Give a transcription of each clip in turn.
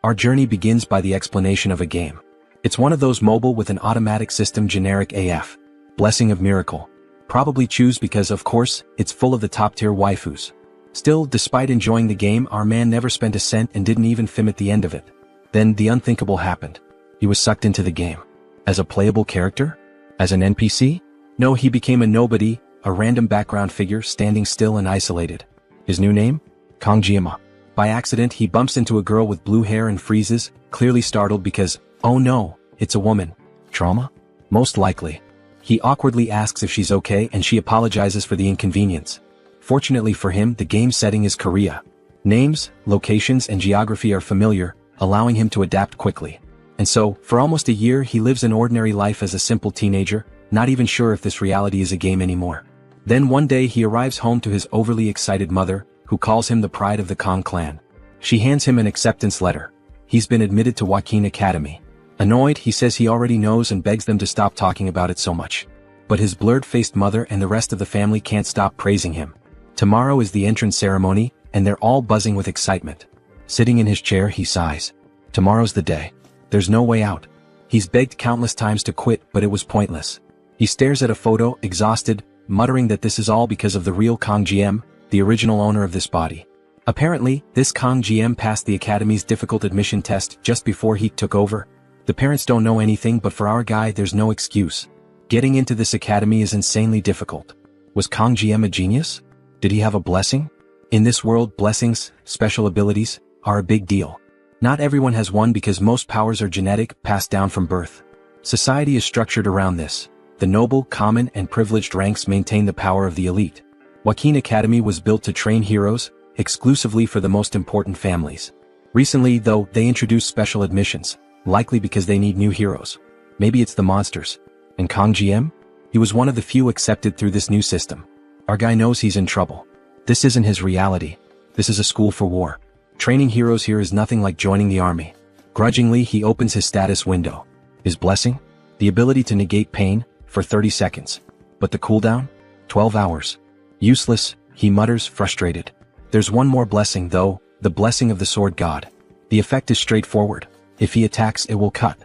Our journey begins by the explanation of a game. It's one of those mobile with an automatic system generic AF. Blessing of Miracle. Probably choose because of course, it's full of the top tier waifus. Still, despite enjoying the game, our man never spent a cent and didn't even film at the end of it. Then the unthinkable happened. He was sucked into the game. As a playable character? As an NPC? No, he became a nobody, a random background figure standing still and isolated. His new name? Kong Jiama. By accident he bumps into a girl with blue hair and freezes, clearly startled because, oh no, it's a woman. Trauma? Most likely. He awkwardly asks if she's okay and she apologizes for the inconvenience. Fortunately for him, the game setting is Korea. Names, locations and geography are familiar, allowing him to adapt quickly. And so, for almost a year he lives an ordinary life as a simple teenager, not even sure if this reality is a game anymore. Then one day he arrives home to his overly excited mother, who calls him the pride of the Kong clan. She hands him an acceptance letter. He's been admitted to Joaquin Academy. Annoyed, he says he already knows and begs them to stop talking about it so much. But his blurred-faced mother and the rest of the family can't stop praising him. Tomorrow is the entrance ceremony, and they're all buzzing with excitement. Sitting in his chair, he sighs. Tomorrow's the day. There's no way out. He's begged countless times to quit, but it was pointless. He stares at a photo, exhausted, muttering that this is all because of the real Kong GM, the original owner of this body. Apparently, this Kong GM passed the Academy's difficult admission test just before he took over. The parents don't know anything, but for our guy there's no excuse. Getting into this academy is insanely difficult. Was Kong GM a genius? Did he have a blessing? In this world, blessings, special abilities, are a big deal. Not everyone has one because most powers are genetic, passed down from birth. Society is structured around this. The noble, common, and privileged ranks maintain the power of the elite. Joaquin Academy was built to train heroes, exclusively for the most important families. Recently, though, they introduced special admissions, likely because they need new heroes. Maybe it's the monsters. And Kong GM? He was one of the few accepted through this new system. Our guy knows he's in trouble. This isn't his reality. This is a school for war. Training heroes here is nothing like joining the army. Grudgingly, he opens his status window. His blessing? The ability to negate pain, for 30 seconds. But the cooldown? 12 hours. Useless, he mutters, frustrated. There's one more blessing though, the blessing of the sword god. The effect is straightforward. If he attacks, it will cut.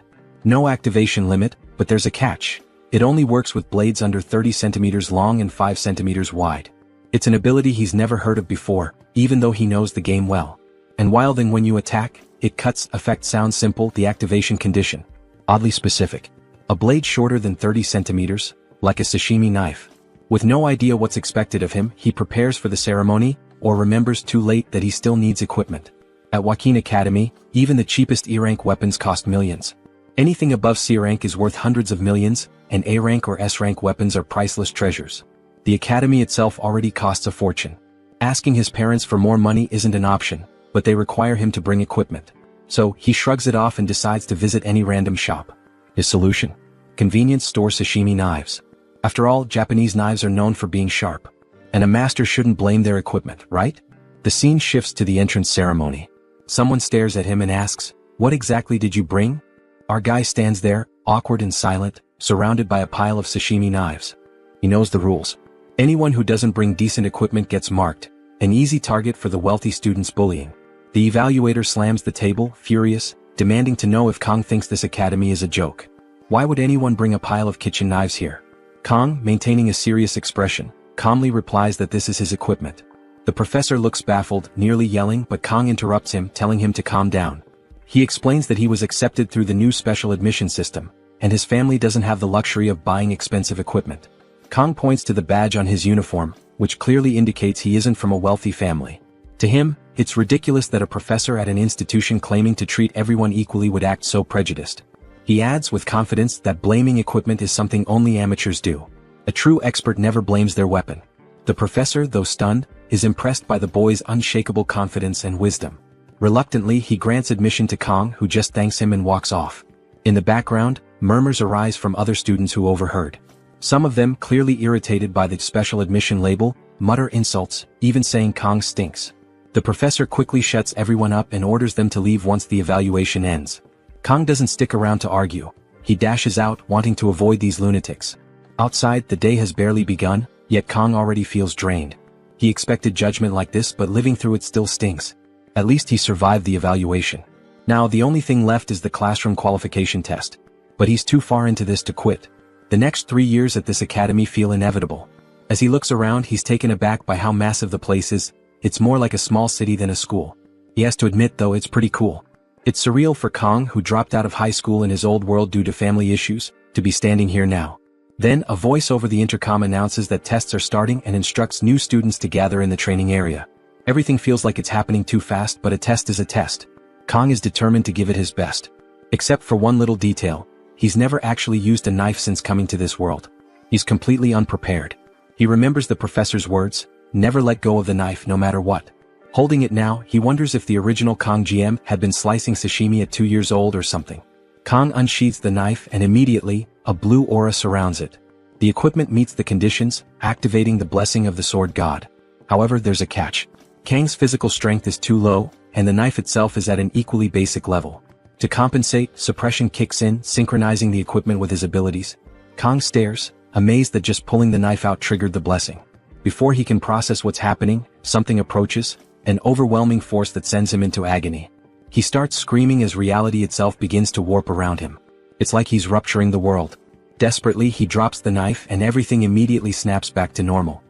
No activation limit, but there's a catch. It only works with blades under 30 centimeters long and 5 centimeters wide. It's an ability he's never heard of before, even though he knows the game well. And while then when you attack, it cuts. Effect sounds simple, the activation condition. Oddly specific. A blade shorter than 30 centimeters, like a sashimi knife. With no idea what's expected of him, he prepares for the ceremony, or remembers too late that he still needs equipment. At Joaquin Academy, even the cheapest E-rank weapons cost millions. Anything above C-rank is worth hundreds of millions, and A-rank or S-rank weapons are priceless treasures. The Academy itself already costs a fortune. Asking his parents for more money isn't an option, but they require him to bring equipment. So, he shrugs it off and decides to visit any random shop. His solution? Convenience store Sashimi knives. After all, Japanese knives are known for being sharp. And a master shouldn't blame their equipment, right? The scene shifts to the entrance ceremony. Someone stares at him and asks, "What exactly did you bring?" Our guy stands there, awkward and silent, surrounded by a pile of sashimi knives. He knows the rules. Anyone who doesn't bring decent equipment gets marked, an easy target for the wealthy students' bullying. The evaluator slams the table, furious, demanding to know if Kong thinks this academy is a joke. Why would anyone bring a pile of kitchen knives here? Kong, maintaining a serious expression, calmly replies that this is his equipment. The professor looks baffled, nearly yelling, but Kong interrupts him, telling him to calm down. He explains that he was accepted through the new special admission system, and his family doesn't have the luxury of buying expensive equipment. Kong points to the badge on his uniform, which clearly indicates he isn't from a wealthy family. To him, it's ridiculous that a professor at an institution claiming to treat everyone equally would act so prejudiced. He adds with confidence that blaming equipment is something only amateurs do. A true expert never blames their weapon. The professor, though stunned, is impressed by the boy's unshakable confidence and wisdom. Reluctantly, he grants admission to Kong, who just thanks him and walks off. In the background, murmurs arise from other students who overheard. Some of them, clearly irritated by the special admission label, mutter insults, even saying Kong stinks. The professor quickly shuts everyone up and orders them to leave once the evaluation ends. Kong doesn't stick around to argue. He dashes out, wanting to avoid these lunatics. Outside, the day has barely begun, yet Kong already feels drained. He expected judgment like this, but living through it still stings. At least he survived the evaluation. Now the only thing left is the classroom qualification test. But he's too far into this to quit. The next 3 years at this academy feel inevitable. As he looks around, he's taken aback by how massive the place is. It's more like a small city than a school. He has to admit though, it's pretty cool. It's surreal for Kong, who dropped out of high school in his old world due to family issues, to be standing here now. Then, a voice over the intercom announces that tests are starting and instructs new students to gather in the training area. Everything feels like it's happening too fast, but a test is a test. Kong is determined to give it his best. Except for one little detail. He's never actually used a knife since coming to this world. He's completely unprepared. He remembers the professor's words, never let go of the knife no matter what. Holding it now, he wonders if the original Kong GM had been slicing sashimi at 2 years old or something. Kong unsheathes the knife and immediately, a blue aura surrounds it. The equipment meets the conditions, activating the blessing of the sword god. However, there's a catch. Kang's physical strength is too low, and the knife itself is at an equally basic level. To compensate, suppression kicks in, synchronizing the equipment with his abilities. Kong stares, amazed that just pulling the knife out triggered the blessing. Before he can process what's happening, something approaches, an overwhelming force that sends him into agony. He starts screaming as reality itself begins to warp around him. It's like he's rupturing the world. Desperately, he drops the knife and everything immediately snaps back to normal.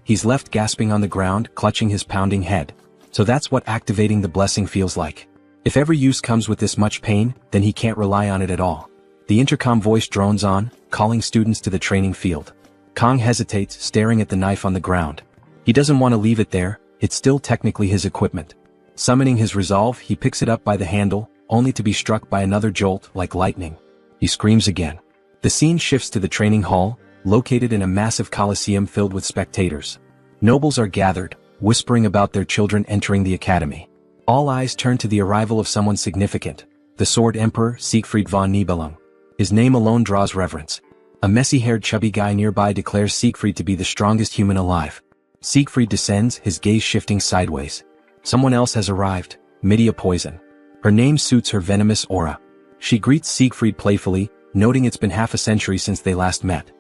He's left gasping on the ground, clutching his pounding head. So that's what activating the blessing feels like. If every use comes with this much pain, then he can't rely on it at all. The intercom voice drones on, calling students to the training field. Kong hesitates, staring at the knife on the ground. He doesn't want to leave it there, it's still technically his equipment. Summoning his resolve, he picks it up by the handle, only to be struck by another jolt like lightning. He screams again. The scene shifts to the training hall, located in a massive coliseum filled with spectators. Nobles are gathered, whispering about their children entering the academy. All eyes turn to the arrival of someone significant, the Sword Emperor Siegfried von Nibelung. His name alone draws reverence. A messy-haired chubby guy nearby declares Siegfried to be the strongest human alive. Siegfried descends, his gaze shifting sideways. Someone else has arrived, Midia Poison. Her name suits her venomous aura. She greets Siegfried playfully, noting it's been half a century since they last met.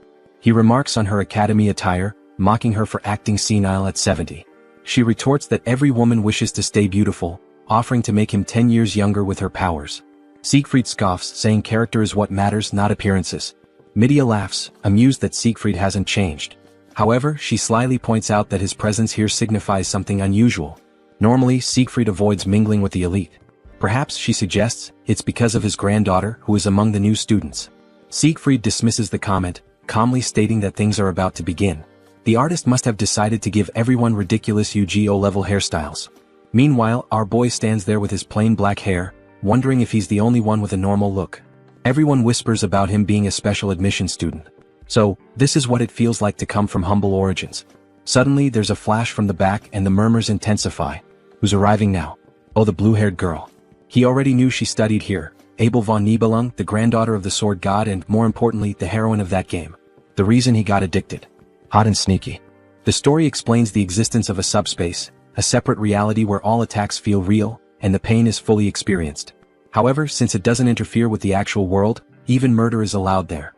He remarks on her academy attire, mocking her for acting senile at 70. She retorts that every woman wishes to stay beautiful, offering to make him 10 years younger with her powers. Siegfried scoffs, saying character is what matters, not appearances. Midia laughs, amused that Siegfried hasn't changed. However, she slyly points out that his presence here signifies something unusual. Normally, Siegfried avoids mingling with the elite. Perhaps, she suggests, it's because of his granddaughter who is among the new students. Siegfried dismisses the comment, calmly stating that things are about to begin. The artist must have decided to give everyone ridiculous UGO-level hairstyles. Meanwhile, our boy stands there with his plain black hair, wondering if he's the only one with a normal look. Everyone whispers about him being a special admission student. So, this is what it feels like to come from humble origins. Suddenly, there's a flash from the back and the murmurs intensify. Who's arriving now? Oh, the blue-haired girl. He already knew she studied here. Abel von Nibelung, the granddaughter of the sword god and, more importantly, the heroine of that game. The reason he got addicted. Hot and sneaky. The story explains the existence of a subspace, a separate reality where all attacks feel real, and the pain is fully experienced. However, since it doesn't interfere with the actual world, even murder is allowed there.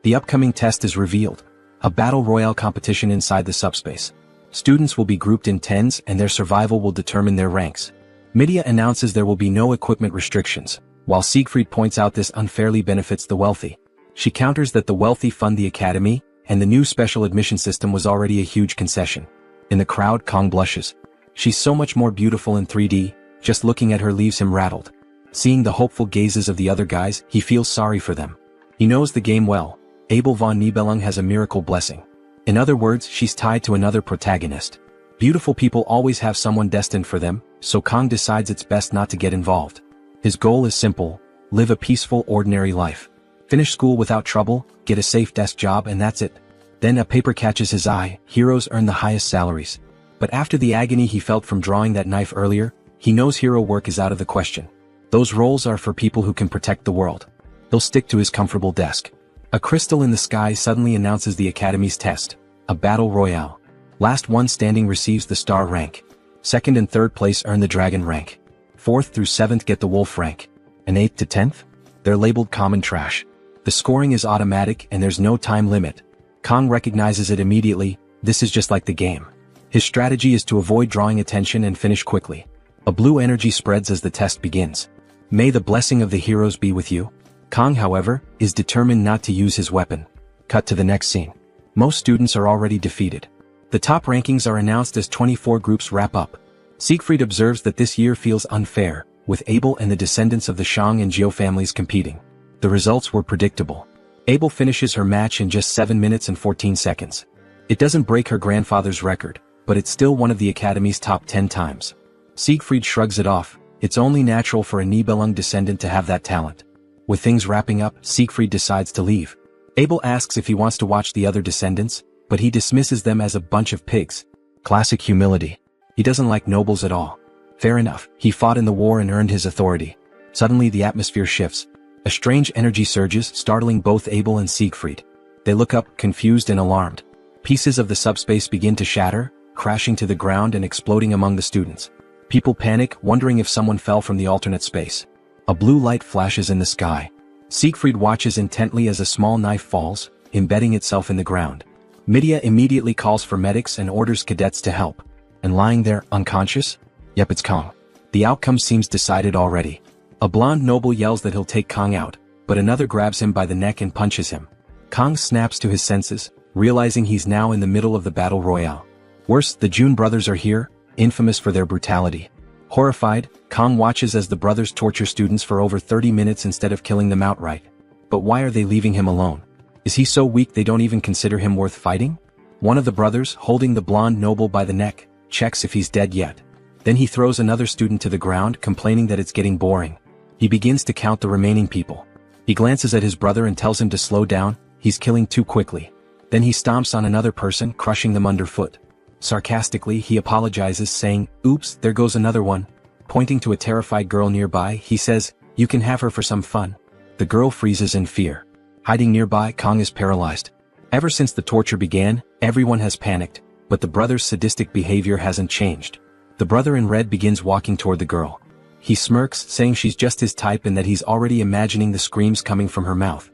The upcoming test is revealed. A battle royale competition inside the subspace. Students will be grouped in tens and their survival will determine their ranks. Midia announces there will be no equipment restrictions, while Siegfried points out this unfairly benefits the wealthy. She counters that the wealthy fund the academy, and the new special admission system was already a huge concession. In the crowd, Kong blushes. She's so much more beautiful in 3D, just looking at her leaves him rattled. Seeing the hopeful gazes of the other guys, he feels sorry for them. He knows the game well. Abel von Nibelung has a miracle blessing. In other words, she's tied to another protagonist. Beautiful people always have someone destined for them, so Kong decides it's best not to get involved. His goal is simple: live a peaceful, ordinary life. Finish school without trouble, get a safe desk job, and that's it. Then a paper catches his eye: heroes earn the highest salaries. But after the agony he felt from drawing that knife earlier, he knows hero work is out of the question. Those roles are for people who can protect the world. He'll stick to his comfortable desk. A crystal in the sky suddenly announces the Academy's test. A battle royale. Last one standing receives the star rank. Second and third place earn the dragon rank. Fourth through seventh get the wolf rank. And 8th to 10th? They're labeled common trash. The scoring is automatic and there's no time limit. Kong recognizes it immediately. This is just like the game. His strategy is to avoid drawing attention and finish quickly. A blue energy spreads as the test begins. May the blessing of the heroes be with you. Kang, however, is determined not to use his weapon. Cut to the next scene. Most students are already defeated. The top rankings are announced as 24 groups wrap up. Siegfried observes that this year feels unfair, with Abel and the descendants of the Shang and Jiao families competing. The results were predictable. Abel finishes her match in just 7 minutes and 14 seconds. It doesn't break her grandfather's record, but it's still one of the Academy's top 10 times. Siegfried shrugs it off. It's only natural for a Nibelung descendant to have that talent. With things wrapping up, Siegfried decides to leave. Abel asks if he wants to watch the other descendants, but he dismisses them as a bunch of pigs. Classic humility. He doesn't like nobles at all. Fair enough, he fought in the war and earned his authority. Suddenly the atmosphere shifts. A strange energy surges, startling both Abel and Siegfried. They look up, confused and alarmed. Pieces of the subspace begin to shatter, crashing to the ground and exploding among the students. People panic, wondering if someone fell from the alternate space. A blue light flashes in the sky. Siegfried watches intently as a small knife falls, embedding itself in the ground. Medea immediately calls for medics and orders cadets to help. And lying there, unconscious? Yep, it's Kang. The outcome seems decided already. A blonde noble yells that he'll take Kang out, but another grabs him by the neck and punches him. Kang snaps to his senses, realizing he's now in the middle of the battle royale. Worse, the June brothers are here, infamous for their brutality. Horrified, Kang watches as the brothers torture students for over 30 minutes instead of killing them outright. But why are they leaving him alone? Is he so weak they don't even consider him worth fighting? One of the brothers, holding the blonde noble by the neck, checks if he's dead yet. Then he throws another student to the ground, complaining that it's getting boring. He begins to count the remaining people. He glances at his brother and tells him to slow down, he's killing too quickly. Then he stomps on another person, crushing them underfoot. Sarcastically, he apologizes, saying, "Oops, there goes another one." Pointing to a terrified girl nearby, he says, "You can have her for some fun." The girl freezes in fear. Hiding nearby, Kang is paralyzed. Ever since the torture began, everyone has panicked, but the brother's sadistic behavior hasn't changed. The brother in red begins walking toward the girl. He smirks, saying she's just his type and that he's already imagining the screams coming from her mouth.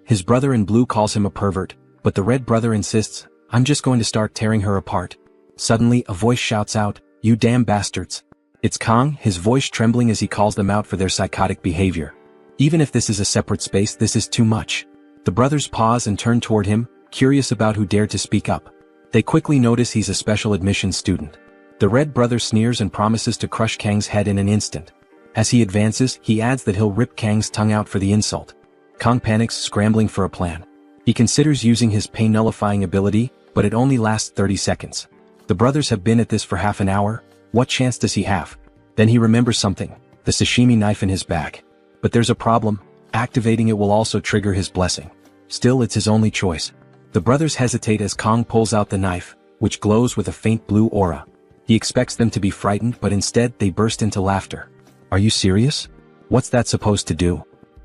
His brother in blue calls him a pervert, but the red brother insists, "I'm just going to start tearing her apart." Suddenly, a voice shouts out, "You damn bastards." It's Kang, his voice trembling as he calls them out for their psychotic behavior. Even if this is a separate space, this is too much. The brothers pause and turn toward him, curious about who dared to speak up. They quickly notice he's a special admissions student. The red brother sneers and promises to crush Kang's head in an instant. As he advances, he adds that he'll rip Kang's tongue out for the insult. Kang panics, scrambling for a plan. He considers using his pain-nullifying ability, but it only lasts 30 seconds. The brothers have been at this for half an hour. What chance does he have? Then he remembers something, the sashimi knife in his bag. But there's a problem. Activating it will also trigger his blessing. Still, it's his only choice. The brothers hesitate as Kang pulls out the knife, which glows with a faint blue aura. He expects them to be frightened, but instead they burst into laughter. "Are you serious? What's that supposed to do?"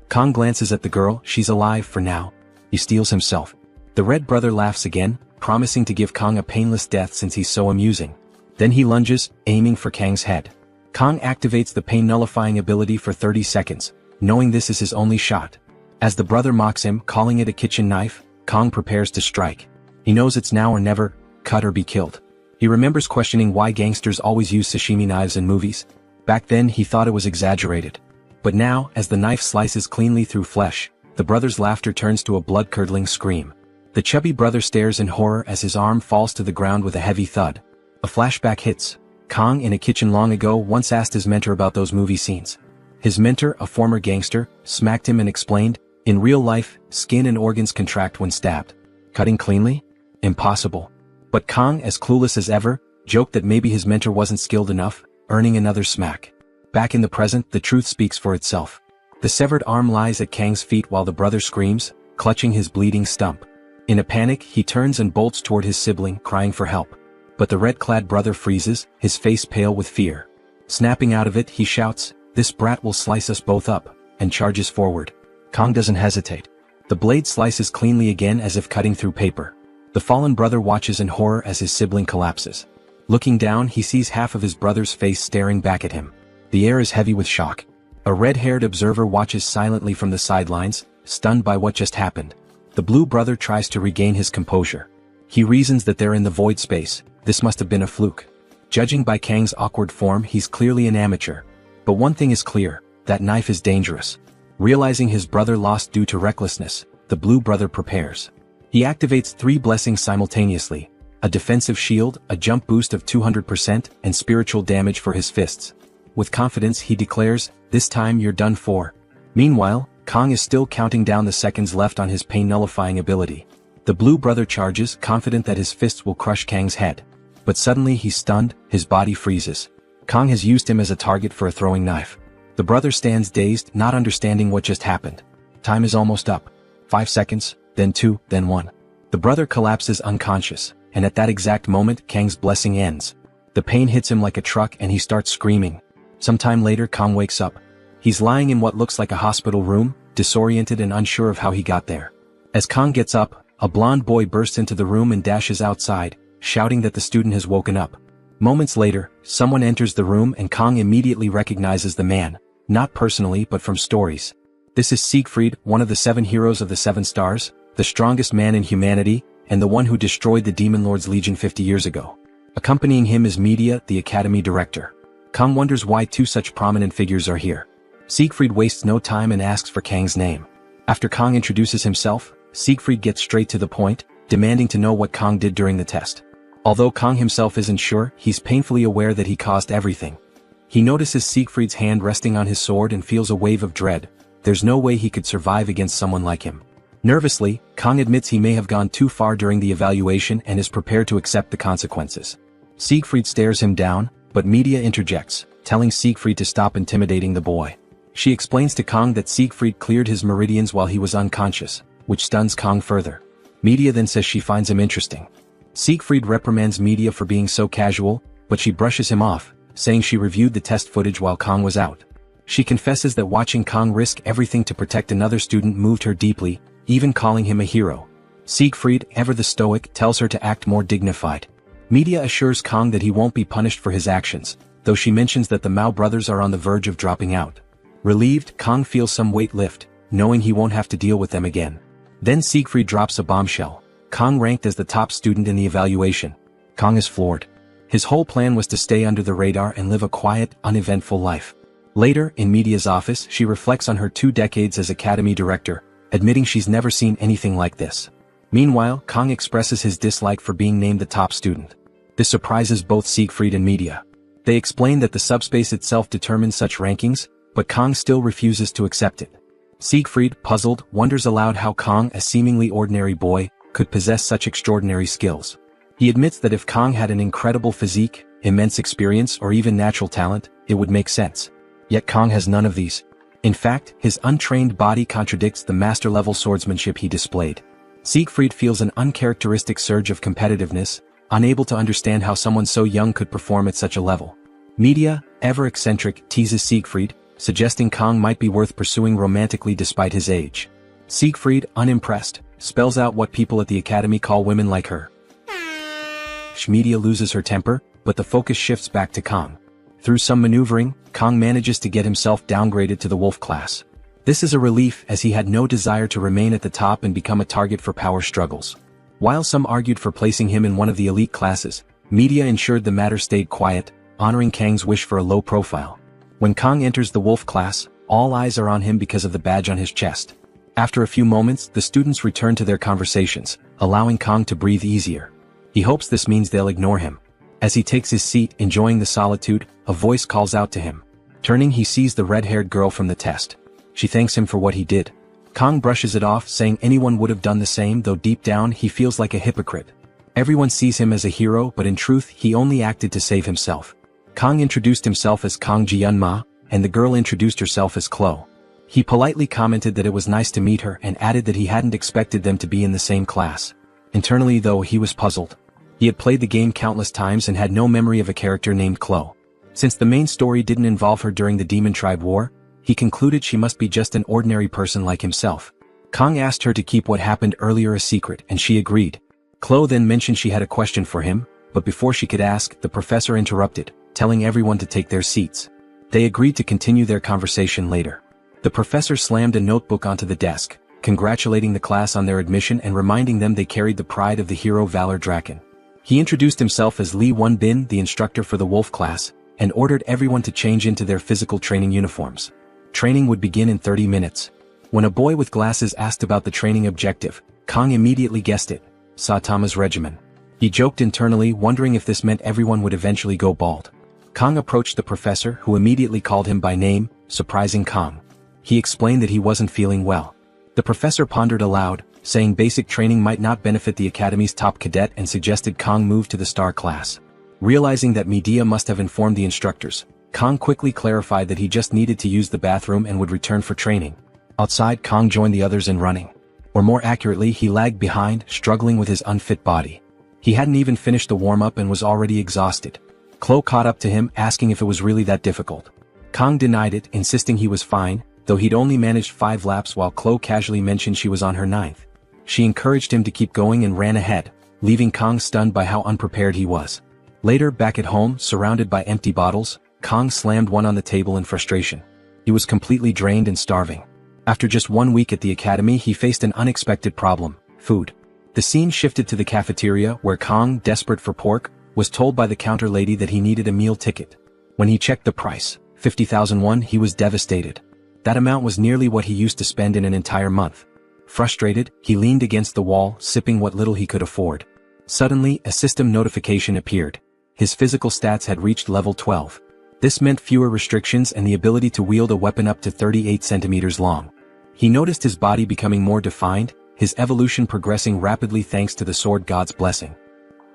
Kang glances at the girl. She's alive for now. He steels himself. The red brother laughs again, promising to give Kang a painless death since he's so amusing. Then he lunges, aiming for Kang's head. Kang activates the pain-nullifying ability for 30 seconds, knowing this is his only shot. As the brother mocks him, calling it a kitchen knife, Kang prepares to strike. He knows it's now or never, cut or be killed. He remembers questioning why gangsters always use sashimi knives in movies. Back then he thought it was exaggerated. But now, as the knife slices cleanly through flesh, the brother's laughter turns to a blood-curdling scream. The chubby brother stares in horror as his arm falls to the ground with a heavy thud. A flashback hits. Kang, in a kitchen long ago, once asked his mentor about those movie scenes. His mentor, a former gangster, smacked him and explained, "In real life, skin and organs contract when stabbed. Cutting cleanly? Impossible." But Kang, as clueless as ever, joked that maybe his mentor wasn't skilled enough, earning another smack. Back in the present, the truth speaks for itself. The severed arm lies at Kang's feet while the brother screams, clutching his bleeding stump. In a panic, he turns and bolts toward his sibling, crying for help. But the red-clad brother freezes, his face pale with fear. Snapping out of it, he shouts, "This brat will slice us both up," and charges forward. Kang doesn't hesitate. The blade slices cleanly again as if cutting through paper. The fallen brother watches in horror as his sibling collapses. Looking down, he sees half of his brother's face staring back at him. The air is heavy with shock. A red-haired observer watches silently from the sidelines, stunned by what just happened. The blue brother tries to regain his composure. He reasons that they're in the void space. This must have been a fluke. Judging by Kang's awkward form, he's clearly an amateur. But one thing is clear, that knife is dangerous. Realizing his brother lost due to recklessness, the blue brother prepares. He activates 3 blessings simultaneously: a defensive shield, a jump boost of 200%, and spiritual damage for his fists. With confidence he declares, "This time you're done for." Meanwhile, Kang is still counting down the seconds left on his pain-nullifying ability. The blue brother charges, confident that his fists will crush Kang's head. But suddenly he's stunned, his body freezes. Kang has used him as a target for a throwing knife. The brother stands dazed, not understanding what just happened. Time is almost up. 5 seconds, then 2, then 1. The brother collapses unconscious, and at that exact moment Kang's blessing ends. The pain hits him like a truck and he starts screaming. Sometime later Kang wakes up. He's lying in what looks like a hospital room, disoriented and unsure of how he got there. As Kang gets up, a blonde boy bursts into the room and dashes outside, shouting that the student has woken up. Moments later, someone enters the room and Kang immediately recognizes the man, not personally but from stories. This is Siegfried, one of the 7 heroes of the 7 stars, the strongest man in humanity, and the one who destroyed the Demon Lord's Legion 50 years ago. Accompanying him is Media, the academy director. Kang wonders why 2 such prominent figures are here. Siegfried wastes no time and asks for Kang's name. After Kang introduces himself, Siegfried gets straight to the point, demanding to know what Kang did during the test. Although Kang himself isn't sure, he's painfully aware that he caused everything. He notices Siegfried's hand resting on his sword and feels a wave of dread. There's no way he could survive against someone like him. Nervously, Kang admits he may have gone too far during the evaluation and is prepared to accept the consequences. Siegfried stares him down, but Media interjects, telling Siegfried to stop intimidating the boy. She explains to Kang that Siegfried cleared his meridians while he was unconscious, which stuns Kang further. Media then says she finds him interesting. Siegfried reprimands Media for being so casual, but she brushes him off, saying she reviewed the test footage while Kang was out. She confesses that watching Kang risk everything to protect another student moved her deeply, even calling him a hero. Siegfried, ever the stoic, tells her to act more dignified. Media assures Kang that he won't be punished for his actions, though she mentions that the Mao brothers are on the verge of dropping out. Relieved, Kang feels some weight lift, knowing he won't have to deal with them again. Then Siegfried drops a bombshell. Kang ranked as the top student in the evaluation. Kang is floored. His whole plan was to stay under the radar and live a quiet, uneventful life. Later, in Media's office, she reflects on her 2 decades as academy director, admitting she's never seen anything like this. Meanwhile, Kang expresses his dislike for being named the top student. This surprises both Siegfried and Media. They explain that the subspace itself determines such rankings, but Kang still refuses to accept it. Siegfried, puzzled, wonders aloud how Kang, a seemingly ordinary boy, could possess such extraordinary skills. He admits that if Kang had an incredible physique, immense experience or even natural talent, it would make sense. Yet Kang has none of these. In fact, his untrained body contradicts the master-level swordsmanship he displayed. Siegfried feels an uncharacteristic surge of competitiveness, unable to understand how someone so young could perform at such a level. Media, ever eccentric, teases Siegfried, suggesting Kang might be worth pursuing romantically despite his age. Siegfried, unimpressed, spells out what people at the academy call women like her. Media loses her temper, but the focus shifts back to Kang. Through some maneuvering, Kang manages to get himself downgraded to the wolf class. This is a relief as he had no desire to remain at the top and become a target for power struggles. While some argued for placing him in one of the elite classes, Media ensured the matter stayed quiet, honoring Kang's wish for a low profile. When Kang enters the wolf class, all eyes are on him because of the badge on his chest. After a few moments, the students return to their conversations, allowing Kang to breathe easier. He hopes this means they'll ignore him. As he takes his seat, enjoying the solitude, a voice calls out to him. Turning, he sees the red-haired girl from the test. She thanks him for what he did. Kang brushes it off, saying anyone would have done the same, though deep down he feels like a hypocrite. Everyone sees him as a hero, but in truth he only acted to save himself. Kang introduced himself as Kang Ji-yun-ma, and the girl introduced herself as Chloe. He politely commented that it was nice to meet her and added that he hadn't expected them to be in the same class. Internally though, he was puzzled. He had played the game countless times and had no memory of a character named Chloe. Since the main story didn't involve her during the Demon Tribe War, he concluded she must be just an ordinary person like himself. Kang asked her to keep what happened earlier a secret and she agreed. Chloe then mentioned she had a question for him, but before she could ask, the professor interrupted, telling everyone to take their seats. They agreed to continue their conversation later. The professor slammed a notebook onto the desk, congratulating the class on their admission and reminding them they carried the pride of the hero Valor Draken. He introduced himself as Lee Won-bin, the instructor for the Wolf class, and ordered everyone to change into their physical training uniforms. Training would begin in 30 minutes. When a boy with glasses asked about the training objective, Kang immediately guessed it: Saitama's regimen. He joked internally, wondering if this meant everyone would eventually go bald. Kang approached the professor, who immediately called him by name, surprising Kang. He explained that he wasn't feeling well. The professor pondered aloud, saying basic training might not benefit the academy's top cadet, and suggested Kang move to the star class. Realizing that media must have informed the instructors, Kang quickly clarified that he just needed to use the bathroom and would return for training. Outside, Kang joined the others in running. Or more accurately, he lagged behind, struggling with his unfit body. He hadn't even finished the warm-up and was already exhausted. Chloe caught up to him, asking if it was really that difficult. Kang denied it, insisting he was fine, though he'd only managed 5 laps, while Chloe casually mentioned she was on her 9th. She encouraged him to keep going and ran ahead, leaving Kang stunned by how unprepared he was. Later, back at home, surrounded by empty bottles, Kang slammed one on the table in frustration. He was completely drained and starving. After just 1 week at the academy, he faced an unexpected problem: food. The scene shifted to the cafeteria, where Kang, desperate for pork, was told by the counter lady that he needed a meal ticket. When he checked the price, 50,000 won, he was devastated. That amount was nearly what he used to spend in an entire month. Frustrated, he leaned against the wall, sipping what little he could afford. Suddenly, a system notification appeared. His physical stats had reached level 12. This meant fewer restrictions and the ability to wield a weapon up to 38 centimeters long. He noticed his body becoming more defined, his evolution progressing rapidly thanks to the sword god's blessing.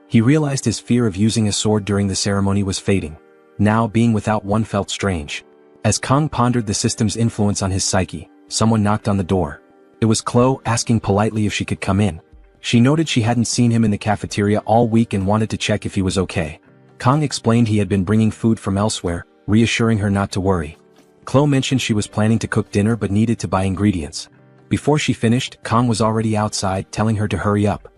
He realized his fear of using a sword during the ceremony was fading. Now being without one felt strange. As Kang pondered the system's influence on his psyche, someone knocked on the door. It was Chloe, asking politely if she could come in. She noted she hadn't seen him in the cafeteria all week and wanted to check if he was okay. Kang explained he had been bringing food from elsewhere, reassuring her not to worry. Chloe mentioned she was planning to cook dinner but needed to buy ingredients. Before she finished, Kang was already outside, telling her to hurry up.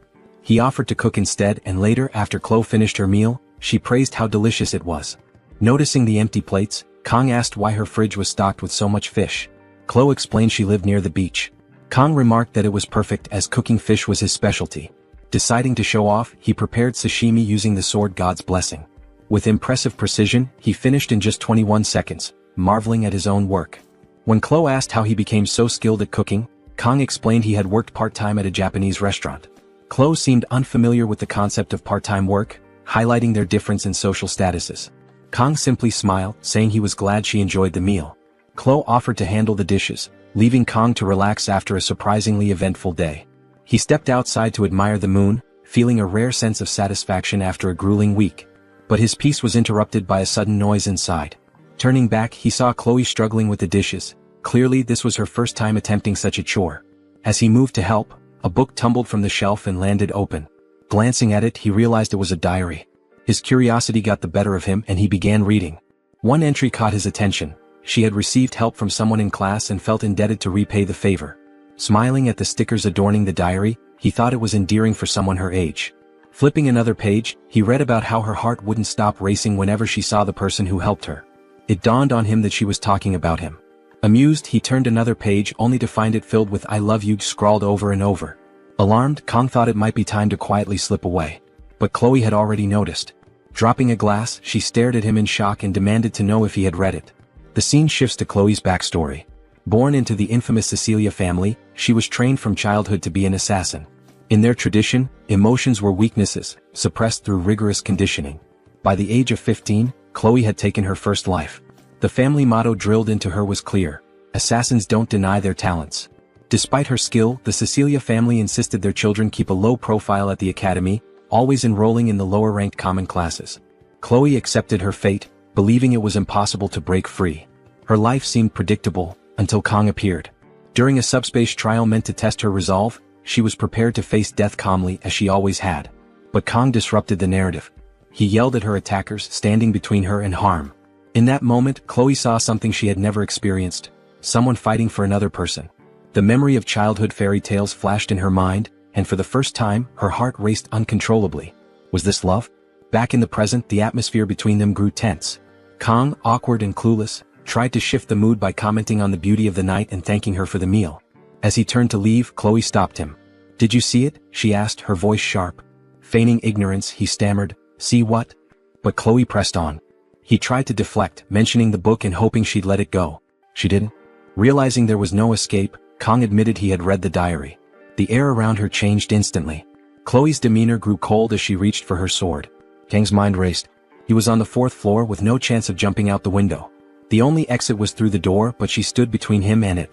He offered to cook instead, and later, after Chloe finished her meal, she praised how delicious it was. Noticing the empty plates, Kang asked why her fridge was stocked with so much fish. Chloe explained she lived near the beach. Kang remarked that it was perfect, as cooking fish was his specialty. Deciding to show off, he prepared sashimi using the sword god's blessing. With impressive precision, he finished in just 21 seconds, marveling at his own work. When Chloe asked how he became so skilled at cooking, Kang explained he had worked part-time at a Japanese restaurant. Chloe seemed unfamiliar with the concept of part-time work, highlighting their difference in social statuses. Kang simply smiled, saying he was glad she enjoyed the meal. Chloe offered to handle the dishes, leaving Kang to relax after a surprisingly eventful day. He stepped outside to admire the moon, feeling a rare sense of satisfaction after a grueling week. But his peace was interrupted by a sudden noise inside. Turning back, he saw Chloe struggling with the dishes. Clearly, this was her first time attempting such a chore. As he moved to help, a book tumbled from the shelf and landed open. Glancing at it, he realized it was a diary. His curiosity got the better of him and he began reading. One entry caught his attention. She had received help from someone in class and felt indebted to repay the favor. Smiling at the stickers adorning the diary, he thought it was endearing for someone her age. Flipping another page, he read about how her heart wouldn't stop racing whenever she saw the person who helped her. It dawned on him that she was talking about him. Amused, he turned another page only to find it filled with "I love you" scrawled over and over. Alarmed, Kang thought it might be time to quietly slip away. But Chloe had already noticed. Dropping a glass, she stared at him in shock and demanded to know if he had read it. The scene shifts to Chloe's backstory. Born into the infamous Cecilia family, she was trained from childhood to be an assassin. In their tradition, emotions were weaknesses, suppressed through rigorous conditioning. By the age of 15, Chloe had taken her first life. The family motto drilled into her was clear: assassins don't deny their talents. Despite her skill, the Cecilia family insisted their children keep a low profile at the academy, always enrolling in the lower-ranked common classes. Chloe accepted her fate, believing it was impossible to break free. Her life seemed predictable, until Kang appeared. During a subspace trial meant to test her resolve, she was prepared to face death calmly as she always had. But Kang disrupted the narrative. He yelled at her attackers, standing between her and harm. In that moment, Chloe saw something she had never experienced: someone fighting for another person. The memory of childhood fairy tales flashed in her mind, and for the first time, her heart raced uncontrollably. Was this love? Back in the present, the atmosphere between them grew tense. Kang, awkward and clueless, tried to shift the mood by commenting on the beauty of the night and thanking her for the meal. As he turned to leave, Chloe stopped him. "Did you see it?" she asked, her voice sharp. Feigning ignorance, he stammered, "See what?" But Chloe pressed on. He tried to deflect, mentioning the book and hoping she'd let it go. She didn't. Realizing there was no escape, Kang admitted he had read the diary. The air around her changed instantly. Chloe's demeanor grew cold as she reached for her sword. Kang's mind raced. He was on the 4th floor with no chance of jumping out the window. The only exit was through the door, but she stood between him and it.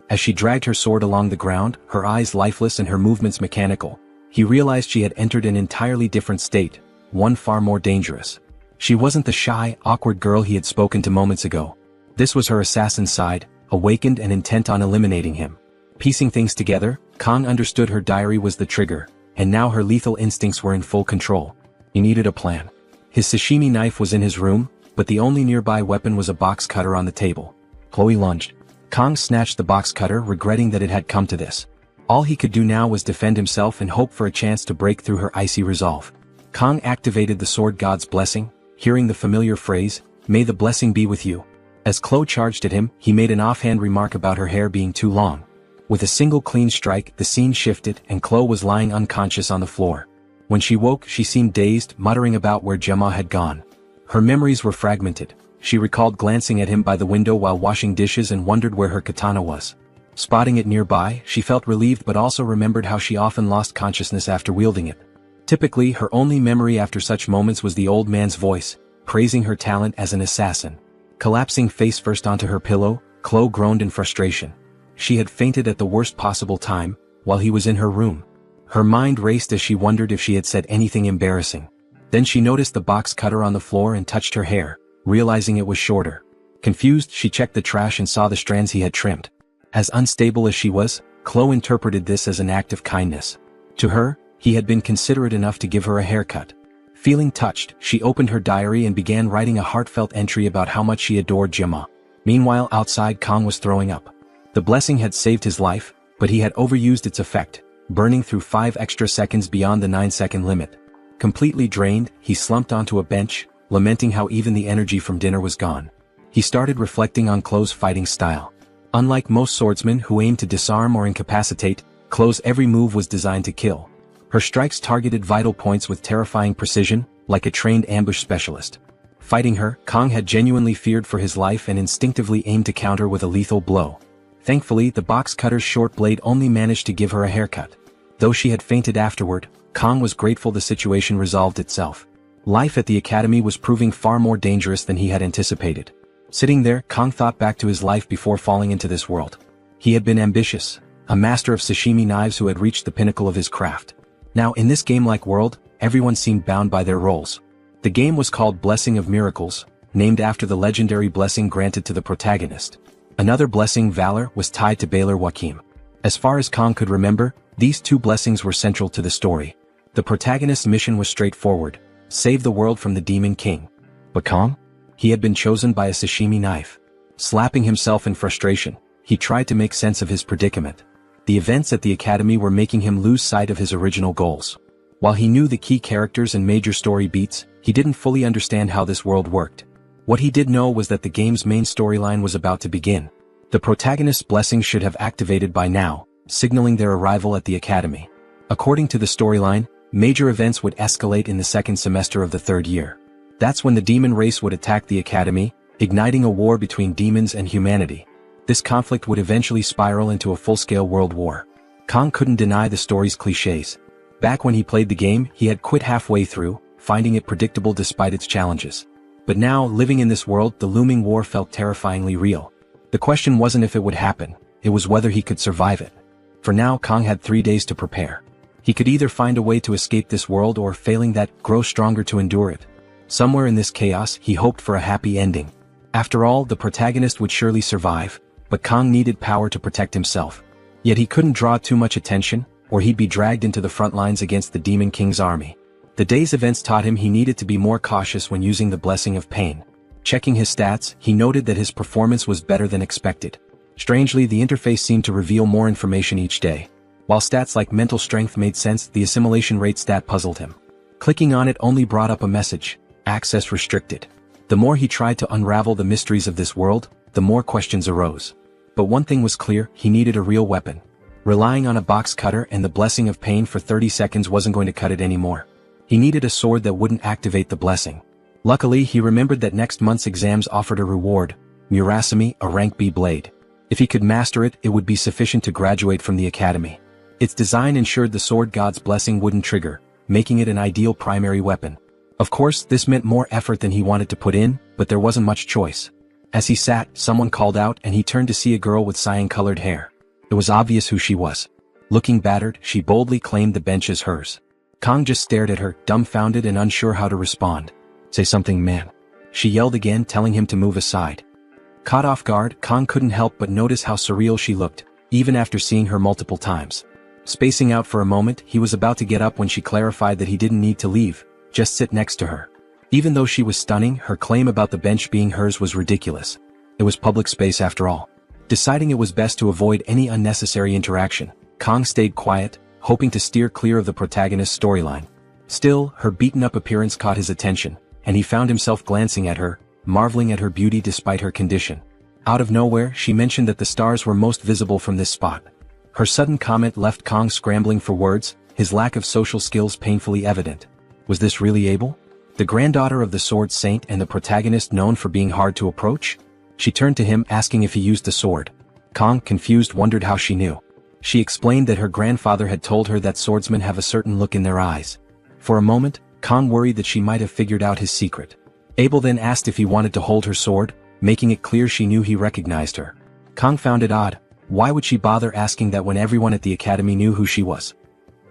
As she dragged her sword along the ground, her eyes lifeless and her movements mechanical, he realized she had entered an entirely different state, one far more dangerous. She wasn't the shy, awkward girl he had spoken to moments ago. This was her assassin side, awakened and intent on eliminating him. Piecing things together, Kang understood her diary was the trigger, and now her lethal instincts were in full control. He needed a plan. His sashimi knife was in his room, but the only nearby weapon was a box cutter on the table. Chloe lunged. Kang snatched the box cutter, regretting that it had come to this. All he could do now was defend himself and hope for a chance to break through her icy resolve. Kang activated the sword god's blessing, hearing the familiar phrase, "May the blessing be with you." As Chloe charged at him, he made an offhand remark about her hair being too long. With a single clean strike, the scene shifted and Chloe was lying unconscious on the floor. When she woke, she seemed dazed, muttering about where Gemma had gone. Her memories were fragmented. She recalled glancing at him by the window while washing dishes and wondered where her katana was. Spotting it nearby, she felt relieved but also remembered how she often lost consciousness after wielding it. Typically, her only memory after such moments was the old man's voice, praising her talent as an assassin. Collapsing face first onto her pillow, Chloe groaned in frustration. She had fainted at the worst possible time, while he was in her room. Her mind raced as she wondered if she had said anything embarrassing. Then she noticed the box cutter on the floor and touched her hair, realizing it was shorter. Confused, she checked the trash and saw the strands he had trimmed. As unstable as she was, Chloe interpreted this as an act of kindness. To her, he had been considerate enough to give her a haircut. Feeling touched, she opened her diary and began writing a heartfelt entry about how much she adored Gemma. Meanwhile, outside, Kang was throwing up. The blessing had saved his life, but he had overused its effect, burning through 5 extra seconds beyond the 9-second limit. Completely drained, he slumped onto a bench, lamenting how even the energy from dinner was gone. He started reflecting on Chloe's fighting style. Unlike most swordsmen who aim to disarm or incapacitate, Chloe's every move was designed to kill. Her strikes targeted vital points with terrifying precision, like a trained ambush specialist. Fighting her, Kang had genuinely feared for his life and instinctively aimed to counter with a lethal blow. Thankfully, the box cutter's short blade only managed to give her a haircut. Though she had fainted afterward, Kang was grateful the situation resolved itself. Life at the academy was proving far more dangerous than he had anticipated. Sitting there, Kang thought back to his life before falling into this world. He had been ambitious, a master of sashimi knives who had reached the pinnacle of his craft. Now, in this game-like world, everyone seemed bound by their roles. The game was called Blessing of Miracles, named after the legendary blessing granted to the protagonist. Another blessing, Valor, was tied to Baylor Joachim. As far as Kang could remember, these 2 blessings were central to the story. The protagonist's mission was straightforward: save the world from the Demon King. But Kang? He had been chosen by a sashimi knife. Slapping himself in frustration, he tried to make sense of his predicament. The events at the academy were making him lose sight of his original goals. While he knew the key characters and major story beats, he didn't fully understand how this world worked. What he did know was that the game's main storyline was about to begin. The protagonist's blessings should have activated by now, signaling their arrival at the academy. According to the storyline, major events would escalate in the 2nd semester of the 3rd year. That's when the demon race would attack the academy, igniting a war between demons and humanity. This conflict would eventually spiral into a full-scale world war. Kang couldn't deny the story's cliches. Back when he played the game, he had quit halfway through, finding it predictable despite its challenges. But now, living in this world, the looming war felt terrifyingly real. The question wasn't if it would happen, it was whether he could survive it. For now, Kang had 3 days to prepare. He could either find a way to escape this world or, failing that, grow stronger to endure it. Somewhere in this chaos, he hoped for a happy ending. After all, the protagonist would surely survive, but Kang needed power to protect himself. Yet he couldn't draw too much attention, or he'd be dragged into the front lines against the Demon King's army. The day's events taught him he needed to be more cautious when using the Blessing of Pain. Checking his stats, he noted that his performance was better than expected. Strangely, the interface seemed to reveal more information each day. While stats like mental strength made sense, the assimilation rate stat puzzled him. Clicking on it only brought up a message: access restricted. The more he tried to unravel the mysteries of this world, the more questions arose. But one thing was clear: he needed a real weapon. Relying on a box cutter and the blessing of pain for 30 seconds wasn't going to cut it anymore. He needed a sword that wouldn't activate the blessing. Luckily, he remembered that next month's exams offered a reward, Murasame, a rank B blade. If he could master it, it would be sufficient to graduate from the academy. Its design ensured the sword god's blessing wouldn't trigger, making it an ideal primary weapon. Of course, this meant more effort than he wanted to put in, but there wasn't much choice. As he sat, someone called out and he turned to see a girl with cyan-colored hair. It was obvious who she was. Looking battered, she boldly claimed the bench as hers. Kang just stared at her, dumbfounded and unsure how to respond. "Say something, man," she yelled again, telling him to move aside. Caught off guard, Kang couldn't help but notice how surreal she looked, even after seeing her multiple times. Spacing out for a moment, he was about to get up when she clarified that he didn't need to leave, just sit next to her. Even though she was stunning, her claim about the bench being hers was ridiculous. It was public space after all. Deciding it was best to avoid any unnecessary interaction, Kang stayed quiet, hoping to steer clear of the protagonist's storyline. Still, her beaten-up appearance caught his attention, and he found himself glancing at her, marveling at her beauty despite her condition. Out of nowhere, she mentioned that the stars were most visible from this spot. Her sudden comment left Kang scrambling for words, his lack of social skills painfully evident. Was this really Abel? The granddaughter of the sword saint and the protagonist known for being hard to approach? She turned to him asking if he used the sword. Kang, confused, wondered how she knew. She explained that her grandfather had told her that swordsmen have a certain look in their eyes. For a moment, Kang worried that she might have figured out his secret. Abel then asked if he wanted to hold her sword, making it clear she knew he recognized her. Kang found it odd. Why would she bother asking that when everyone at the academy knew who she was?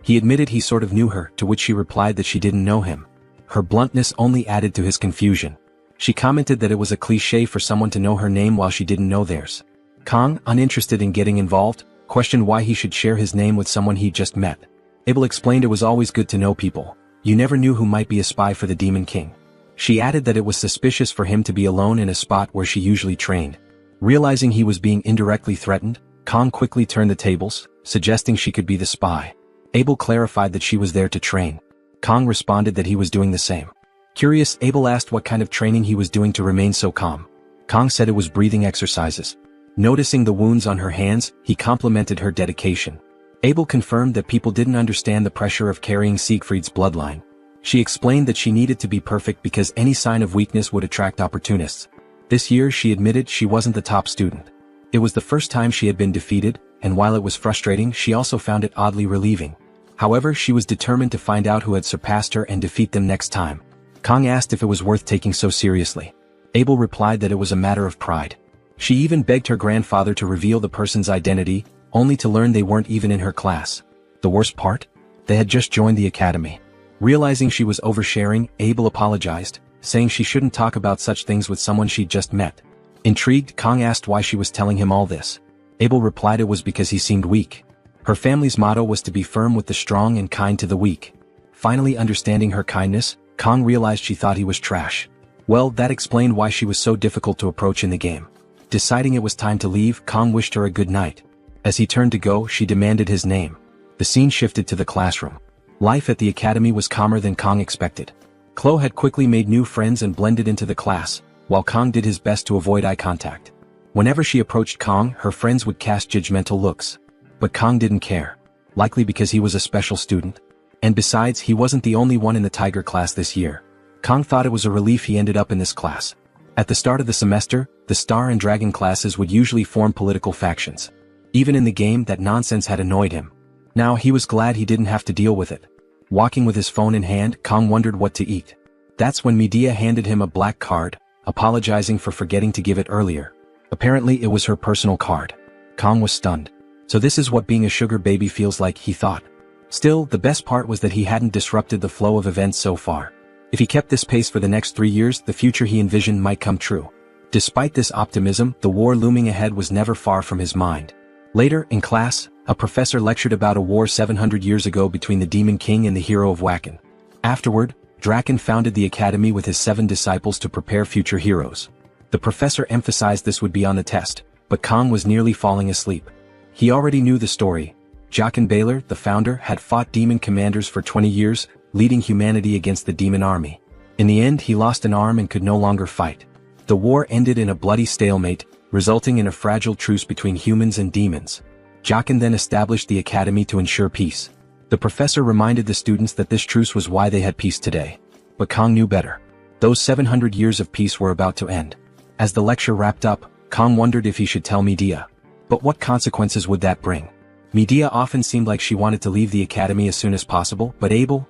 He admitted he sort of knew her, to which she replied that she didn't know him. Her bluntness only added to his confusion. She commented that it was a cliché for someone to know her name while she didn't know theirs. Kang, uninterested in getting involved, questioned why he should share his name with someone he'd just met. Abel explained it was always good to know people. You never knew who might be a spy for the Demon King. She added that it was suspicious for him to be alone in a spot where she usually trained. Realizing he was being indirectly threatened, Kang quickly turned the tables, suggesting she could be the spy. Abel clarified that she was there to train. Kang responded that he was doing the same. Curious, Abel asked what kind of training he was doing to remain so calm. Kang said it was breathing exercises. Noticing the wounds on her hands, he complimented her dedication. Abel confirmed that people didn't understand the pressure of carrying Siegfried's bloodline. She explained that she needed to be perfect because any sign of weakness would attract opportunists. This year she admitted she wasn't the top student. It was the first time she had been defeated, and while it was frustrating, she also found it oddly relieving. However, she was determined to find out who had surpassed her and defeat them next time. Kang asked if it was worth taking so seriously. Abel replied that it was a matter of pride. She even begged her grandfather to reveal the person's identity, only to learn they weren't even in her class. The worst part? They had just joined the academy. Realizing she was oversharing, Abel apologized, saying she shouldn't talk about such things with someone she'd just met. Intrigued, Kang asked why she was telling him all this. Abel replied it was because he seemed weak. Her family's motto was to be firm with the strong and kind to the weak. Finally understanding her kindness, Kang realized she thought he was trash. Well, that explained why she was so difficult to approach in the game. Deciding it was time to leave, Kang wished her a good night. As he turned to go, she demanded his name. The scene shifted to the classroom. Life at the academy was calmer than Kang expected. Chloe had quickly made new friends and blended into the class, while Kang did his best to avoid eye contact. Whenever she approached Kang, her friends would cast judgmental looks. But Kang didn't care. Likely because he was a special student. And besides, he wasn't the only one in the Tiger class this year. Kang thought it was a relief he ended up in this class. At the start of the semester, the Star and Dragon classes would usually form political factions. Even in the game, that nonsense had annoyed him. Now he was glad he didn't have to deal with it. Walking with his phone in hand, Kang wondered what to eat. That's when Medea handed him a black card, apologizing for forgetting to give it earlier. Apparently it was her personal card. Kang was stunned. So this is what being a sugar baby feels like, he thought. Still, the best part was that he hadn't disrupted the flow of events so far. If he kept this pace for the next 3 years, the future he envisioned might come true. Despite this optimism, the war looming ahead was never far from his mind. Later, in class, a professor lectured about a war 700 years ago between the Demon King and the hero of Wacken. Afterward, Draken founded the academy with his 7 disciples to prepare future heroes. The professor emphasized this would be on the test, but Kang was nearly falling asleep. He already knew the story. Jaqen Baylor, the founder, had fought demon commanders for 20 years, leading humanity against the demon army. In the end, he lost an arm and could no longer fight. The war ended in a bloody stalemate, resulting in a fragile truce between humans and demons. Jockin then established the academy to ensure peace. The professor reminded the students that this truce was why they had peace today. But Kang knew better. Those 700 years of peace were about to end. As the lecture wrapped up, Kang wondered if he should tell Medea. But what consequences would that bring? Medea often seemed like she wanted to leave the academy as soon as possible, but Abel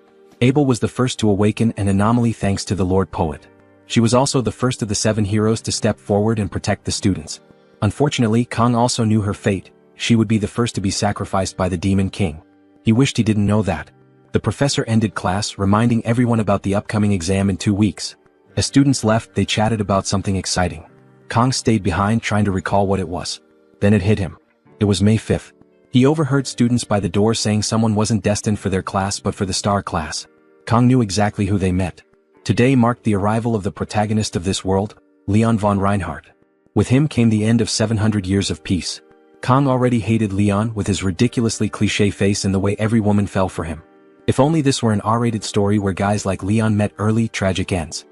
was the first to awaken, an anomaly thanks to the Lord Poet. She was also the first of the 7 heroes to step forward and protect the students. Unfortunately, Kang also knew her fate. She would be the first to be sacrificed by the Demon King. He wished he didn't know that. The professor ended class, reminding everyone about the upcoming exam in 2 weeks. As students left, they chatted about something exciting. Kang stayed behind trying to recall what it was. Then it hit him. It was May 5th. He overheard students by the door saying someone wasn't destined for their class but for the star class. Kang knew exactly who they meant. Today marked the arrival of the protagonist of this world, Leon von Reinhardt. With him came the end of 700 years of peace. Kang already hated Leon with his ridiculously cliché face and the way every woman fell for him. If only this were an R-rated story where guys like Leon met early, tragic ends.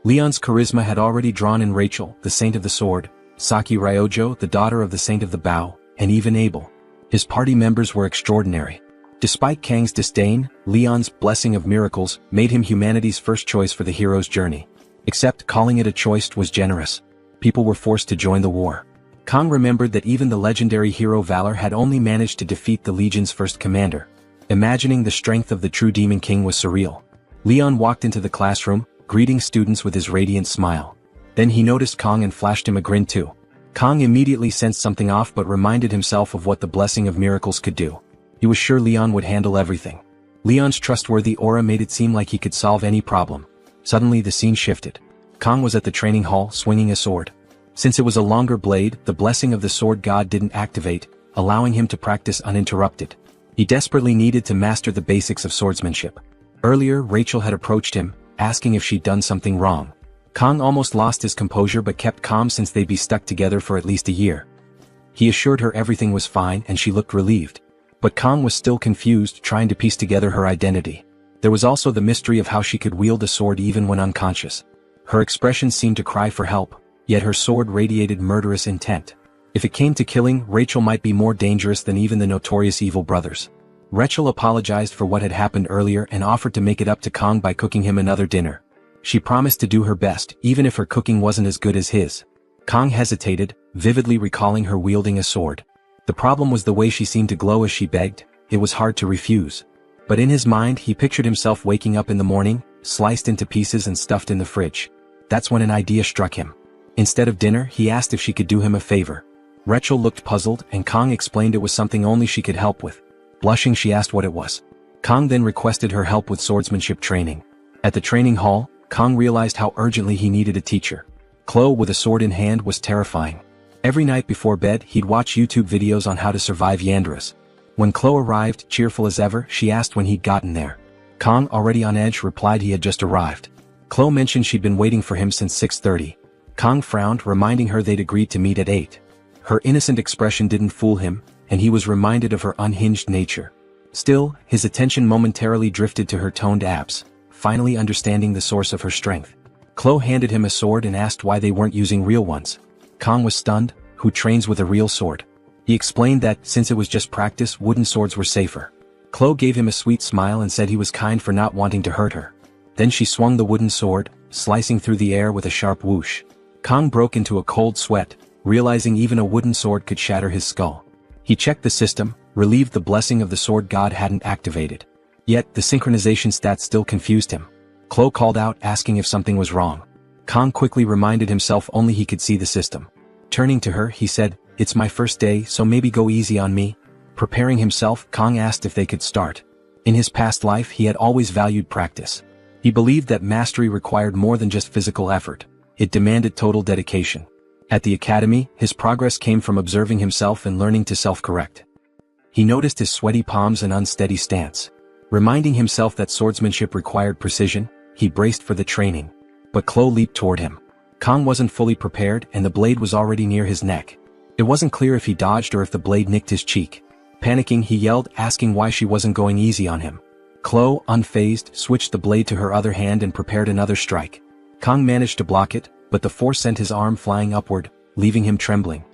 Leon's charisma had already drawn in Rachel, the Saint of the Sword, Saki Ryojo, the daughter of the Saint of the Bow, and even Abel. His party members were extraordinary. Despite Kang's disdain, Leon's blessing of miracles made him humanity's first choice for the hero's journey. Except calling it a choice was generous. People were forced to join the war. Kang remembered that even the legendary hero Valor had only managed to defeat the Legion's first commander. Imagining the strength of the true Demon King was surreal. Leon walked into the classroom, greeting students with his radiant smile. Then he noticed Kang and flashed him a grin too. Kang immediately sensed something off but reminded himself of what the blessing of miracles could do. He was sure Leon would handle everything. Leon's trustworthy aura made it seem like he could solve any problem. Suddenly the scene shifted. Kang was at the training hall swinging a sword. Since it was a longer blade, the blessing of the sword god didn't activate, allowing him to practice uninterrupted. He desperately needed to master the basics of swordsmanship. Earlier, Rachel had approached him, asking if she'd done something wrong. Kang almost lost his composure but kept calm since they'd be stuck together for at least a year. He assured her everything was fine and she looked relieved. But Kang was still confused, trying to piece together her identity. There was also the mystery of how she could wield a sword even when unconscious. Her expression seemed to cry for help, yet her sword radiated murderous intent. If it came to killing, Rachel might be more dangerous than even the notorious evil brothers. Rachel apologized for what had happened earlier and offered to make it up to Kang by cooking him another dinner. She promised to do her best, even if her cooking wasn't as good as his. Kang hesitated, vividly recalling her wielding a sword. The problem was the way she seemed to glow as she begged. It was hard to refuse. But in his mind he pictured himself waking up in the morning, sliced into pieces and stuffed in the fridge. That's when an idea struck him. Instead of dinner, he asked if she could do him a favor. Rachel looked puzzled and Kang explained it was something only she could help with. Blushing, she asked what it was. Kang then requested her help with swordsmanship training. At the training hall, Kang realized how urgently he needed a teacher. Chloe with a sword in hand was terrifying. Every night before bed he'd watch YouTube videos on how to survive Yandras. When Chloe arrived, cheerful as ever, she asked when he'd gotten there. Kang, already on edge, replied he had just arrived. Chloe mentioned she'd been waiting for him since 6:30. Kang frowned, reminding her they'd agreed to meet at 8. Her innocent expression didn't fool him, and he was reminded of her unhinged nature. Still, his attention momentarily drifted to her toned abs, finally understanding the source of her strength. Chloe handed him a sword and asked why they weren't using real ones. Kang was stunned. Who trains with a real sword? He explained that, since it was just practice, wooden swords were safer. Chloe gave him a sweet smile and said he was kind for not wanting to hurt her. Then she swung the wooden sword, slicing through the air with a sharp whoosh. Kang broke into a cold sweat, realizing even a wooden sword could shatter his skull. He checked the system, relieved the blessing of the sword god hadn't activated. Yet, the synchronization stat still confused him. Chloe called out, asking if something was wrong. Kang quickly reminded himself only he could see the system. Turning to her, he said, "It's my first day, so maybe go easy on me." Preparing himself, Kang asked if they could start. In his past life, he had always valued practice. He believed that mastery required more than just physical effort. It demanded total dedication. At the academy, his progress came from observing himself and learning to self-correct. He noticed his sweaty palms and unsteady stance. Reminding himself that swordsmanship required precision, he braced for the training. But Chloe leaped toward him. Kang wasn't fully prepared and the blade was already near his neck. It wasn't clear if he dodged or if the blade nicked his cheek. Panicking, he yelled, asking why she wasn't going easy on him. Chloe, unfazed, switched the blade to her other hand and prepared another strike. Kang managed to block it, but the force sent his arm flying upward, leaving him trembling.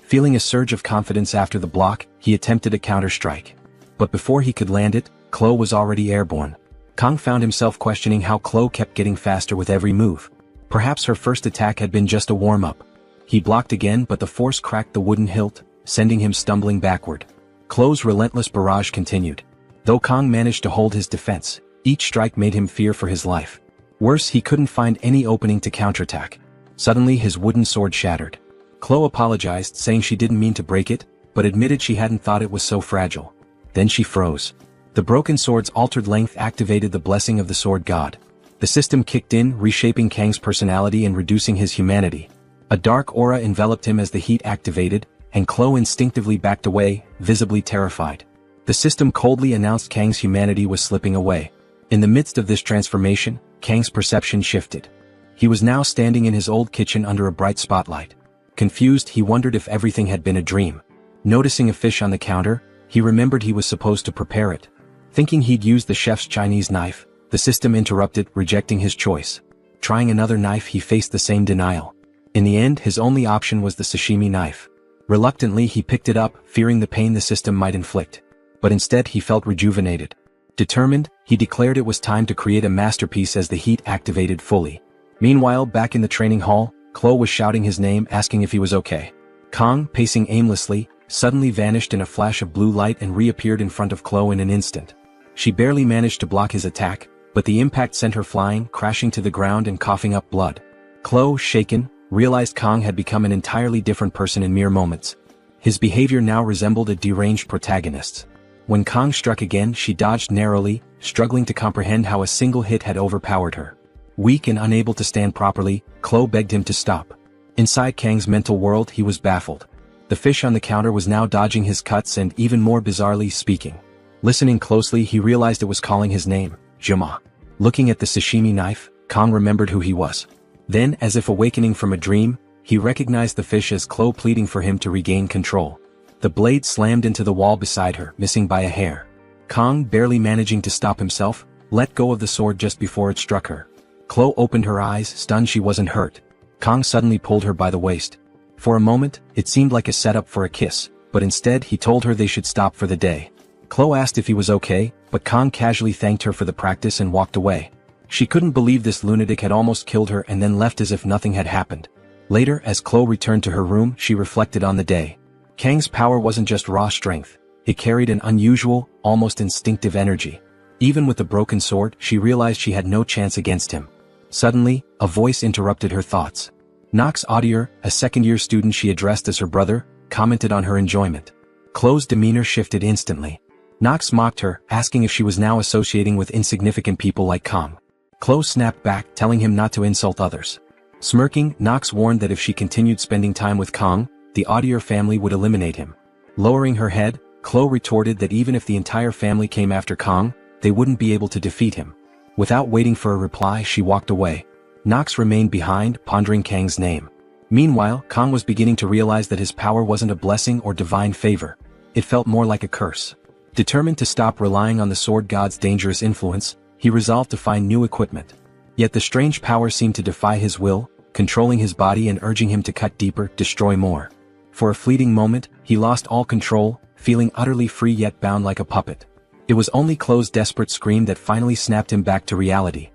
Feeling a surge of confidence after the block, he attempted a counter-strike. But before he could land it, Chloe was already airborne. Kang found himself questioning how Chloe kept getting faster with every move. Perhaps her first attack had been just a warm-up. He blocked again, but the force cracked the wooden hilt, sending him stumbling backward. Chloe's relentless barrage continued. Though Kang managed to hold his defense, each strike made him fear for his life. Worse, he couldn't find any opening to counterattack. Suddenly his wooden sword shattered. Chloe apologized, saying she didn't mean to break it, but admitted she hadn't thought it was so fragile. Then she froze. The broken sword's altered length activated the blessing of the sword god. The system kicked in, reshaping Kang's personality and reducing his humanity. A dark aura enveloped him as the heat activated, and Chloe instinctively backed away, visibly terrified. The system coldly announced Kang's humanity was slipping away. In the midst of this transformation, Kang's perception shifted. He was now standing in his old kitchen under a bright spotlight. Confused, he wondered if everything had been a dream. Noticing a fish on the counter, he remembered he was supposed to prepare it. Thinking he'd used the chef's Chinese knife, the system interrupted, rejecting his choice. Trying another knife, he faced the same denial. In the end, his only option was the sashimi knife. Reluctantly, he picked it up, fearing the pain the system might inflict. But instead, he felt rejuvenated. Determined, he declared it was time to create a masterpiece as the heat activated fully. Meanwhile, back in the training hall, Chloe was shouting his name, asking if he was okay. Kang, pacing aimlessly, suddenly vanished in a flash of blue light and reappeared in front of Chloe in an instant. She barely managed to block his attack, but the impact sent her flying, crashing to the ground and coughing up blood. Chloe, shaken, realized Kang had become an entirely different person in mere moments. His behavior now resembled a deranged protagonist's. When Kang struck again, she dodged narrowly, struggling to comprehend how a single hit had overpowered her. Weak and unable to stand properly, Chloe begged him to stop. Inside Kang's mental world, he was baffled. The fish on the counter was now dodging his cuts and, even more bizarrely, speaking. Listening closely, he realized it was calling his name, Juma. Looking at the sashimi knife, Kang remembered who he was. Then, as if awakening from a dream, he recognized the fish as Chloe pleading for him to regain control. The blade slammed into the wall beside her, missing by a hair. Kang, barely managing to stop himself, let go of the sword just before it struck her. Chloe opened her eyes, stunned she wasn't hurt. Kang suddenly pulled her by the waist. For a moment, it seemed like a setup for a kiss, but instead he told her they should stop for the day. Chloe asked if he was okay, but Kang casually thanked her for the practice and walked away. She couldn't believe this lunatic had almost killed her and then left as if nothing had happened. Later, as Chloe returned to her room, she reflected on the day. Kang's power wasn't just raw strength, it carried an unusual, almost instinctive energy. Even with the broken sword, she realized she had no chance against him. Suddenly, a voice interrupted her thoughts. Knox Audier, a second-year student she addressed as her brother, commented on her enjoyment. Chloe's demeanor shifted instantly. Knox mocked her, asking if she was now associating with insignificant people like Kang. Chloe snapped back, telling him not to insult others. Smirking, Knox warned that if she continued spending time with Kang, the Audier family would eliminate him. Lowering her head, Chloe retorted that even if the entire family came after Kang, they wouldn't be able to defeat him. Without waiting for a reply, she walked away. Knox remained behind, pondering Kang's name. Meanwhile, Kang was beginning to realize that his power wasn't a blessing or divine favor. It felt more like a curse. Determined to stop relying on the sword god's dangerous influence, he resolved to find new equipment. Yet the strange power seemed to defy his will, controlling his body and urging him to cut deeper, destroy more. For a fleeting moment, he lost all control, feeling utterly free yet bound like a puppet. It was only Chloe's desperate scream that finally snapped him back to reality.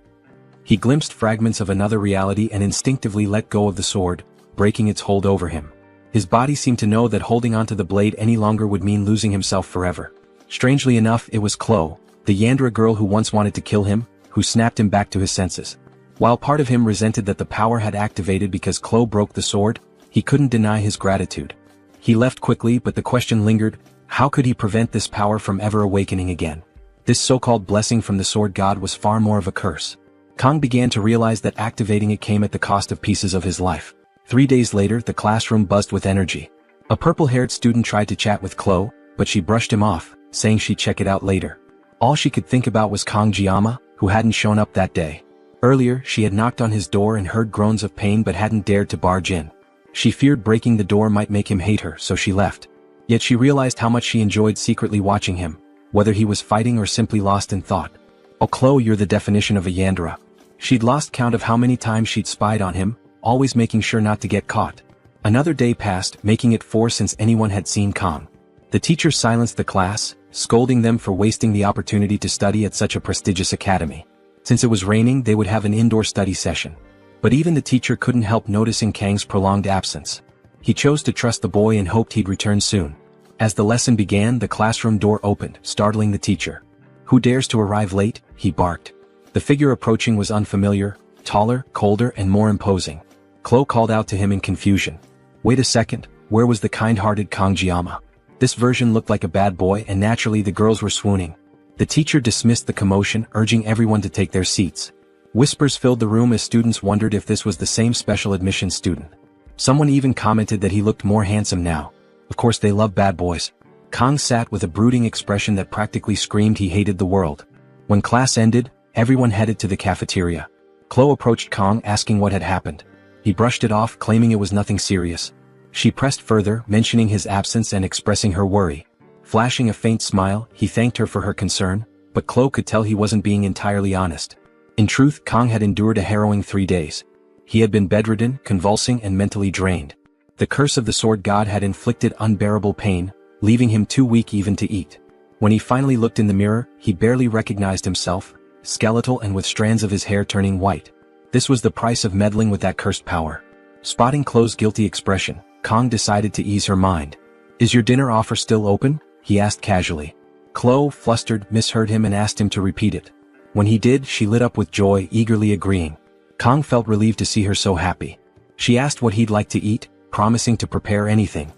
He glimpsed fragments of another reality and instinctively let go of the sword, breaking its hold over him. His body seemed to know that holding onto the blade any longer would mean losing himself forever. Strangely enough, it was Chloe, the Yandra girl who once wanted to kill him, who snapped him back to his senses. While part of him resented that the power had activated because Chloe broke the sword, he couldn't deny his gratitude. He left quickly, but the question lingered, how could he prevent this power from ever awakening again? This so-called blessing from the sword god was far more of a curse. Kang began to realize that activating it came at the cost of pieces of his life. 3 days later, the classroom buzzed with energy. A purple-haired student tried to chat with Chloe, but she brushed him off, saying she'd check it out later. All she could think about was Kang Jiama, who hadn't shown up that day. Earlier, she had knocked on his door and heard groans of pain but hadn't dared to barge in. She feared breaking the door might make him hate her, so she left. Yet she realized how much she enjoyed secretly watching him, whether he was fighting or simply lost in thought. Oh Chloe, you're the definition of a Yandra. She'd lost count of how many times she'd spied on him, always making sure not to get caught. Another day passed, making it 4 since anyone had seen Kong. The teacher silenced the class, scolding them for wasting the opportunity to study at such a prestigious academy. Since it was raining, they would have an indoor study session. But even the teacher couldn't help noticing Kang's prolonged absence. He chose to trust the boy and hoped he'd return soon. As the lesson began, the classroom door opened, startling the teacher. "Who dares to arrive late?" he barked. The figure approaching was unfamiliar, taller, colder, and more imposing. Chloe called out to him in confusion. Wait a second, where was the kind-hearted Kong Jiama? This version looked like a bad boy, and naturally the girls were swooning. The teacher dismissed the commotion, urging everyone to take their seats. Whispers filled the room as students wondered if this was the same special admission student. Someone even commented that he looked more handsome now. Of course they love bad boys. Kong sat with a brooding expression that practically screamed he hated the world. When class ended, everyone headed to the cafeteria. Chloe approached Kong asking what had happened. He brushed it off, claiming it was nothing serious. She pressed further, mentioning his absence and expressing her worry. Flashing a faint smile, he thanked her for her concern, but Chloe could tell he wasn't being entirely honest. In truth, Kong had endured a harrowing 3 days. He had been bedridden, convulsing, and mentally drained. The curse of the sword god had inflicted unbearable pain, leaving him too weak even to eat. When he finally looked in the mirror, he barely recognized himself, skeletal and with strands of his hair turning white. This was the price of meddling with that cursed power. Spotting Chloe's guilty expression, Kong decided to ease her mind. "Is your dinner offer still open?" he asked casually. Chloe, flustered, misheard him and asked him to repeat it. When he did, she lit up with joy, eagerly agreeing. Kong felt relieved to see her so happy. She asked what he'd like to eat, promising to prepare anything.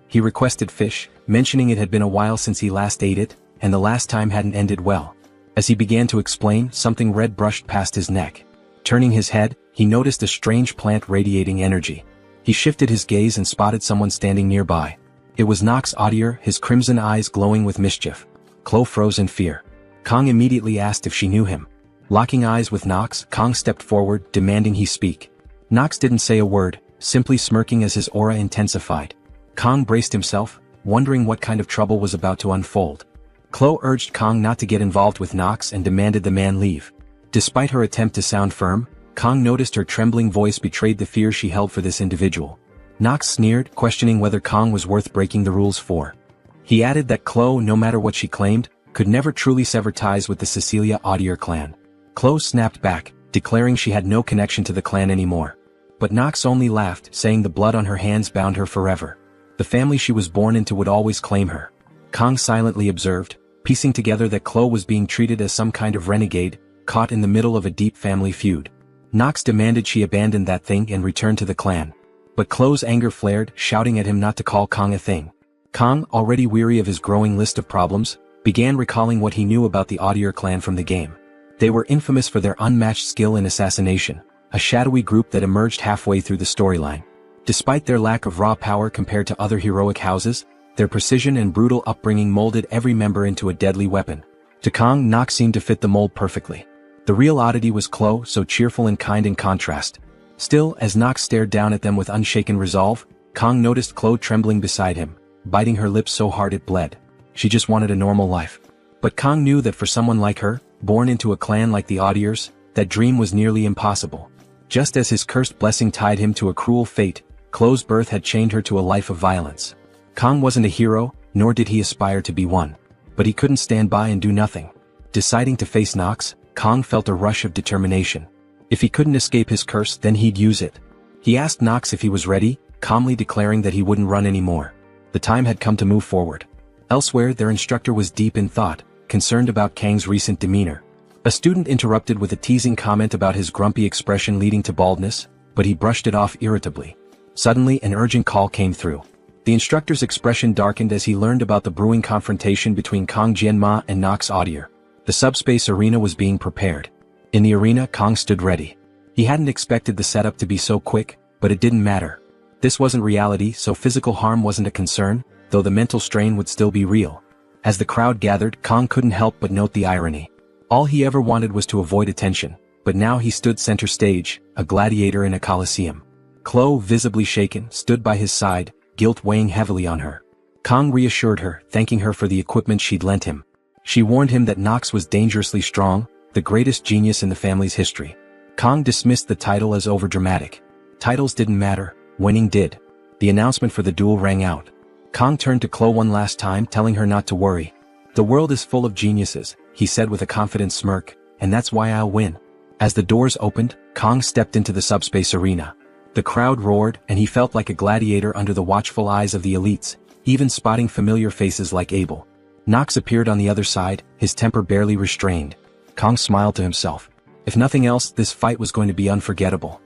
He requested fish, mentioning it had been a while since he last ate it, and the last time hadn't ended well. As he began to explain, something red brushed past his neck. Turning his head, he noticed a strange plant radiating energy. He shifted his gaze and spotted someone standing nearby. It was Nox Audier, his crimson eyes glowing with mischief. Chloe froze in fear. Kong immediately asked if she knew him. Locking eyes with Nox, Kong stepped forward, demanding he speak. Nox didn't say a word, simply smirking as his aura intensified. Kong braced himself, wondering what kind of trouble was about to unfold. Chloe urged Kong not to get involved with Nox and demanded the man leave. Despite her attempt to sound firm, Kong noticed her trembling voice betrayed the fear she held for this individual. Nox sneered, questioning whether Kong was worth breaking the rules for. He added that Chloe, no matter what she claimed, could never truly sever ties with the Cecilia Audier clan. Chloe snapped back, declaring she had no connection to the clan anymore. But Nox only laughed, saying the blood on her hands bound her forever. The family she was born into would always claim her. Kong silently observed, piecing together that Chloe was being treated as some kind of renegade, caught in the middle of a deep family feud. Nox demanded she abandon that thing and return to the clan. But Chloe's anger flared, shouting at him not to call Kong a thing. Kong, already weary of his growing list of problems, began recalling what he knew about the Audier clan from the game. They were infamous for their unmatched skill in assassination, a shadowy group that emerged halfway through the storyline. Despite their lack of raw power compared to other heroic houses, their precision and brutal upbringing molded every member into a deadly weapon. To Kong, Nox seemed to fit the mold perfectly. The real oddity was Chloe, so cheerful and kind in contrast. Still, as Nox stared down at them with unshaken resolve, Kong noticed Chloe trembling beside him, biting her lips so hard it bled. She just wanted a normal life. But Kong knew that for someone like her, born into a clan like the Audiers, that dream was nearly impossible. Just as his cursed blessing tied him to a cruel fate, Chloe's birth had chained her to a life of violence. Kong wasn't a hero, nor did he aspire to be one. But he couldn't stand by and do nothing. Deciding to face Nox, Kong felt a rush of determination. If he couldn't escape his curse, then he'd use it. He asked Nox if he was ready, calmly declaring that he wouldn't run anymore. The time had come to move forward. Elsewhere, their instructor was deep in thought, concerned about Kang's recent demeanor. A student interrupted with a teasing comment about his grumpy expression leading to baldness, but he brushed it off irritably. Suddenly, an urgent call came through. The instructor's expression darkened as he learned about the brewing confrontation between Kong Jianma and Nox Audier. The subspace arena was being prepared. In the arena, Kong stood ready. He hadn't expected the setup to be so quick, but it didn't matter. This wasn't reality, so physical harm wasn't a concern, though the mental strain would still be real. As the crowd gathered, Kong couldn't help but note the irony. All he ever wanted was to avoid attention, but now he stood center stage, a gladiator in a coliseum. Chloe, visibly shaken, stood by his side, guilt weighing heavily on her. Kong reassured her, thanking her for the equipment she'd lent him. She warned him that Nox was dangerously strong, the greatest genius in the family's history. Kong dismissed the title as overdramatic. Titles didn't matter, winning did. The announcement for the duel rang out. Kang turned to Chloe one last time, telling her not to worry. "The world is full of geniuses," he said with a confident smirk, "and that's why I'll win." As the doors opened, Kang stepped into the subspace arena. The crowd roared, and he felt like a gladiator under the watchful eyes of the elites, even spotting familiar faces like Abel. Nox appeared on the other side, his temper barely restrained. Kang smiled to himself. If nothing else, this fight was going to be unforgettable.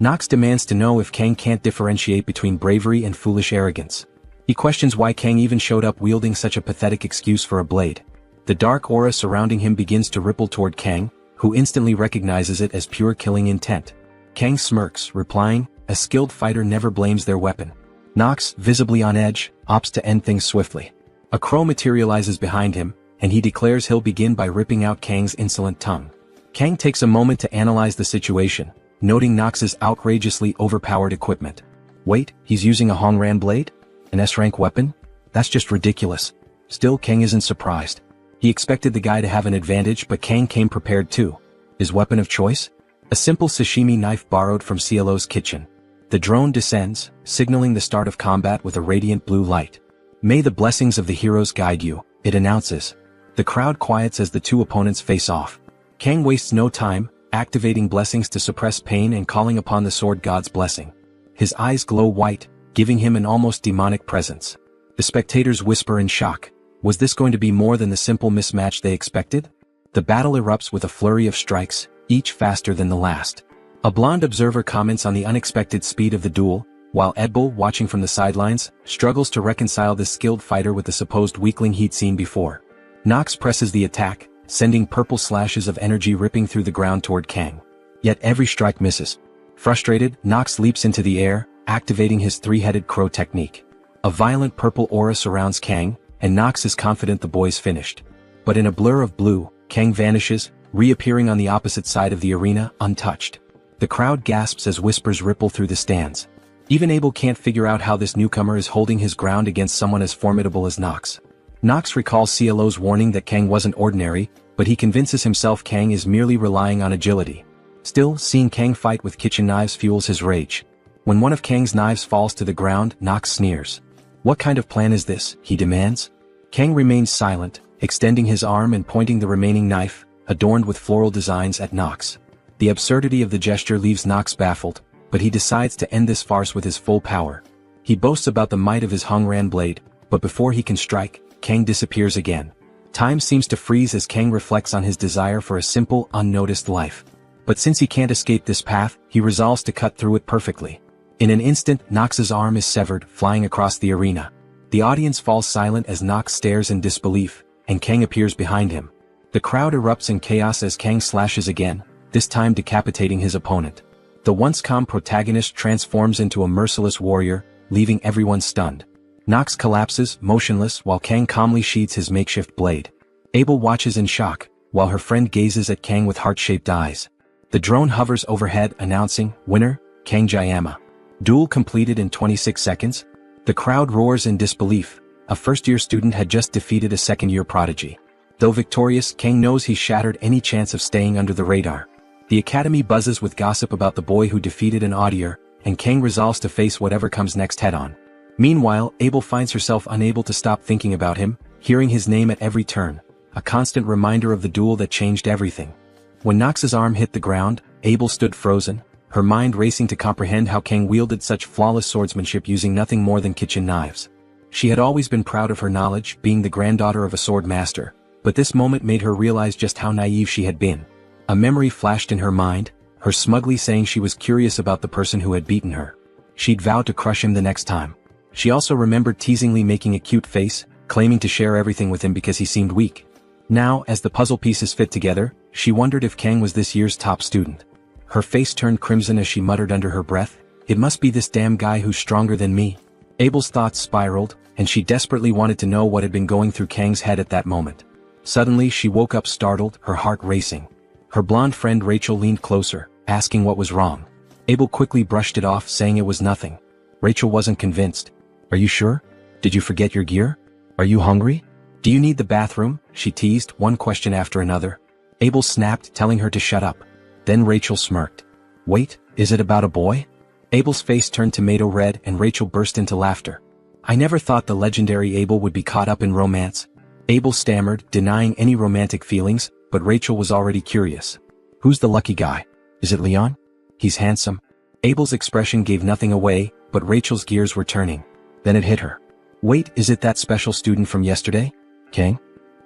Nox demands to know if Kang can't differentiate between bravery and foolish arrogance. He questions why Kang even showed up wielding such a pathetic excuse for a blade. The dark aura surrounding him begins to ripple toward Kang, who instantly recognizes it as pure killing intent. Kang smirks, replying, "A skilled fighter never blames their weapon." Nox, visibly on edge, opts to end things swiftly. A crow materializes behind him, and he declares he'll begin by ripping out Kang's insolent tongue. Kang takes a moment to analyze the situation, noting Nox's outrageously overpowered equipment. Wait, he's using a Hongran blade? An S-rank weapon? That's just ridiculous. Still, Kang isn't surprised. He expected the guy to have an advantage, but Kang came prepared too. His weapon of choice? A simple sashimi knife borrowed from CLO's kitchen. The drone descends, signaling the start of combat with a radiant blue light. "May the blessings of the heroes guide you," it announces. The crowd quiets as the two opponents face off. Kang wastes no time, activating blessings to suppress pain and calling upon the sword god's blessing. His eyes glow white, giving him an almost demonic presence. The spectators whisper in shock. Was this going to be more than the simple mismatch they expected? The battle erupts with a flurry of strikes, each faster than the last. A blonde observer comments on the unexpected speed of the duel, while Edbull, watching from the sidelines, struggles to reconcile this skilled fighter with the supposed weakling he'd seen before. Nox presses the attack, sending purple slashes of energy ripping through the ground toward Kang. Yet every strike misses. Frustrated, Nox leaps into the air, activating his three-headed crow technique. A violent purple aura surrounds Kang, and Nox is confident the boy's finished. But in a blur of blue, Kang vanishes, reappearing on the opposite side of the arena, untouched. The crowd gasps as whispers ripple through the stands. Even Abel can't figure out how this newcomer is holding his ground against someone as formidable as Nox. Nox recalls CLO's warning that Kang wasn't ordinary, but he convinces himself Kang is merely relying on agility. Still, seeing Kang fight with kitchen knives fuels his rage. When one of Kang's knives falls to the ground, Nox sneers. "What kind of plan is this?" he demands. Kang remains silent, extending his arm and pointing the remaining knife, adorned with floral designs, at Nox. The absurdity of the gesture leaves Nox baffled, but he decides to end this farce with his full power. He boasts about the might of his Hongran blade, but before he can strike, Kang disappears again. Time seems to freeze as Kang reflects on his desire for a simple, unnoticed life. But since he can't escape this path, he resolves to cut through it perfectly. In an instant, Nox's arm is severed, flying across the arena. The audience falls silent as Nox stares in disbelief, and Kang appears behind him. The crowd erupts in chaos as Kang slashes again, this time decapitating his opponent. The once calm protagonist transforms into a merciless warrior, leaving everyone stunned. Nox collapses, motionless, while Kang calmly sheathes his makeshift blade. Abel watches in shock, while her friend gazes at Kang with heart-shaped eyes. The drone hovers overhead, announcing, "Winner, Kang Jayama." Duel completed in 26 seconds? The crowd roars in disbelief. A first-year student had just defeated a second-year prodigy. Though victorious, Kang knows he's shattered any chance of staying under the radar. The academy buzzes with gossip about the boy who defeated an audier, and Kang resolves to face whatever comes next head-on. Meanwhile, Abel finds herself unable to stop thinking about him, hearing his name at every turn, a constant reminder of the duel that changed everything. When Nox's arm hit the ground, Abel stood frozen, her mind racing to comprehend how Kang wielded such flawless swordsmanship using nothing more than kitchen knives. She had always been proud of her knowledge, being the granddaughter of a sword master, but this moment made her realize just how naive she had been. A memory flashed in her mind, her smugly saying she was curious about the person who had beaten her. She'd vowed to crush him the next time. She also remembered teasingly making a cute face, claiming to share everything with him because he seemed weak. Now, as the puzzle pieces fit together, she wondered if Kang was this year's top student. Her face turned crimson as she muttered under her breath, "It must be this damn guy who's stronger than me." Abel's thoughts spiraled, and she desperately wanted to know what had been going through Kang's head at that moment. Suddenly she woke up startled, her heart racing. Her blonde friend Rachel leaned closer, asking what was wrong. Abel quickly brushed it off, saying it was nothing. Rachel wasn't convinced. "Are you sure? Did you forget your gear? Are you hungry? Do you need the bathroom?" she teased, one question after another. Abel snapped, telling her to shut up. Then Rachel smirked. "Wait, is it about a boy?" Abel's face turned tomato red and Rachel burst into laughter. I never thought the legendary Abel would be caught up in romance. Abel stammered, denying any romantic feelings, but Rachel was already curious. Who's the lucky guy? Is it Leon? He's handsome. Abel's expression gave nothing away, but Rachel's gears were turning. Then it hit her. Wait, is it that special student from yesterday? Kang?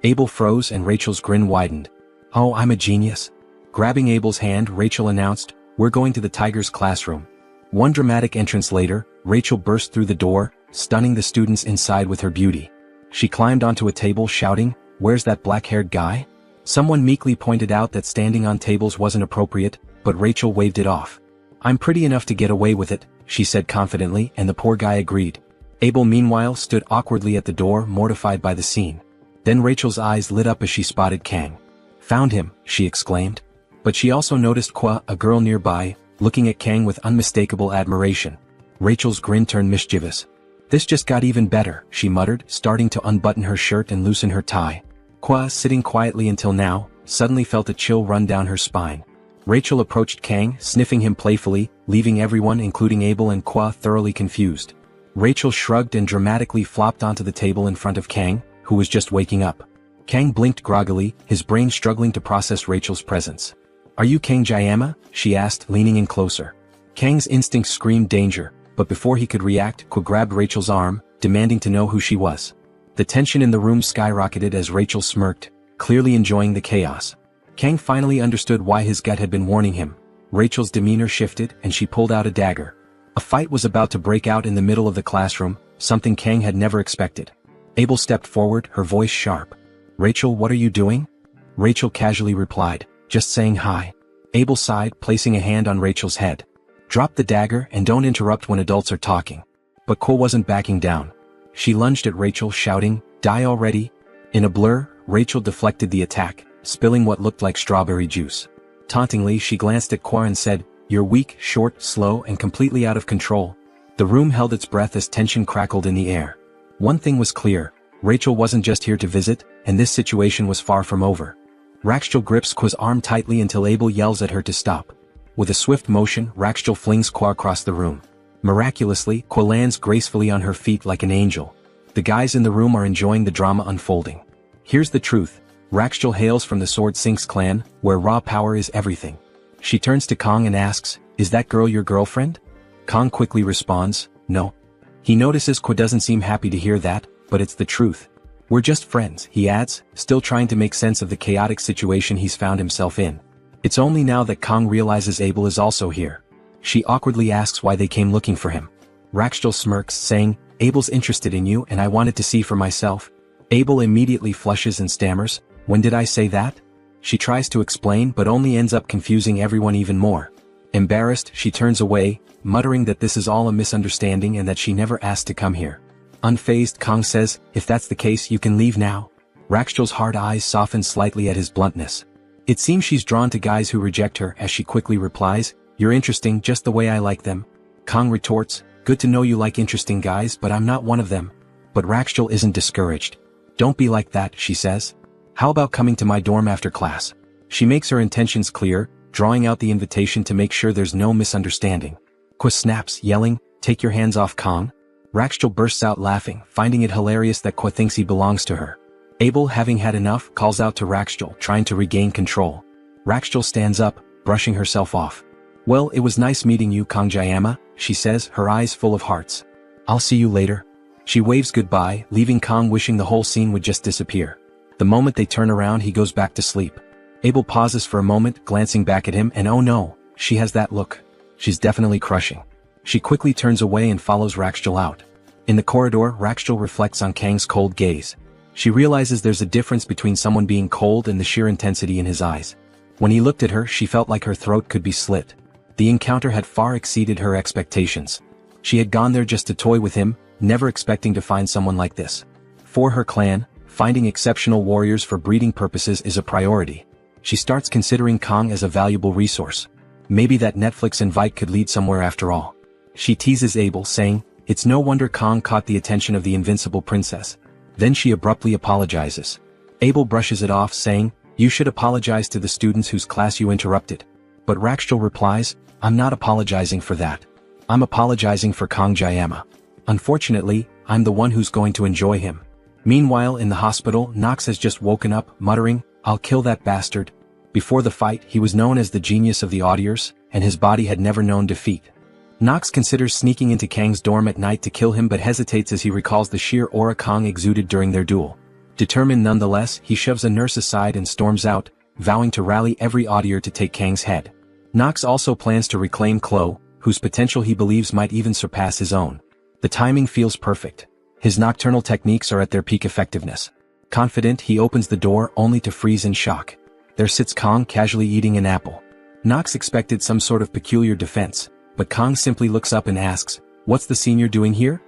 Abel froze and Rachel's grin widened. Oh, I'm a genius. Grabbing Abel's hand, Rachel announced, we're going to the Tiger's classroom. One dramatic entrance later, Rachel burst through the door, stunning the students inside with her beauty. She climbed onto a table shouting, where's that black-haired guy? Someone meekly pointed out that standing on tables wasn't appropriate, but Rachel waved it off. I'm pretty enough to get away with it, she said confidently, and the poor guy agreed. Abel meanwhile stood awkwardly at the door, mortified by the scene. Then Rachel's eyes lit up as she spotted Kang. Found him, she exclaimed. But she also noticed Kwa, a girl nearby, looking at Kang with unmistakable admiration. Rachel's grin turned mischievous. This just got even better, she muttered, starting to unbutton her shirt and loosen her tie. Kwa, sitting quietly until now, suddenly felt a chill run down her spine. Rachel approached Kang, sniffing him playfully, leaving everyone including Abel and Kwa thoroughly confused. Rachel shrugged and dramatically flopped onto the table in front of Kang, who was just waking up. Kang blinked groggily, his brain struggling to process Rachel's presence. Are you Kang Jayama? She asked, leaning in closer. Kang's instinct screamed danger, but before he could react, Kwa grabbed Rachel's arm, demanding to know who she was. The tension in the room skyrocketed as Rachel smirked, clearly enjoying the chaos. Kang finally understood why his gut had been warning him. Rachel's demeanor shifted and she pulled out a dagger. A fight was about to break out in the middle of the classroom, something Kang had never expected. Abel stepped forward, her voice sharp. Rachel, what are you doing? Rachel casually replied, just saying hi. Abel sighed, placing a hand on Rachel's head. Drop the dagger and don't interrupt when adults are talking. But Ko wasn't backing down. She lunged at Rachel, shouting, die already? In a blur, Rachel deflected the attack, spilling what looked like strawberry juice. Tauntingly, she glanced at Kwa and said, you're weak, short, slow, and completely out of control. The room held its breath as tension crackled in the air. One thing was clear, Rachel wasn't just here to visit, and this situation was far from over. Rachel grips Kwa's arm tightly until Abel yells at her to stop. With a swift motion, Rachel flings Kwa across the room. Miraculously, Kwa lands gracefully on her feet like an angel. The guys in the room are enjoying the drama unfolding. Here's the truth. Rachel hails from the Sword Sinks clan, where raw power is everything. She turns to Kong and asks, is that girl your girlfriend? Kong quickly responds, no. He notices Kwa doesn't seem happy to hear that, but it's the truth. We're just friends, he adds, still trying to make sense of the chaotic situation he's found himself in. It's only now that Kong realizes Abel is also here. She awkwardly asks why they came looking for him. Rachel smirks, saying, Abel's interested in you and I wanted to see for myself. Abel immediately flushes and stammers, when did I say that? She tries to explain but only ends up confusing everyone even more. Embarrassed, she turns away, muttering that this is all a misunderstanding and that she never asked to come here. Unfazed, Kong says, if that's the case you can leave now. Rachel's hard eyes soften slightly at his bluntness. It seems she's drawn to guys who reject her as she quickly replies, you're interesting just the way I like them. Kong retorts, good to know you like interesting guys but I'm not one of them. But Rachel isn't discouraged. Don't be like that, she says. How about coming to my dorm after class? She makes her intentions clear, drawing out the invitation to make sure there's no misunderstanding. Kwa snaps, yelling, take your hands off Kong. Rachel bursts out laughing, finding it hilarious that Kwa thinks he belongs to her. Abel, having had enough, calls out to Rachel, trying to regain control. Rachel stands up, brushing herself off. Well, it was nice meeting you, Kang Jayama, she says, her eyes full of hearts. I'll see you later. She waves goodbye, leaving Kong wishing the whole scene would just disappear. The moment they turn around, he goes back to sleep. Abel pauses for a moment, glancing back at him, and oh no, she has that look. She's definitely crushing. She quickly turns away and follows Rachel out. In the corridor, Rachel reflects on Kang's cold gaze. She realizes there's a difference between someone being cold and the sheer intensity in his eyes. When he looked at her, she felt like her throat could be slit. The encounter had far exceeded her expectations. She had gone there just to toy with him, never expecting to find someone like this. For her clan, finding exceptional warriors for breeding purposes is a priority. She starts considering Kong as a valuable resource. Maybe that Netflix invite could lead somewhere after all. She teases Abel, saying, it's no wonder Kong caught the attention of the invincible princess. Then she abruptly apologizes. Abel brushes it off, saying, you should apologize to the students whose class you interrupted. But Rachel replies, I'm not apologizing for that. I'm apologizing for Kong Jayama. Unfortunately, I'm the one who's going to enjoy him. Meanwhile in the hospital, Nox has just woken up, muttering, "I'll kill that bastard." Before the fight, he was known as the genius of the audiers, and his body had never known defeat. Nox considers sneaking into Kang's dorm at night to kill him but hesitates as he recalls the sheer aura Kong exuded during their duel. Determined nonetheless, he shoves a nurse aside and storms out, vowing to rally every audier to take Kang's head. Nox also plans to reclaim Chloe, whose potential he believes might even surpass his own. The timing feels perfect. His nocturnal techniques are at their peak effectiveness. Confident, he opens the door only to freeze in shock. There sits Kong casually eating an apple. Nox expected some sort of peculiar defense, but Kong simply looks up and asks, "What's the senior doing here?"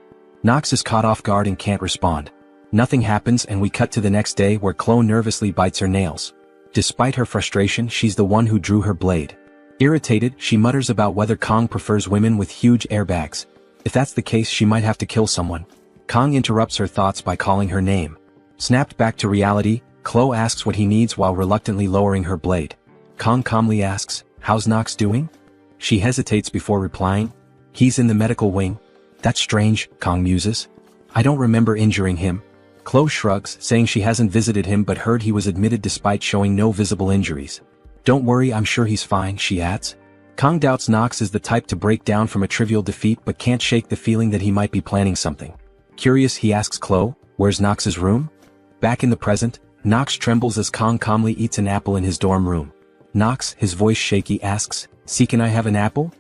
Nox is caught off guard and can't respond. Nothing happens and we cut to the next day where Chloe nervously bites her nails. Despite her frustration, she's the one who drew her blade. Irritated, she mutters about whether Kong prefers women with huge airbags. If that's the case, she might have to kill someone. Kong interrupts her thoughts by calling her name. Snapped back to reality, Chloe asks what he needs while reluctantly lowering her blade. Kong calmly asks, "How's Nox doing?" She hesitates before replying, "He's in the medical wing." "That's strange," Kong muses. "I don't remember injuring him." Chloe shrugs, saying she hasn't visited him but heard he was admitted despite showing no visible injuries. "Don't worry, I'm sure he's fine," she adds. Kong doubts Nox is the type to break down from a trivial defeat but can't shake the feeling that he might be planning something. Curious, he asks Chloe, "Where's Nox's room?" Back in the present, Nox trembles as Kong calmly eats an apple in his dorm room. Nox, his voice shaky, asks, "See, can I have an apple?"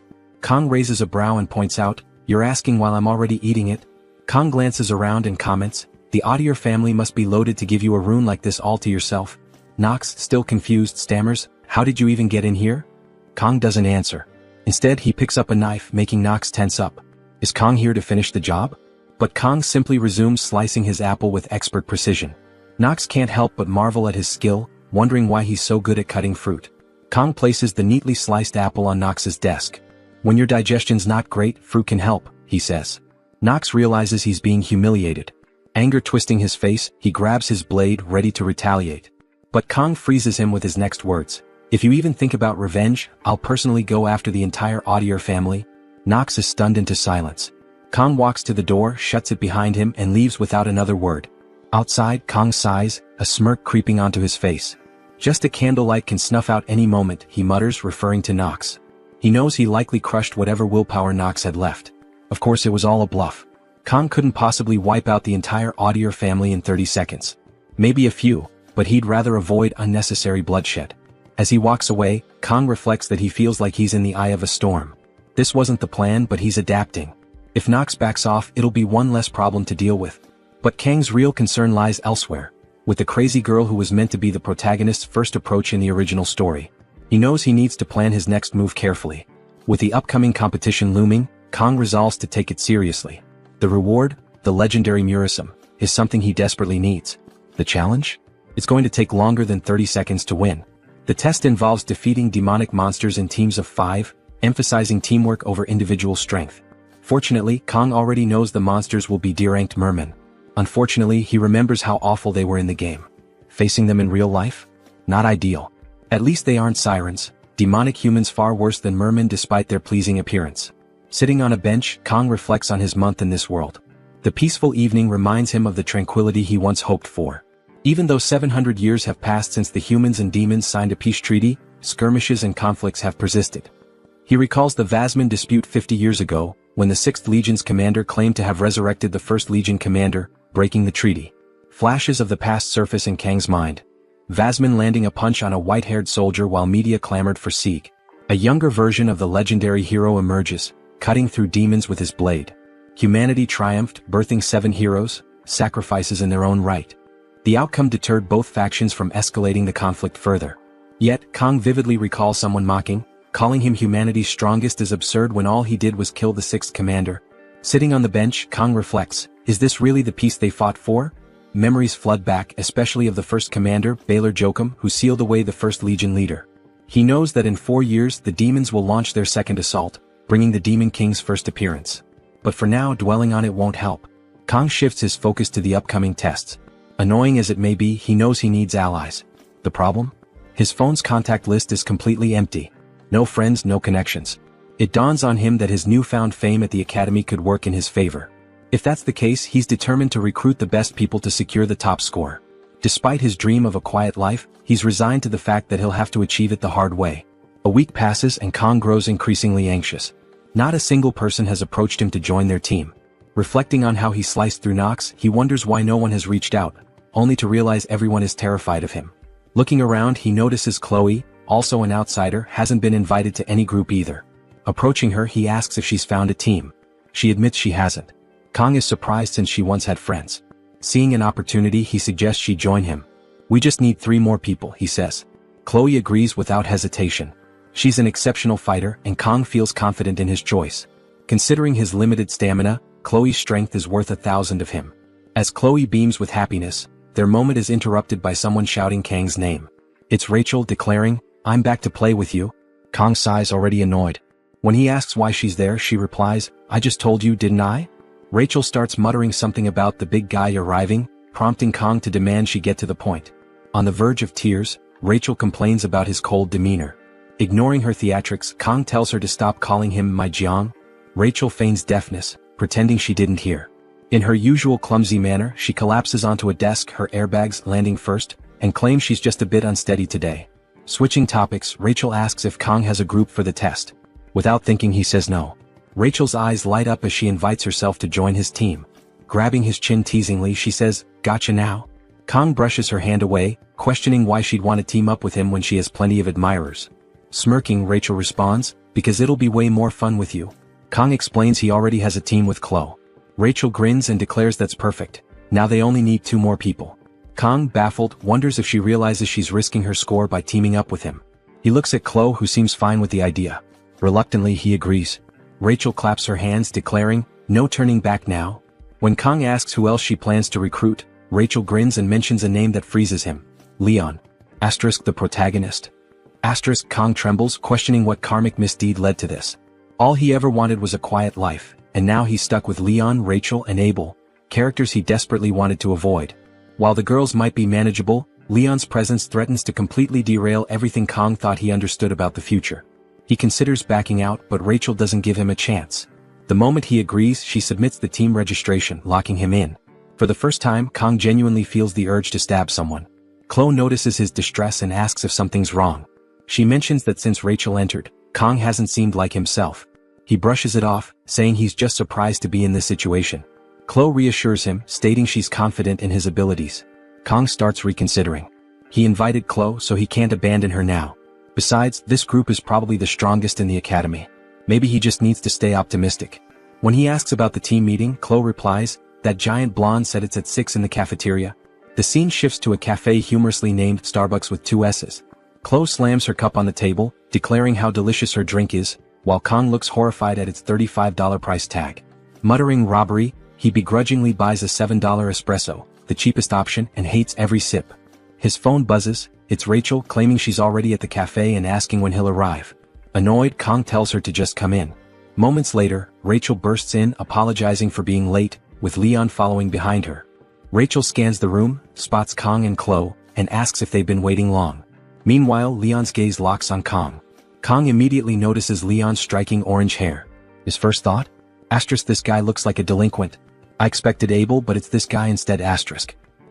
Kong raises a brow and points out, "You're asking while I'm already eating it?" Kong glances around and comments, "The Audier family must be loaded to give you a room like this all to yourself." Nox, still confused, stammers, "How did you even get in here?" Kong doesn't answer. Instead, he picks up a knife, making Nox tense up. Is Kong here to finish the job? But Kong simply resumes slicing his apple with expert precision. Nox can't help but marvel at his skill, wondering why he's so good at cutting fruit. Kong places the neatly sliced apple on Nox's desk. "When your digestion's not great, fruit can help," he says. Nox realizes he's being humiliated. Anger twisting his face, he grabs his blade, ready to retaliate. But Kong freezes him with his next words. "If you even think about revenge, I'll personally go after the entire Audier family." Nox is stunned into silence. Kong walks to the door, shuts it behind him, and leaves without another word. Outside, Kong sighs, a smirk creeping onto his face. "Just a candlelight can snuff out any moment," he mutters, referring to Nox. He knows he likely crushed whatever willpower Nox had left. Of course it was all a bluff. Kong couldn't possibly wipe out the entire Audier family in 30 seconds. Maybe a few, but he'd rather avoid unnecessary bloodshed. As he walks away, Kong reflects that he feels like he's in the eye of a storm. This wasn't the plan, but he's adapting. If Nox backs off, it'll be one less problem to deal with. But Kang's real concern lies elsewhere, with the crazy girl who was meant to be the protagonist's first approach in the original story. He knows he needs to plan his next move carefully. With the upcoming competition looming, Kong resolves to take it seriously. The reward, the legendary Murism, is something he desperately needs. The challenge? It's going to take longer than 30 seconds to win. The test involves defeating demonic monsters in teams of 5, emphasizing teamwork over individual strength. Fortunately, Kong already knows the monsters will be D-ranked mermen. Unfortunately, he remembers how awful they were in the game. Facing them in real life? Not ideal. At least they aren't sirens, demonic humans far worse than mermen despite their pleasing appearance. Sitting on a bench, Kong reflects on his month in this world. The peaceful evening reminds him of the tranquility he once hoped for. Even though 700 years have passed since the humans and demons signed a peace treaty, skirmishes and conflicts have persisted. He recalls the Vasman dispute 50 years ago, when the 6th Legion's commander claimed to have resurrected the 1st Legion commander, breaking the treaty. Flashes of the past surface in Kang's mind. Vasman landing a punch on a white-haired soldier while media clamored for Sieg. A younger version of the legendary hero emerges, cutting through demons with his blade. Humanity triumphed, birthing 7 heroes, sacrifices in their own right. The outcome deterred both factions from escalating the conflict further. Yet, Kong vividly recalls someone mocking, calling him humanity's strongest is absurd when all he did was kill the 6th commander. Sitting on the bench, Kong reflects, is this really the peace they fought for? Memories flood back, especially of the 1st commander, Baylor Jokum, who sealed away the 1st Legion leader. He knows that in 4 years the demons will launch their second assault, bringing the Demon King's first appearance. But for now, dwelling on it won't help. Kong shifts his focus to the upcoming tests. Annoying as it may be, he knows he needs allies. The problem? His phone's contact list is completely empty. No friends, no connections. It dawns on him that his newfound fame at the academy could work in his favor. If that's the case, he's determined to recruit the best people to secure the top score. Despite his dream of a quiet life, he's resigned to the fact that he'll have to achieve it the hard way. A week passes and Kang grows increasingly anxious. Not a single person has approached him to join their team. Reflecting on how he sliced through Nox, he wonders why no one has reached out, only to realize everyone is terrified of him. Looking around, he notices Chloe, also an outsider, hasn't been invited to any group either. Approaching her, he asks if she's found a team. She admits she hasn't. Kang is surprised since she once had friends. Seeing an opportunity, he suggests she join him. "We just need 3 more people," he says. Chloe agrees without hesitation. She's an exceptional fighter, and Kang feels confident in his choice. Considering his limited stamina, Chloe's strength is worth 1,000 of him. As Chloe beams with happiness, their moment is interrupted by someone shouting Kang's name. It's Rachel, declaring, "I'm back to play with you." Kang sighs, already annoyed. When he asks why she's there, she replies, "I just told you, didn't I?" Rachel starts muttering something about the big guy arriving, prompting Kang to demand she get to the point. On the verge of tears, Rachel complains about his cold demeanor. Ignoring her theatrics, Kang tells her to stop calling him my Jiang. Rachel feigns deafness, pretending she didn't hear. In her usual clumsy manner, she collapses onto a desk, her airbags landing first, and claims she's just a bit unsteady today. Switching topics, Rachel asks if Kang has a group for the test. Without thinking, he says no. Rachel's eyes light up as she invites herself to join his team. Grabbing his chin teasingly, she says, "Gotcha now?" Kang brushes her hand away, questioning why she'd want to team up with him when she has plenty of admirers. Smirking, Rachel responds, "Because it'll be way more fun with you." Kang explains he already has a team with Chloe. Rachel grins and declares that's perfect. Now they only need 2 more people. Kang, baffled, wonders if she realizes she's risking her score by teaming up with him. He looks at Chloe, who seems fine with the idea. Reluctantly, he agrees. Rachel claps her hands, declaring, "No turning back now." When Kang asks who else she plans to recruit, Rachel grins and mentions a name that freezes him. Leon. The protagonist. Kang trembles, questioning what karmic misdeed led to this. All he ever wanted was a quiet life, and now he's stuck with Leon, Rachel, and Abel, characters he desperately wanted to avoid. While the girls might be manageable, Leon's presence threatens to completely derail everything Kang thought he understood about the future. He considers backing out, but Rachel doesn't give him a chance. The moment he agrees, she submits the team registration, locking him in. For the first time, Kang genuinely feels the urge to stab someone. Chloe notices his distress and asks if something's wrong. She mentions that since Rachel entered, Kang hasn't seemed like himself. He brushes it off, saying he's just surprised to be in this situation. Chloe reassures him, stating she's confident in his abilities. Kang starts reconsidering. He invited Chloe, so he can't abandon her now. Besides, this group is probably the strongest in the academy. Maybe he just needs to stay optimistic. When he asks about the team meeting, Chloe replies, "That giant blonde said it's at 6 in the cafeteria." The scene shifts to a cafe humorously named Starbucks with 2 S's. Chloe slams her cup on the table, declaring how delicious her drink is, while Kang looks horrified at its $35 price tag. Muttering robbery, he begrudgingly buys a $7 espresso, the cheapest option, and hates every sip. His phone buzzes. It's Rachel, claiming she's already at the cafe and asking when he'll arrive. Annoyed, Kang tells her to just come in. Moments later, Rachel bursts in, apologizing for being late, with Leon following behind her. Rachel scans the room, spots Kang and Chloe, and asks if they've been waiting long. Meanwhile, Leon's gaze locks on Kang. Kang immediately notices Leon's striking orange hair. His first thought? This guy looks like a delinquent. I expected Abel, but it's this guy instead.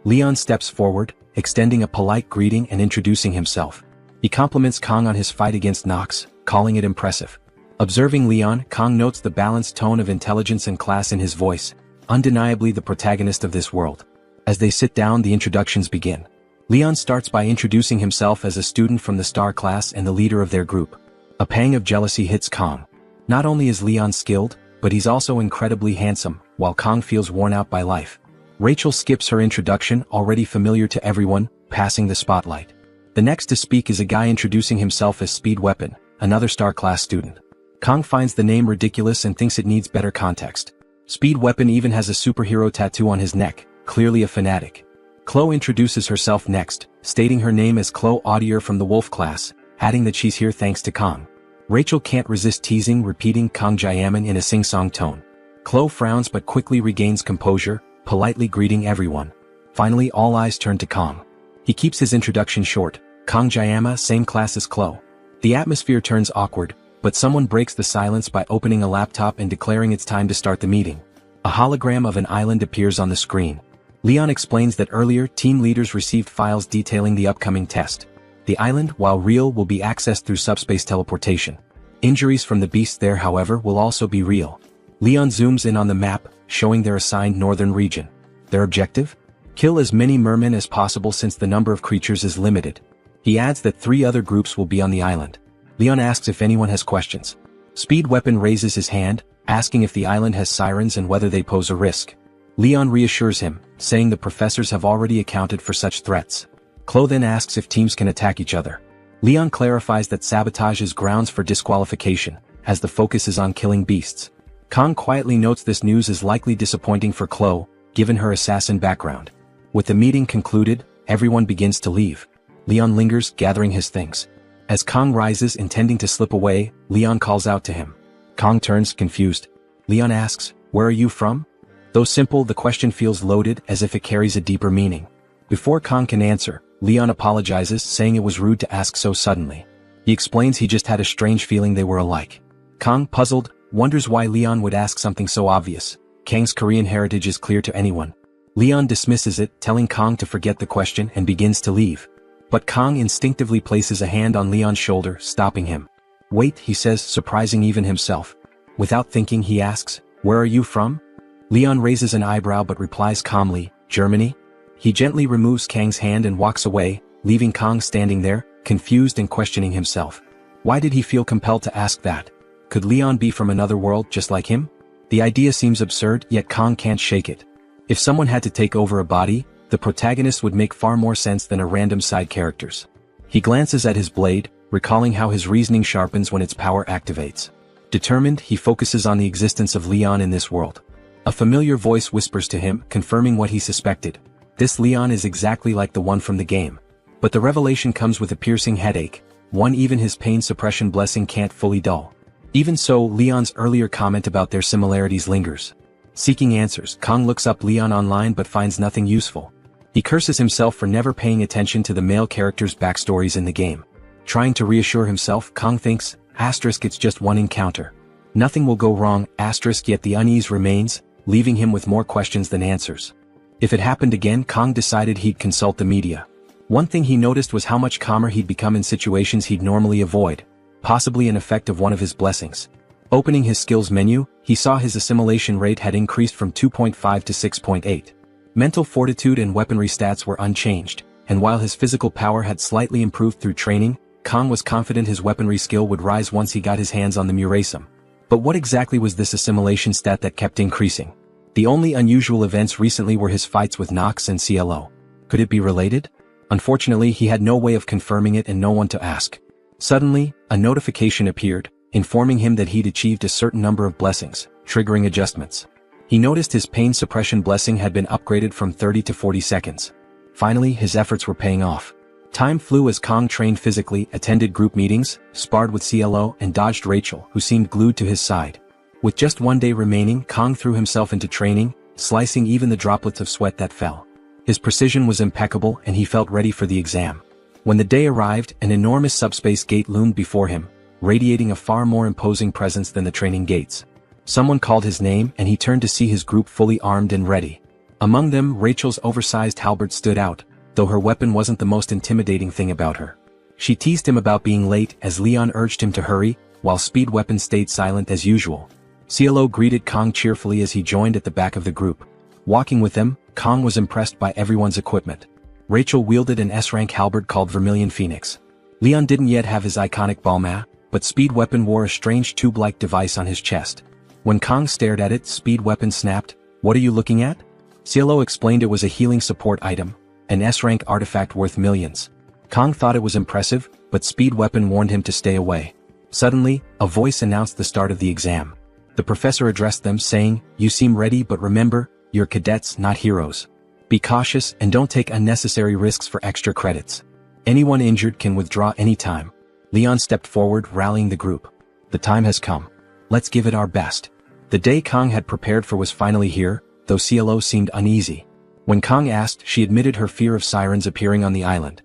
Leon steps forward, extending a polite greeting and introducing himself. He compliments Kang on his fight against Nox, calling it impressive. Observing Leon, Kang notes the balanced tone of intelligence and class in his voice, undeniably the protagonist of this world. As they sit down, the introductions begin. Leon starts by introducing himself as a student from the star class and the leader of their group. A pang of jealousy hits Kang. Not only is Leon skilled, but he's also incredibly handsome, while Kang feels worn out by life. Rachel skips her introduction, already familiar to everyone, passing the spotlight. The next to speak is a guy introducing himself as Speed Weapon, another star class student. Kang finds the name ridiculous and thinks it needs better context. Speed Weapon even has a superhero tattoo on his neck, clearly a fanatic. Chloe introduces herself next, stating her name as Chloe Audier from the Wolf class, adding that she's here thanks to Kang. Rachel can't resist teasing, repeating Kang Jayaman in a sing-song tone. Chloe frowns but quickly regains composure, politely greeting everyone. Finally, all eyes turn to Kang. He keeps his introduction short. Kang Jayama, same class as Chloe. The atmosphere turns awkward, But someone breaks the silence by opening a laptop and declaring it's time to start the meeting. A hologram of an island appears on the screen. Leon explains that earlier team leaders received files detailing the upcoming test. The island, while real, will be accessed through subspace teleportation. Injuries from the beasts there, however, will also be real. Leon zooms in on the map, showing their assigned northern region. Their objective? Kill as many mermen as possible since the number of creatures is limited. He adds that 3 other groups will be on the island. Leon asks if anyone has questions. Speed Weapon raises his hand, asking if the island has sirens and whether they pose a risk. Leon reassures him, saying the professors have already accounted for such threats. Chloe then asks if teams can attack each other. Leon clarifies that sabotage is grounds for disqualification, as the focus is on killing beasts. Kong quietly notes this news is likely disappointing for Chloe, given her assassin background. With the meeting concluded, everyone begins to leave. Leon lingers, gathering his things. As Kong rises, intending to slip away, Leon calls out to him. Kong turns, confused. Leon asks, "Where are you from?" Though simple, the question feels loaded, as if it carries a deeper meaning. Before Kong can answer, Leon apologizes, saying it was rude to ask so suddenly. He explains he just had a strange feeling they were alike. Kong, puzzled, wonders why Leon would ask something so obvious. Kang's Korean heritage is clear to anyone. Leon dismisses it, telling Kong to forget the question and begins to leave. But Kong instinctively places a hand on Leon's shoulder, stopping him. "Wait," he says, surprising even himself. Without thinking, he asks, "Where are you from?" Leon raises an eyebrow but replies calmly, "Germany?" He gently removes Kang's hand and walks away, leaving Kong standing there, confused and questioning himself. Why did he feel compelled to ask that? Could Leon be from another world just like him? The idea seems absurd, yet Kong can't shake it. If someone had to take over a body, the protagonist would make far more sense than a random side characters. He glances at his blade, recalling how his reasoning sharpens when its power activates. Determined, he focuses on the existence of Leon in this world. A familiar voice whispers to him, confirming what he suspected. This Leon is exactly like the one from the game. But the revelation comes with a piercing headache, one even his pain suppression blessing can't fully dull. Even so, Leon's earlier comment about their similarities lingers. Seeking answers, Kong looks up Leon online but finds nothing useful. He curses himself for never paying attention to the male characters' backstories in the game. Trying to reassure himself, Kong thinks, it's just one encounter. Nothing will go wrong, yet the unease remains, leaving him with more questions than answers. If it happened again, Kong decided he'd consult the media. One thing he noticed was how much calmer he'd become in situations he'd normally avoid, possibly an effect of one of his blessings. Opening his skills menu, he saw his assimilation rate had increased from 2.5 to 6.8. Mental fortitude and weaponry stats were unchanged, and while his physical power had slightly improved through training, Kong was confident his weaponry skill would rise once he got his hands on the Murasum. But what exactly was this assimilation stat that kept increasing? The only unusual events recently were his fights with Nox and CLO. Could it be related? Unfortunately, he had no way of confirming it and no one to ask. Suddenly, a notification appeared, informing him that he'd achieved a certain number of blessings, triggering adjustments. He noticed his pain suppression blessing had been upgraded from 30 to 40 seconds. Finally, his efforts were paying off. Time flew as Kong trained physically, attended group meetings, sparred with CLO, and dodged Rachel, who seemed glued to his side. With just one day remaining, Kong threw himself into training, slicing even the droplets of sweat that fell. His precision was impeccable and he felt ready for the exam. When the day arrived, an enormous subspace gate loomed before him, radiating a far more imposing presence than the training gates. Someone called his name and he turned to see his group fully armed and ready. Among them, Rachel's oversized halberd stood out, though her weapon wasn't the most intimidating thing about her. She teased him about being late as Leon urged him to hurry, while Speed Weapon stayed silent as usual. CLO greeted Kong cheerfully as he joined at the back of the group. Walking with them, Kong was impressed by everyone's equipment. Rachel wielded an S-rank halberd called Vermilion Phoenix. Leon didn't yet have his iconic Balma, but Speed Weapon wore a strange tube-like device on his chest. When Kong stared at it, Speed Weapon snapped, "What are you looking at?" CLO explained it was a healing support item, an S-rank artifact worth millions. Kong thought it was impressive, but Speed Weapon warned him to stay away. Suddenly, a voice announced the start of the exam. The professor addressed them saying, "You seem ready, but remember, you're cadets, not heroes. Be cautious and don't take unnecessary risks for extra credits. Anyone injured can withdraw anytime." Leon stepped forward, rallying the group. "The time has come. Let's give it our best." The day Kong had prepared for was finally here, though CLO seemed uneasy. When Kong asked, she admitted her fear of sirens appearing on the island.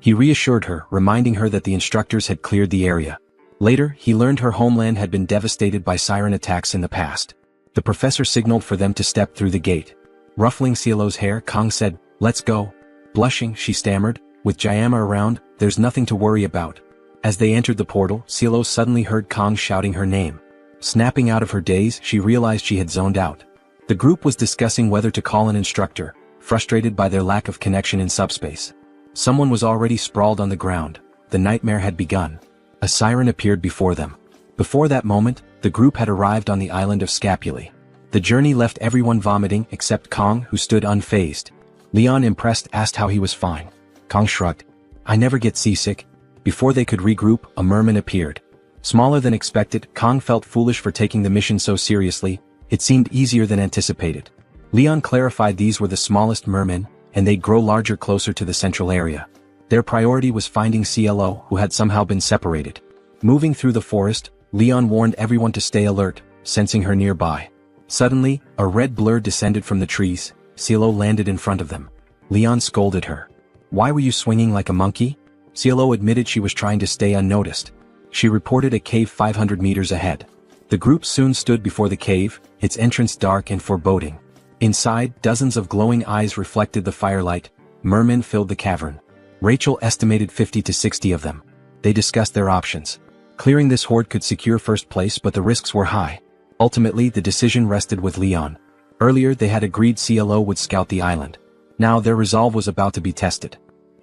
He reassured her, reminding her that the instructors had cleared the area. Later, he learned her homeland had been devastated by siren attacks in the past. The professor signaled for them to step through the gate. Ruffling Cielo's hair, Kong said, "Let's go." Blushing, she stammered, "With Jayama around, there's nothing to worry about." As they entered the portal, Cielo suddenly heard Kong shouting her name. Snapping out of her daze, she realized she had zoned out. The group was discussing whether to call an instructor, frustrated by their lack of connection in subspace. Someone was already sprawled on the ground. The nightmare had begun. A siren appeared before them. Before that moment, the group had arrived on the island of Scapulae. The journey left everyone vomiting except Kong, who stood unfazed. Leon, impressed, asked how he was fine. Kong shrugged. "I never get seasick." Before they could regroup, a merman appeared. Smaller than expected, Kong felt foolish for taking the mission so seriously. It seemed easier than anticipated. Leon clarified these were the smallest mermen, and they'd grow larger closer to the central area. Their priority was finding CLO, who had somehow been separated. Moving through the forest, Leon warned everyone to stay alert, sensing her nearby. Suddenly, a red blur descended from the trees. CLO landed in front of them. Leon scolded her. "Why were you swinging like a monkey?" CLO admitted she was trying to stay unnoticed. She reported a cave 500 meters ahead. The group soon stood before the cave, its entrance dark and foreboding. Inside, dozens of glowing eyes reflected the firelight. Mermen filled the cavern. Rachel estimated 50 to 60 of them. They discussed their options. Clearing this horde could secure first place, but the risks were high. Ultimately, the decision rested with Leon. Earlier, they had agreed CLO would scout the island. Now their resolve was about to be tested.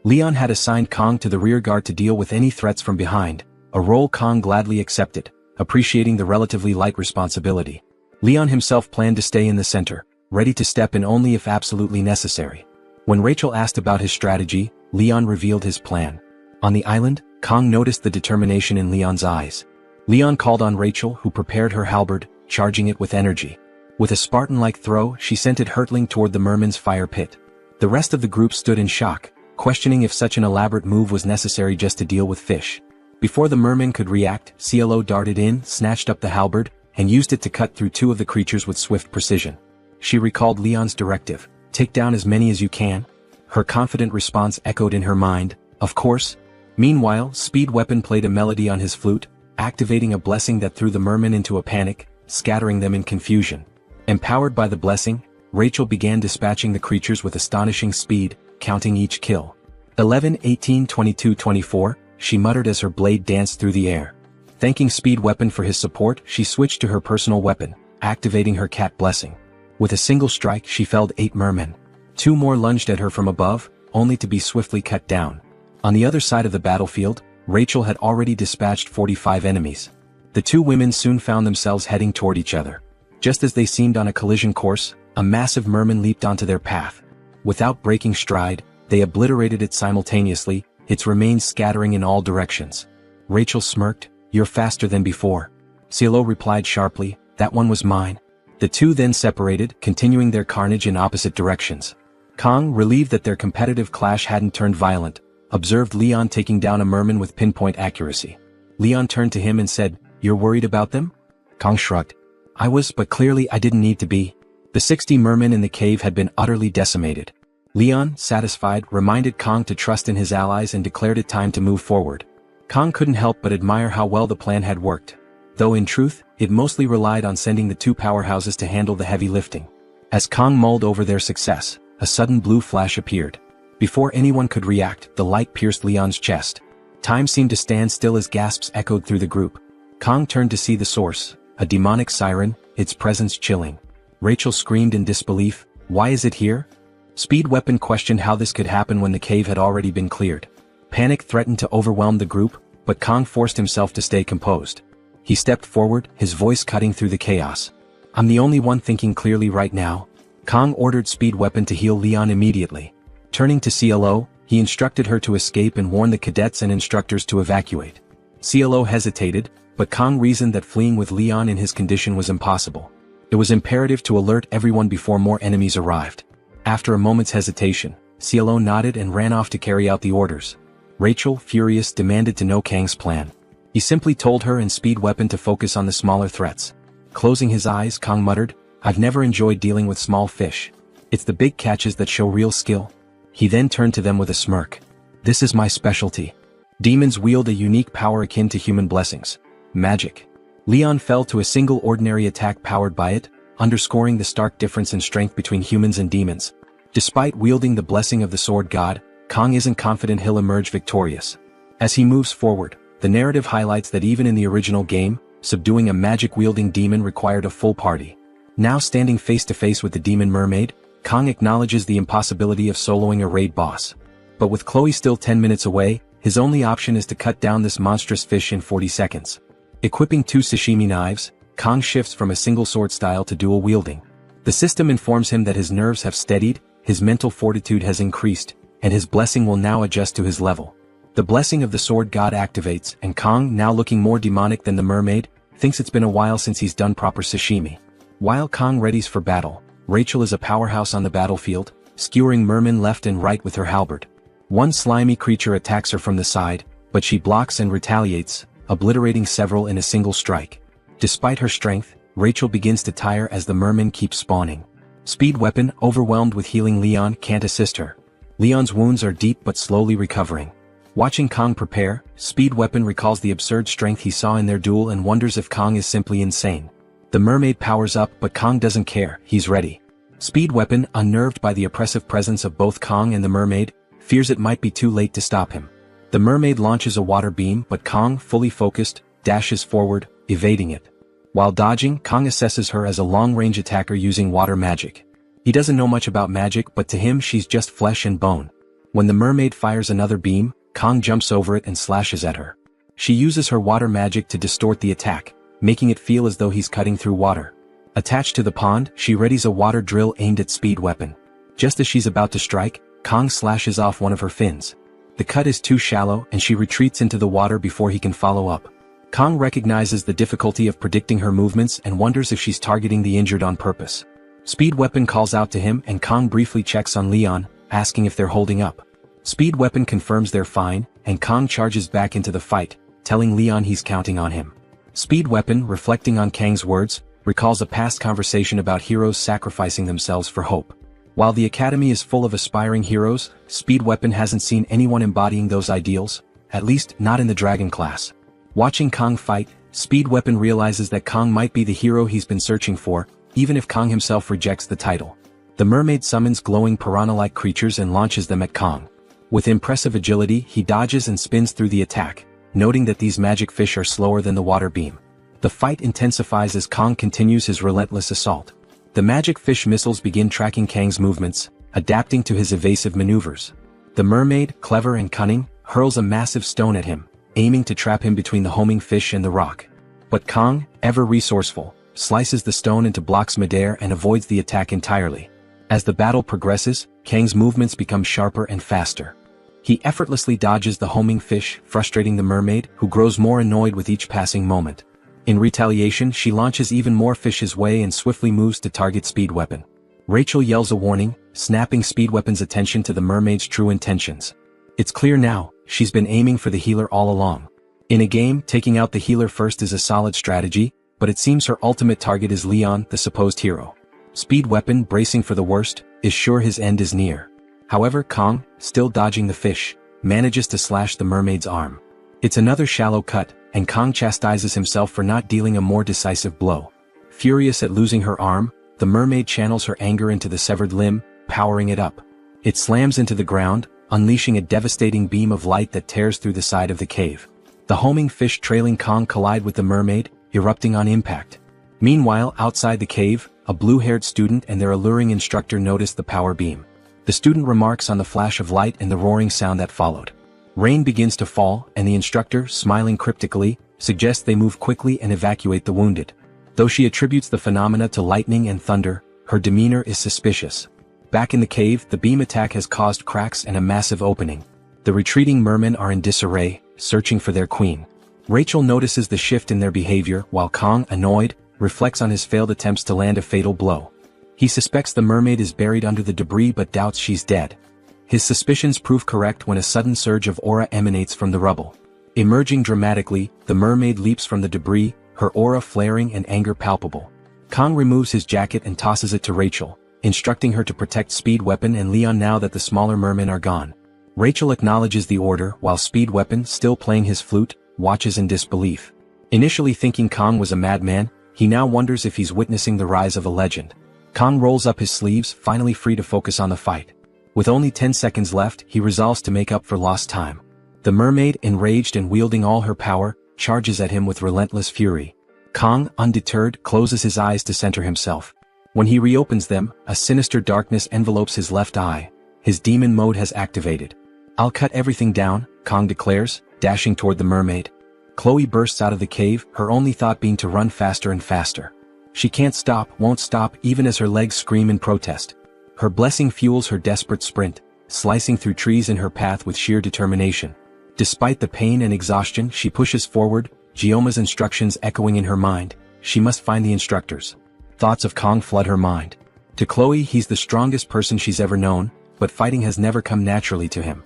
Leon had assigned Kong to the rear guard to deal with any threats from behind, a role Kong gladly accepted, appreciating the relatively light responsibility. Leon himself planned to stay in the center, ready to step in only if absolutely necessary. When Rachel asked about his strategy, Leon revealed his plan. On the island, Kong noticed the determination in Leon's eyes. Leon called on Rachel, who prepared her halberd, charging it with energy. With a Spartan-like throw, she sent it hurtling toward the merman's fire pit. The rest of the group stood in shock, questioning if such an elaborate move was necessary just to deal with fish. Before the merman could react, CLO darted in, snatched up the halberd, and used it to cut through two of the creatures with swift precision. She recalled Leon's directive, "Take down as many as you can." Her confident response echoed in her mind, "Of course." Meanwhile, Speed Weapon played a melody on his flute, activating a blessing that threw the mermen into a panic, scattering them in confusion. Empowered by the blessing, Rachel began dispatching the creatures with astonishing speed, counting each kill. 11, 18, 22, 24, she muttered as her blade danced through the air. Thanking Speed Weapon for his support, she switched to her personal weapon, activating her cat blessing. With a single strike, she felled 8 mermen. 2 more lunged at her from above, only to be swiftly cut down. On the other side of the battlefield, Rachel had already dispatched 45 enemies. The 2 women soon found themselves heading toward each other. Just as they seemed on a collision course, a massive merman leaped onto their path. Without breaking stride, they obliterated it simultaneously, its remains scattering in all directions. Rachel smirked, "You're faster than before." CLO replied sharply, "That one was mine." The 2 then separated, continuing their carnage in opposite directions. Kong, relieved that their competitive clash hadn't turned violent, observed Leon taking down a merman with pinpoint accuracy. Leon turned to him and said, "You're worried about them?" Kong shrugged. "I was, but clearly I didn't need to be." The 60 mermen in the cave had been utterly decimated. Leon, satisfied, reminded Kong to trust in his allies and declared it time to move forward. Kong couldn't help but admire how well the plan had worked. Though in truth, it mostly relied on sending the 2 powerhouses to handle the heavy lifting. As Kong mulled over their success, a sudden blue flash appeared. Before anyone could react, the light pierced Leon's chest. Time seemed to stand still as gasps echoed through the group. Kong turned to see the source, a demonic siren, its presence chilling. Rachel screamed in disbelief, "Why is it here?" Speed Weapon questioned how this could happen when the cave had already been cleared. Panic threatened to overwhelm the group, but Kong forced himself to stay composed. He stepped forward, his voice cutting through the chaos. "I'm the only one thinking clearly right now." Kong ordered Speed Weapon to heal Leon immediately. Turning to CLO, he instructed her to escape and warned the cadets and instructors to evacuate. CLO hesitated, but Kong reasoned that fleeing with Leon in his condition was impossible. It was imperative to alert everyone before more enemies arrived. After a moment's hesitation, CLO nodded and ran off to carry out the orders. Rachel, furious, demanded to know Kang's plan. He simply told her and Speed Weapon to focus on the smaller threats. Closing his eyes, Kong muttered, "I've never enjoyed dealing with small fish. It's the big catches that show real skill." He then turned to them with a smirk. "This is my specialty. Demons wield a unique power akin to human blessings. Magic. Leon fell to a single ordinary attack powered by it, underscoring the stark difference in strength between humans and demons. Despite wielding the blessing of the sword god, Kong isn't confident he'll emerge victorious. As he moves forward, the narrative highlights that even in the original game, subduing a magic-wielding demon required a full party. Now standing face-to-face with the demon mermaid, Kong acknowledges the impossibility of soloing a raid boss. But with Chloe still 10 minutes away, his only option is to cut down this monstrous fish in 40 seconds. Equipping 2 sashimi knives, Kong shifts from a single sword style to dual wielding. The system informs him that his nerves have steadied, his mental fortitude has increased, and his blessing will now adjust to his level. The blessing of the sword god activates, and Kong, now looking more demonic than the mermaid, thinks it's been a while since he's done proper sashimi. While Kong readies for battle, Rachel is a powerhouse on the battlefield, skewering mermen left and right with her halberd. One slimy creature attacks her from the side, but she blocks and retaliates, obliterating several in a single strike. Despite her strength, Rachel begins to tire as the mermen keep spawning. Speed Weapon, overwhelmed with healing Leon, can't assist her. Leon's wounds are deep but slowly recovering. Watching Kong prepare, Speed Weapon recalls the absurd strength he saw in their duel and wonders if Kong is simply insane. The mermaid powers up but Kong doesn't care, he's ready. Speed Weapon, unnerved by the oppressive presence of both Kong and the mermaid, fears it might be too late to stop him. The mermaid launches a water beam but Kong, fully focused, dashes forward, evading it. While dodging, Kong assesses her as a long-range attacker using water magic. He doesn't know much about magic but to him she's just flesh and bone. When the mermaid fires another beam, Kong jumps over it and slashes at her. She uses her water magic to distort the attack, making it feel as though he's cutting through water. Attached to the pond, she readies a water drill aimed at Speed Weapon. Just as she's about to strike, Kong slashes off one of her fins. The cut is too shallow and she retreats into the water before he can follow up. Kong recognizes the difficulty of predicting her movements and wonders if she's targeting the injured on purpose. Speed Weapon calls out to him and Kong briefly checks on Leon, asking if they're holding up. Speed Weapon confirms they're fine, and Kong charges back into the fight, telling Leon he's counting on him. Speed Weapon, reflecting on Kang's words, recalls a past conversation about heroes sacrificing themselves for hope. While the Academy is full of aspiring heroes, Speed Weapon hasn't seen anyone embodying those ideals, at least not in the Dragon class. Watching Kong fight, Speed Weapon realizes that Kong might be the hero he's been searching for, even if Kong himself rejects the title. The mermaid summons glowing piranha-like creatures and launches them at Kong. With impressive agility, he dodges and spins through the attack, noting that these magic fish are slower than the water beam. The fight intensifies as Kong continues his relentless assault. The magic fish missiles begin tracking Kang's movements, adapting to his evasive maneuvers. The mermaid, clever and cunning, hurls a massive stone at him, aiming to trap him between the homing fish and the rock. But Kong, ever resourceful, slices the stone into blocks midair and avoids the attack entirely. As the battle progresses, Kang's movements become sharper and faster. He effortlessly dodges the homing fish, frustrating the mermaid, who grows more annoyed with each passing moment. In retaliation, she launches even more fish his way and swiftly moves to target Speed Weapon. Rachel yells a warning, snapping Speed Weapon's attention to the mermaid's true intentions. It's clear now, she's been aiming for the healer all along. In a game, taking out the healer first is a solid strategy, but it seems her ultimate target is Leon, the supposed hero. Speed Weapon, bracing for the worst, is sure his end is near. However, Kong, still dodging the fish, manages to slash the mermaid's arm. It's another shallow cut, and Kong chastises himself for not dealing a more decisive blow. Furious at losing her arm, the mermaid channels her anger into the severed limb, powering it up. It slams into the ground, unleashing a devastating beam of light that tears through the side of the cave. The homing fish trailing Kong collide with the mermaid, erupting on impact. Meanwhile, outside the cave, a blue-haired student and their alluring instructor notice the power beam. The student remarks on the flash of light and the roaring sound that followed. Rain begins to fall, and the instructor, smiling cryptically, suggests they move quickly and evacuate the wounded. Though she attributes the phenomena to lightning and thunder, her demeanor is suspicious. Back in the cave, the beam attack has caused cracks and a massive opening. The retreating mermen are in disarray, searching for their queen. Rachel notices the shift in their behavior, while Kong, annoyed, reflects on his failed attempts to land a fatal blow. He suspects the mermaid is buried under the debris but doubts she's dead. His suspicions prove correct when a sudden surge of aura emanates from the rubble. Emerging dramatically, the mermaid leaps from the debris, her aura flaring and anger palpable. Kong removes his jacket and tosses it to Rachel, instructing her to protect Speed Weapon and Leon now that the smaller mermen are gone. Rachel acknowledges the order while Speed Weapon, still playing his flute, watches in disbelief. Initially thinking Kong was a madman, he now wonders if he's witnessing the rise of a legend. Kong rolls up his sleeves, finally free to focus on the fight. With only 10 seconds left, he resolves to make up for lost time. The mermaid, enraged and wielding all her power, charges at him with relentless fury. Kong, undeterred, closes his eyes to center himself. When he reopens them, a sinister darkness envelopes his left eye. His demon mode has activated. "I'll cut everything down," Kong declares, dashing toward the mermaid. Chloe bursts out of the cave, her only thought being to run faster and faster. She can't stop, won't stop, even as her legs scream in protest. Her blessing fuels her desperate sprint, slicing through trees in her path with sheer determination. Despite the pain and exhaustion, she pushes forward, Gioma's instructions echoing in her mind. She must find the instructors. Thoughts of Kong flood her mind. To Chloe, he's the strongest person she's ever known, but fighting has never come naturally to him.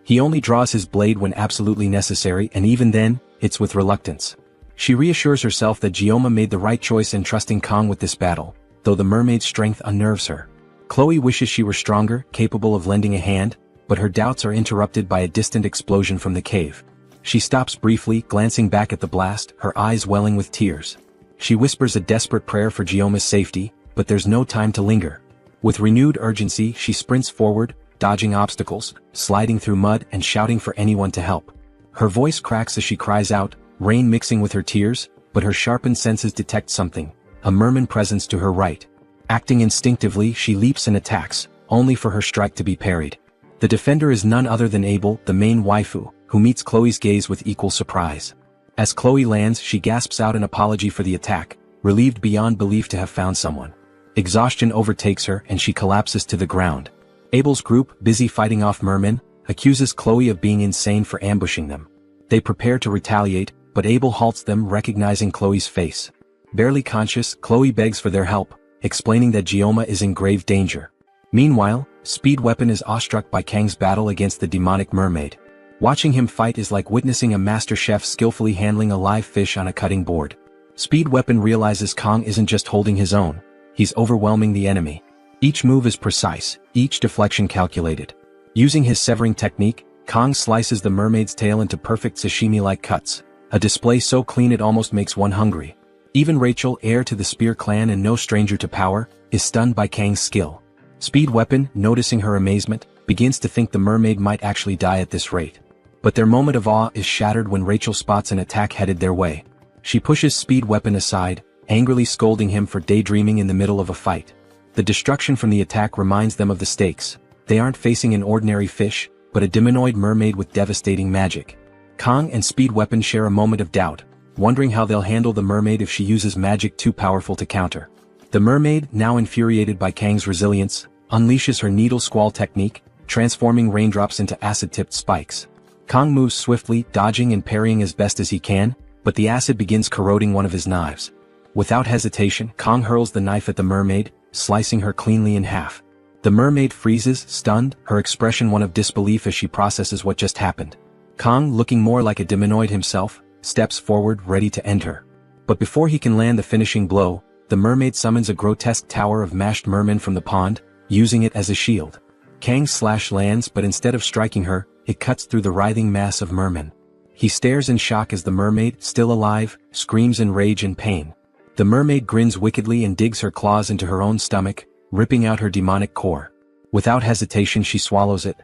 He only draws his blade when absolutely necessary, and even then, it's with reluctance. She reassures herself that Gioma made the right choice in trusting Kong with this battle, though the mermaid's strength unnerves her. Chloe wishes she were stronger, capable of lending a hand, but her doubts are interrupted by a distant explosion from the cave. She stops briefly, glancing back at the blast, her eyes welling with tears. She whispers a desperate prayer for Gioma's safety, but there's no time to linger. With renewed urgency, she sprints forward, dodging obstacles, sliding through mud and shouting for anyone to help. Her voice cracks as she cries out, rain mixing with her tears, but her sharpened senses detect something, a merman presence to her right. Acting instinctively, she leaps and attacks, only for her strike to be parried. The defender is none other than Abel, the main waifu, who meets Chloe's gaze with equal surprise. As Chloe lands, she gasps out an apology for the attack, relieved beyond belief to have found someone. Exhaustion overtakes her and she collapses to the ground. Abel's group, busy fighting off mermen, accuses Chloe of being insane for ambushing them. They prepare to retaliate, but Abel halts them, recognizing Chloe's face. Barely conscious, Chloe begs for their help, explaining that Gioma is in grave danger. Meanwhile, Speed Weapon is awestruck by Kang's battle against the demonic mermaid. Watching him fight is like witnessing a master chef skillfully handling a live fish on a cutting board. Speed Weapon realizes Kong isn't just holding his own, he's overwhelming the enemy. Each move is precise, each deflection calculated. Using his severing technique, Kong slices the mermaid's tail into perfect sashimi-like cuts, a display so clean it almost makes one hungry. Even Rachel, heir to the Spear clan and no stranger to power, is stunned by Kang's skill. Speed Weapon, noticing her amazement, begins to think the mermaid might actually die at this rate. But their moment of awe is shattered when Rachel spots an attack headed their way. She pushes Speed Weapon aside, angrily scolding him for daydreaming in the middle of a fight. The destruction from the attack reminds them of the stakes. They aren't facing an ordinary fish, but a demonoid mermaid with devastating magic. Kong and Speed Weapon share a moment of doubt, wondering how they'll handle the mermaid if she uses magic too powerful to counter. The mermaid, now infuriated by Kang's resilience, unleashes her needle squall technique, transforming raindrops into acid-tipped spikes. Kong moves swiftly, dodging and parrying as best as he can, but the acid begins corroding one of his knives. Without hesitation, Kong hurls the knife at the mermaid, slicing her cleanly in half. The mermaid freezes, stunned, her expression one of disbelief as she processes what just happened. Kong, looking more like a demonoid himself, steps forward, ready to end her. But before he can land the finishing blow, the mermaid summons a grotesque tower of mashed mermen from the pond, using it as a shield. Kang's slash lands, but instead of striking her, it cuts through the writhing mass of mermen. He stares in shock as the mermaid, still alive, screams in rage and pain. The mermaid grins wickedly and digs her claws into her own stomach, ripping out her demonic core. Without hesitation, she swallows it.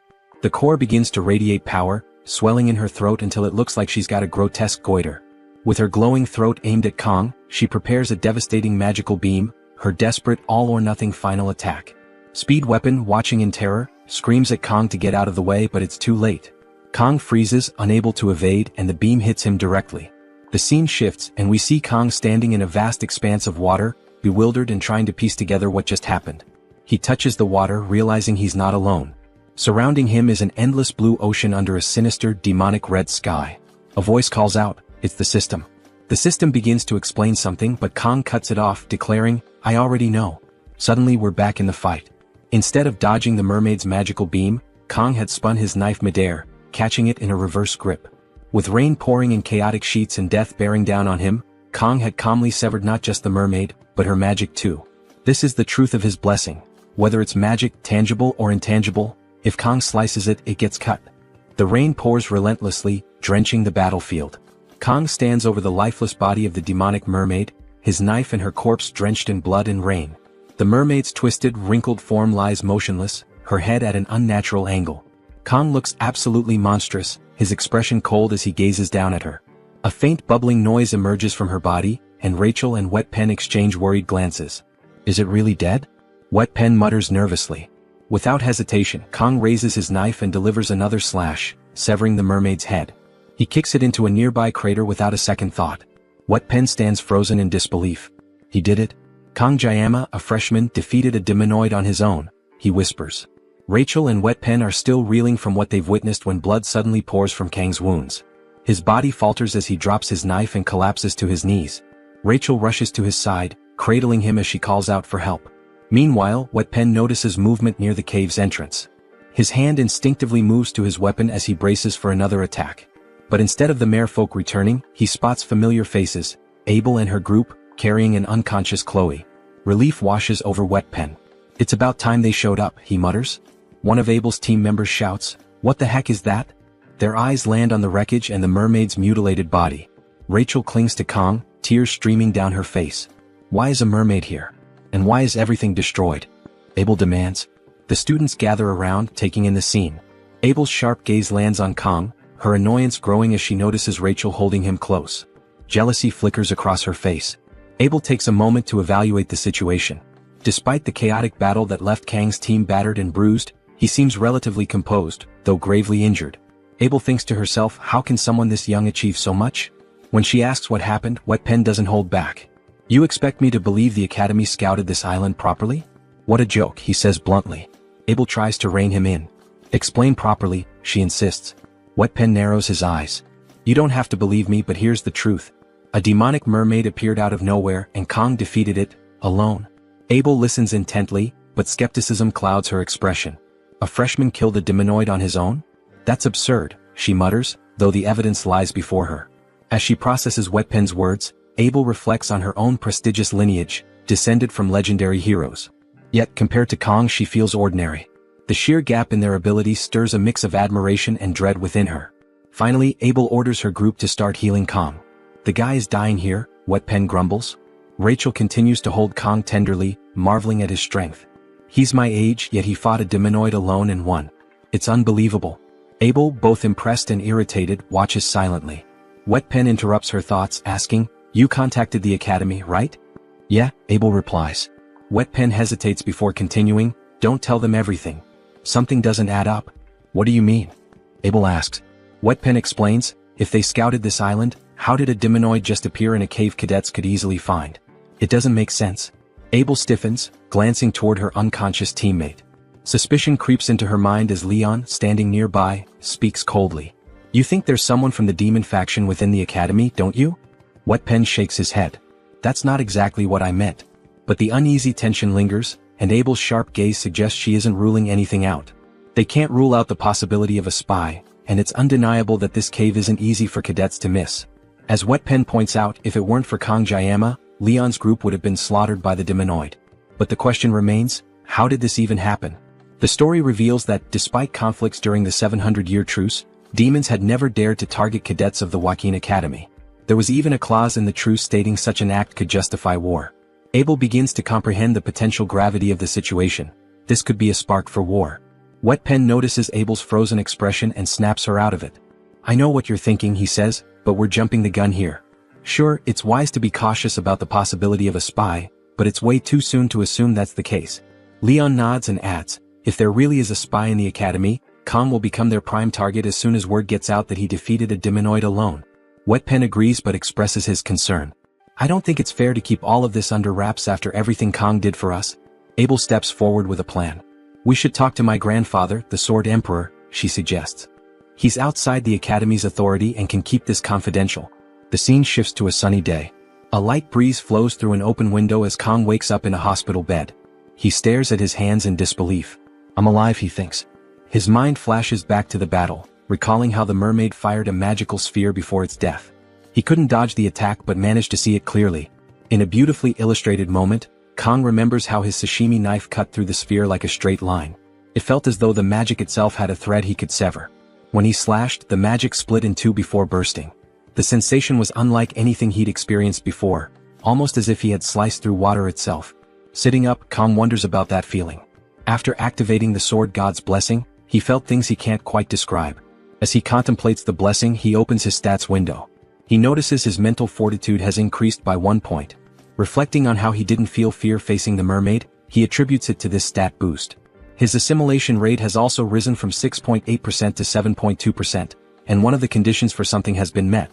The core begins to radiate power, swelling in her throat until it looks like she's got a grotesque goiter. With her glowing throat aimed at Kong, she prepares a devastating magical beam, her desperate all-or-nothing final attack. Speed Weapon, watching in terror, screams at Kong to get out of the way, but it's too late. Kong freezes, unable to evade, and the beam hits him directly. The scene shifts, and we see Kong standing in a vast expanse of water, bewildered and trying to piece together what just happened. He touches the water, realizing he's not alone. Surrounding him is an endless blue ocean under a sinister, demonic red sky. A voice calls out, "It's the system." The system begins to explain something, but Kong cuts it off, declaring, "I already know." Suddenly we're back in the fight. Instead of dodging the mermaid's magical beam, Kong had spun his knife midair, catching it in a reverse grip. With rain pouring in chaotic sheets and death bearing down on him, Kong had calmly severed not just the mermaid, but her magic too. This is the truth of his blessing. Whether it's magic, tangible or intangible, if Kong slices it, it gets cut. The rain pours relentlessly, drenching the battlefield. Kong stands over the lifeless body of the demonic mermaid, his knife and her corpse drenched in blood and rain. The mermaid's twisted, wrinkled form lies motionless, her head at an unnatural angle. Kong looks absolutely monstrous, his expression cold as he gazes down at her. A faint bubbling noise emerges from her body, and Rachel and Wet Pen exchange worried glances. Is it really dead? Wet Pen mutters nervously. Without hesitation, Kong raises his knife and delivers another slash, severing the mermaid's head. He kicks it into a nearby crater without a second thought. Wet Pen stands frozen in disbelief. He did it? Kong Jayama, a freshman, defeated a demonoid on his own, he whispers. Rachel and Wet Pen are still reeling from what they've witnessed when blood suddenly pours from Kang's wounds. His body falters as he drops his knife and collapses to his knees. Rachel rushes to his side, cradling him as she calls out for help. Meanwhile, Wet Pen notices movement near the cave's entrance. His hand instinctively moves to his weapon as he braces for another attack. But instead of the merfolk returning, he spots familiar faces, Abel and her group, carrying an unconscious Chloe. Relief washes over Wet Pen. It's about time they showed up, he mutters. One of Abel's team members shouts, "What the heck is that?" Their eyes land on the wreckage and the mermaid's mutilated body. Rachel clings to Kong, tears streaming down her face. Why is a mermaid here? And why is everything destroyed? Abel demands. The students gather around, taking in the scene. Abel's sharp gaze lands on Kong, her annoyance growing as she notices Rachel holding him close. Jealousy flickers across her face. Abel takes a moment to evaluate the situation. Despite the chaotic battle that left Kang's team battered and bruised, he seems relatively composed, though gravely injured. Abel thinks to herself, how can someone this young achieve so much? When she asks what happened, Wet Pen doesn't hold back. You expect me to believe the Academy scouted this island properly? What a joke, he says bluntly. Abel tries to rein him in. Explain properly, she insists. Wet Pen narrows his eyes. You don't have to believe me, but here's the truth. A demonic mermaid appeared out of nowhere and Kong defeated it, alone. Abel listens intently, but skepticism clouds her expression. A freshman killed a demonoid on his own? That's absurd, she mutters, though the evidence lies before her. As she processes Wet Pen's words, Abel reflects on her own prestigious lineage, descended from legendary heroes. Yet compared to Kong she feels ordinary. The sheer gap in their abilities stirs a mix of admiration and dread within her. Finally, Abel orders her group to start healing Kong. The guy is dying here, Wet Pen grumbles. Rachel continues to hold Kong tenderly, marveling at his strength. He's my age, yet he fought a demonoid alone and won. It's unbelievable. Abel, both impressed and irritated, watches silently. Wet Pen interrupts her thoughts, asking, You contacted the Academy, right? Yeah, Abel replies. Wet Pen hesitates before continuing, Don't tell them everything. Something doesn't add up. What do you mean? Abel asks. Wet Pen explains, If they scouted this island, how did a demonoid just appear in a cave cadets could easily find? It doesn't make sense. Abel stiffens, glancing toward her unconscious teammate. Suspicion creeps into her mind as Leon, standing nearby, speaks coldly. You think there's someone from the demon faction within the Academy, don't you? Wet Pen shakes his head. That's not exactly what I meant. But the uneasy tension lingers, and Abel's sharp gaze suggests she isn't ruling anything out. They can't rule out the possibility of a spy, and it's undeniable that this cave isn't easy for cadets to miss. As Wet Pen points out, if it weren't for Kong Jayama, Leon's group would have been slaughtered by the demonoid. But the question remains, how did this even happen? The story reveals that, despite conflicts during the 700-year truce, demons had never dared to target cadets of the Joaquin Academy. There was even a clause in the truce stating such an act could justify war. Abel begins to comprehend the potential gravity of the situation. This could be a spark for war. Wet Pen notices Abel's frozen expression and snaps her out of it. I know what you're thinking, he says, but we're jumping the gun here. Sure, it's wise to be cautious about the possibility of a spy, but it's way too soon to assume that's the case. Leon nods and adds, if there really is a spy in the Academy, Kong will become their prime target as soon as word gets out that he defeated a demonoid alone. Wet Pen agrees but expresses his concern. I don't think it's fair to keep all of this under wraps after everything Kong did for us. Abel steps forward with a plan. We should talk to my grandfather, the Sword Emperor, she suggests. He's outside the Academy's authority and can keep this confidential. The scene shifts to a sunny day. A light breeze flows through an open window as Kong wakes up in a hospital bed. He stares at his hands in disbelief. I'm alive, he thinks. His mind flashes back to the battle, recalling how the mermaid fired a magical sphere before its death. He couldn't dodge the attack but managed to see it clearly. In a beautifully illustrated moment, Kong remembers how his sashimi knife cut through the sphere like a straight line. It felt as though the magic itself had a thread he could sever. When he slashed, the magic split in two before bursting. The The sensation was unlike anything he'd experienced before, almost as if he had sliced through water itself. Sitting up, Kang wonders about that feeling. After activating the sword god's blessing, he felt things he can't quite describe. As he contemplates the blessing, he opens his stats window. He notices his mental fortitude has increased by 1 point. Reflecting on how he didn't feel fear facing the mermaid, he attributes it to this stat boost. His assimilation rate has also risen from 6.8% to 7.2%, and one of the conditions for something has been met.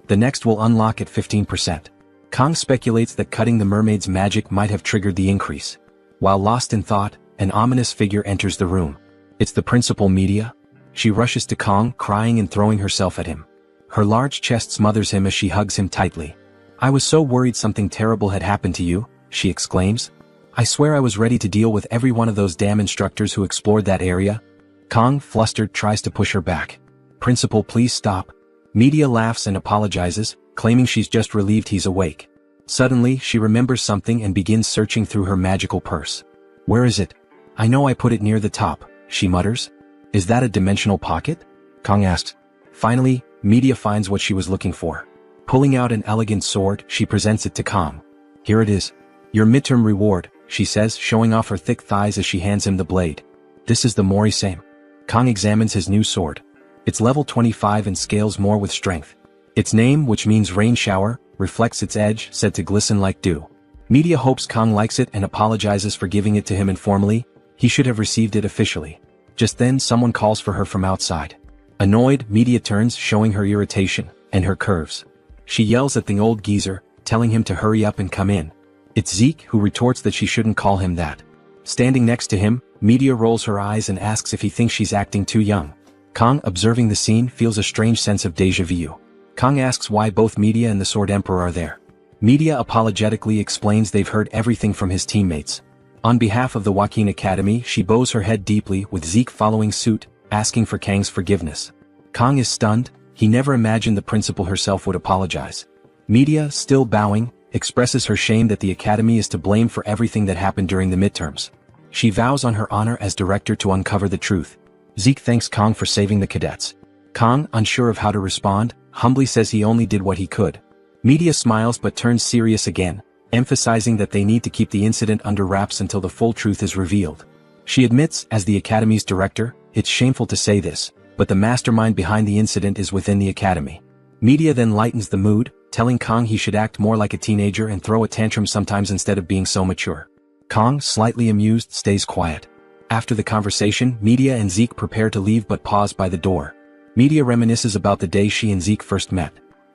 The next will unlock at 15%. Kang speculates that cutting the mermaid's magic might have triggered the increase. While lost in thought, an ominous figure enters the room. It's the principal, Media. She rushes to Kang, crying and throwing herself at him. Her large chest smothers him as she hugs him tightly. "I was so worried something terrible had happened to you," she exclaims. "I swear I was ready to deal with every one of those damn instructors who explored that area." Kang, flustered, tries to push her back. "Principal, please stop." Media laughs and apologizes, claiming she's just relieved he's awake. Suddenly, she remembers something and begins searching through her magical purse. "Where is it?" "I know I put it near the top," she mutters. "Is that a dimensional pocket?" Kang asks. Finally, Media finds what she was looking for. Pulling out an elegant sword, she presents it to Kang. "Here it is. Your midterm reward," she says, showing off her thick thighs as she hands him the blade. "This is the Mori-same." Kang examines his new sword. It's level 25 and scales more with strength. Its name, which means rain shower, reflects its edge, said to glisten like dew. Media hopes Kang likes it and apologizes for giving it to him informally. He should have received it officially. Just then, someone calls for her from outside. Annoyed, Media turns, showing her irritation and her curves. She yells at the old geezer, telling him to hurry up and come in. It's Zeke, who retorts that she shouldn't call him that. Standing next to him, Media rolls her eyes and asks if he thinks she's acting too young. Kang, observing the scene, feels a strange sense of déjà vu. Kang asks why both Media and the Sword Emperor are there. Media apologetically explains they've heard everything from his teammates. On behalf of the Joaquin Academy, she bows her head deeply, with Zeke following suit, asking for Kang's forgiveness. Kang is stunned. He never imagined the principal herself would apologize. Media, still bowing, expresses her shame that the Academy is to blame for everything that happened during the midterms. She vows on her honor as director to uncover the truth. Zeke thanks Kang for saving the cadets. Kang, unsure of how to respond, humbly says he only did what he could. Media smiles but turns serious again, emphasizing that they need to keep the incident under wraps until the full truth is revealed. She admits, as the Academy's director, it's shameful to say this, but the mastermind behind the incident is within the Academy. Media then lightens the mood, telling Kang he should act more like a teenager and throw a tantrum sometimes instead of being so mature. Kang, slightly amused, stays quiet. After the conversation, Media and Zeke prepare to leave but pause by the door. Media reminisces about the day she and Zeke first met.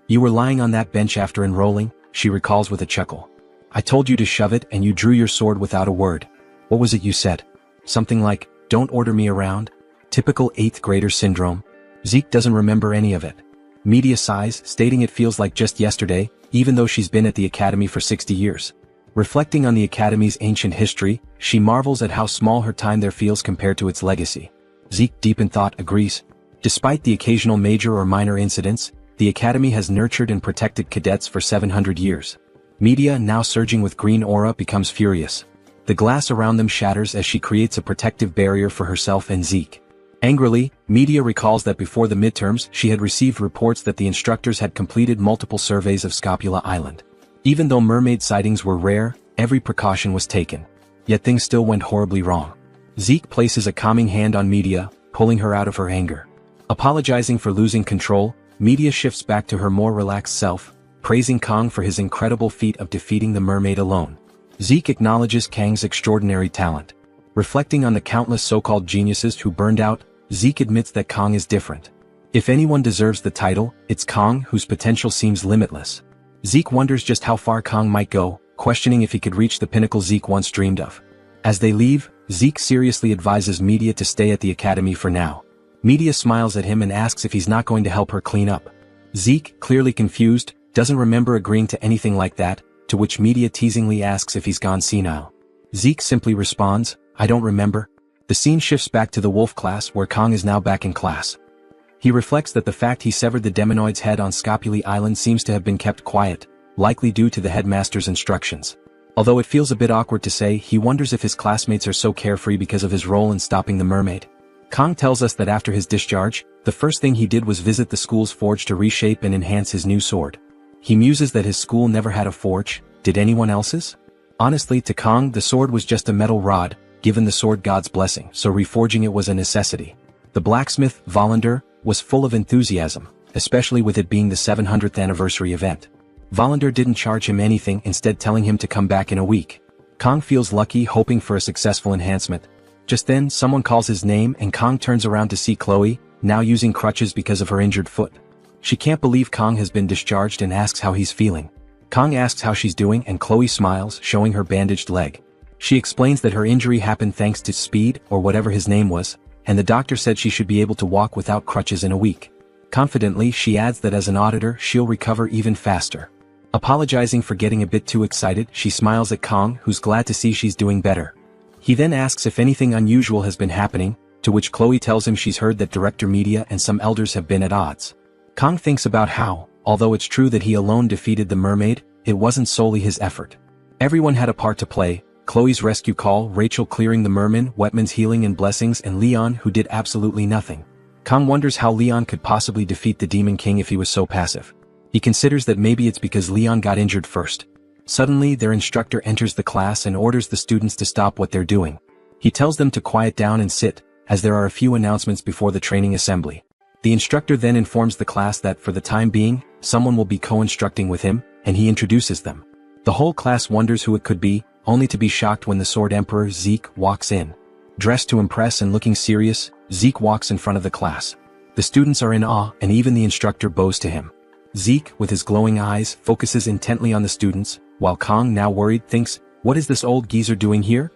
"You were lying on that bench after enrolling," she recalls with a chuckle. "I told you to shove it and you drew your sword without a word. What was it you said? Something like, 'Don't order me around'? Typical 8th grader syndrome." Zeke doesn't remember any of it. Media sighs, stating it feels like just yesterday, even though she's been at the Academy for 60 years. Reflecting on the Academy's ancient history, she marvels at how small her time there feels compared to its legacy. Zeke, deep in thought, agrees. Despite the occasional major or minor incidents, the Academy has nurtured and protected cadets for 700 years. Media, now surging with green aura, becomes furious. The glass around them shatters as she creates a protective barrier for herself and Zeke. Angrily, Media recalls that before the midterms, she had received reports that the instructors had completed multiple surveys of Scapula Island. Even though mermaid sightings were rare, every precaution was taken. Yet things still went horribly wrong. Zeke places a calming hand on Media, pulling her out of her anger. Apologizing for losing control, Media shifts back to her more relaxed self, praising Kang for his incredible feat of defeating the mermaid alone. Zeke acknowledges Kang's extraordinary talent. Reflecting on the countless so-called geniuses who burned out, Zeke admits that Kang is different. If anyone deserves the title, it's Kang, whose potential seems limitless. Zeke wonders just how far Kang might go, questioning if he could reach the pinnacle Zeke once dreamed of. As they leave, Zeke seriously advises Media to stay at the Academy for now. Media smiles at him and asks if he's not going to help her clean up. Zeke, clearly confused, doesn't remember agreeing to anything like that, to which Media teasingly asks if he's gone senile. Zeke simply responds, "I don't remember." The scene shifts back to the wolf class, where Kang is now back in class. He reflects that the fact he severed the demonoid's head on Scapuli Island seems to have been kept quiet, likely due to the headmaster's instructions. Although it feels a bit awkward to say, he wonders if his classmates are so carefree because of his role in stopping the mermaid. Kong tells us that after his discharge, the first thing he did was visit the school's forge to reshape and enhance his new sword. He muses that his school never had a forge. Did anyone else's? Honestly, to Kong, the sword was just a metal rod, given the sword god's blessing, so reforging it was a necessity. The blacksmith, Volander, was full of enthusiasm, especially with it being the 700th anniversary event. Volander didn't charge him anything, instead telling him to come back in a week. Kong feels lucky, hoping for a successful enhancement. Just then, someone calls his name and Kong turns around to see Chloe, now using crutches because of her injured foot. She can't believe Kong has been discharged and asks how he's feeling. Kong asks how she's doing and Chloe smiles, showing her bandaged leg. She explains that her injury happened thanks to Speed, or whatever his name was, and the doctor said she should be able to walk without crutches in a week. Confidently, she adds that as an auditor, she'll recover even faster. Apologizing for getting a bit too excited, she smiles at Kong, who's glad to see she's doing better. He then asks if anything unusual has been happening, to which Chloe tells him she's heard that Director Media and some elders have been at odds. Kong thinks about how, although it's true that he alone defeated the mermaid, it wasn't solely his effort. Everyone had a part to play: Chloe's rescue call, Rachel clearing the merman, Wetman's healing and blessings, and Leon, who did absolutely nothing. Kong wonders how Leon could possibly defeat the Demon King if he was so passive. He considers that maybe it's because Leon got injured first. Suddenly, their instructor enters the class and orders the students to stop what they're doing. He tells them to quiet down and sit, as there are a few announcements before the training assembly. The instructor then informs the class that for the time being, someone will be co-instructing with him, and he introduces them. The whole class wonders who it could be, only to be shocked when the Sword Emperor Zeke walks in. Dressed to impress and looking serious, Zeke walks in front of the class. The students are in awe, and even the instructor bows to him. Zeke, with his glowing eyes, focuses intently on the students, while Kong, now worried, thinks, "What is this old geezer doing here?"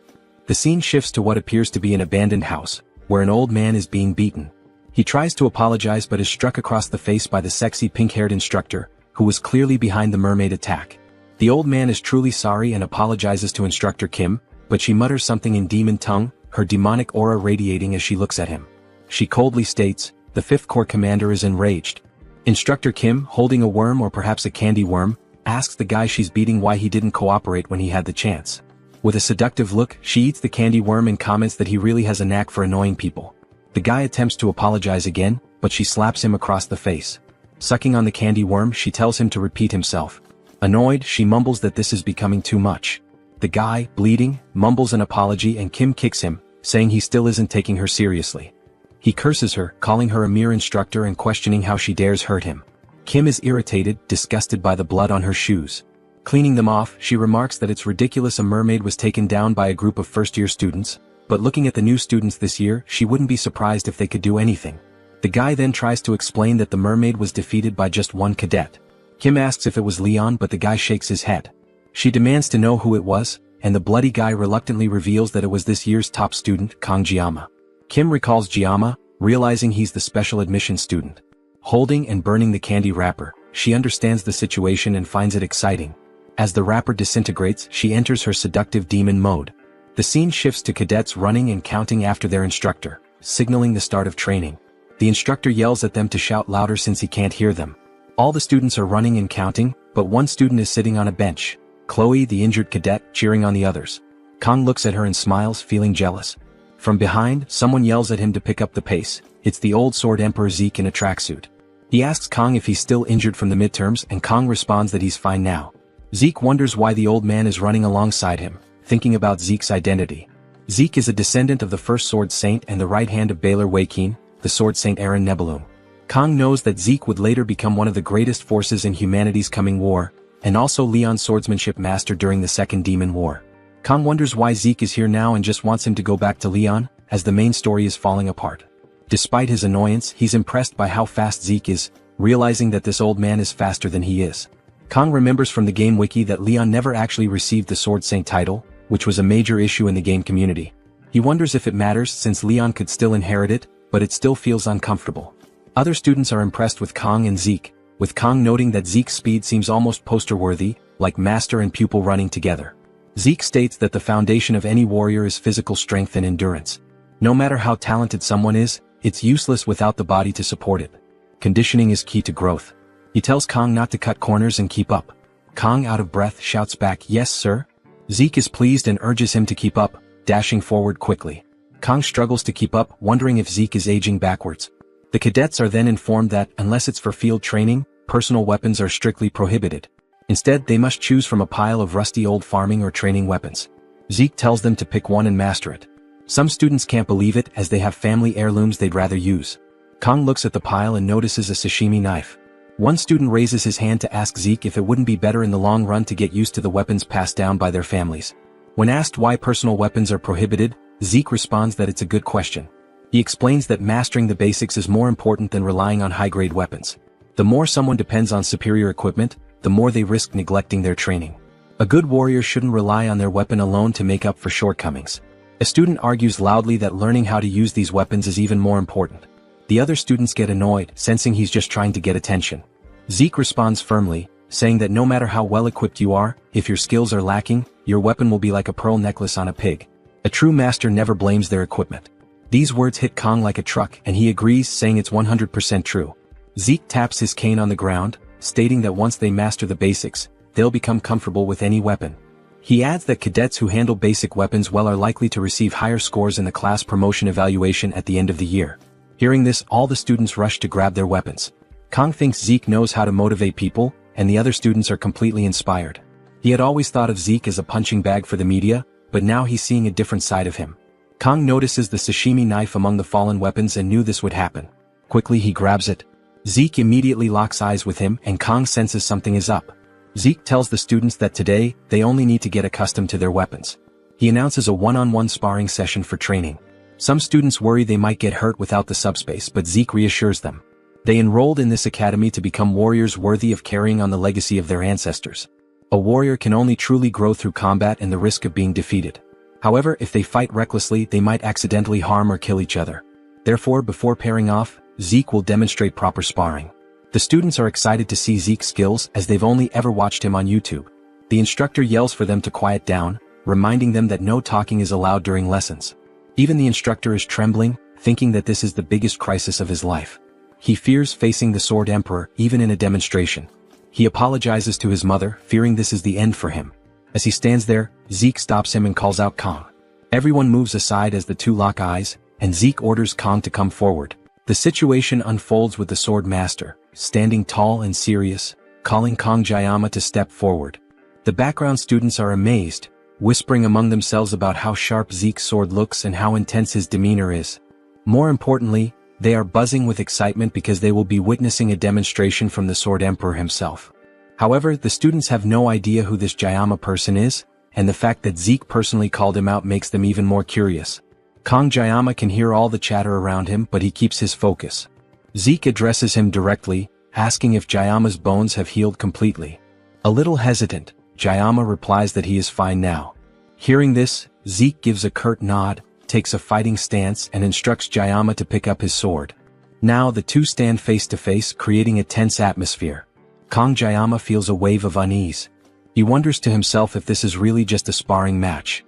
The scene shifts to what appears to be an abandoned house, where an old man is being beaten. He tries to apologize but is struck across the face by the sexy pink-haired instructor, who was clearly behind the mermaid attack. The old man is truly sorry and apologizes to Instructor Kim, but she mutters something in demon tongue, her demonic aura radiating as she looks at him. She coldly states, "The 5th Corps commander is enraged." Instructor Kim, holding a worm or perhaps a candy worm, asks the guy she's beating why he didn't cooperate when he had the chance. With a seductive look, she eats the candy worm and comments that he really has a knack for annoying people. The guy attempts to apologize again, but she slaps him across the face. Sucking on the candy worm, she tells him to repeat himself. Annoyed, she mumbles that this is becoming too much. The guy, bleeding, mumbles an apology and Kim kicks him, saying he still isn't taking her seriously. He curses her, calling her a mere instructor and questioning how she dares hurt him. Kim is irritated, disgusted by the blood on her shoes. Cleaning them off, she remarks that it's ridiculous a mermaid was taken down by a group of first-year students, but looking at the new students this year, she wouldn't be surprised if they could do anything. The guy then tries to explain that the mermaid was defeated by just one cadet. Kim asks if it was Leon, but the guy shakes his head. She demands to know who it was, and the bloody guy reluctantly reveals that it was this year's top student, Kong Jiama. Kim recalls Jiama, realizing he's the special admission student. Holding and burning the candy wrapper, she understands the situation and finds it exciting. As the wrapper disintegrates, she enters her seductive demon mode. The scene shifts to cadets running and counting after their instructor, signaling the start of training. The instructor yells at them to shout louder since he can't hear them. All the students are running and counting, but one student is sitting on a bench. Chloe, the injured cadet, cheering on the others. Kong looks at her and smiles, feeling jealous. From behind, someone yells at him to pick up the pace. It's the old Sword Emperor Zeke in a tracksuit. He asks Kong if he's still injured from the midterms, and Kong responds that he's fine now. Zeke wonders why the old man is running alongside him, thinking about Zeke's identity. Zeke is a descendant of the first Sword Saint and the right hand of Baylor Wakin, the Sword Saint Aaron Nebulum. Kong knows that Zeke would later become one of the greatest forces in humanity's coming war, and also Leon's swordsmanship master during the Second Demon War. Kong wonders why Zeke is here now and just wants him to go back to Leon, as the main story is falling apart. Despite his annoyance, he's impressed by how fast Zeke is, realizing that this old man is faster than he is. Kong remembers from the game wiki that Leon never actually received the Sword Saint title, which was a major issue in the game community. He wonders if it matters since Leon could still inherit it, but it still feels uncomfortable. Other students are impressed with Kong and Zeke, with Kong noting that Zeke's speed seems almost poster-worthy, like master and pupil running together. Zeke states that the foundation of any warrior is physical strength and endurance. No matter how talented someone is, it's useless without the body to support it. Conditioning is key to growth. He tells Kong not to cut corners and keep up. Kong, out of breath, shouts back, "Yes, sir." Zeke is pleased and urges him to keep up, dashing forward quickly. Kang struggles to keep up, wondering if Zeke is aging backwards. The cadets are then informed that, unless it's for field training, personal weapons are strictly prohibited. Instead, they must choose from a pile of rusty old farming or training weapons. Zeke tells them to pick one and master it. Some students can't believe it, as they have family heirlooms they'd rather use. Kang looks at the pile and notices a sashimi knife. One student raises his hand to ask Zeke if it wouldn't be better in the long run to get used to the weapons passed down by their families. When asked why personal weapons are prohibited, Zeke responds that it's a good question. He explains that mastering the basics is more important than relying on high-grade weapons. The more someone depends on superior equipment, the more they risk neglecting their training. A good warrior shouldn't rely on their weapon alone to make up for shortcomings. A student argues loudly that learning how to use these weapons is even more important. The other students get annoyed, sensing he's just trying to get attention. Zeke responds firmly, saying that no matter how well equipped you are, if your skills are lacking, your weapon will be like a pearl necklace on a pig. A true master never blames their equipment. These words hit Kang like a truck, and he agrees, saying it's 100% true. Zeke taps his cane on the ground, stating that once they master the basics, they'll become comfortable with any weapon. He adds that cadets who handle basic weapons well are likely to receive higher scores in the class promotion evaluation at the end of the year. Hearing this, all the students rush to grab their weapons. Kang thinks Zeke knows how to motivate people, and the other students are completely inspired. He had always thought of Zeke as a punching bag for the media, but now he's seeing a different side of him. Kang notices the sashimi knife among the fallen weapons and knew this would happen. Quickly he grabs it. Zeke immediately locks eyes with him, and Kang senses something is up. Zeke tells the students that today, they only need to get accustomed to their weapons. He announces a one-on-one sparring session for training. Some students worry they might get hurt without the subspace, but Zeke reassures them. They enrolled in this academy to become warriors worthy of carrying on the legacy of their ancestors. A warrior can only truly grow through combat and the risk of being defeated. However, if they fight recklessly, they might accidentally harm or kill each other. Therefore, before pairing off, Zeke will demonstrate proper sparring. The students are excited to see Zeke's skills, as they've only ever watched him on YouTube. The instructor yells for them to quiet down, reminding them that no talking is allowed during lessons. Even the instructor is trembling, thinking that this is the biggest crisis of his life. He fears facing the Sword Emperor, even in a demonstration. He apologizes to his mother, fearing this is the end for him. As he stands there, Zeke stops him and calls out Kang. Everyone moves aside as the two lock eyes, and Zeke orders Kang to come forward. The situation unfolds with the Sword Master, standing tall and serious, calling Kang Jayama to step forward. The background students are amazed, whispering among themselves about how sharp Zeke's sword looks and how intense his demeanor is. More importantly, they are buzzing with excitement because they will be witnessing a demonstration from the Sword Emperor himself. However, the students have no idea who this Jayama person is, and the fact that Zeke personally called him out makes them even more curious. Kang Jayama can hear all the chatter around him, but he keeps his focus. Zeke addresses him directly, asking if Jayama's bones have healed completely. A little hesitant, Jayama replies that he is fine now. Hearing this, Zeke gives a curt nod, takes a fighting stance and instructs Jayama to pick up his sword. Now the two stand face to face, creating a tense atmosphere. Kang Jayama feels a wave of unease. He wonders to himself if this is really just a sparring match.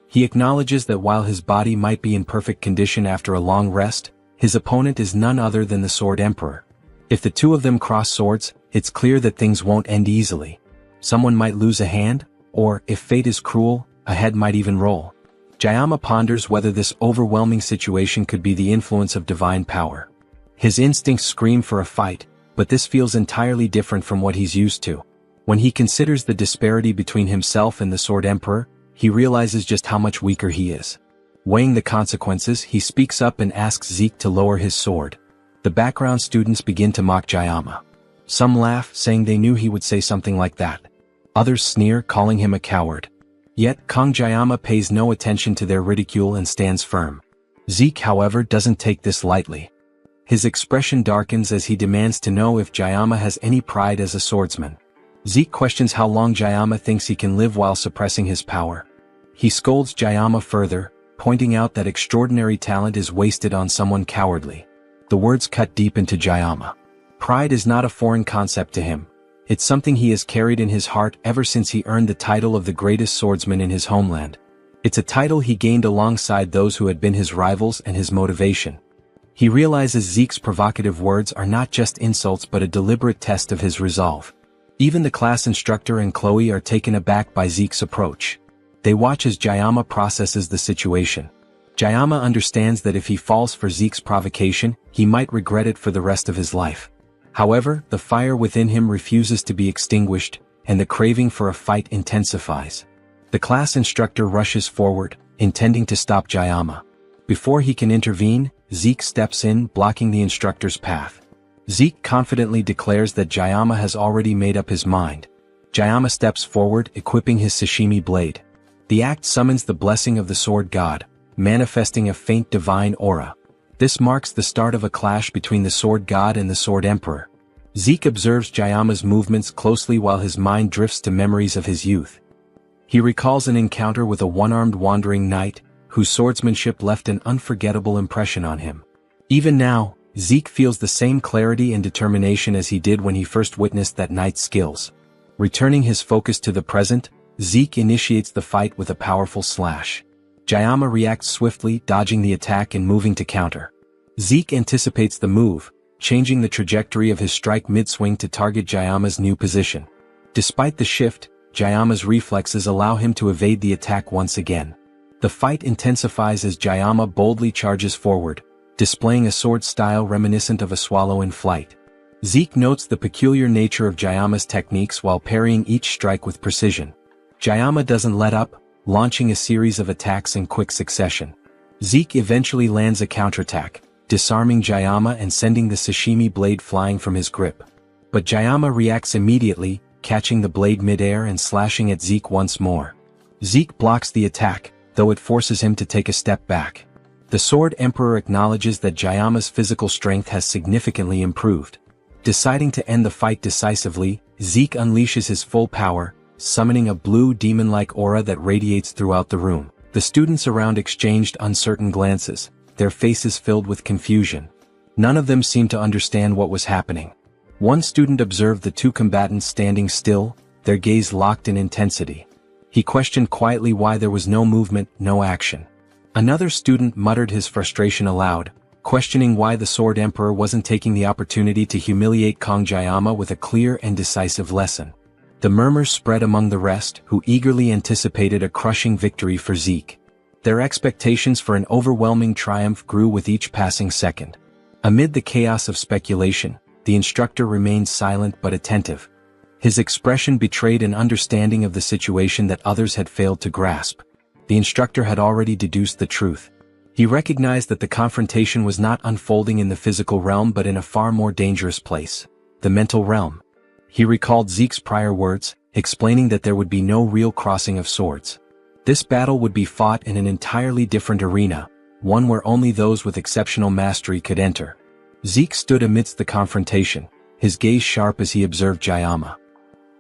He acknowledges that while his body might be in perfect condition after a long rest, his opponent is none other than the Sword Emperor. If the two of them cross swords, it's clear that things won't end easily. Someone might lose a hand, or, if fate is cruel, a head might even roll. Jayama ponders whether this overwhelming situation could be the influence of divine power. His instincts scream for a fight, but this feels entirely different from what he's used to. When he considers the disparity between himself and the Sword Emperor, he realizes just how much weaker he is. Weighing the consequences, he speaks up and asks Zeke to lower his sword. The background students begin to mock Jayama. Some laugh, saying they knew he would say something like that. Others sneer, calling him a coward. Yet, Kang Jayama pays no attention to their ridicule and stands firm. Zeke, however, doesn't take this lightly. His expression darkens as he demands to know if Jayama has any pride as a swordsman. Zeke questions how long Jayama thinks he can live while suppressing his power. He scolds Jayama further, pointing out that extraordinary talent is wasted on someone cowardly. The words cut deep into Jayama. Pride is not a foreign concept to him. It's something he has carried in his heart ever since he earned the title of the greatest swordsman in his homeland. It's a title he gained alongside those who had been his rivals and his motivation. He realizes Zeke's provocative words are not just insults but a deliberate test of his resolve. Even the class instructor and Chloe are taken aback by Zeke's approach. They watch as Jayama processes the situation. Jayama understands that if he falls for Zeke's provocation, he might regret it for the rest of his life. However, the fire within him refuses to be extinguished, and the craving for a fight intensifies. The class instructor rushes forward, intending to stop Jayama. Before he can intervene, Zeke steps in, blocking the instructor's path. Zeke confidently declares that Jayama has already made up his mind. Jayama steps forward, equipping his sashimi blade. The act summons the blessing of the sword god, manifesting a faint divine aura. This marks the start of a clash between the sword god and the sword emperor. Zeke observes Jayama's movements closely while his mind drifts to memories of his youth. He recalls an encounter with a one-armed wandering knight, whose swordsmanship left an unforgettable impression on him. Even now, Zeke feels the same clarity and determination as he did when he first witnessed that knight's skills. Returning his focus to the present, Zeke initiates the fight with a powerful slash. Jayama reacts swiftly, dodging the attack and moving to counter. Zeke anticipates the move, changing the trajectory of his strike mid-swing to target Jayama's new position. Despite the shift, Jayama's reflexes allow him to evade the attack once again. The fight intensifies as Jayama boldly charges forward, displaying a sword style reminiscent of a swallow in flight. Zeke notes the peculiar nature of Jayama's techniques while parrying each strike with precision. Jayama doesn't let up, launching a series of attacks in quick succession. Zeke eventually lands a counterattack, disarming Jayama and sending the sashimi blade flying from his grip. But Jayama reacts immediately, catching the blade mid-air and slashing at Zeke once more. Zeke blocks the attack, though it forces him to take a step back. The Sword Emperor acknowledges that Jayama's physical strength has significantly improved. Deciding to end the fight decisively, Zeke unleashes his full power, summoning a blue demon-like aura that radiates throughout the room. The students around exchanged uncertain glances, their faces filled with confusion. None of them seemed to understand what was happening. One student observed the two combatants standing still, their gaze locked in intensity. He questioned quietly why there was no movement, no action. Another student muttered his frustration aloud, questioning why the Sword Emperor wasn't taking the opportunity to humiliate Kong Jayama with a clear and decisive lesson. The murmurs spread among the rest, who eagerly anticipated a crushing victory for Zeke. Their expectations for an overwhelming triumph grew with each passing second. Amid the chaos of speculation, the instructor remained silent but attentive. His expression betrayed an understanding of the situation that others had failed to grasp. The instructor had already deduced the truth. He recognized that the confrontation was not unfolding in the physical realm but in a far more dangerous place, the mental realm. He recalled Zeke's prior words, explaining that there would be no real crossing of swords. This battle would be fought in an entirely different arena, one where only those with exceptional mastery could enter. Zeke stood amidst the confrontation, his gaze sharp as he observed Jayama.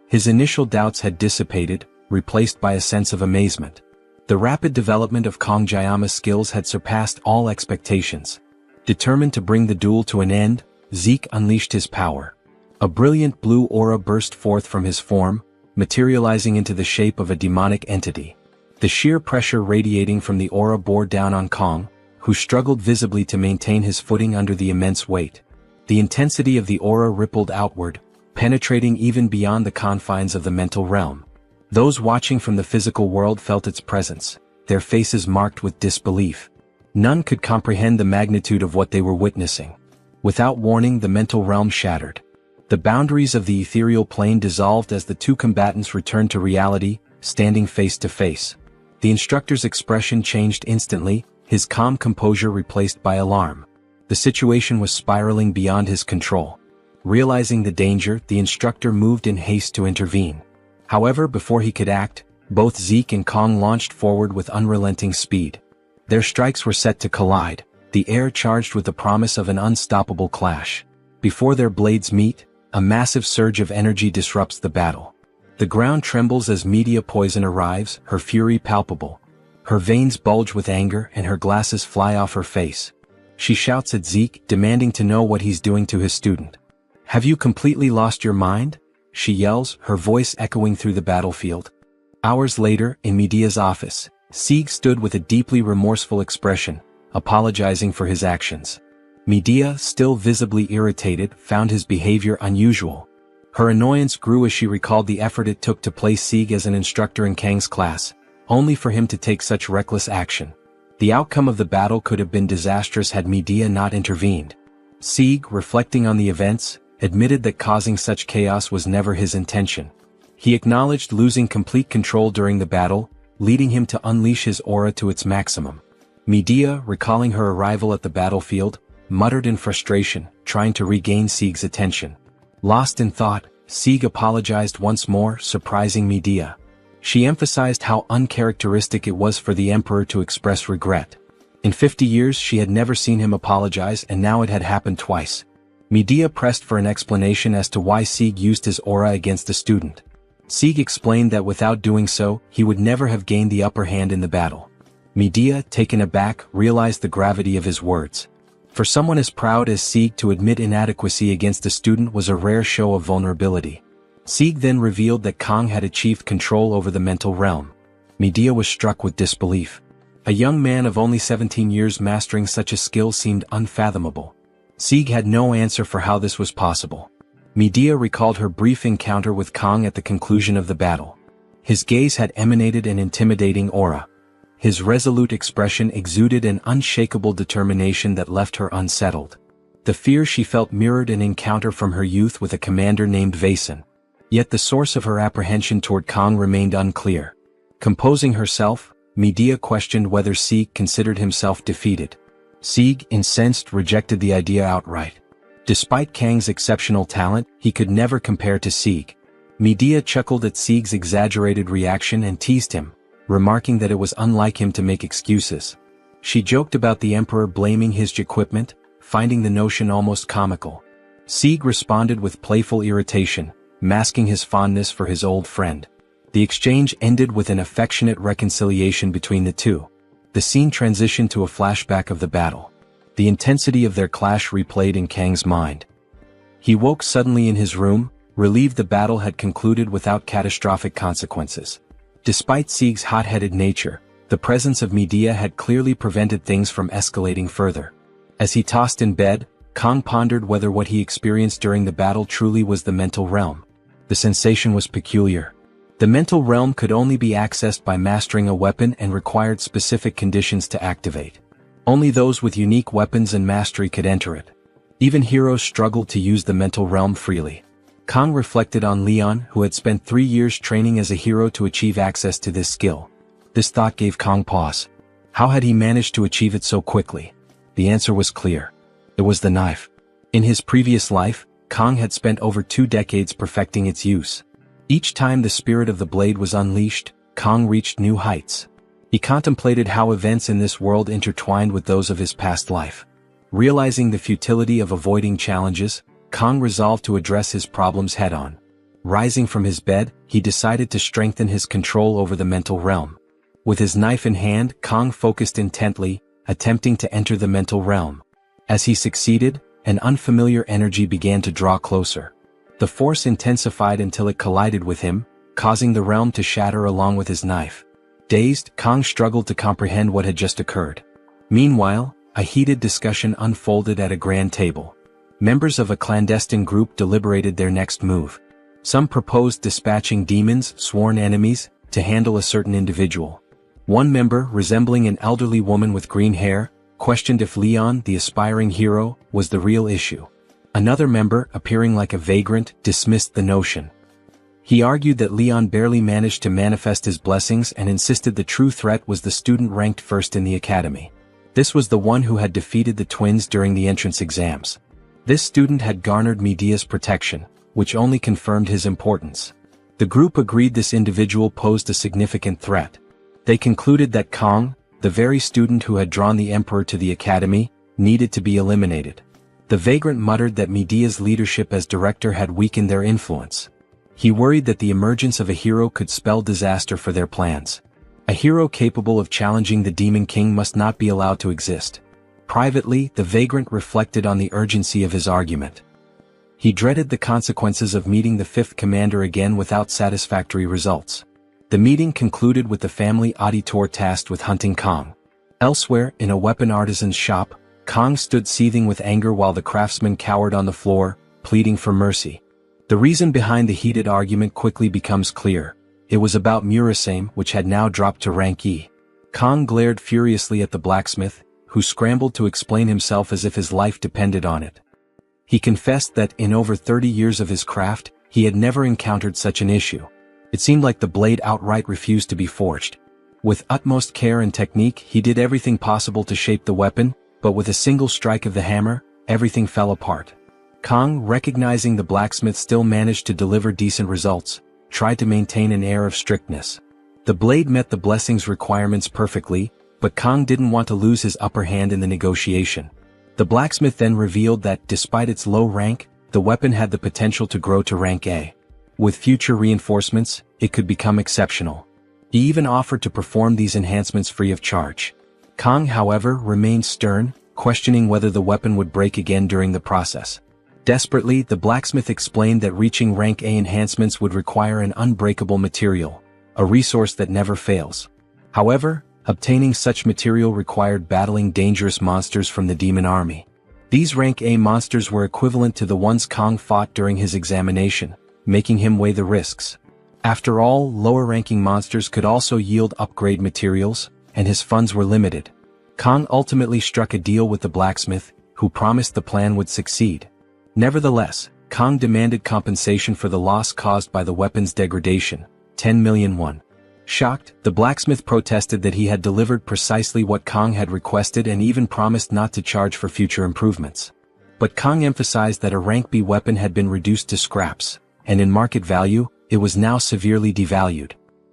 His initial doubts had dissipated, replaced by a sense of amazement. The rapid development of Kong Jayama's skills had surpassed all expectations. Determined to bring the duel to an end, Zeke unleashed his power. A brilliant blue aura burst forth from his form, materializing into the shape of a demonic entity. The sheer pressure radiating from the aura bore down on Kong, who struggled visibly to maintain his footing under the immense weight. The intensity of the aura rippled outward, penetrating even beyond the confines of the mental realm. Those watching from the physical world felt its presence, their faces marked with disbelief. None could comprehend the magnitude of what they were witnessing. Without warning, the mental realm shattered. The boundaries of the ethereal plane dissolved as the two combatants returned to reality, standing face to face. The instructor's expression changed instantly, his calm composure replaced by alarm. The situation was spiraling beyond his control. Realizing the danger, the instructor moved in haste to intervene. However, before he could act, both Zeke and Kong launched forward with unrelenting speed. Their strikes were set to collide, the air charged with the promise of an unstoppable clash. Before their blades meet, a massive surge of energy disrupts the battle. The ground trembles as media poison arrives, her fury palpable. Her veins bulge with anger and her glasses fly off her face. She shouts at Zeke, demanding to know what he's doing to his student. "Have you completely lost your mind?" she yells, her voice echoing through the battlefield. Hours later, in Media's office, Zeke stood with a deeply remorseful expression, apologizing for his actions. Medea, still visibly irritated, found his behavior unusual. Her annoyance grew as she recalled the effort it took to place Zeke as an instructor in Kang's class, only for him to take such reckless action. The outcome of the battle could have been disastrous had Medea not intervened. Sieg, reflecting on the events, admitted that causing such chaos was never his intention. He acknowledged losing complete control during the battle, leading him to unleash his aura to its maximum. Medea, recalling her arrival at the battlefield, muttered in frustration, trying to regain Sieg's attention. Lost in thought, Sieg apologized once more, surprising Medea. She emphasized how uncharacteristic it was for the emperor to express regret. In 50 years she had never seen him apologize, and now it had happened twice. Medea pressed for an explanation as to why Sieg used his aura against the student. Sieg explained that without doing so, he would never have gained the upper hand in the battle. Medea, taken aback, realized the gravity of his words. For someone as proud as Sieg to admit inadequacy against a student was a rare show of vulnerability. Sieg then revealed that Kang had achieved control over the mental realm. Medea was struck with disbelief. A young man of only 17 years mastering such a skill seemed unfathomable. Sieg had no answer for how this was possible. Medea recalled her brief encounter with Kang at the conclusion of the battle. His gaze had emanated an intimidating aura. His resolute expression exuded an unshakable determination that left her unsettled. The fear she felt mirrored an encounter from her youth with a commander named Vaesen. Yet the source of her apprehension toward Kang remained unclear. Composing herself, Medea questioned whether Sieg considered himself defeated. Sieg, incensed, rejected the idea outright. Despite Kang's exceptional talent, he could never compare to Sieg. Medea chuckled at Sieg's exaggerated reaction and teased him, remarking that it was unlike him to make excuses. She joked about the emperor blaming his equipment, finding the notion almost comical. Sieg responded with playful irritation, masking his fondness for his old friend. The exchange ended with an affectionate reconciliation between the two. The scene transitioned to a flashback of the battle. The intensity of their clash replayed in Kang's mind. He woke suddenly in his room, relieved the battle had concluded without catastrophic consequences. Despite Sieg's hot-headed nature, the presence of Medea had clearly prevented things from escalating further. As he tossed in bed, Kang pondered whether what he experienced during the battle truly was the mental realm. The sensation was peculiar. The mental realm could only be accessed by mastering a weapon and required specific conditions to activate. Only those with unique weapons and mastery could enter it. Even heroes struggled to use the mental realm freely. Kang reflected on Leon, who had spent 3 years training as a hero to achieve access to this skill. This thought gave Kang pause. How had he managed to achieve it so quickly? The answer was clear. It was the knife. In his previous life, Kang had spent over 2 decades perfecting its use. Each time the spirit of the blade was unleashed, Kang reached new heights. He contemplated how events in this world intertwined with those of his past life. Realizing the futility of avoiding challenges, Kang resolved to address his problems head-on. Rising from his bed, he decided to strengthen his control over the mental realm. With his knife in hand, Kang focused intently, attempting to enter the mental realm. As he succeeded, an unfamiliar energy began to draw closer. The force intensified until it collided with him, causing the realm to shatter along with his knife. Dazed, Kang struggled to comprehend what had just occurred. Meanwhile, a heated discussion unfolded at a grand table. Members of a clandestine group deliberated their next move. Some proposed dispatching demons, sworn enemies, to handle a certain individual. One member, resembling an elderly woman with green hair, questioned if Leon, the aspiring hero, was the real issue. Another member, appearing like a vagrant, dismissed the notion. He argued that Leon barely managed to manifest his blessings and insisted the true threat was the student ranked first in the academy. This was the one who had defeated the twins during the entrance exams. This student had garnered Medea's protection, which only confirmed his importance. The group agreed this individual posed a significant threat. They concluded that Kang, the very student who had drawn the emperor to the academy, needed to be eliminated. The vagrant muttered that Medea's leadership as director had weakened their influence. He worried that the emergence of a hero could spell disaster for their plans. A hero capable of challenging the Demon King must not be allowed to exist. Privately, the vagrant reflected on the urgency of his argument. He dreaded the consequences of meeting the fifth commander again without satisfactory results. The meeting concluded with the family auditor tasked with hunting Kang. Elsewhere, in a weapon artisan's shop, Kang stood seething with anger while the craftsman cowered on the floor, pleading for mercy. The reason behind the heated argument quickly becomes clear. It was about Murasame, which had now dropped to rank E. Kong glared furiously at the blacksmith, who scrambled to explain himself as if his life depended on it. He confessed that in over 30 years of his craft, he had never encountered such an issue. It seemed like the blade outright refused to be forged. With utmost care and technique, he did everything possible to shape the weapon, but with a single strike of the hammer, everything fell apart. Kong, recognizing the blacksmith still managed to deliver decent results, tried to maintain an air of strictness. The blade met the blessing's requirements perfectly, but Kong didn't want to lose his upper hand in the negotiation. The blacksmith then revealed that, despite its low rank, the weapon had the potential to grow to rank A. With future reinforcements, it could become exceptional. He even offered to perform these enhancements free of charge. Kong, however, remained stern, questioning whether the weapon would break again during the process. Desperately, the blacksmith explained that reaching rank A enhancements would require an unbreakable material, a resource that never fails. However, obtaining such material required battling dangerous monsters from the demon army. These rank A monsters were equivalent to the ones Kong fought during his examination, making him weigh the risks. After all, lower-ranking monsters could also yield upgrade materials, and his funds were limited. Kong ultimately struck a deal with the blacksmith, who promised the plan would succeed. Nevertheless, Kong demanded compensation for the loss caused by the weapon's degradation, 10 million won. Shocked, the blacksmith protested that he had delivered precisely what Kong had requested and even promised not to charge for future improvements. But Kong emphasized that a rank B weapon had been reduced to scraps, and in market value, it was now severely devalued.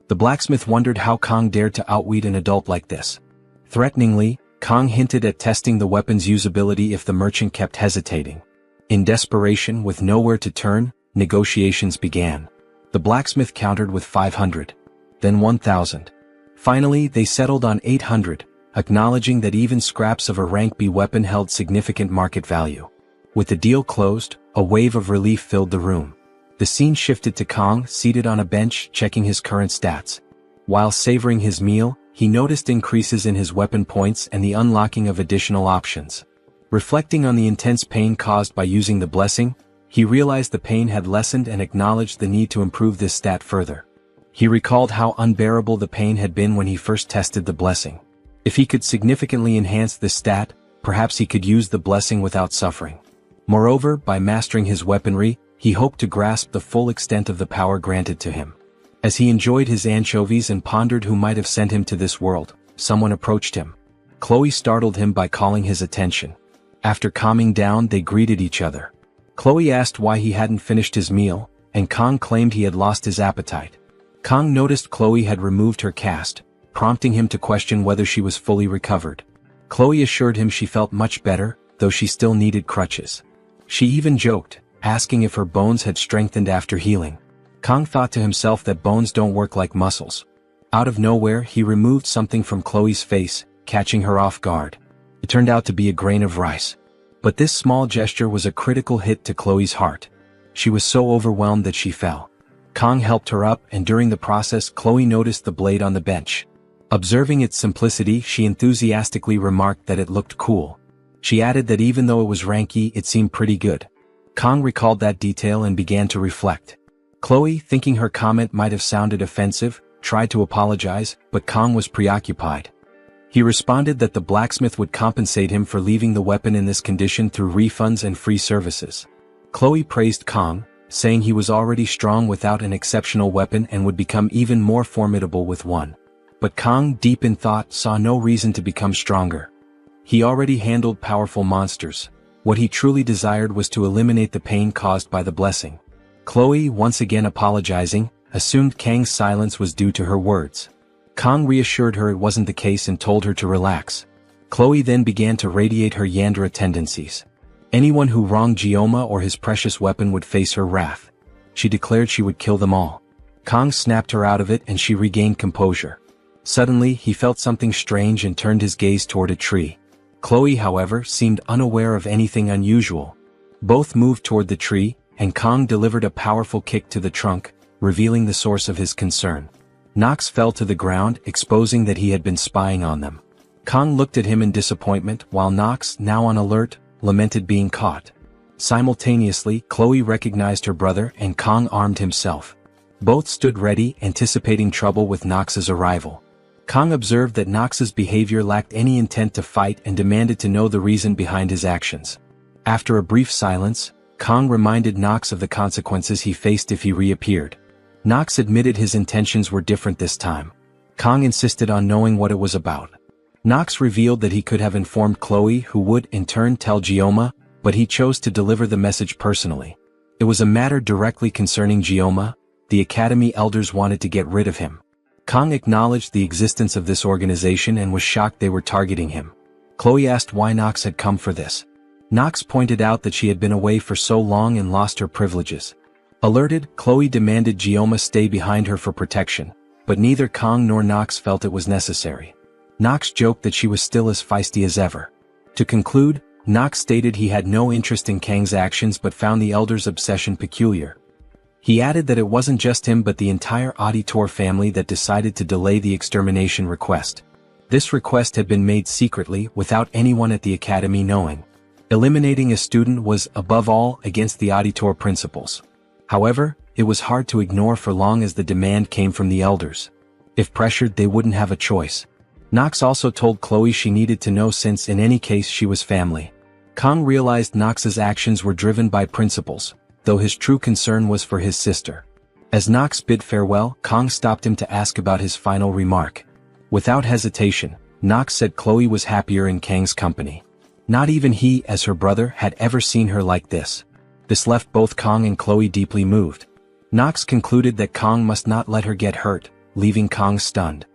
The blacksmith wondered how Kong dared to outwit an adult like this. Threateningly, Kong hinted at testing the weapon's usability if the merchant kept hesitating. In desperation, with nowhere to turn, negotiations began. The blacksmith countered with 500. Then 1,000. Finally, they settled on 800, acknowledging that even scraps of a rank B weapon held significant market value. With the deal closed, a wave of relief filled the room. The scene shifted to Kong, seated on a bench, checking his current stats. While savoring his meal, he noticed increases in his weapon points and the unlocking of additional options. Reflecting on the intense pain caused by using the blessing, he realized the pain had lessened and acknowledged the need to improve this stat further. He recalled how unbearable the pain had been when he first tested the blessing. If he could significantly enhance this stat, perhaps he could use the blessing without suffering. Moreover, by mastering his weaponry, he hoped to grasp the full extent of the power granted to him. As he enjoyed his anchovies and pondered who might have sent him to this world, someone approached him. Chloe startled him by calling his attention. After calming down, they greeted each other. Chloe asked why he hadn't finished his meal, and Kong claimed he had lost his appetite. Kong noticed Chloe had removed her cast, prompting him to question whether she was fully recovered. Chloe assured him she felt much better, though she still needed crutches. She even joked, asking if her bones had strengthened after healing. Kong thought to himself that bones don't work like muscles. Out of nowhere, he removed something from Chloe's face, catching her off guard. It turned out to be a grain of rice. But this small gesture was a critical hit to Chloe's heart. She was so overwhelmed that she fell. Kong helped her up, and during the process, Chloe noticed the blade on the bench. Observing its simplicity, she enthusiastically remarked that it looked cool. She added that even though it was ranky, it seemed pretty good. Kong recalled that detail and began to reflect. Chloe, thinking her comment might have sounded offensive, tried to apologize, but Kong was preoccupied. He responded that the blacksmith would compensate him for leaving the weapon in this condition through refunds and free services. Chloe praised Kong, saying he was already strong without an exceptional weapon and would become even more formidable with one. But Kong, deep in thought, saw no reason to become stronger. He already handled powerful monsters. What he truly desired was to eliminate the pain caused by the blessing. Chloe, once again apologizing, assumed Kang's silence was due to her words. Kong reassured her it wasn't the case and told her to relax. Chloe then began to radiate her Yandra tendencies. Anyone who wronged Gioma or his precious weapon would face her wrath. She declared she would kill them all. Kong snapped her out of it and she regained composure. Suddenly, he felt something strange and turned his gaze toward a tree. Chloe, however, seemed unaware of anything unusual. Both moved toward the tree, and Kong delivered a powerful kick to the trunk, revealing the source of his concern. Nox fell to the ground, exposing that he had been spying on them. Kong looked at him in disappointment, while Nox, now on alert, lamented being caught. Simultaneously, Chloe recognized her brother and Kong armed himself. Both stood ready, anticipating trouble with Nox's arrival. Kang observed that Nox's behavior lacked any intent to fight and demanded to know the reason behind his actions. After a brief silence, Kang reminded Nox of the consequences he faced if he reappeared. Nox admitted his intentions were different this time. Kang insisted on knowing what it was about. Nox revealed that he could have informed Chloe, who would in turn tell Gioma, but he chose to deliver the message personally. It was a matter directly concerning Gioma. The Academy elders wanted to get rid of him. Kang acknowledged the existence of this organization and was shocked they were targeting him. Chloe asked why Nox had come for this. Nox pointed out that she had been away for so long and lost her privileges. Alerted, Chloe demanded Gioma stay behind her for protection, but neither Kang nor Nox felt it was necessary. Nox joked that she was still as feisty as ever. To conclude, Nox stated he had no interest in Kang's actions but found the elders' obsession peculiar. He added that it wasn't just him but the entire auditor family that decided to delay the extermination request. This request had been made secretly without anyone at the Academy knowing. Eliminating a student was, above all, against the auditor principles. However, it was hard to ignore for long as the demand came from the elders. If pressured, they wouldn't have a choice. Nox also told Chloe she needed to know since in any case she was family. Kang realized Nox's actions were driven by principles, though his true concern was for his sister. As Nox bid farewell, Kang stopped him to ask about his final remark. Without hesitation, Nox said Chloe was happier in Kang's company. Not even he, as her brother, had ever seen her like this. This left both Kang and Chloe deeply moved. Nox concluded that Kang must not let her get hurt, leaving Kang stunned.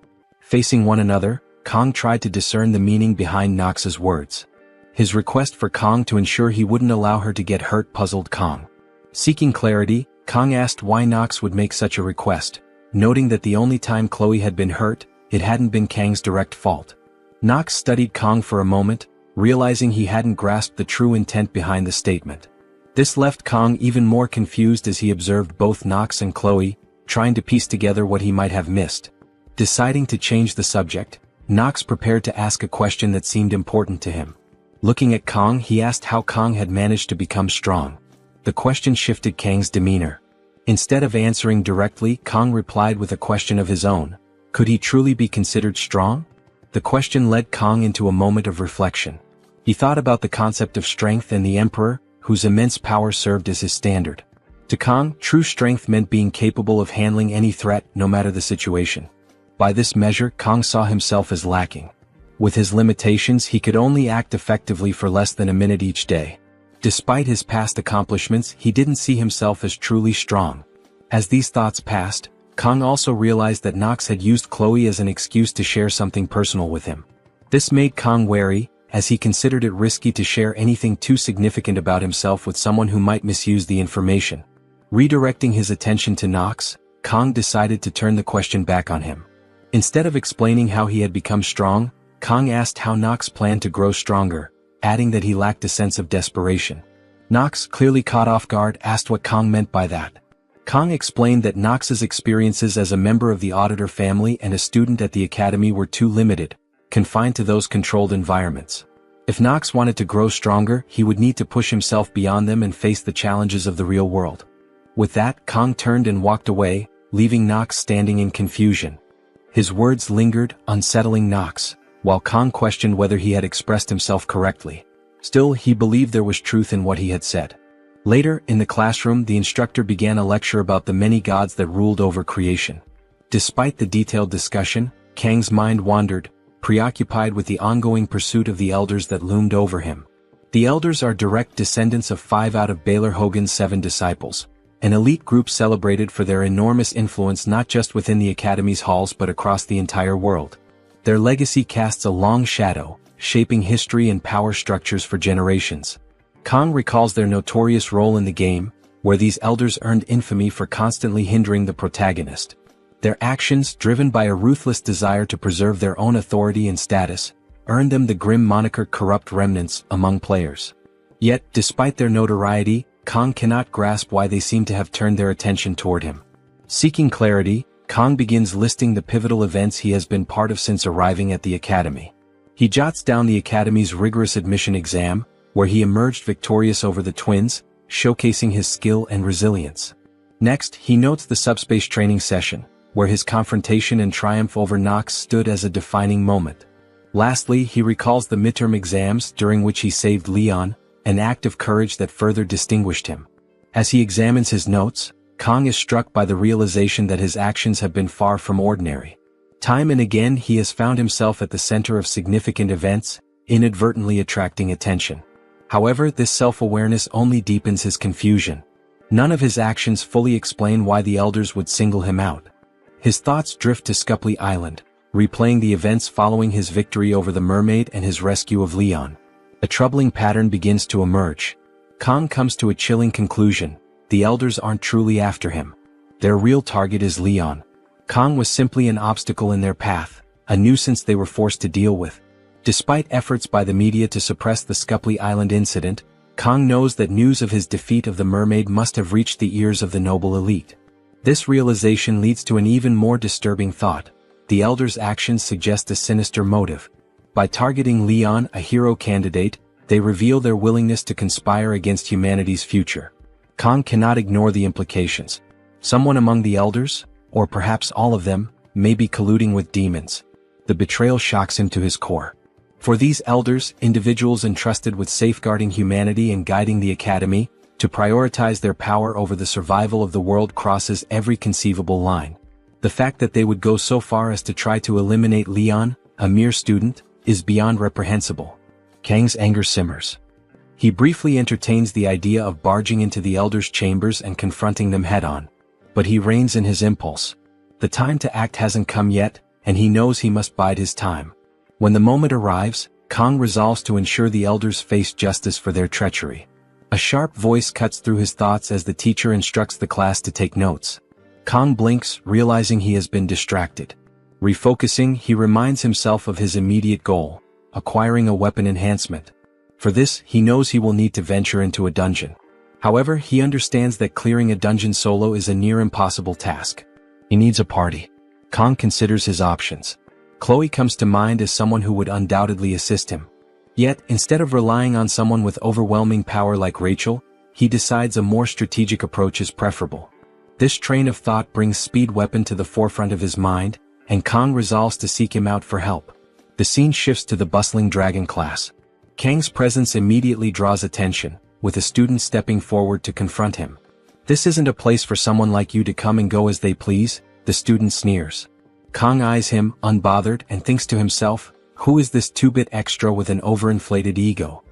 Facing one another, Kang tried to discern the meaning behind Nox's words. His request for Kang to ensure he wouldn't allow her to get hurt puzzled Kang. Seeking clarity, Kang asked why Nox would make such a request, noting that the only time Chloe had been hurt, it hadn't been Kang's direct fault. Nox studied Kang for a moment, realizing he hadn't grasped the true intent behind the statement. This left Kang even more confused as he observed both Nox and Chloe, trying to piece together what he might have missed. Deciding to change the subject, Nox prepared to ask a question that seemed important to him. Looking at Kang, he asked how Kang had managed to become strong. The question shifted Kang's demeanor. Instead of answering directly, Kang replied with a question of his own. Could he truly be considered strong? The question led Kang into a moment of reflection. He thought about the concept of strength and the Emperor, whose immense power served as his standard. To Kang, true strength meant being capable of handling any threat, no matter the situation. By this measure, Kang saw himself as lacking. With his limitations, he could only act effectively for less than a minute each day. Despite his past accomplishments, he didn't see himself as truly strong. As these thoughts passed, Kang also realized that Nox had used Chloe as an excuse to share something personal with him. This made Kang wary, as he considered it risky to share anything too significant about himself with someone who might misuse the information. Redirecting his attention to Nox, Kang decided to turn the question back on him. Instead of explaining how he had become strong, Kang asked how Nox planned to grow stronger, adding that he lacked a sense of desperation. Nox, clearly caught off guard, asked what Kang meant by that. Kang explained that Nox's experiences as a member of the Auditor family and a student at the Academy were too limited, confined to those controlled environments. If Nox wanted to grow stronger, he would need to push himself beyond them and face the challenges of the real world. With that, Kang turned and walked away, leaving Nox standing in confusion. His words lingered, unsettling Nox, while Kang questioned whether he had expressed himself correctly. Still, he believed there was truth in what he had said. Later, in the classroom, the instructor began a lecture about the many gods that ruled over creation. Despite the detailed discussion, Kang's mind wandered, preoccupied with the ongoing pursuit of the elders that loomed over him. The elders are direct descendants of 5 out of Baylor Hogan's 7 disciples, an elite group celebrated for their enormous influence not just within the Academy's halls but across the entire world. Their legacy casts a long shadow, shaping history and power structures for generations. Kang recalls their notorious role in the game, where these elders earned infamy for constantly hindering the protagonist. Their actions, driven by a ruthless desire to preserve their own authority and status, earned them the grim moniker Corrupt Remnants among players. Yet, despite their notoriety, Kang cannot grasp why they seem to have turned their attention toward him. Seeking clarity, Kang begins listing the pivotal events he has been part of since arriving at the Academy. He jots down the Academy's rigorous admission exam, where he emerged victorious over the twins, showcasing his skill and resilience. Next, he notes the subspace training session, where his confrontation and triumph over Nox stood as a defining moment. Lastly, he recalls the midterm exams during which he saved Leon, an act of courage that further distinguished him. As he examines his notes, Kang is struck by the realization that his actions have been far from ordinary. Time and again he has found himself at the center of significant events, inadvertently attracting attention. However, this self-awareness only deepens his confusion. None of his actions fully explain why the elders would single him out. His thoughts drift to Scupley Island, replaying the events following his victory over the mermaid and his rescue of Leon. A troubling pattern begins to emerge. Kang comes to a chilling conclusion: the elders aren't truly after him. Their real target is Leon. Kang was simply an obstacle in their path, a nuisance they were forced to deal with. Despite efforts by the media to suppress the Scupley Island incident, Kang knows that news of his defeat of the mermaid must have reached the ears of the noble elite. This realization leads to an even more disturbing thought. The elders' actions suggest a sinister motive. By targeting Leon, a hero candidate, they reveal their willingness to conspire against humanity's future. Kang cannot ignore the implications. Someone among the elders, or perhaps all of them, may be colluding with demons. The betrayal shocks him to his core. For these elders, individuals entrusted with safeguarding humanity and guiding the academy, to prioritize their power over the survival of the world crosses every conceivable line. The fact that they would go so far as to try to eliminate Leon, a mere student, is beyond reprehensible. Kang's anger simmers. He briefly entertains the idea of barging into the elders' chambers and confronting them head-on. But he reins in his impulse. The time to act hasn't come yet, and he knows he must bide his time. When the moment arrives, Kang resolves to ensure the elders face justice for their treachery. A sharp voice cuts through his thoughts as the teacher instructs the class to take notes. Kang blinks, realizing he has been distracted. Refocusing, he reminds himself of his immediate goal: acquiring a weapon enhancement. For this, he knows he will need to venture into a dungeon. However, he understands that clearing a dungeon solo is a near impossible task. He needs a party. Kang considers his options. Chloe comes to mind as someone who would undoubtedly assist him. Yet, instead of relying on someone with overwhelming power like Rachel, he decides a more strategic approach is preferable. This train of thought brings Speed Weapon to the forefront of his mind, and Kang resolves to seek him out for help. The scene shifts to the bustling dragon class. Kang's presence immediately draws attention, with a student stepping forward to confront him. "This isn't a place for someone like you to come and go as they please," the student sneers. Kang eyes him, unbothered, and thinks to himself, who is this two-bit extra with an overinflated ego?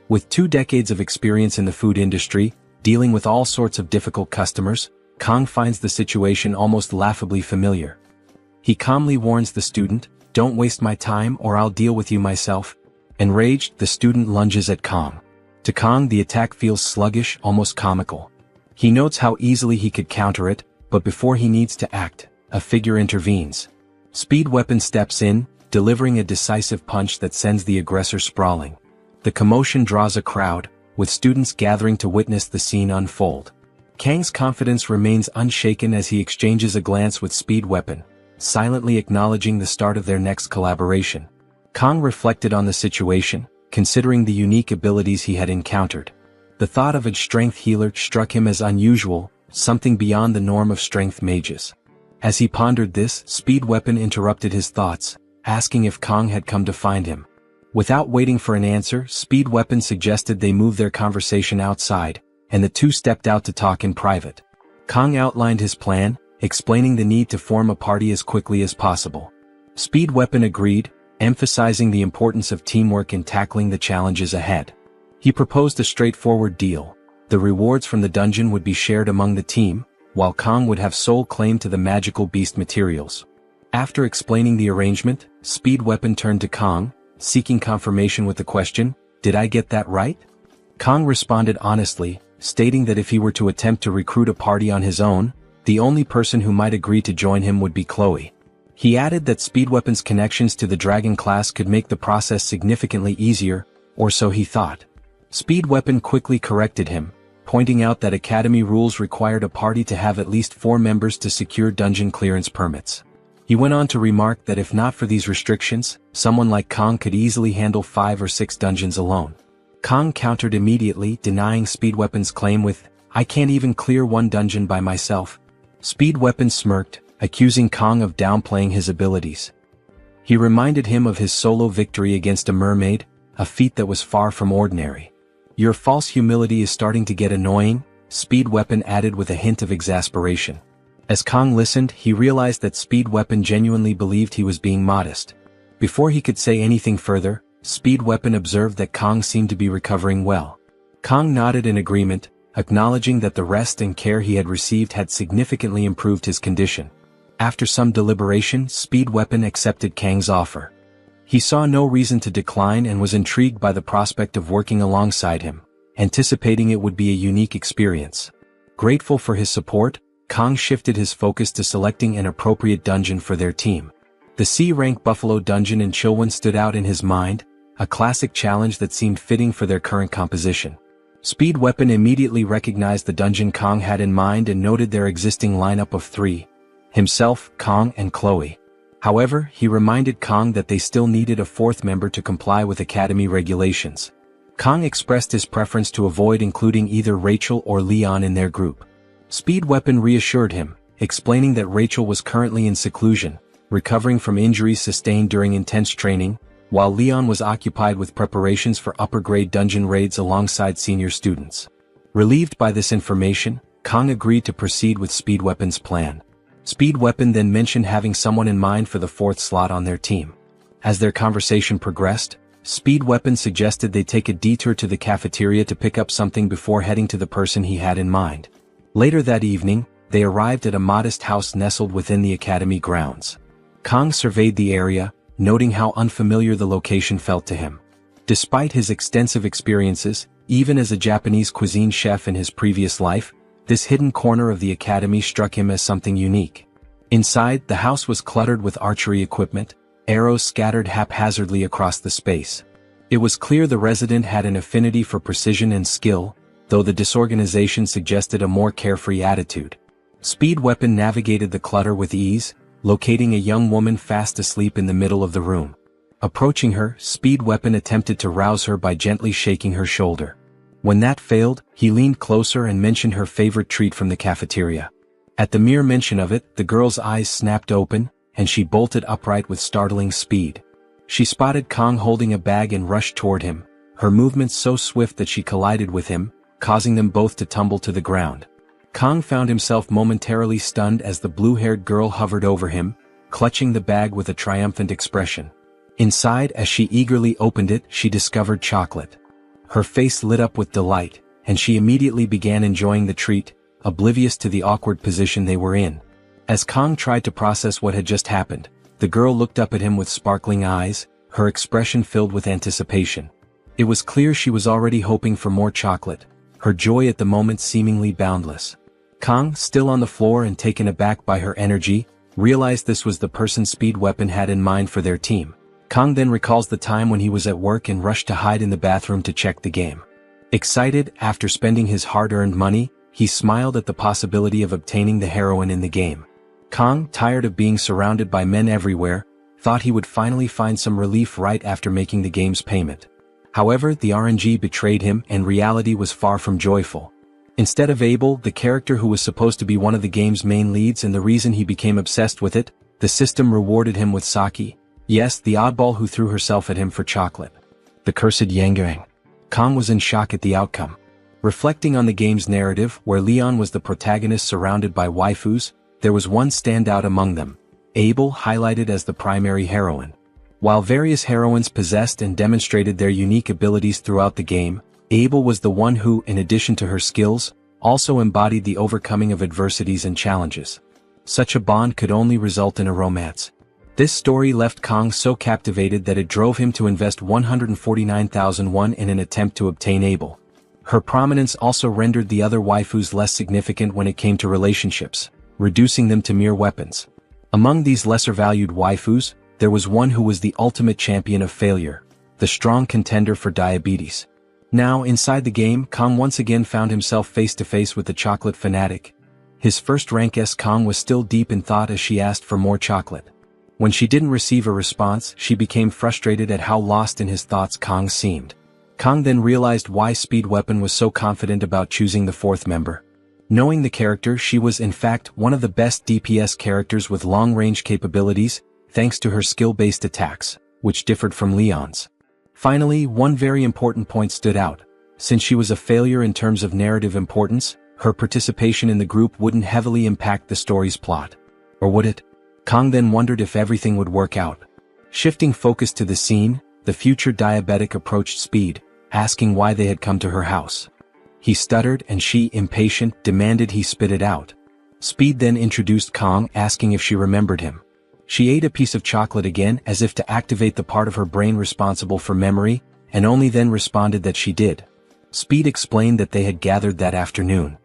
With 2 decades of experience in the food industry, dealing with all sorts of difficult customers, Kang finds the situation almost laughably familiar. He calmly warns the student, "Don't waste my time or I'll deal with you myself." Enraged, the student lunges at Kang. To Kang, the attack feels sluggish, almost comical. He notes how easily he could counter it, but before he needs to act, a figure intervenes. Speed Weapon steps in, delivering a decisive punch that sends the aggressor sprawling. The commotion draws a crowd, with students gathering to witness the scene unfold. Kang's confidence remains unshaken as he exchanges a glance with Speed Weapon, silently acknowledging the start of their next collaboration. Kang reflected on the situation, considering the unique abilities he had encountered. The thought of a strength healer struck him as unusual, something beyond the norm of strength mages. As he pondered this, Speed Weapon interrupted his thoughts, asking if Kang had come to find him. Without waiting for an answer, Speed Weapon suggested they move their conversation outside, and the two stepped out to talk in private. Kang outlined his plan, explaining the need to form a party as quickly as possible. Speed Weapon agreed, emphasizing the importance of teamwork in tackling the challenges ahead. He proposed a straightforward deal. The rewards from the dungeon would be shared among the team, while Kang would have sole claim to the magical beast materials. After explaining the arrangement, Speed Weapon turned to Kang, seeking confirmation with the question, "Did I get that right?" Kang responded honestly, stating that if he were to attempt to recruit a party on his own, the only person who might agree to join him would be Chloe. He added that Speed Weapon's connections to the dragon class could make the process significantly easier, or so he thought. Speed Weapon quickly corrected him, pointing out that Academy rules required a party to have at least 4 members to secure dungeon clearance permits. He went on to remark that if not for these restrictions, someone like Kang could easily handle 5 or 6 dungeons alone. Kang countered immediately, denying Speed Weapon's claim with, "I can't even clear 1 dungeon by myself." Speed Weapon smirked, accusing Kong of downplaying his abilities. He reminded him of his solo victory against a mermaid, a feat that was far from ordinary. "Your false humility is starting to get annoying," Speed Weapon added with a hint of exasperation. As Kong listened, he realized that Speed Weapon genuinely believed he was being modest. Before he could say anything further, Speed Weapon observed that Kong seemed to be recovering well. Kong nodded in agreement, acknowledging that the rest and care he had received had significantly improved his condition. After some deliberation, Speed Weapon accepted Kang's offer. He saw no reason to decline and was intrigued by the prospect of working alongside him, anticipating it would be a unique experience. Grateful for his support, Kong shifted his focus to selecting an appropriate dungeon for their team. The C-rank Buffalo Dungeon in Chilwon stood out in his mind, a classic challenge that seemed fitting for their current composition. Speed Weapon immediately recognized the dungeon Kong had in mind and noted their existing lineup of three: himself, Kong, and Chloe. However, he reminded Kong that they still needed a fourth member to comply with Academy regulations. Kong expressed his preference to avoid including either Rachel or Leon in their group. Speed Weapon reassured him, explaining that Rachel was currently in seclusion, recovering from injuries sustained during intense training, while Leon was occupied with preparations for upper-grade dungeon raids alongside senior students. Relieved by this information, Kong agreed to proceed with Speed Weapon's plan. Speed Weapon then mentioned having someone in mind for the fourth slot on their team. As their conversation progressed, Speed Weapon suggested they take a detour to the cafeteria to pick up something before heading to the person he had in mind. Later that evening, they arrived at a modest house nestled within the academy grounds. Kong surveyed the area, noting how unfamiliar the location felt to him. Despite his extensive experiences, even as a Japanese cuisine chef in his previous life, this hidden corner of the academy struck him as something unique. Inside, the house was cluttered with archery equipment, arrows scattered haphazardly across the space. It was clear the resident had an affinity for precision and skill, though the disorganization suggested a more carefree attitude. Speed Weapon navigated the clutter with ease, locating a young woman fast asleep in the middle of the room. Approaching her, Speed Weapon attempted to rouse her by gently shaking her shoulder. When that failed, he leaned closer and mentioned her favorite treat from the cafeteria. At the mere mention of it, the girl's eyes snapped open, and she bolted upright with startling speed. She spotted Kong holding a bag and rushed toward him, her movements so swift that she collided with him, causing them both to tumble to the ground. Kong found himself momentarily stunned as the blue-haired girl hovered over him, clutching the bag with a triumphant expression. Inside, as she eagerly opened it, she discovered chocolate. Her face lit up with delight, and she immediately began enjoying the treat, oblivious to the awkward position they were in. As Kong tried to process what had just happened, the girl looked up at him with sparkling eyes, her expression filled with anticipation. It was clear she was already hoping for more chocolate, her joy at the moment seemingly boundless. Kong, still on the floor and taken aback by her energy, realized this was the person Speed Weapon had in mind for their team. Kong then recalls the time when he was at work and rushed to hide in the bathroom to check the game. Excited, after spending his hard-earned money, he smiled at the possibility of obtaining the heroine in the game. Kong, tired of being surrounded by men everywhere, thought he would finally find some relief right after making the game's payment. However, the RNG betrayed him and reality was far from joyful. Instead of Abel, the character who was supposed to be one of the game's main leads and the reason he became obsessed with it, the system rewarded him with Saki. Yes, the oddball who threw herself at him for chocolate. The cursed Yangang. Kong was in shock at the outcome. Reflecting on the game's narrative, where Leon was the protagonist surrounded by waifus, there was one standout among them, Abel, highlighted as the primary heroine. While various heroines possessed and demonstrated their unique abilities throughout the game, Abel was the one who, in addition to her skills, also embodied the overcoming of adversities and challenges. Such a bond could only result in a romance. This story left Kong so captivated that it drove him to invest 149,000 won in an attempt to obtain Abel. Her prominence also rendered the other waifus less significant when it came to relationships, reducing them to mere weapons. Among these lesser-valued waifus, there was one who was the ultimate champion of failure, the strong contender for diabetes. Now, inside the game, Kong once again found himself face-to-face with the chocolate fanatic. His first rank S. Kong was still deep in thought as she asked for more chocolate. When she didn't receive a response, she became frustrated at how lost in his thoughts Kong seemed. Kong then realized why Speed Weapon was so confident about choosing the fourth member. Knowing the character, she was in fact one of the best DPS characters with long-range capabilities, thanks to her skill-based attacks, which differed from Leon's. Finally, one very important point stood out. Since she was a failure in terms of narrative importance, her participation in the group wouldn't heavily impact the story's plot. Or would it? Kang then wondered if everything would work out. Shifting focus to the scene, the future diabetic approached Speed, asking why they had come to her house. He stuttered and she, impatient, demanded he spit it out. Speed then introduced Kang, asking if she remembered him. She ate a piece of chocolate again as if to activate the part of her brain responsible for memory, and only then responded that she did. Speed explained that they had gathered that afternoon.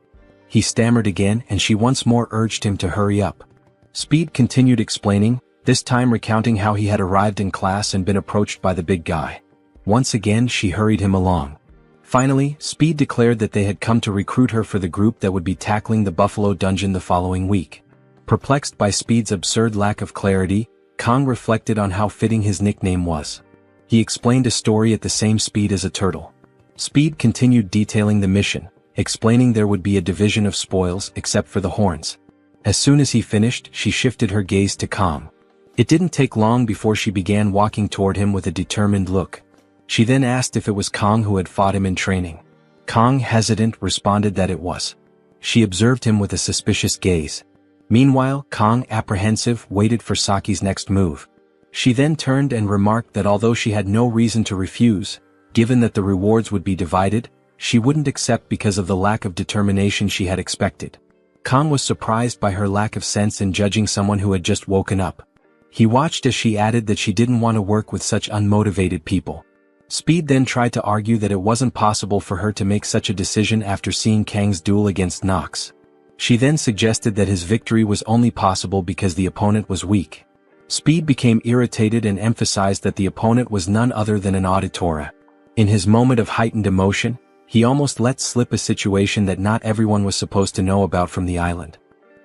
He stammered again and she once more urged him to hurry up. Speed continued explaining, this time recounting how he had arrived in class and been approached by the big guy. Once again she hurried him along. Finally, Speed declared that they had come to recruit her for the group that would be tackling the Buffalo Dungeon the following week. Perplexed by Speed's absurd lack of clarity, Kang reflected on how fitting his nickname was. He explained a story at the same speed as a turtle. Speed continued detailing the mission, explaining there would be a division of spoils except for the horns. As soon as he finished, she shifted her gaze to Kang. It didn't take long before she began walking toward him with a determined look. She then asked if it was Kang who had fought him in training. Kang, hesitant, responded that it was. She observed him with a suspicious gaze. Meanwhile, Kang, apprehensive, waited for Saki's next move. She then turned and remarked that although she had no reason to refuse, given that the rewards would be divided, she wouldn't accept because of the lack of determination she had expected. Kang was surprised by her lack of sense in judging someone who had just woken up. He watched as she added that she didn't want to work with such unmotivated people. Speed then tried to argue that it wasn't possible for her to make such a decision after seeing Kang's duel against Nox. She then suggested that his victory was only possible because the opponent was weak. Speed became irritated and emphasized that the opponent was none other than an auditora. In his moment of heightened emotion, he almost let slip a situation that not everyone was supposed to know about from the island.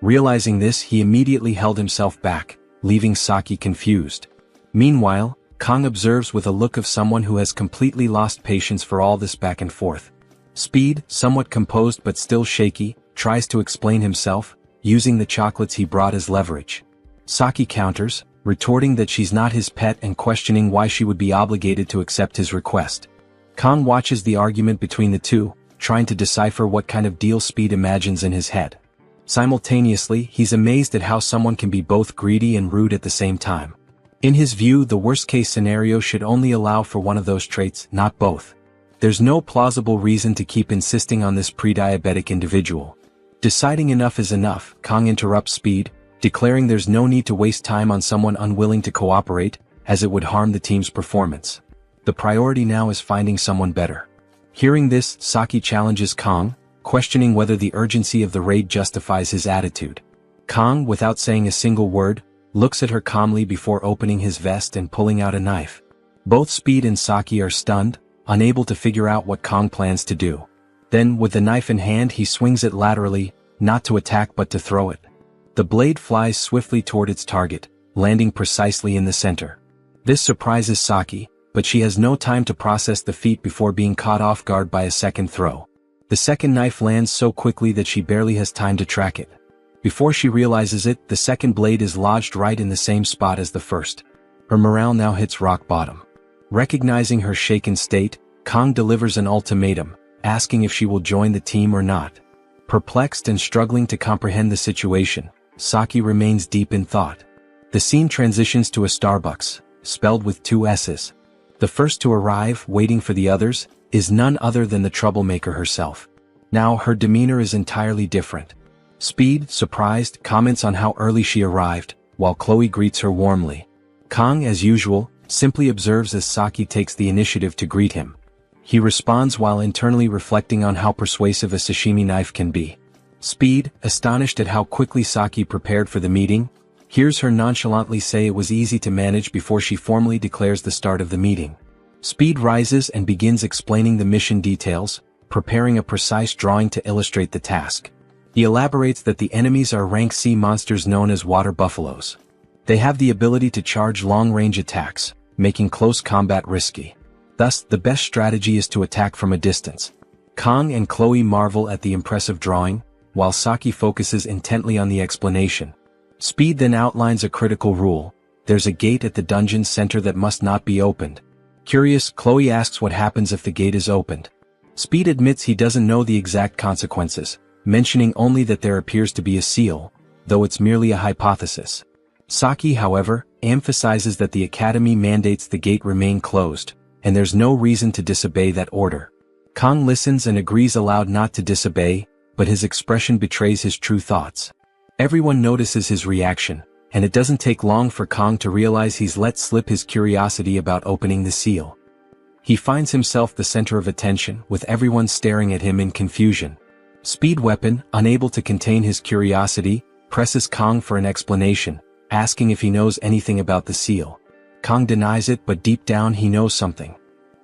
Realizing this, he immediately held himself back, leaving Saki confused. Meanwhile, Kang observes with a look of someone who has completely lost patience for all this back and forth. Speed, somewhat composed but still shaky, tries to explain himself, using the chocolates he brought as leverage. Saki counters, retorting that she's not his pet and questioning why she would be obligated to accept his request. Kang watches the argument between the two, trying to decipher what kind of deal Speed imagines in his head. Simultaneously, he's amazed at how someone can be both greedy and rude at the same time. In his view, the worst-case scenario should only allow for one of those traits, not both. There's no plausible reason to keep insisting on this pre-diabetic individual. Deciding enough is enough, Kang interrupts Speed, declaring there's no need to waste time on someone unwilling to cooperate, as it would harm the team's performance. The priority now is finding someone better. Hearing this, Saki challenges Kang, questioning whether the urgency of the raid justifies his attitude. Kang, without saying a single word, looks at her calmly before opening his vest and pulling out a knife. Both Speed and Saki are stunned, unable to figure out what Kang plans to do. Then, with the knife in hand, he swings it laterally, not to attack but to throw it. The blade flies swiftly toward its target, landing precisely in the center. This surprises Saki, but she has no time to process the feat before being caught off guard by a second throw. The second knife lands so quickly that she barely has time to track it. Before she realizes it, the second blade is lodged right in the same spot as the first. Her morale now hits rock bottom. Recognizing her shaken state, Kang delivers an ultimatum, asking if she will join the team or not. Perplexed and struggling to comprehend the situation, Saki remains deep in thought. The scene transitions to a Starbucks, spelled with 2 S's. The first to arrive, waiting for the others, is none other than the troublemaker herself. Now her demeanor is entirely different. Speed, surprised, comments on how early she arrived, while Chloe greets her warmly. Kang, as usual, simply observes as Saki takes the initiative to greet him. He responds while internally reflecting on how persuasive a sashimi knife can be. Speed, astonished at how quickly Saki prepared for the meeting, hears her nonchalantly say it was easy to manage before she formally declares the start of the meeting. Speed rises and begins explaining the mission details, preparing a precise drawing to illustrate the task. He elaborates that the enemies are rank C monsters known as water buffaloes. They have the ability to charge long-range attacks, making close combat risky. Thus, the best strategy is to attack from a distance. Kang and Chloe marvel at the impressive drawing, while Saki focuses intently on the explanation. Speed then outlines a critical rule: there's a gate at the dungeon's center that must not be opened. Curious, Chloe asks what happens if the gate is opened. Speed admits he doesn't know the exact consequences, mentioning only that there appears to be a seal, though it's merely a hypothesis. Saki, however, emphasizes that the academy mandates the gate remain closed, and there's no reason to disobey that order. Kong listens and agrees aloud not to disobey, but his expression betrays his true thoughts. Everyone notices his reaction, and it doesn't take long for Kong to realize he's let slip his curiosity about opening the seal. He finds himself the center of attention, with everyone staring at him in confusion. Speed Weapon, unable to contain his curiosity, presses Kong for an explanation, asking if he knows anything about the seal. Kong denies it, but deep down he knows something.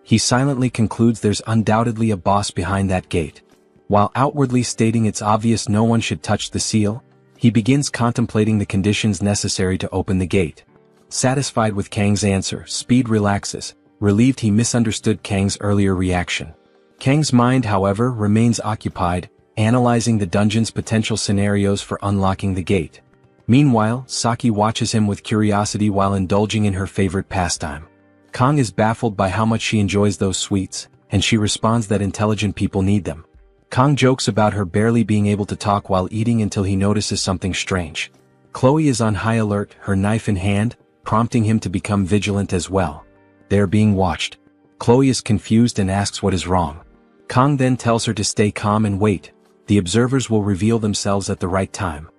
He silently concludes there's undoubtedly a boss behind that gate. While outwardly stating it's obvious no one should touch the seal, he begins contemplating the conditions necessary to open the gate. Satisfied with Kang's answer, Speed relaxes, relieved he misunderstood Kang's earlier reaction. Kang's mind, however, remains occupied, analyzing the dungeon's potential scenarios for unlocking the gate. Meanwhile, Saki watches him with curiosity while indulging in her favorite pastime. Kong is baffled by how much she enjoys those sweets, and she responds that intelligent people need them. Kong jokes about her barely being able to talk while eating until he notices something strange. Chloe is on high alert, her knife in hand, prompting him to become vigilant as well. They are being watched. Chloe is confused and asks what is wrong. Kong then tells her to stay calm and wait. The observers will reveal themselves at the right time.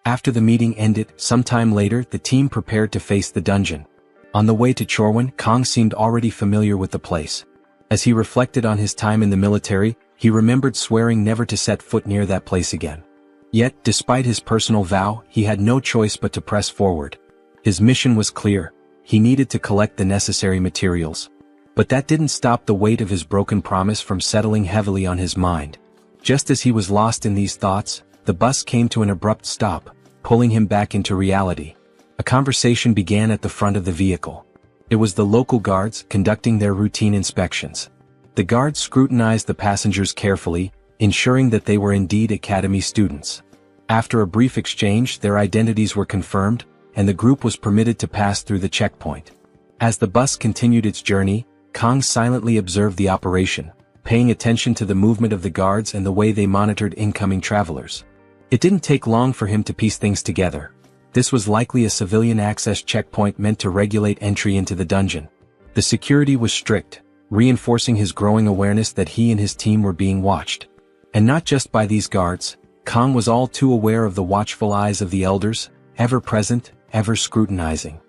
After the meeting ended, sometime later, the team prepared to face the dungeon. On the way to Chorwon, Kong seemed already familiar with the place. As he reflected on his time in the military, he remembered swearing never to set foot near that place again. Yet, despite his personal vow, he had no choice but to press forward. His mission was clear: he needed to collect the necessary materials. But that didn't stop the weight of his broken promise from settling heavily on his mind. Just as he was lost in these thoughts, the bus came to an abrupt stop, pulling him back into reality. A conversation began at the front of the vehicle. It was the local guards conducting their routine inspections. The guards scrutinized the passengers carefully, ensuring that they were indeed academy students. After a brief exchange, their identities were confirmed, and the group was permitted to pass through the checkpoint. As the bus continued its journey, Kong silently observed the operation, paying attention to the movement of the guards and the way they monitored incoming travelers. It didn't take long for him to piece things together. This was likely a civilian access checkpoint meant to regulate entry into the dungeon. The security was strict, reinforcing his growing awareness that he and his team were being watched. And not just by these guards, Kong was all too aware of the watchful eyes of the elders, ever present, ever scrutinizing.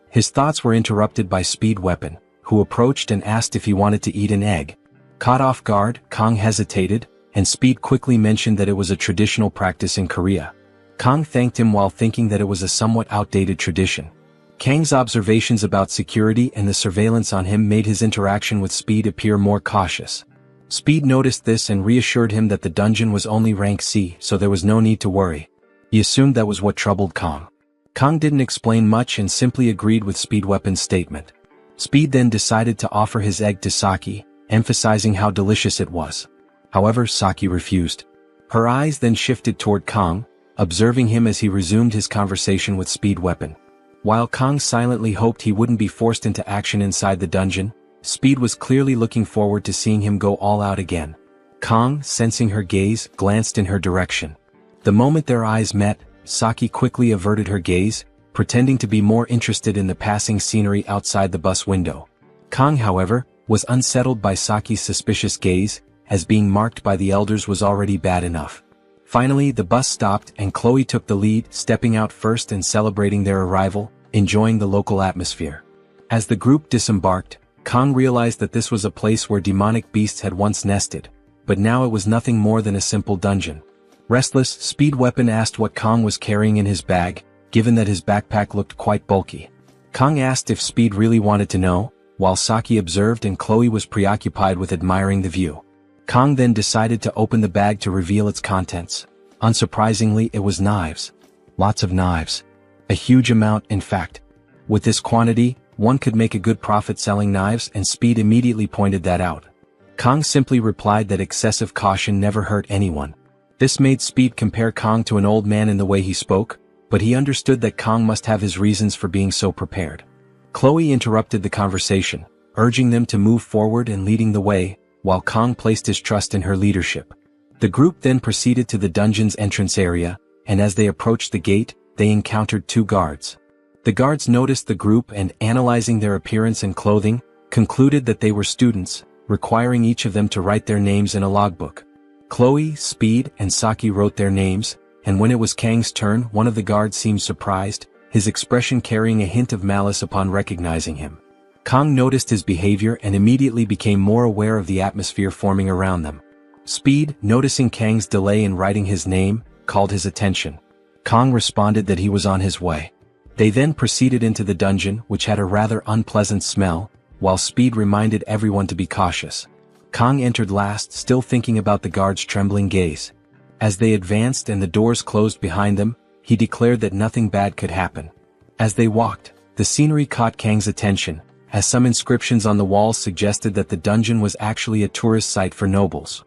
His thoughts were interrupted by Speed Weapon, who approached and asked if he wanted to eat an egg. Caught off guard, Kong hesitated, and Speed quickly mentioned that it was a traditional practice in Korea. Kong thanked him while thinking that it was a somewhat outdated tradition. Kang's observations about security and the surveillance on him made his interaction with Speed appear more cautious. Speed noticed this and reassured him that the dungeon was only rank C, so there was no need to worry. He assumed that was what troubled Kong. Kong didn't explain much and simply agreed with Speed Weapon's statement. Speed then decided to offer his egg to Saki, emphasizing how delicious it was. However, Saki refused. Her eyes then shifted toward Kong, observing him as he resumed his conversation with Speed Weapon. While Kong silently hoped he wouldn't be forced into action inside the dungeon, Speed was clearly looking forward to seeing him go all out again. Kong, sensing her gaze, glanced in her direction. The moment their eyes met, Saki quickly averted her gaze, pretending to be more interested in the passing scenery outside the bus window. Kong, however, was unsettled by Saki's suspicious gaze, as being marked by the elders was already bad enough. Finally, the bus stopped and Chloe took the lead, stepping out first and celebrating their arrival, enjoying the local atmosphere. As the group disembarked, Kong realized that this was a place where demonic beasts had once nested, but now it was nothing more than a simple dungeon. Restless, Speed Weapon asked what Kong was carrying in his bag, given that his backpack looked quite bulky. Kong asked if Speed really wanted to know, while Saki observed and Chloe was preoccupied with admiring the view. Kong then decided to open the bag to reveal its contents. Unsurprisingly, it was knives. Lots of knives. A huge amount, in fact. With this quantity, one could make a good profit selling knives, and Speed immediately pointed that out. Kong simply replied that excessive caution never hurt anyone. This made Speed compare Kong to an old man in the way he spoke, but he understood that Kong must have his reasons for being so prepared. Chloe interrupted the conversation, urging them to move forward and leading the way, while Kong placed his trust in her leadership. The group then proceeded to the dungeon's entrance area, and as they approached the gate, they encountered two guards. The guards noticed the group and, analyzing their appearance and clothing, concluded that they were students, requiring each of them to write their names in a logbook. Chloe, Speed, and Saki wrote their names, and when it was Kang's turn, one of the guards seemed surprised, his expression carrying a hint of malice upon recognizing him. Kong noticed his behavior and immediately became more aware of the atmosphere forming around them. Speed, noticing Kang's delay in writing his name, called his attention. Kong responded that he was on his way. They then proceeded into the dungeon, which had a rather unpleasant smell, while Speed reminded everyone to be cautious. Kong entered last, still thinking about the guard's trembling gaze. As they advanced and the doors closed behind them, he declared that nothing bad could happen. As they walked, the scenery caught Kang's attention, as some inscriptions on the walls suggested that the dungeon was actually a tourist site for nobles.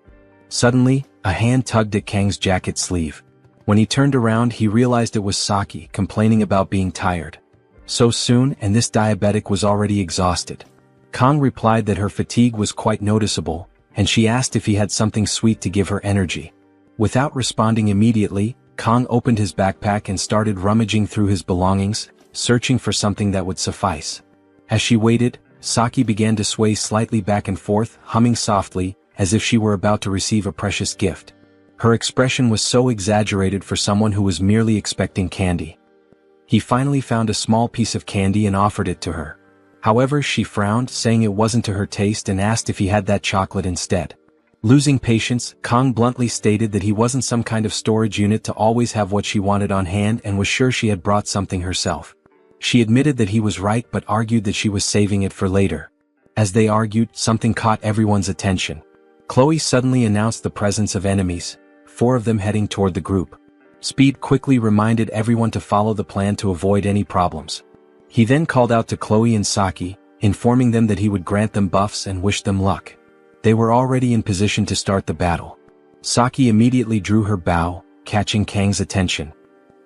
Suddenly, a hand tugged at Kang's jacket sleeve. When he turned around, he realized it was Saki, complaining about being tired. So soon, and this diabetic was already exhausted. Kong replied that her fatigue was quite noticeable, and she asked if he had something sweet to give her energy. Without responding immediately, Kong opened his backpack and started rummaging through his belongings, searching for something that would suffice. As she waited, Saki began to sway slightly back and forth, humming softly, as if she were about to receive a precious gift. Her expression was so exaggerated for someone who was merely expecting candy. He finally found a small piece of candy and offered it to her. However, she frowned, saying it wasn't to her taste, and asked if he had that chocolate instead. Losing patience, Kong bluntly stated that he wasn't some kind of storage unit to always have what she wanted on hand and was sure she had brought something herself. She admitted that he was right but argued that she was saving it for later. As they argued, something caught everyone's attention. Chloe suddenly announced the presence of enemies, 4 of them heading toward the group. Speed quickly reminded everyone to follow the plan to avoid any problems. He then called out to Chloe and Saki, informing them that he would grant them buffs and wish them luck. They were already in position to start the battle. Saki immediately drew her bow, catching Kang's attention.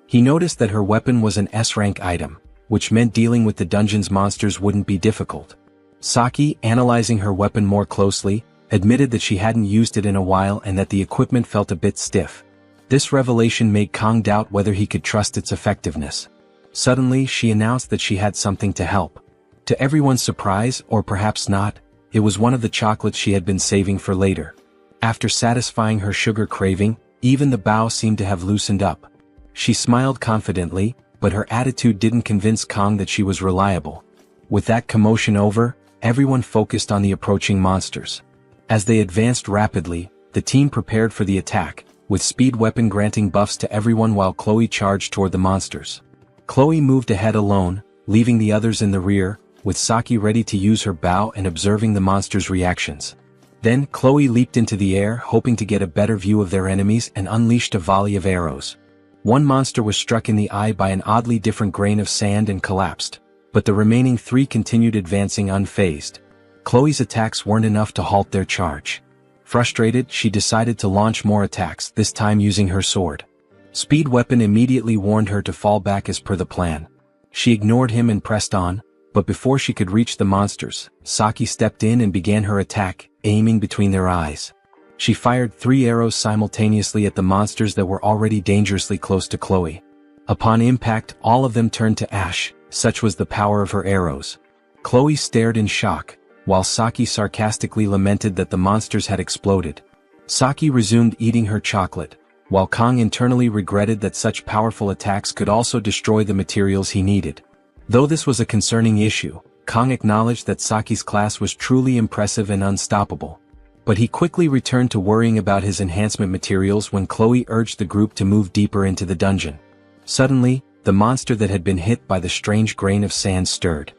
He noticed that her weapon was an S-rank item, which meant dealing with the dungeon's monsters wouldn't be difficult. Saki, analyzing her weapon more closely, admitted that she hadn't used it in a while and that the equipment felt a bit stiff. This revelation made Kong doubt whether he could trust its effectiveness. Suddenly, she announced that she had something to help. To everyone's surprise, or perhaps not, it was one of the chocolates she had been saving for later. After satisfying her sugar craving, even the bow seemed to have loosened up. She smiled confidently, but her attitude didn't convince Kong that she was reliable. With that commotion over, everyone focused on the approaching monsters. As they advanced rapidly, the team prepared for the attack, with Speed weapon granting buffs to everyone while Chloe charged toward the monsters. Chloe moved ahead alone, leaving the others in the rear, with Saki ready to use her bow and observing the monsters' reactions. Then, Chloe leaped into the air, hoping to get a better view of their enemies, and unleashed a volley of arrows. One monster was struck in the eye by an oddly different grain of sand and collapsed, but the remaining 3 continued advancing unfazed. Chloe's attacks weren't enough to halt their charge. Frustrated, she decided to launch more attacks, this time using her sword. Speed weapon immediately warned her to fall back as per the plan. She ignored him and pressed on, but before she could reach the monsters, Saki stepped in and began her attack, aiming between their eyes. She fired 3 arrows simultaneously at the monsters that were already dangerously close to Chloe. Upon impact, all of them turned to ash, such was the power of her arrows. Chloe stared in shock, while Saki sarcastically lamented that the monsters had exploded. Saki resumed eating her chocolate, while Kong internally regretted that such powerful attacks could also destroy the materials he needed. Though this was a concerning issue, Kong acknowledged that Saki's class was truly impressive and unstoppable. But he quickly returned to worrying about his enhancement materials when Chloe urged the group to move deeper into the dungeon. Suddenly, the monster that had been hit by the strange grain of sand stirred.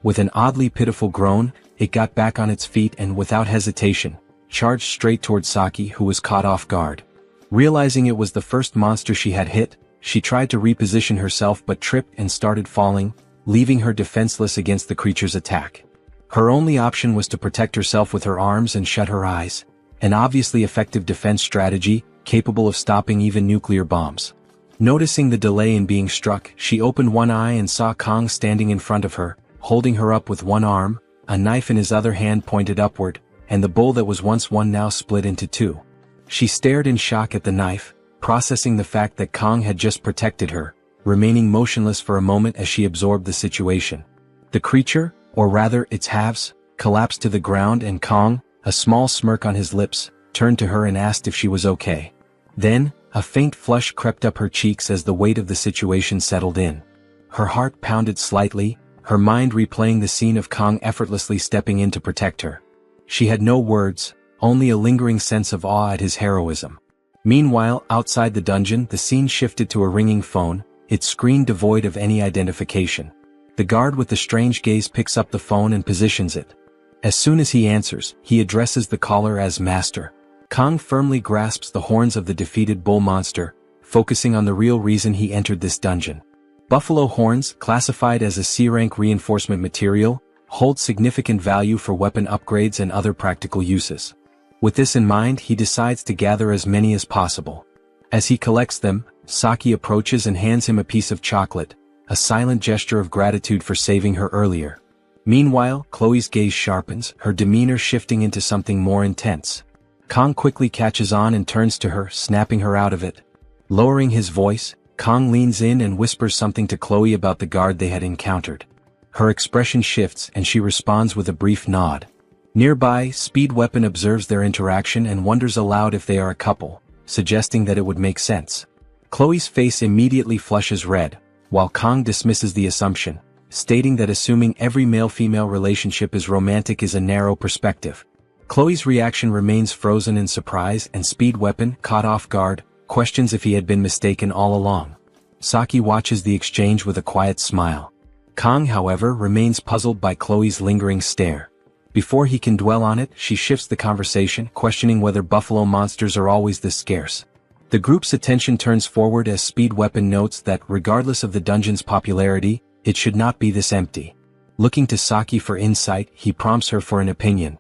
With an oddly pitiful groan, it got back on its feet and without hesitation, charged straight toward Saki, who was caught off guard. Realizing it was the first monster she had hit, she tried to reposition herself but tripped and started falling, leaving her defenseless against the creature's attack. Her only option was to protect herself with her arms and shut her eyes, an obviously effective defense strategy, capable of stopping even nuclear bombs. Noticing the delay in being struck, she opened one eye and saw Kong standing in front of her, holding her up with one arm, a knife in his other hand pointed upward, and the bowl that was once one now split into two. She stared in shock at the knife, processing the fact that Kong had just protected her, remaining motionless for a moment as she absorbed the situation. The creature, or rather its halves, collapsed to the ground and Kong, a small smirk on his lips, turned to her and asked if she was okay. Then, a faint flush crept up her cheeks as the weight of the situation settled in. Her heart pounded slightly, her mind replaying the scene of Kong effortlessly stepping in to protect her. She had no words, only a lingering sense of awe at his heroism. Meanwhile, outside the dungeon, the scene shifted to a ringing phone, its screen devoid of any identification. The guard with the strange gaze picks up the phone and positions it. As soon as he answers, he addresses the caller as Master. Kong firmly grasps the horns of the defeated bull monster, focusing on the real reason he entered this dungeon. Buffalo horns, classified as a C-rank reinforcement material, hold significant value for weapon upgrades and other practical uses. With this in mind, he decides to gather as many as possible. As he collects them, Saki approaches and hands him a piece of chocolate, a silent gesture of gratitude for saving her earlier. Meanwhile, Chloe's gaze sharpens, her demeanor shifting into something more intense. Kong quickly catches on and turns to her, snapping her out of it. Lowering his voice, Kong leans in and whispers something to Chloe about the guard they had encountered. Her expression shifts and she responds with a brief nod. Nearby, Speed Weapon observes their interaction and wonders aloud if they are a couple, suggesting that it would make sense. Chloe's face immediately flushes red, while Kong dismisses the assumption, stating that assuming every male-female relationship is romantic is a narrow perspective. Chloe's reaction remains frozen in surprise and Speed Weapon, caught off guard, questions if he had been mistaken all along. Saki watches the exchange with a quiet smile. Kong, however, remains puzzled by Chloe's lingering stare. Before he can dwell on it, she shifts the conversation, questioning whether buffalo monsters are always this scarce. The group's attention turns forward as Speed Weapon notes that, regardless of the dungeon's popularity, it should not be this empty. Looking to Saki for insight, he prompts her for an opinion.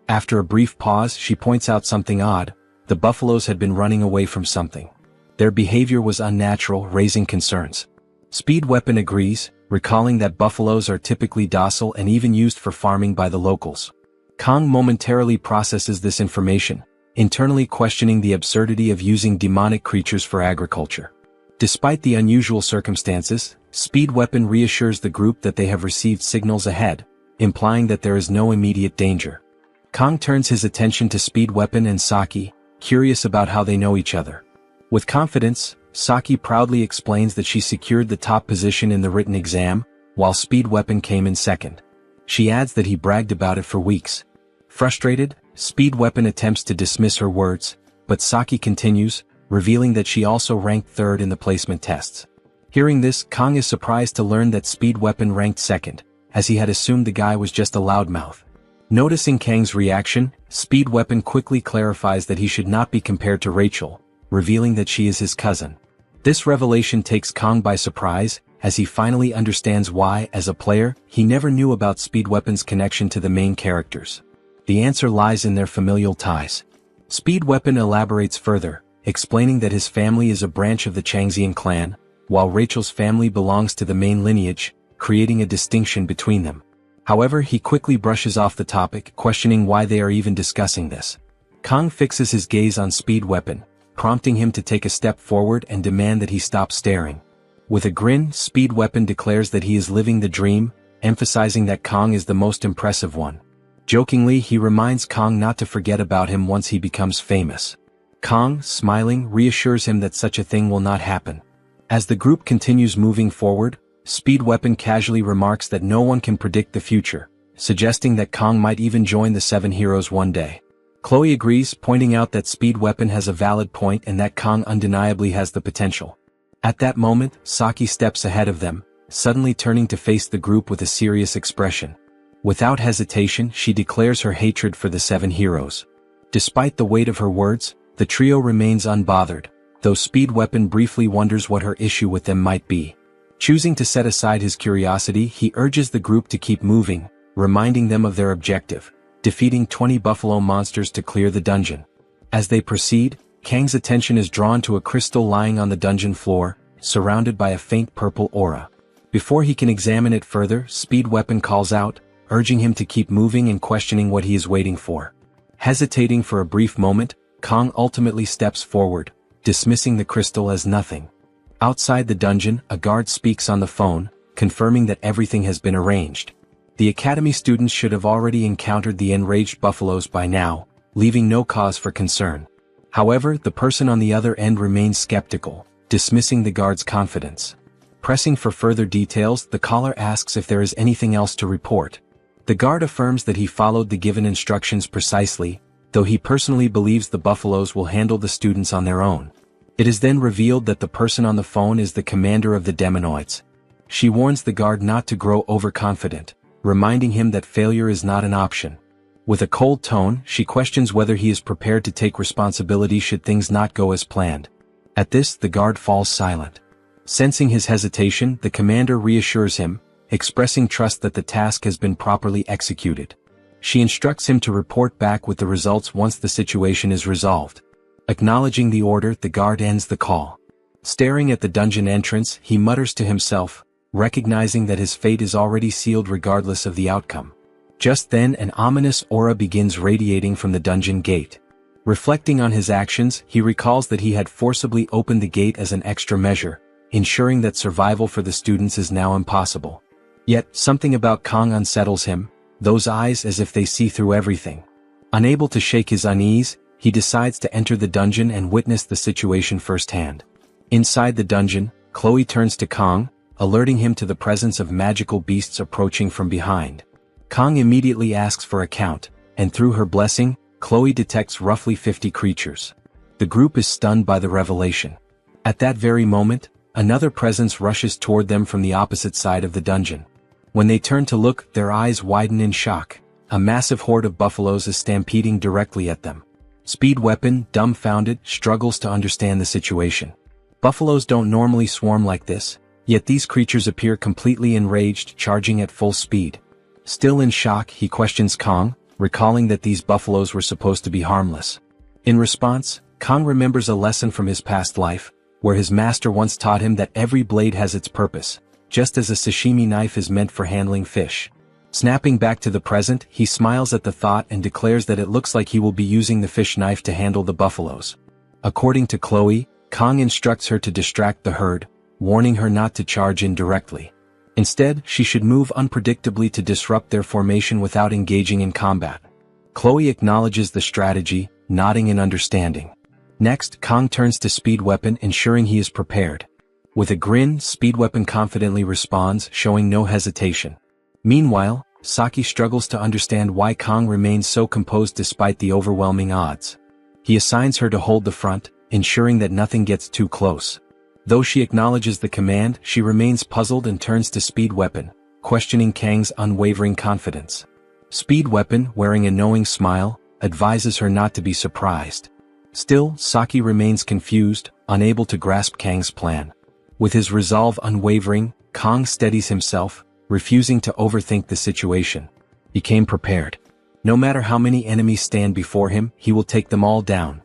After a brief pause, she points out something odd. The buffaloes had been running away from something. Their behavior was unnatural, raising concerns. Speed Weapon agrees, recalling that buffaloes are typically docile and even used for farming by the locals. Kong momentarily processes this information, internally questioning the absurdity of using demonic creatures for agriculture. Despite the unusual circumstances, Speed Weapon reassures the group that they have received signals ahead, implying that there is no immediate danger. Kong turns his attention to Speed Weapon and Saki, curious about how they know each other. With confidence, Saki proudly explains that she secured the top position in the written exam, while Speed Weapon came in second. She adds that he bragged about it for weeks. Frustrated, Speed Weapon attempts to dismiss her words, but Saki continues, revealing that she also ranked third in the placement tests. Hearing this, Kong is surprised to learn that Speed Weapon ranked second, as he had assumed the guy was just a loudmouth. Noticing Kang's reaction, Speed Weapon quickly clarifies that he should not be compared to Rachel, revealing that she is his cousin. This revelation takes Kong by surprise, as he finally understands why, as a player, he never knew about Speed Weapon's connection to the main characters. The answer lies in their familial ties. Speed Weapon elaborates further, explaining that his family is a branch of the Changxian clan, while Rachel's family belongs to the main lineage, creating a distinction between them. However, he quickly brushes off the topic, questioning why they are even discussing this. Kong fixes his gaze on Speed Weapon, prompting him to take a step forward and demand that he stop staring. With a grin, Speed Weapon declares that he is living the dream, emphasizing that Kong is the most impressive one. Jokingly, he reminds Kong not to forget about him once he becomes famous. Kong, smiling, reassures him that such a thing will not happen. As the group continues moving forward, Speed Weapon casually remarks that no one can predict the future, suggesting that Kong might even join the Seven Heroes one day. Chloe agrees, pointing out that Speed Weapon has a valid point and that Kong undeniably has the potential. At that moment, Saki steps ahead of them, suddenly turning to face the group with a serious expression. Without hesitation, she declares her hatred for the Seven Heroes. Despite the weight of her words, the trio remains unbothered, though Speed Weapon briefly wonders what her issue with them might be. Choosing to set aside his curiosity, he urges the group to keep moving, reminding them of their objective, defeating 20 buffalo monsters to clear the dungeon. As they proceed, Kang's attention is drawn to a crystal lying on the dungeon floor, surrounded by a faint purple aura. Before he can examine it further, Speed Weapon calls out, urging him to keep moving and questioning what he is waiting for. Hesitating for a brief moment, Kang ultimately steps forward, dismissing the crystal as nothing. Outside the dungeon, a guard speaks on the phone, confirming that everything has been arranged. The academy students should have already encountered the enraged buffaloes by now, leaving no cause for concern. However, the person on the other end remains skeptical, dismissing the guard's confidence. Pressing for further details, the caller asks if there is anything else to report. The guard affirms that he followed the given instructions precisely, though he personally believes the buffaloes will handle the students on their own. It is then revealed that the person on the phone is the commander of the Demonoids. She warns the guard not to grow overconfident, reminding him that failure is not an option. With a cold tone, she questions whether he is prepared to take responsibility should things not go as planned. At this, the guard falls silent. Sensing his hesitation, the commander reassures him, expressing trust that the task has been properly executed. She instructs him to report back with the results once the situation is resolved. Acknowledging the order, the guard ends the call. Staring at the dungeon entrance, he mutters to himself, recognizing that his fate is already sealed regardless of the outcome. Just then, an ominous aura begins radiating from the dungeon gate. Reflecting on his actions, he recalls that he had forcibly opened the gate as an extra measure, ensuring that survival for the students is now impossible. Yet, something about Kang unsettles him, those eyes as if they see through everything. Unable to shake his unease, he decides to enter the dungeon and witness the situation firsthand. Inside the dungeon, Chloe turns to Kang, alerting him to the presence of magical beasts approaching from behind. Kang immediately asks for a count, and through her blessing, Chloe detects roughly 50 creatures. The group is stunned by the revelation. At that very moment, another presence rushes toward them from the opposite side of the dungeon. When they turn to look, their eyes widen in shock. A massive horde of buffaloes is stampeding directly at them. Speed Weapon, dumbfounded, struggles to understand the situation. Buffaloes don't normally swarm like this, yet these creatures appear completely enraged, charging at full speed. Still in shock, he questions Kang, recalling that these buffaloes were supposed to be harmless. In response, Kang remembers a lesson from his past life, where his master once taught him that every blade has its purpose, just as a sashimi knife is meant for handling fish. Snapping back to the present, he smiles at the thought and declares that it looks like he will be using the fish knife to handle the buffaloes. According to Chloe, Kang instructs her to distract the herd, warning her not to charge in directly. Instead, she should move unpredictably to disrupt their formation without engaging in combat. Chloe acknowledges the strategy, nodding in understanding. Next, Kang turns to Speed Weapon, ensuring he is prepared. With a grin, Speed Weapon confidently responds, showing no hesitation. Meanwhile, Saki struggles to understand why Kang remains so composed despite the overwhelming odds. He assigns her to hold the front, ensuring that nothing gets too close. Though she acknowledges the command, she remains puzzled and turns to Speed Weapon, questioning Kang's unwavering confidence. Speed Weapon, wearing a knowing smile, advises her not to be surprised. Still, Saki remains confused, unable to grasp Kang's plan. With his resolve unwavering, Kang steadies himself, refusing to overthink the situation. He came prepared. No matter how many enemies stand before him, he will take them all down.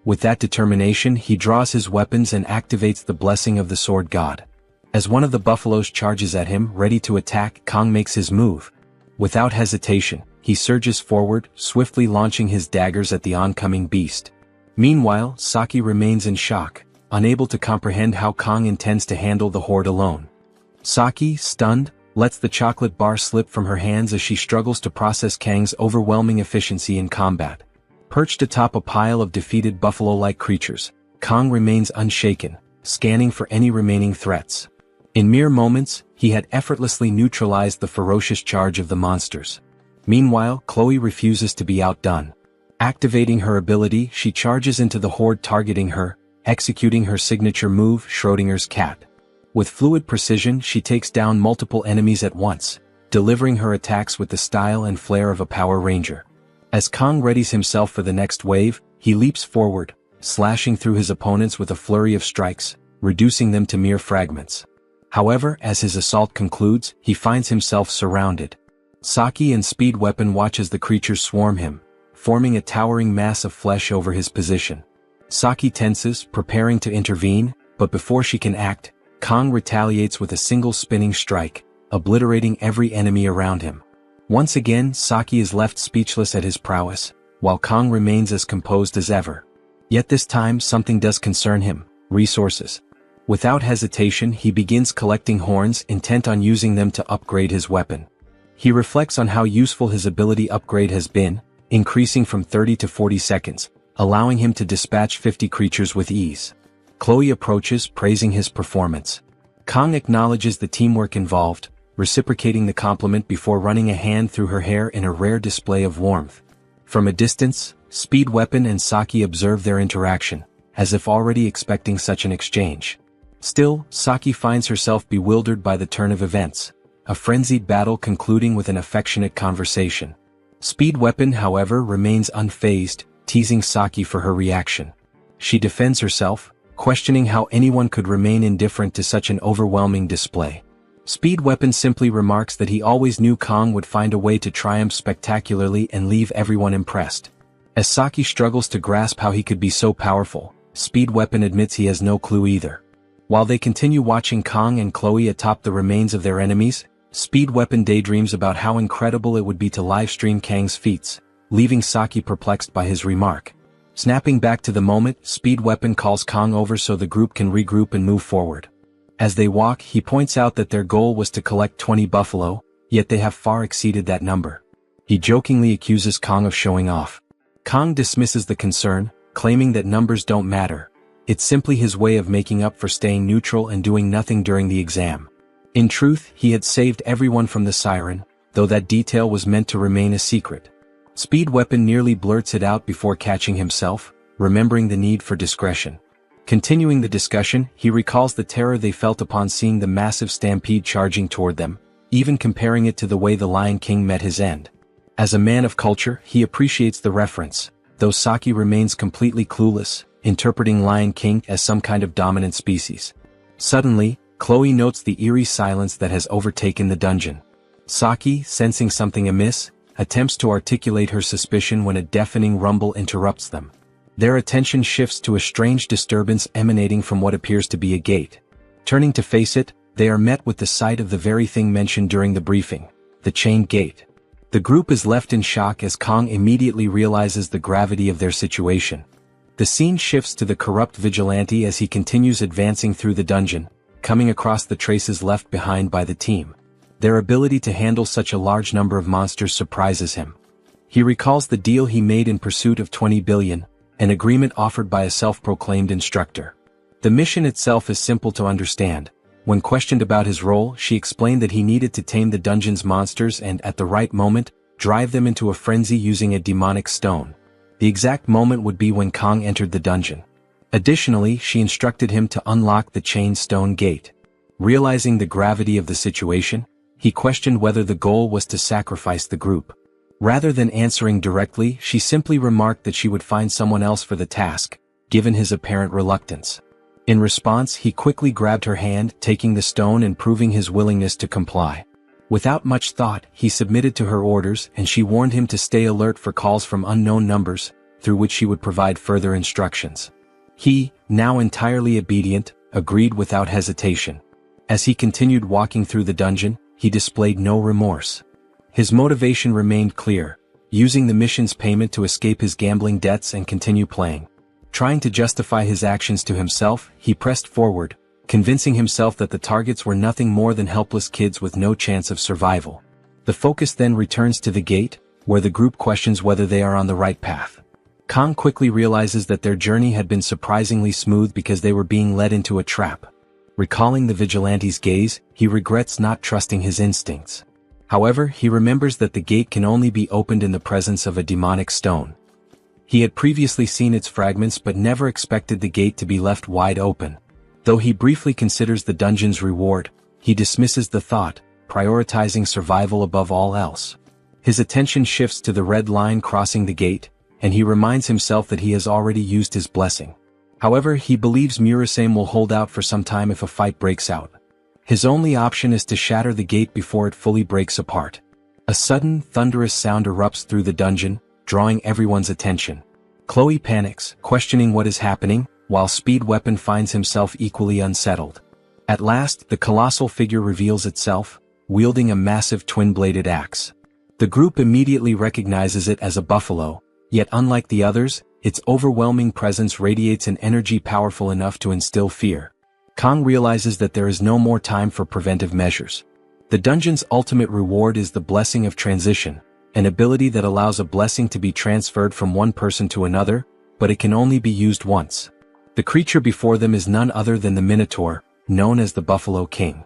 With that determination, he draws his weapons and activates the blessing of the sword god. As one of the buffaloes charges at him, ready to attack, Kang makes his move. Without hesitation, he surges forward, swiftly launching his daggers at the oncoming beast. Meanwhile, Saki remains in shock, unable to comprehend how Kang intends to handle the horde alone. Saki, stunned, lets the chocolate bar slip from her hands as she struggles to process Kang's overwhelming efficiency in combat. Perched atop a pile of defeated buffalo-like creatures, Kang remains unshaken, scanning for any remaining threats. In mere moments, he had effortlessly neutralized the ferocious charge of the monsters. Meanwhile, Chloe refuses to be outdone. Activating her ability, she charges into the horde, targeting her, executing her signature move, Schrodinger's cat. With fluid precision, she takes down multiple enemies at once, delivering her attacks with the style and flair of a Power Ranger. As Kang readies himself for the next wave, he leaps forward, slashing through his opponents with a flurry of strikes, reducing them to mere fragments. However, as his assault concludes, he finds himself surrounded. Saki and Speed Weapon watch as the creatures swarm him, forming a towering mass of flesh over his position. Saki tenses, preparing to intervene, but before she can act, Kong retaliates with a single spinning strike, obliterating every enemy around him. Once again, Saki is left speechless at his prowess, while Kong remains as composed as ever. Yet this time something does concern him: resources. Without hesitation, he begins collecting horns, intent on using them to upgrade his weapon. He reflects on how useful his ability upgrade has been, increasing from 30 to 40 seconds, allowing him to dispatch 50 creatures with ease. Chloe approaches, praising his performance. Kong acknowledges the teamwork involved, reciprocating the compliment before running a hand through her hair in a rare display of warmth. From a distance, Speed Weapon and Saki observe their interaction, as if already expecting such an exchange. Still, Saki finds herself bewildered by the turn of events, a frenzied battle concluding with an affectionate conversation. Speed Weapon, however, remains unfazed, teasing Saki for her reaction. She defends herself, questioning how anyone could remain indifferent to such an overwhelming display. Speed Weapon simply remarks that he always knew Kong would find a way to triumph spectacularly and leave everyone impressed. As Saki struggles to grasp how he could be so powerful, Speed Weapon admits he has no clue either. While they continue watching Kong and Chloe atop the remains of their enemies, Speed Weapon daydreams about how incredible it would be to livestream Kang's feats, leaving Saki perplexed by his remark. Snapping back to the moment, Speed Weapon calls Kong over so the group can regroup and move forward. As they walk, he points out that their goal was to collect 20 buffalo, yet they have far exceeded that number. He jokingly accuses Kong of showing off. Kong dismisses the concern, claiming that numbers don't matter. It's simply his way of making up for staying neutral and doing nothing during the exam. In truth, he had saved everyone from the siren, though that detail was meant to remain a secret. Speed Weapon nearly blurts it out before catching himself, remembering the need for discretion. Continuing the discussion, he recalls the terror they felt upon seeing the massive stampede charging toward them, even comparing it to the way the Lion King met his end. As a man of culture, he appreciates the reference, though Saki remains completely clueless, interpreting Lion King as some kind of dominant species. Suddenly, Chloe notes the eerie silence that has overtaken the dungeon. Saki, sensing something amiss, attempts to articulate her suspicion when a deafening rumble interrupts them. Their attention shifts to a strange disturbance emanating from what appears to be a gate. Turning to face it, they are met with the sight of the very thing mentioned during the briefing, the chained gate. The group is left in shock as Kong immediately realizes the gravity of their situation. The scene shifts to the corrupt vigilante as he continues advancing through the dungeon, coming across the traces left behind by the team. Their ability to handle such a large number of monsters surprises him. He recalls the deal he made in pursuit of 20 billion, an agreement offered by a self-proclaimed instructor. The mission itself is simple to understand. When questioned about his role, she explained that he needed to tame the dungeon's monsters and, at the right moment, drive them into a frenzy using a demonic stone. The exact moment would be when Kong entered the dungeon. Additionally, she instructed him to unlock the chained stone gate. Realizing the gravity of the situation, he questioned whether the goal was to sacrifice the group. Rather than answering directly, she simply remarked that she would find someone else for the task, given his apparent reluctance. In response, he quickly grabbed her hand, taking the stone and proving his willingness to comply. Without much thought, he submitted to her orders, and she warned him to stay alert for calls from unknown numbers, through which she would provide further instructions. He, now entirely obedient, agreed without hesitation. As he continued walking through the dungeon, he displayed no remorse. His motivation remained clear, using the mission's payment to escape his gambling debts and continue playing. Trying to justify his actions to himself, he pressed forward, convincing himself that the targets were nothing more than helpless kids with no chance of survival. The focus then returns to the gate, where the group questions whether they are on the right path. Kong quickly realizes that their journey had been surprisingly smooth because they were being led into a trap. Recalling the vigilante's gaze, he regrets not trusting his instincts. However, he remembers that the gate can only be opened in the presence of a demonic stone. He had previously seen its fragments but never expected the gate to be left wide open. Though he briefly considers the dungeon's reward, he dismisses the thought, prioritizing survival above all else. His attention shifts to the red line crossing the gate, and he reminds himself that he has already used his blessing. However, he believes Murasame will hold out for some time if a fight breaks out. His only option is to shatter the gate before it fully breaks apart. A sudden, thunderous sound erupts through the dungeon, drawing everyone's attention. Chloe panics, questioning what is happening, while Speed Weapon finds himself equally unsettled. At last, the colossal figure reveals itself, wielding a massive twin-bladed axe. The group immediately recognizes it as a buffalo, yet unlike the others, its overwhelming presence radiates an energy powerful enough to instill fear. Kong realizes that there is no more time for preventive measures. The dungeon's ultimate reward is the Blessing of Transition, an ability that allows a blessing to be transferred from one person to another, but it can only be used once. The creature before them is none other than the Minotaur, known as the Buffalo King.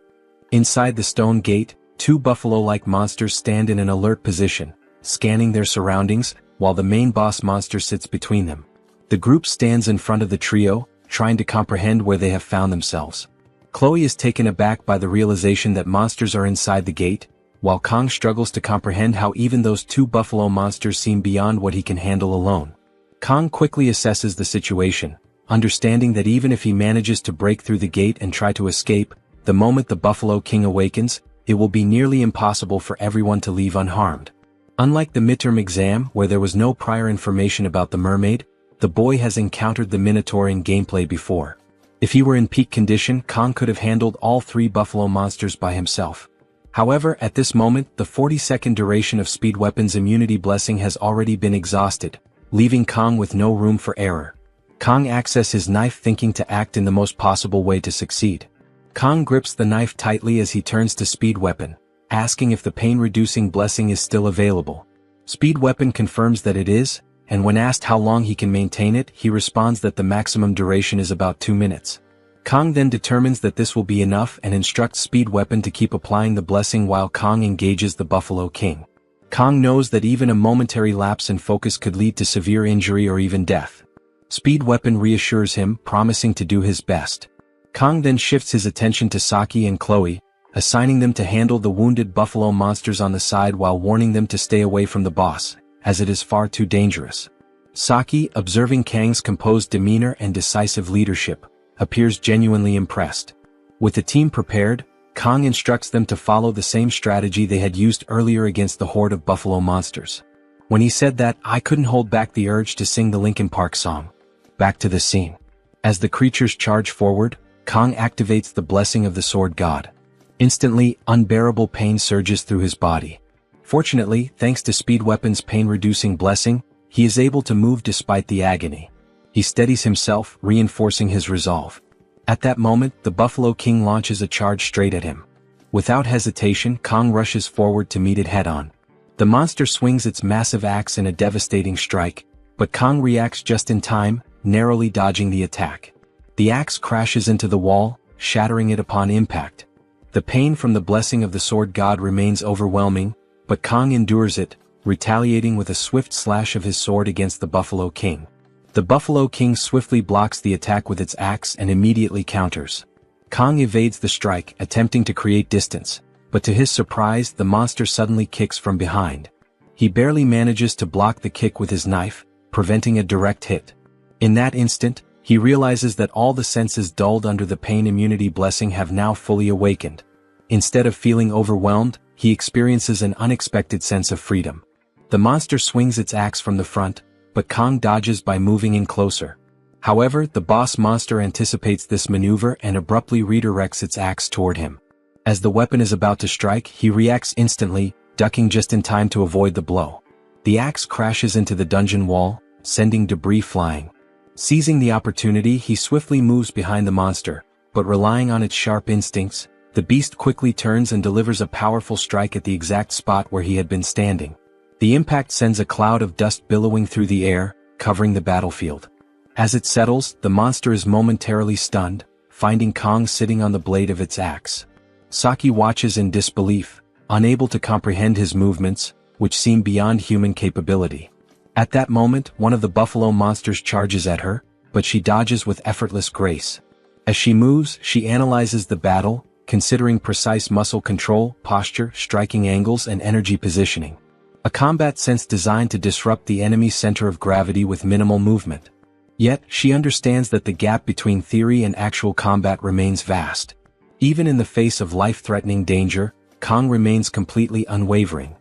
Inside the stone gate, two buffalo-like monsters stand in an alert position, scanning their surroundings, while the main boss monster sits between them. The group stands in front of the trio, trying to comprehend where they have found themselves. Chloe is taken aback by the realization that monsters are inside the gate, while Kong struggles to comprehend how even those two buffalo monsters seem beyond what he can handle alone. Kong quickly assesses the situation, understanding that even if he manages to break through the gate and try to escape, the moment the Buffalo King awakens, it will be nearly impossible for everyone to leave unharmed. Unlike the midterm exam where there was no prior information about the mermaid, the boy has encountered the Minotaur in gameplay before. If he were in peak condition, Kong could have handled all three buffalo monsters by himself. However, at this moment, the 40-second duration of Speed Weapon's immunity blessing has already been exhausted, leaving Kong with no room for error. Kong accesses his knife thinking to act in the most possible way to succeed. Kong grips the knife tightly as he turns to Speed Weapon, asking if the pain-reducing blessing is still available. Speed Weapon confirms that it is, and when asked how long he can maintain it, he responds that the maximum duration is about 2 minutes. Kong then determines that this will be enough and instructs Speed Weapon to keep applying the blessing while Kong engages the Buffalo King. Kong knows that even a momentary lapse in focus could lead to severe injury or even death. Speed Weapon reassures him, promising to do his best. Kong then shifts his attention to Saki and Chloe, assigning them to handle the wounded buffalo monsters on the side while warning them to stay away from the boss, as it is far too dangerous. Saki, observing Kang's composed demeanor and decisive leadership, appears genuinely impressed. With the team prepared, Kong instructs them to follow the same strategy they had used earlier against the horde of buffalo monsters. When he said that, I couldn't hold back the urge to sing the Linkin Park song. Back to the scene. As the creatures charge forward, Kong activates the blessing of the Sword God. Instantly, unbearable pain surges through his body. Fortunately, thanks to Speed Weapon's pain-reducing blessing, he is able to move despite the agony. He steadies himself, reinforcing his resolve. At that moment, the Buffalo King launches a charge straight at him. Without hesitation, Kong rushes forward to meet it head-on. The monster swings its massive axe in a devastating strike, but Kong reacts just in time, narrowly dodging the attack. The axe crashes into the wall, shattering it upon impact. The pain from the blessing of the Sword God remains overwhelming, but Kong endures it, retaliating with a swift slash of his sword against the Buffalo King. The Buffalo King swiftly blocks the attack with its axe and immediately counters. Kong evades the strike, attempting to create distance, but to his surprise, the monster suddenly kicks from behind. He barely manages to block the kick with his knife, preventing a direct hit. In that instant, he realizes that all the senses dulled under the pain immunity blessing have now fully awakened. Instead of feeling overwhelmed, he experiences an unexpected sense of freedom. The monster swings its axe from the front, but Kong dodges by moving in closer. However, the boss monster anticipates this maneuver and abruptly redirects its axe toward him. As the weapon is about to strike, he reacts instantly, ducking just in time to avoid the blow. The axe crashes into the dungeon wall, sending debris flying. Seizing the opportunity, he swiftly moves behind the monster, but relying on its sharp instincts, the beast quickly turns and delivers a powerful strike at the exact spot where he had been standing. The impact sends a cloud of dust billowing through the air, covering the battlefield. As it settles, the monster is momentarily stunned, finding Kong sitting on the blade of its axe. Saki watches in disbelief, unable to comprehend his movements, which seem beyond human capability. At that moment, one of the buffalo monsters charges at her, but she dodges with effortless grace. As she moves, she analyzes the battle, considering precise muscle control, posture, striking angles, and energy positioning. A combat sense designed to disrupt the enemy's center of gravity with minimal movement. Yet, she understands that the gap between theory and actual combat remains vast. Even in the face of life-threatening danger, Kong remains completely unwavering.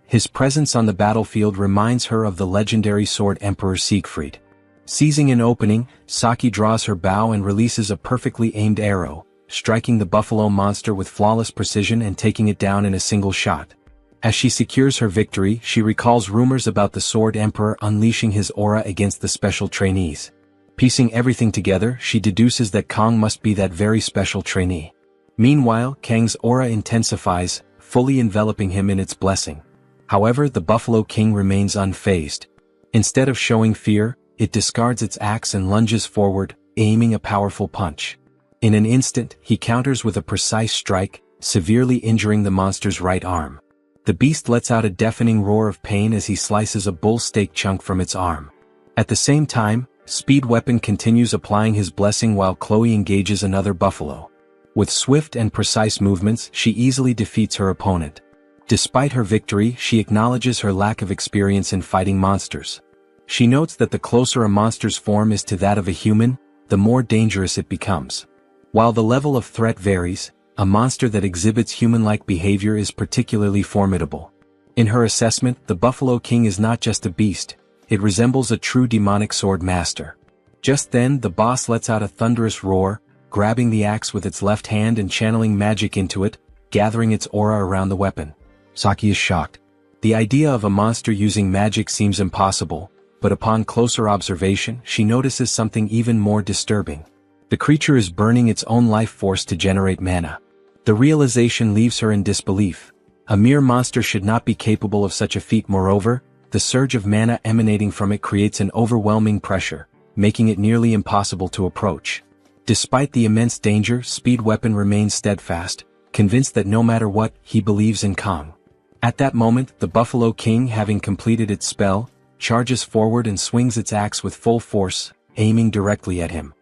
His presence on the battlefield reminds her of the legendary sword Emperor Siegfried. Seizing an opening, Saki draws her bow and releases a perfectly aimed arrow, striking the buffalo monster with flawless precision and taking it down in a single shot. As she secures her victory, she recalls rumors about the Sword Emperor unleashing his aura against the special trainees. Piecing everything together, she deduces that Kang must be that very special trainee. Meanwhile, Kang's aura intensifies, fully enveloping him in its blessing. However, the Buffalo King remains unfazed. Instead of showing fear, it discards its axe and lunges forward, aiming a powerful punch. In an instant, he counters with a precise strike, severely injuring the monster's right arm. The beast lets out a deafening roar of pain as he slices a bull steak chunk from its arm. At the same time, Speed Weapon continues applying his blessing while Chloe engages another buffalo. With swift and precise movements, she easily defeats her opponent. Despite her victory, she acknowledges her lack of experience in fighting monsters. She notes that the closer a monster's form is to that of a human, the more dangerous it becomes. While the level of threat varies, a monster that exhibits human-like behavior is particularly formidable. In her assessment, the Buffalo King is not just a beast, it resembles a true demonic sword master. Just then, the boss lets out a thunderous roar, grabbing the axe with its left hand and channeling magic into it, gathering its aura around the weapon. Saki is shocked. The idea of a monster using magic seems impossible, but upon closer observation, she notices something even more disturbing. The creature is burning its own life force to generate mana. The realization leaves her in disbelief. A mere monster should not be capable of such a feat. Moreover, the surge of mana emanating from it creates an overwhelming pressure, making it nearly impossible to approach. Despite the immense danger, Speed Weapon remains steadfast, convinced that no matter what, he believes in Kang. At that moment, the Buffalo King, having completed its spell, charges forward and swings its axe with full force, aiming directly at him.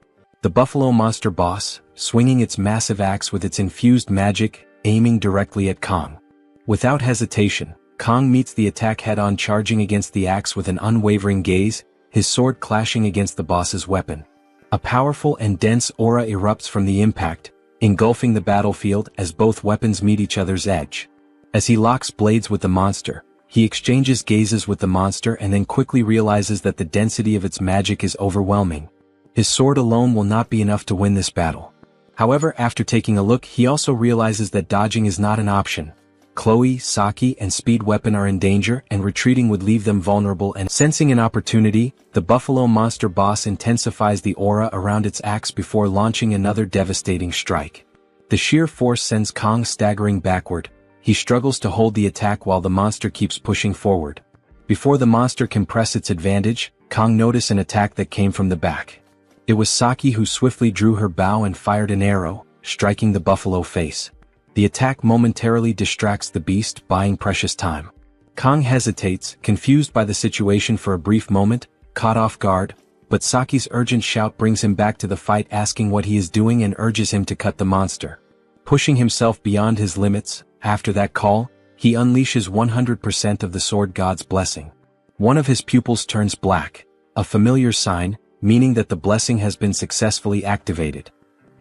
The Buffalo Monster boss, swinging its massive axe with its infused magic, aiming directly at Kang. Without hesitation, Kang meets the attack head-on, charging against the axe with an unwavering gaze, his sword clashing against the boss's weapon. A powerful and dense aura erupts from the impact, engulfing the battlefield as both weapons meet each other's edge. As he locks blades with the monster, he exchanges gazes with the monster and then quickly realizes that the density of its magic is overwhelming. His sword alone will not be enough to win this battle. However, after taking a look, he also realizes that dodging is not an option. Chloe, Saki, and Speed Weapon are in danger, and retreating would leave them vulnerable. And sensing an opportunity, the Buffalo Monster boss intensifies the aura around its axe before launching another devastating strike. The sheer force sends Kang staggering backward. He struggles to hold the attack while the monster keeps pushing forward. Before the monster can press its advantage, Kang noticed an attack that came from the back. It was Saki who swiftly drew her bow and fired an arrow, striking the buffalo face. The attack momentarily distracts the beast, buying precious time. Kang hesitates, confused by the situation for a brief moment, caught off guard, but Saki's urgent shout brings him back to the fight, asking what he is doing and urges him to cut the monster. Pushing himself beyond his limits, after that call, he unleashes 100% of the sword god's blessing. One of his pupils turns black, a familiar sign, meaning that the blessing has been successfully activated.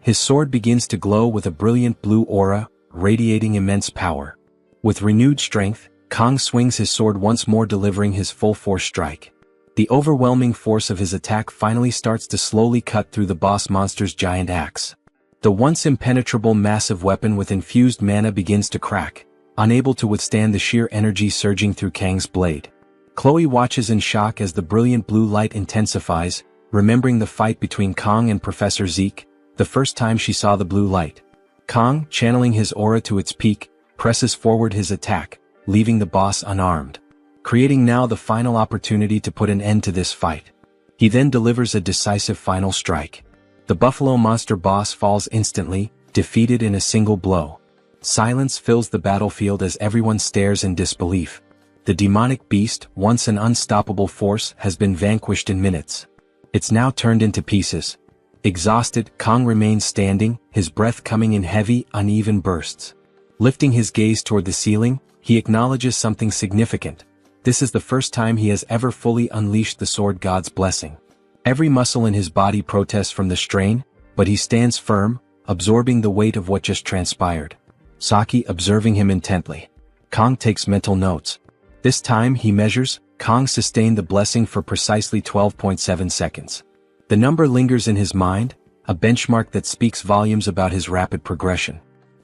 His sword begins to glow with a brilliant blue aura, radiating immense power. With renewed strength, Kang swings his sword once more, delivering his full force strike. The overwhelming force of his attack finally starts to slowly cut through the boss monster's giant axe. The once impenetrable massive weapon with infused mana begins to crack, unable to withstand the sheer energy surging through Kang's blade. Chloe watches in shock as the brilliant blue light intensifies, remembering the fight between Kang and Professor Zeke, the first time she saw the blue light. Kang, channeling his aura to its peak, presses forward his attack, leaving the boss unarmed, creating now the final opportunity to put an end to this fight. He then delivers a decisive final strike. The Buffalo Monster boss falls instantly, defeated in a single blow. Silence fills the battlefield as everyone stares in disbelief. The demonic beast, once an unstoppable force, has been vanquished in minutes. It's now turned into pieces. Exhausted, Kang remains standing, his breath coming in heavy, uneven bursts. Lifting his gaze toward the ceiling, he acknowledges something significant. This is the first time he has ever fully unleashed the sword god's blessing. Every muscle in his body protests from the strain, but he stands firm, absorbing the weight of what just transpired. Saki observing him intently. Kang takes mental notes. This time he measures, Kong sustained the blessing for precisely 12.7 seconds. The number lingers in his mind, a benchmark that speaks volumes about his rapid progression.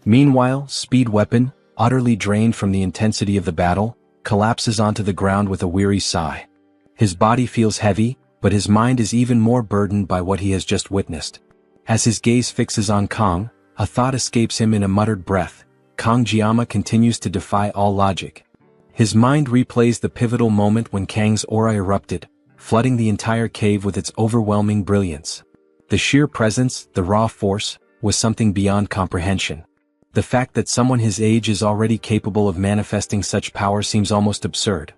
Meanwhile, Speed Weapon, utterly drained from the intensity of the battle, collapses onto the ground with a weary sigh. His body feels heavy, but his mind is even more burdened by what he has just witnessed. As his gaze fixes on Kong, a thought escapes him in a muttered breath. Kang-Jiama continues to defy all logic. His mind replays the pivotal moment when Kang's aura erupted, flooding the entire cave with its overwhelming brilliance. The sheer presence, the raw force, was something beyond comprehension. The fact that someone his age is already capable of manifesting such power seems almost absurd.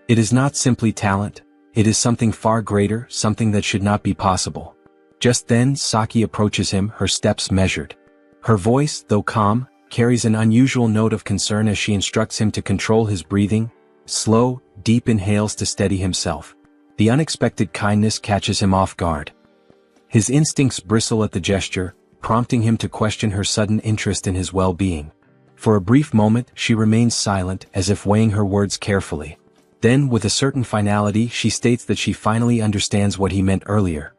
It is not simply talent, it is something far greater, something that should not be possible. Just then, Saki approaches him, her steps measured. Her voice, though calm, carries an unusual note of concern as she instructs him to control his breathing, slow, deep inhales to steady himself. The unexpected kindness catches him off guard. His instincts bristle at the gesture, prompting him to question her sudden interest in his well-being. For a brief moment, she remains silent, as if weighing her words carefully. Then, with a certain finality, she states that she finally understands what he meant earlier.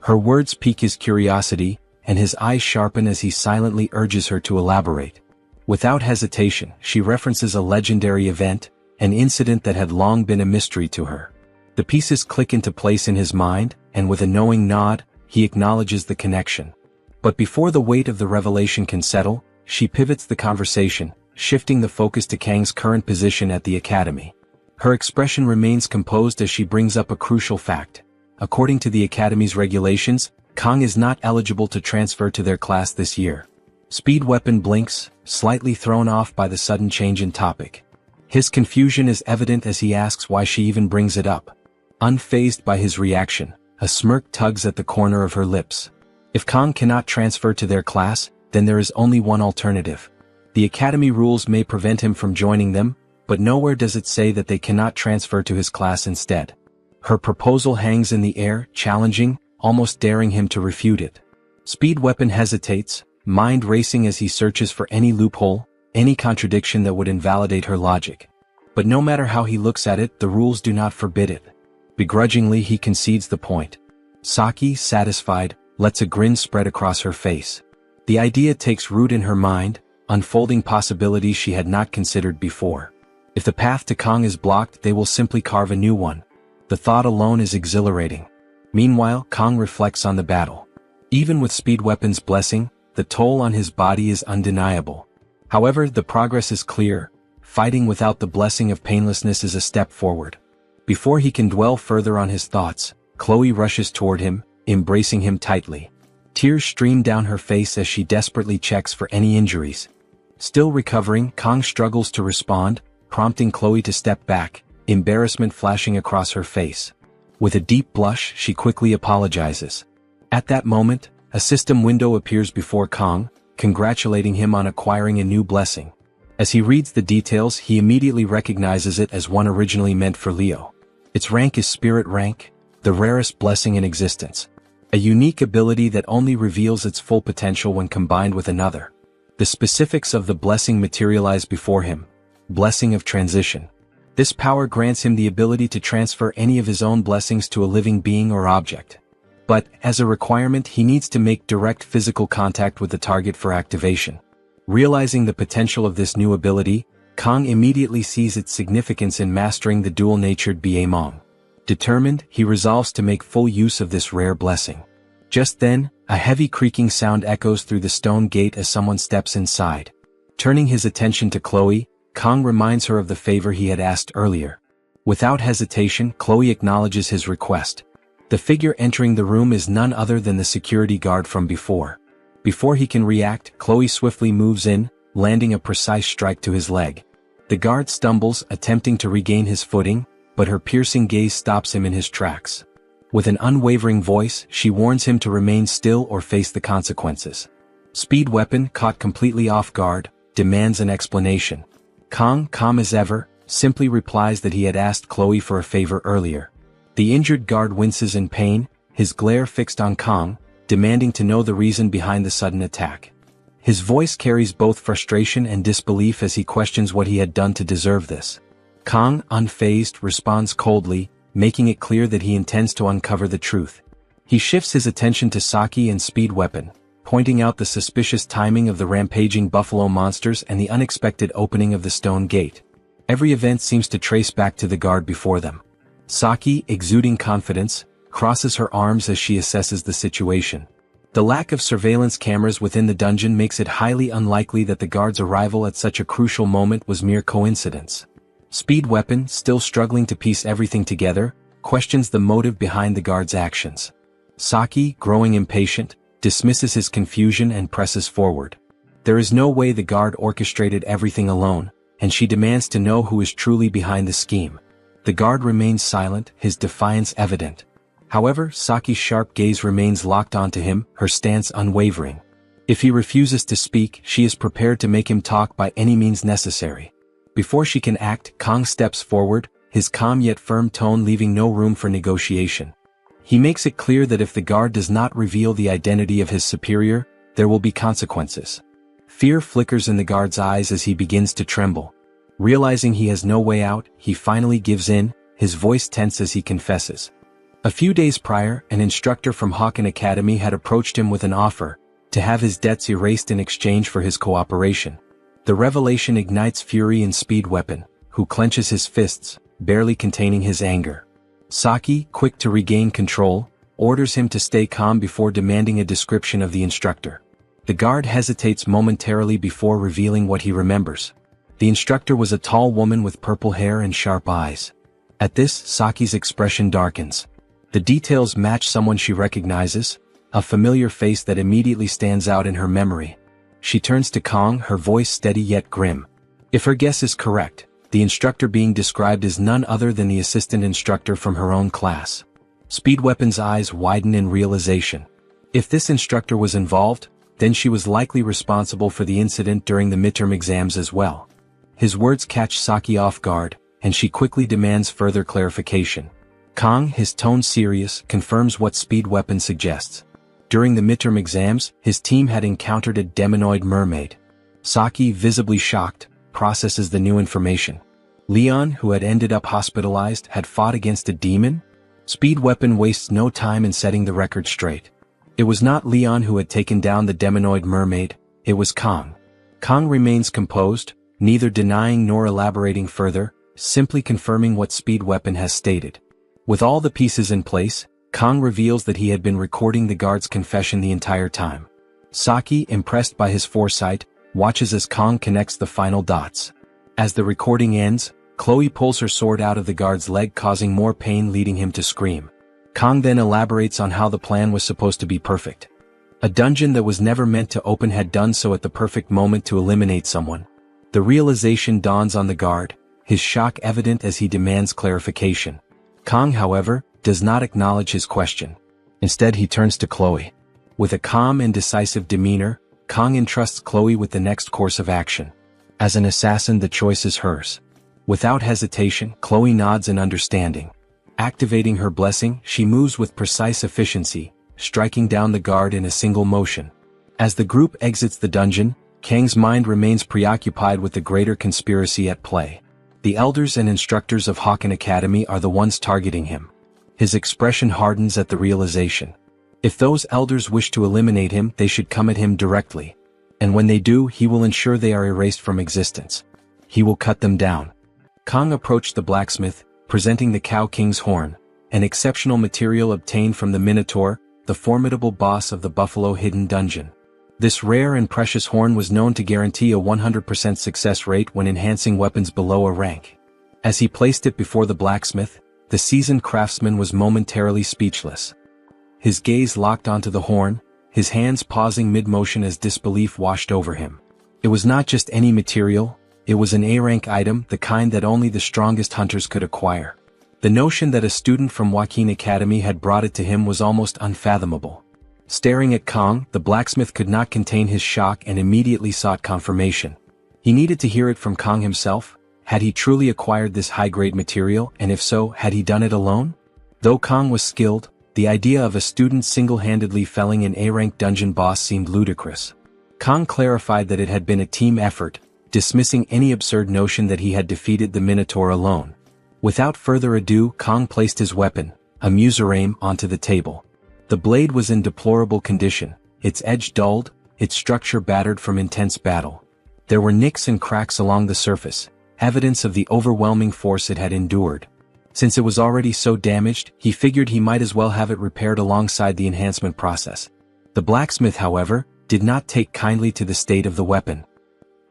Her words pique his curiosity, and his eyes sharpen as he silently urges her to elaborate. Without hesitation, she references a legendary event, an incident that had long been a mystery to her. The pieces click into place in his mind, and with a knowing nod, he acknowledges the connection. But before the weight of the revelation can settle, she pivots the conversation, shifting the focus to Kang's current position at the academy. Her expression remains composed as she brings up a crucial fact. According to the academy's regulations, Kang is not eligible to transfer to their class this year. Speed Weapon blinks, slightly thrown off by the sudden change in topic. His confusion is evident as he asks why she even brings it up. Unfazed by his reaction, a smirk tugs at the corner of her lips. If Kang cannot transfer to their class, then there is only one alternative. The academy rules may prevent him from joining them, but nowhere does it say that they cannot transfer to his class instead. Her proposal hangs in the air, challenging, almost daring him to refute it. Speed Weapon hesitates, mind racing as he searches for any loophole, any contradiction that would invalidate her logic. But no matter how he looks at it, the rules do not forbid it. Begrudgingly, he concedes the point. Saki, satisfied, lets a grin spread across her face. The idea takes root in her mind, unfolding possibilities she had not considered before. If the path to Kang is blocked, they will simply carve a new one. The thought alone is exhilarating. Meanwhile, Kang reflects on the battle. Even with Speed Weapon's blessing, the toll on his body is undeniable. However, the progress is clear. Fighting without the blessing of painlessness is a step forward. Before he can dwell further on his thoughts, Chloe rushes toward him, embracing him tightly. Tears stream down her face as she desperately checks for any injuries. Still recovering, Kang struggles to respond, prompting Chloe to step back, embarrassment flashing across her face. With a deep blush, she quickly apologizes. At that moment, a system window appears before Kang, congratulating him on acquiring a new blessing. As he reads the details, he immediately recognizes it as one originally meant for Leo. Its rank is Spirit Rank, the rarest blessing in existence. A unique ability that only reveals its full potential when combined with another. The specifics of the blessing materialize before him. Blessing of Transition. This power grants him the ability to transfer any of his own blessings to a living being or object. But, as a requirement, he needs to make direct physical contact with the target for activation. Realizing the potential of this new ability, Kang immediately sees its significance in mastering the dual-natured Baemong. Determined, he resolves to make full use of this rare blessing. Just then, a heavy creaking sound echoes through the stone gate as someone steps inside. Turning his attention to Chloe, Kang reminds her of the favor he had asked earlier. Without hesitation, Chloe acknowledges his request. The figure entering the room is none other than the security guard from before. Before he can react, Chloe swiftly moves in, landing a precise strike to his leg. The guard stumbles, attempting to regain his footing, but her piercing gaze stops him in his tracks. With an unwavering voice, she warns him to remain still or face the consequences. Speed Weapon, caught completely off guard, demands an explanation. Kang, calm as ever, simply replies that he had asked Chloe for a favor earlier. The injured guard winces in pain, his glare fixed on Kang, demanding to know the reason behind the sudden attack. His voice carries both frustration and disbelief as he questions what he had done to deserve this. Kong, unfazed, responds coldly, making it clear that he intends to uncover the truth. He shifts his attention to Saki and Speed Weapon, pointing out the suspicious timing of the rampaging buffalo monsters and the unexpected opening of the stone gate. Every event seems to trace back to the guard before them. Saki, exuding confidence, crosses her arms as she assesses the situation. The lack of surveillance cameras within the dungeon makes it highly unlikely that the guard's arrival at such a crucial moment was mere coincidence. Speed Weapon, still struggling to piece everything together, questions the motive behind the guard's actions. Saki, growing impatient, dismisses his confusion and presses forward. There is no way the guard orchestrated everything alone, and she demands to know who is truly behind the scheme. The guard remains silent, his defiance evident. However, Saki's sharp gaze remains locked onto him, her stance unwavering. If he refuses to speak, she is prepared to make him talk by any means necessary. Before she can act, Kong steps forward, his calm yet firm tone leaving no room for negotiation. He makes it clear that if the guard does not reveal the identity of his superior, there will be consequences. Fear flickers in the guard's eyes as he begins to tremble. Realizing he has no way out, he finally gives in, his voice tense as he confesses. A few days prior, an instructor from Hawken Academy had approached him with an offer to have his debts erased in exchange for his cooperation. The revelation ignites fury in Speed Weapon, who clenches his fists, barely containing his anger. Saki, quick to regain control, orders him to stay calm before demanding a description of the instructor. The guard hesitates momentarily before revealing what he remembers. The instructor was a tall woman with purple hair and sharp eyes. At this, Saki's expression darkens. The details match someone she recognizes, a familiar face that immediately stands out in her memory. She turns to Kong, her voice steady yet grim. If her guess is correct, the instructor being described is none other than the assistant instructor from her own class. Speed Weapon's eyes widen in realization. If this instructor was involved, then she was likely responsible for the incident during the midterm exams as well. His words catch Saki off guard, and she quickly demands further clarification. Kong, his tone serious, confirms what Speed Weapon suggests. During the midterm exams, his team had encountered a demonoid mermaid. Saki, visibly shocked, processes the new information. Leon, who had ended up hospitalized, had fought against a demon? Speed Weapon wastes no time in setting the record straight. It was not Leon who had taken down the demonoid mermaid, it was Kong. Kong remains composed, neither denying nor elaborating further, simply confirming what Speed Weapon has stated. With all the pieces in place, Kong reveals that he had been recording the guard's confession the entire time. Saki, impressed by his foresight, watches as Kong connects the final dots. As the recording ends, Chloe pulls her sword out of the guard's leg, causing more pain, leading him to scream. Kong then elaborates on how the plan was supposed to be perfect. A dungeon that was never meant to open had done so at the perfect moment to eliminate someone. The realization dawns on the guard, his shock evident as he demands clarification. Kong, however, does not acknowledge his question. Instead, he turns to Chloe. With a calm and decisive demeanor, Kong entrusts Chloe with the next course of action. As an assassin, the choice is hers. Without hesitation, Chloe nods in understanding. Activating her blessing, she moves with precise efficiency, striking down the guard in a single motion. As the group exits the dungeon, Kang's mind remains preoccupied with the greater conspiracy at play. The elders and instructors of Hawken Academy are the ones targeting him. His expression hardens at the realization. If those elders wish to eliminate him, they should come at him directly. And when they do, he will ensure they are erased from existence. He will cut them down. Kong approached the blacksmith, presenting the Cow King's horn, an exceptional material obtained from the Minotaur, the formidable boss of the Buffalo Hidden Dungeon. This rare and precious horn was known to guarantee a 100% success rate when enhancing weapons below a rank. As he placed it before the blacksmith, the seasoned craftsman was momentarily speechless. His gaze locked onto the horn, his hands pausing mid-motion as disbelief washed over him. It was not just any material, it was an A-rank item, the kind that only the strongest hunters could acquire. The notion that a student from Hawken Academy had brought it to him was almost unfathomable. Staring at Kong, the blacksmith could not contain his shock and immediately sought confirmation. He needed to hear it from Kong himself. Had he truly acquired this high-grade material, and if so, had he done it alone? Though Kong was skilled, the idea of a student single-handedly felling an A-rank dungeon boss seemed ludicrous. Kong clarified that it had been a team effort, dismissing any absurd notion that he had defeated the Minotaur alone. Without further ado, Kong placed his weapon, a muserame, onto the table. The blade was in deplorable condition, its edge dulled, its structure battered from intense battle. There were nicks and cracks along the surface, evidence of the overwhelming force it had endured. Since it was already so damaged, he figured he might as well have it repaired alongside the enhancement process. The blacksmith, however, did not take kindly to the state of the weapon.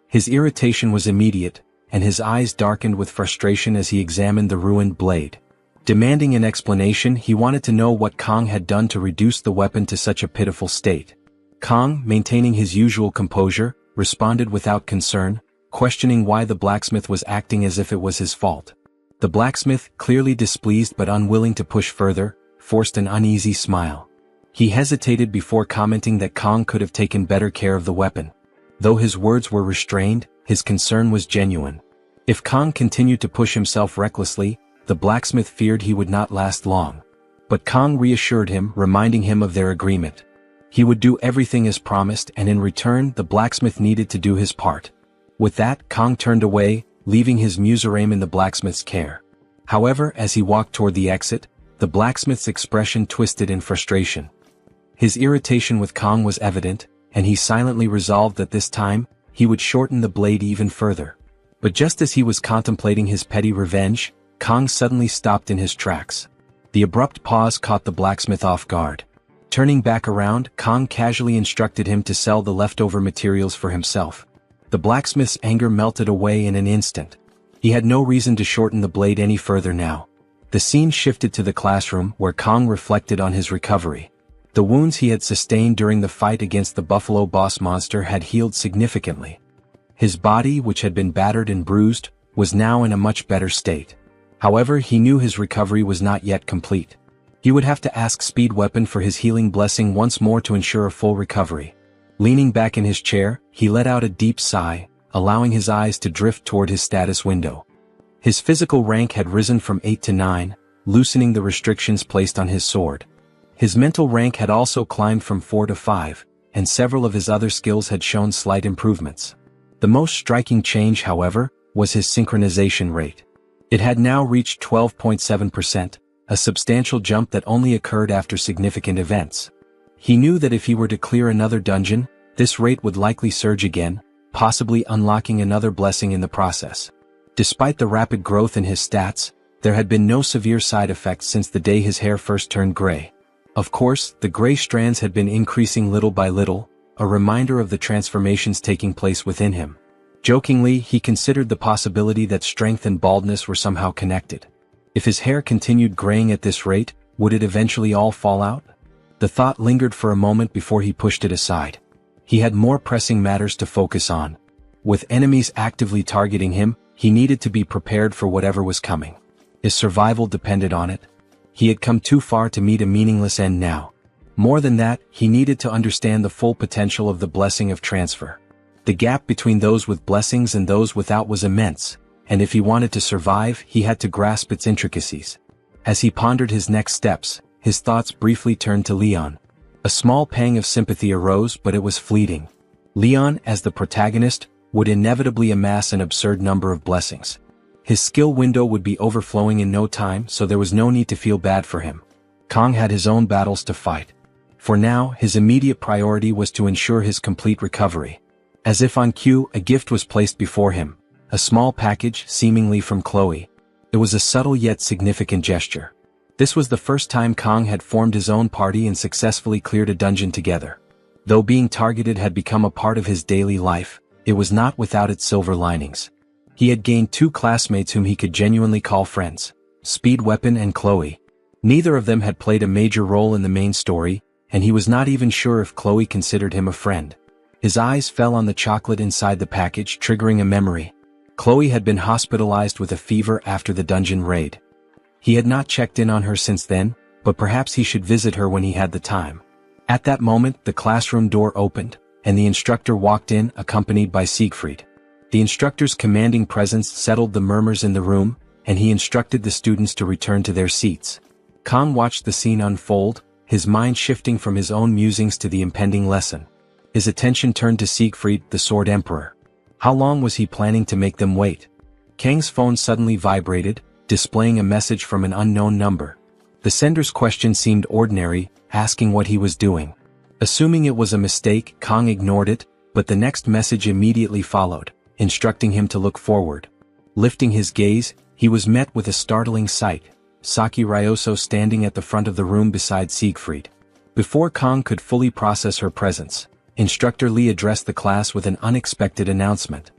His irritation was immediate, and his eyes darkened with frustration as he examined the ruined blade. Demanding an explanation, he wanted to know what Kong had done to reduce the weapon to such a pitiful state. Kong, maintaining his usual composure, responded without concern, questioning why the blacksmith was acting as if it was his fault. The blacksmith, clearly displeased but unwilling to push further, forced an uneasy smile. He hesitated before commenting that Kong could have taken better care of the weapon. Though his words were restrained, his concern was genuine. If Kong continued to push himself recklessly, the blacksmith feared he would not last long. But Kong reassured him, reminding him of their agreement. He would do everything as promised, and in return the blacksmith needed to do his part. With that, Kong turned away, leaving his muserame in the blacksmith's care. However, as he walked toward the exit, the blacksmith's expression twisted in frustration. His irritation with Kong was evident, and he silently resolved that this time, he would shorten the blade even further. But just as he was contemplating his petty revenge, Kong suddenly stopped in his tracks. The abrupt pause caught the blacksmith off guard. Turning back around, Kong casually instructed him to sell the leftover materials for himself. The blacksmith's anger melted away in an instant. He had no reason to shorten the blade any further now. The scene shifted to the classroom, where Kong reflected on his recovery. The wounds he had sustained during the fight against the buffalo boss monster had healed significantly. His body, which had been battered and bruised, was now in a much better state. However, he knew his recovery was not yet complete. He would have to ask Speed Weapon for his healing blessing once more to ensure a full recovery. Leaning back in his chair, he let out a deep sigh, allowing his eyes to drift toward his status window. His physical rank had risen from 8 to 9, loosening the restrictions placed on his sword. His mental rank had also climbed from 4 to 5, and several of his other skills had shown slight improvements. The most striking change, however, was his synchronization rate. It had now reached 12.7%, a substantial jump that only occurred after significant events. He knew that if he were to clear another dungeon, this rate would likely surge again, possibly unlocking another blessing in the process. Despite the rapid growth in his stats, there had been no severe side effects since the day his hair first turned gray. Of course, the gray strands had been increasing little by little, a reminder of the transformations taking place within him. Jokingly, he considered the possibility that strength and baldness were somehow connected. If his hair continued graying at this rate, would it eventually all fall out? The thought lingered for a moment before he pushed it aside. He had more pressing matters to focus on. With enemies actively targeting him, he needed to be prepared for whatever was coming. His survival depended on it. He had come too far to meet a meaningless end now. More than that, he needed to understand the full potential of the blessing of transfer. The gap between those with blessings and those without was immense, and if he wanted to survive, he had to grasp its intricacies. As he pondered his next steps, his thoughts briefly turned to Leon. A small pang of sympathy arose, but it was fleeting. Leon, as the protagonist, would inevitably amass an absurd number of blessings. His skill window would be overflowing in no time, so there was no need to feel bad for him. Kong had his own battles to fight. For now, his immediate priority was to ensure his complete recovery. As if on cue, a gift was placed before him. A small package, seemingly from Chloe. It was a subtle yet significant gesture. This was the first time Kong had formed his own party and successfully cleared a dungeon together. Though being targeted had become a part of his daily life, it was not without its silver linings. He had gained 2 classmates whom he could genuinely call friends, Speed Weapon and Chloe. Neither of them had played a major role in the main story, and he was not even sure if Chloe considered him a friend. His eyes fell on the chocolate inside the package, triggering a memory. Chloe had been hospitalized with a fever after the dungeon raid. He had not checked in on her since then, but perhaps he should visit her when he had the time. At that moment, the classroom door opened, and the instructor walked in, accompanied by Siegfried. The instructor's commanding presence settled the murmurs in the room, and he instructed the students to return to their seats. Kong watched the scene unfold, his mind shifting from his own musings to the impending lesson. His attention turned to Siegfried, the Sword Emperor. How long was he planning to make them wait? Kang's phone suddenly vibrated, displaying a message from an unknown number. The sender's question seemed ordinary, asking what he was doing. Assuming it was a mistake, Kang ignored it, but the next message immediately followed, instructing him to look forward. Lifting his gaze, he was met with a startling sight: Saki Ryoso standing at the front of the room beside Siegfried. Before Kang could fully process her presence, Instructor Lee addressed the class with an unexpected announcement.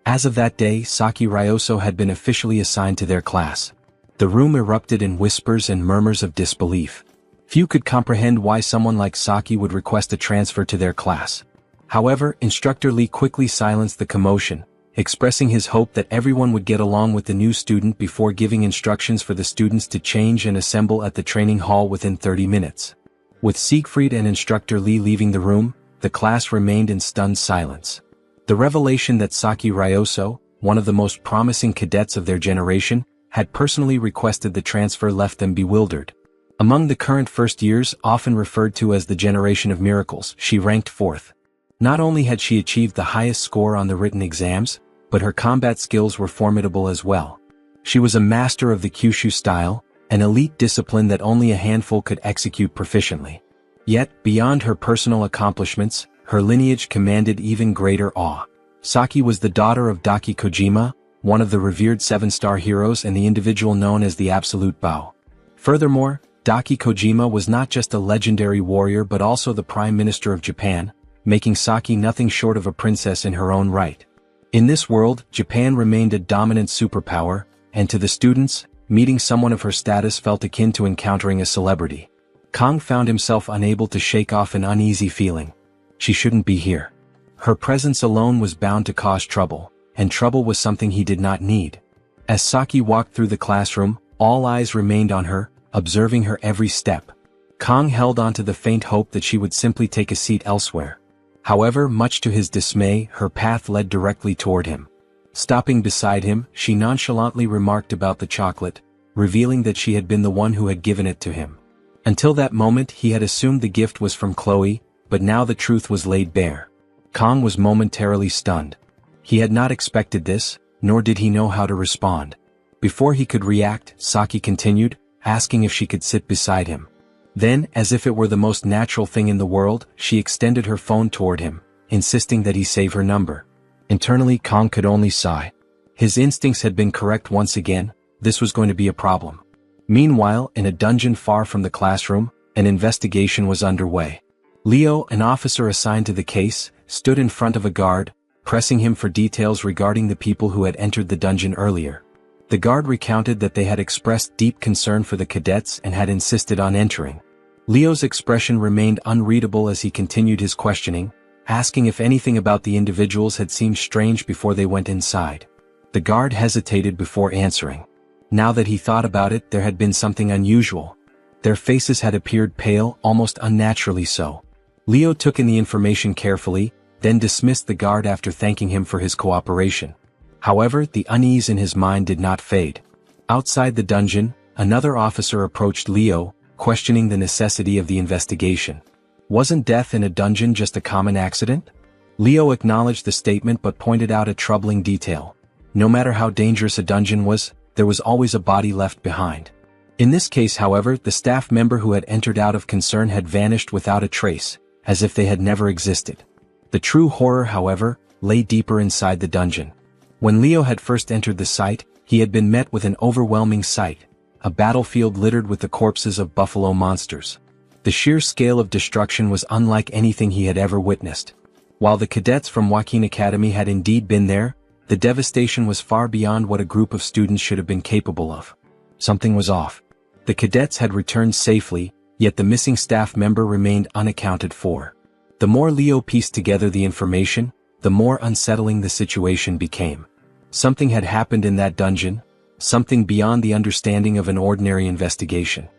As of that day, Saki Ryoso had been officially assigned to their class. The room erupted in whispers and murmurs of disbelief. Few could comprehend why someone like Saki would request a transfer to their class. However, Instructor Lee quickly silenced the commotion, expressing his hope that everyone would get along with the new student before giving instructions for the students to change and assemble at the training hall within 30 minutes. With Siegfried and Instructor Lee leaving the room, the class remained in stunned silence. The revelation that Saki Ryoso, one of the most promising cadets of their generation, had personally requested the transfer left them bewildered. Among the current first years, often referred to as the generation of miracles, she ranked fourth. Not only had she achieved the highest score on the written exams, but her combat skills were formidable as well. She was a master of the Kyushu style, an elite discipline that only a handful could execute proficiently. Yet, beyond her personal accomplishments, her lineage commanded even greater awe. Saki was the daughter of Daki Kojima, one of the revered 7-star heroes and the individual known as the Absolute Bao. Furthermore, Daki Kojima was not just a legendary warrior but also the Prime Minister of Japan, making Saki nothing short of a princess in her own right. In this world, Japan remained a dominant superpower, and to the students, meeting someone of her status felt akin to encountering a celebrity. Kang found himself unable to shake off an uneasy feeling. She shouldn't be here. Her presence alone was bound to cause trouble, and trouble was something he did not need. As Saki walked through the classroom, all eyes remained on her, observing her every step. Kang held on to the faint hope that she would simply take a seat elsewhere. However, much to his dismay, her path led directly toward him. Stopping beside him, she nonchalantly remarked about the chocolate, revealing that she had been the one who had given it to him. Until that moment, he had assumed the gift was from Chloe, but now the truth was laid bare. Kang was momentarily stunned. He had not expected this, nor did he know how to respond. Before he could react, Saki continued, asking if she could sit beside him. Then, as if it were the most natural thing in the world, she extended her phone toward him, insisting that he save her number. Internally, Kang could only sigh. His instincts had been correct once again. This was going to be a problem. Meanwhile, in a dungeon far from the classroom, an investigation was underway. Leo, an officer assigned to the case, stood in front of a guard, pressing him for details regarding the people who had entered the dungeon earlier. The guard recounted that they had expressed deep concern for the cadets and had insisted on entering. Leo's expression remained unreadable as he continued his questioning, asking if anything about the individuals had seemed strange before they went inside. The guard hesitated before answering. Now that he thought about it, there had been something unusual. Their faces had appeared pale, almost unnaturally so. Leo took in the information carefully, then dismissed the guard after thanking him for his cooperation. However, the unease in his mind did not fade. Outside the dungeon, another officer approached Leo, questioning the necessity of the investigation. Wasn't death in a dungeon just a common accident? Leo acknowledged the statement but pointed out a troubling detail. No matter how dangerous a dungeon was, there was always a body left behind. In this case, however, the staff member who had entered out of concern had vanished without a trace, as if they had never existed. The true horror, however, lay deeper inside the dungeon. When Leo had first entered the site, he had been met with an overwhelming sight, a battlefield littered with the corpses of buffalo monsters. The sheer scale of destruction was unlike anything he had ever witnessed. While the cadets from Joaquin Academy had indeed been there, the devastation was far beyond what a group of students should have been capable of. Something was off. The cadets had returned safely, yet the missing staff member remained unaccounted for. The more Leo pieced together the information, the more unsettling the situation became. Something had happened in that dungeon, something beyond the understanding of an ordinary investigation.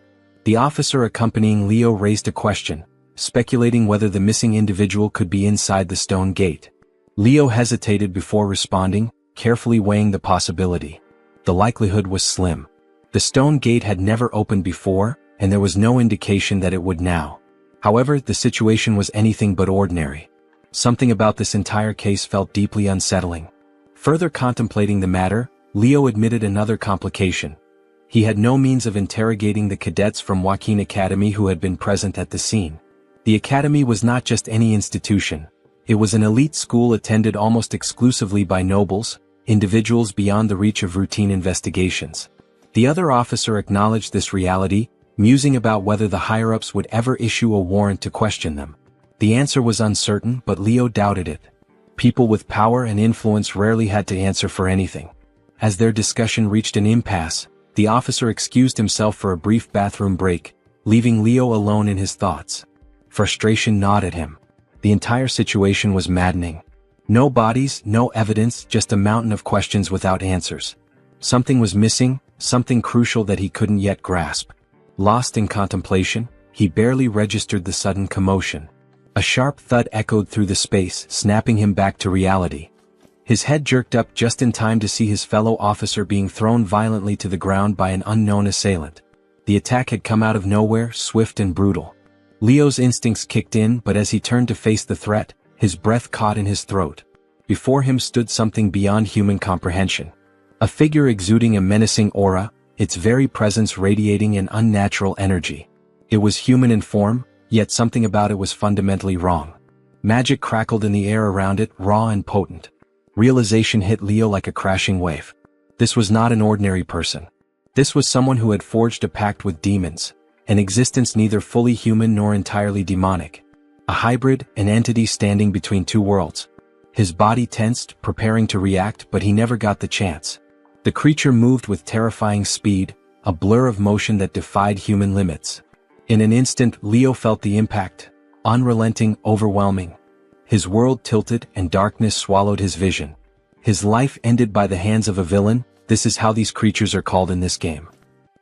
The officer accompanying Leo raised a question, speculating whether the missing individual could be inside the stone gate. Leo hesitated before responding, carefully weighing the possibility. The likelihood was slim. The stone gate had never opened before, and there was no indication that it would now. However, the situation was anything but ordinary. Something about this entire case felt deeply unsettling. Further contemplating the matter, Leo admitted another complication. He had no means of interrogating the cadets from Joaquin Academy who had been present at the scene. The academy was not just any institution. It was an elite school attended almost exclusively by nobles, individuals beyond the reach of routine investigations. The other officer acknowledged this reality, musing about whether the higher-ups would ever issue a warrant to question them. The answer was uncertain, but Leo doubted it. People with power and influence rarely had to answer for anything. As their discussion reached an impasse, the officer excused himself for a brief bathroom break, leaving Leo alone in his thoughts. Frustration gnawed at him. The entire situation was maddening. No bodies, no evidence, just a mountain of questions without answers. Something was missing, something crucial that he couldn't yet grasp. Lost in contemplation, he barely registered the sudden commotion. A sharp thud echoed through the space, snapping him back to reality. His head jerked up just in time to see his fellow officer being thrown violently to the ground by an unknown assailant. The attack had come out of nowhere, swift and brutal. Leo's instincts kicked in, but as he turned to face the threat, his breath caught in his throat. Before him stood something beyond human comprehension. A figure exuding a menacing aura, its very presence radiating an unnatural energy. It was human in form, yet something about it was fundamentally wrong. Magic crackled in the air around it, raw and potent. Realization hit Leo like a crashing wave. This was not an ordinary person. This was someone who had forged a pact with demons, an existence neither fully human nor entirely demonic. A hybrid, an entity standing between two worlds. His body tensed, preparing to react, but he never got the chance. The creature moved with terrifying speed, a blur of motion that defied human limits. In an instant, Leo felt the impact, unrelenting, overwhelming. His world tilted and darkness swallowed his vision. His life ended by the hands of a villain. This is how these creatures are called in this game.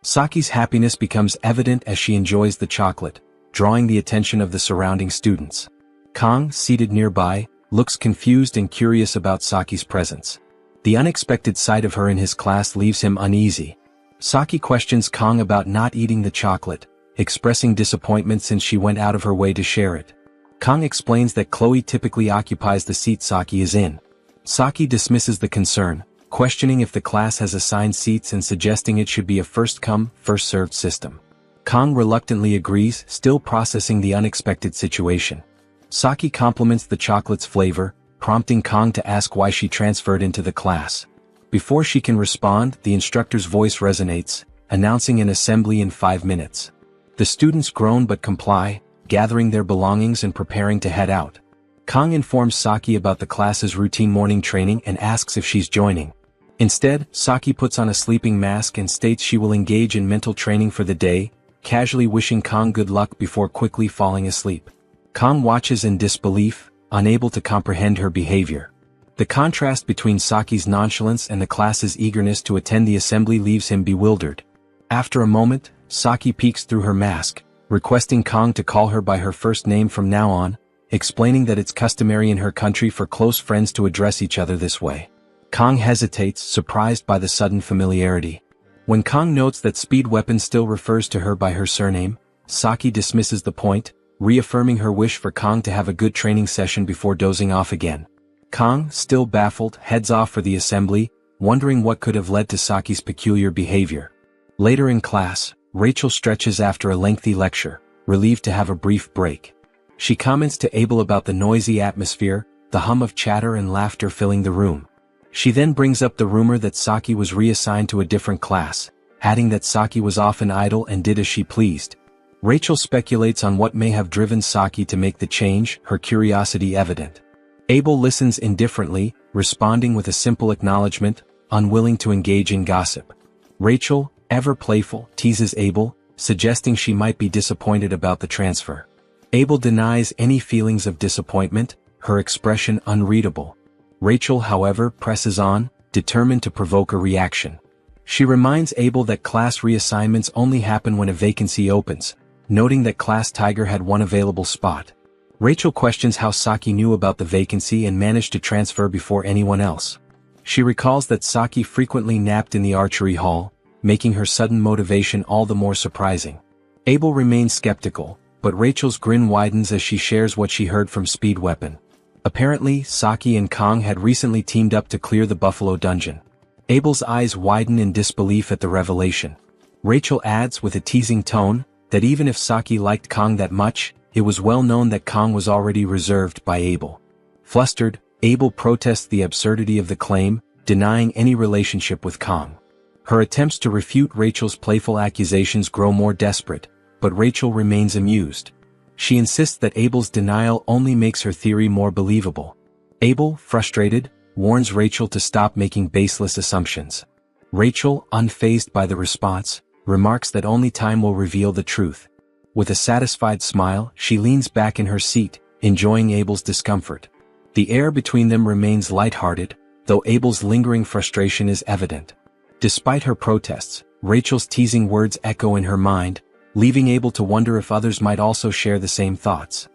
Saki's happiness becomes evident as she enjoys the chocolate, drawing the attention of the surrounding students. Kong, seated nearby, looks confused and curious about Saki's presence. The unexpected sight of her in his class leaves him uneasy. Saki questions Kong about not eating the chocolate, expressing disappointment since she went out of her way to share it. Kong explains that Chloe typically occupies the seat Saki is in. Saki dismisses the concern, questioning if the class has assigned seats and suggesting it should be a first-come, first-served system. Kong reluctantly agrees, still processing the unexpected situation. Saki compliments the chocolate's flavor, prompting Kong to ask why she transferred into the class. Before she can respond, the instructor's voice resonates, announcing an assembly in 5 minutes. The students groan but comply, gathering their belongings and preparing to head out. Kong informs Saki about the class's routine morning training and asks if she's joining. Instead, Saki puts on a sleeping mask and states she will engage in mental training for the day, casually wishing Kong good luck before quickly falling asleep. Kong watches in disbelief, unable to comprehend her behavior. The contrast between Saki's nonchalance and the class's eagerness to attend the assembly leaves him bewildered. After a moment, Saki peeks through her mask, requesting Kong to call her by her first name from now on, explaining that it's customary in her country for close friends to address each other this way. Kong hesitates, surprised by the sudden familiarity. When Kong notes that Speed Weapon still refers to her by her surname, Saki dismisses the point, reaffirming her wish for Kong to have a good training session before dozing off again. Kong, still baffled, heads off for the assembly, wondering what could have led to Saki's peculiar behavior. Later in class, Rachel stretches after a lengthy lecture, relieved to have a brief break. She comments to Abel about the noisy atmosphere, the hum of chatter and laughter filling the room. She then brings up the rumor that Saki was reassigned to a different class, adding that Saki was often idle and did as she pleased. Rachel speculates on what may have driven Saki to make the change, her curiosity evident. Abel listens indifferently, responding with a simple acknowledgement, unwilling to engage in gossip. Rachel, ever playful, teases Abel, suggesting she might be disappointed about the transfer. Abel denies any feelings of disappointment, her expression unreadable. Rachel, however, presses on, determined to provoke a reaction. She reminds Abel that class reassignments only happen when a vacancy opens, noting that Class Tiger had one available spot. Rachel questions how Saki knew about the vacancy and managed to transfer before anyone else. She recalls that Saki frequently napped in the archery hall, making her sudden motivation all the more surprising. Abel remains skeptical, but Rachel's grin widens as she shares what she heard from Speed Weapon. Apparently, Saki and Kong had recently teamed up to clear the Buffalo Dungeon. Abel's eyes widen in disbelief at the revelation. Rachel adds with a teasing tone that even if Saki liked Kong that much, it was well known that Kong was already reserved by Abel. Flustered, Abel protests the absurdity of the claim, denying any relationship with Kong. Her attempts to refute Rachel's playful accusations grow more desperate, but Rachel remains amused. She insists that Abel's denial only makes her theory more believable. Abel, frustrated, warns Rachel to stop making baseless assumptions. Rachel, unfazed by the response, remarks that only time will reveal the truth. With a satisfied smile, she leans back in her seat, enjoying Abel's discomfort. The air between them remains lighthearted, though Abel's lingering frustration is evident. Despite her protests, Rachel's teasing words echo in her mind, leaving Abel to wonder if others might also share the same thoughts.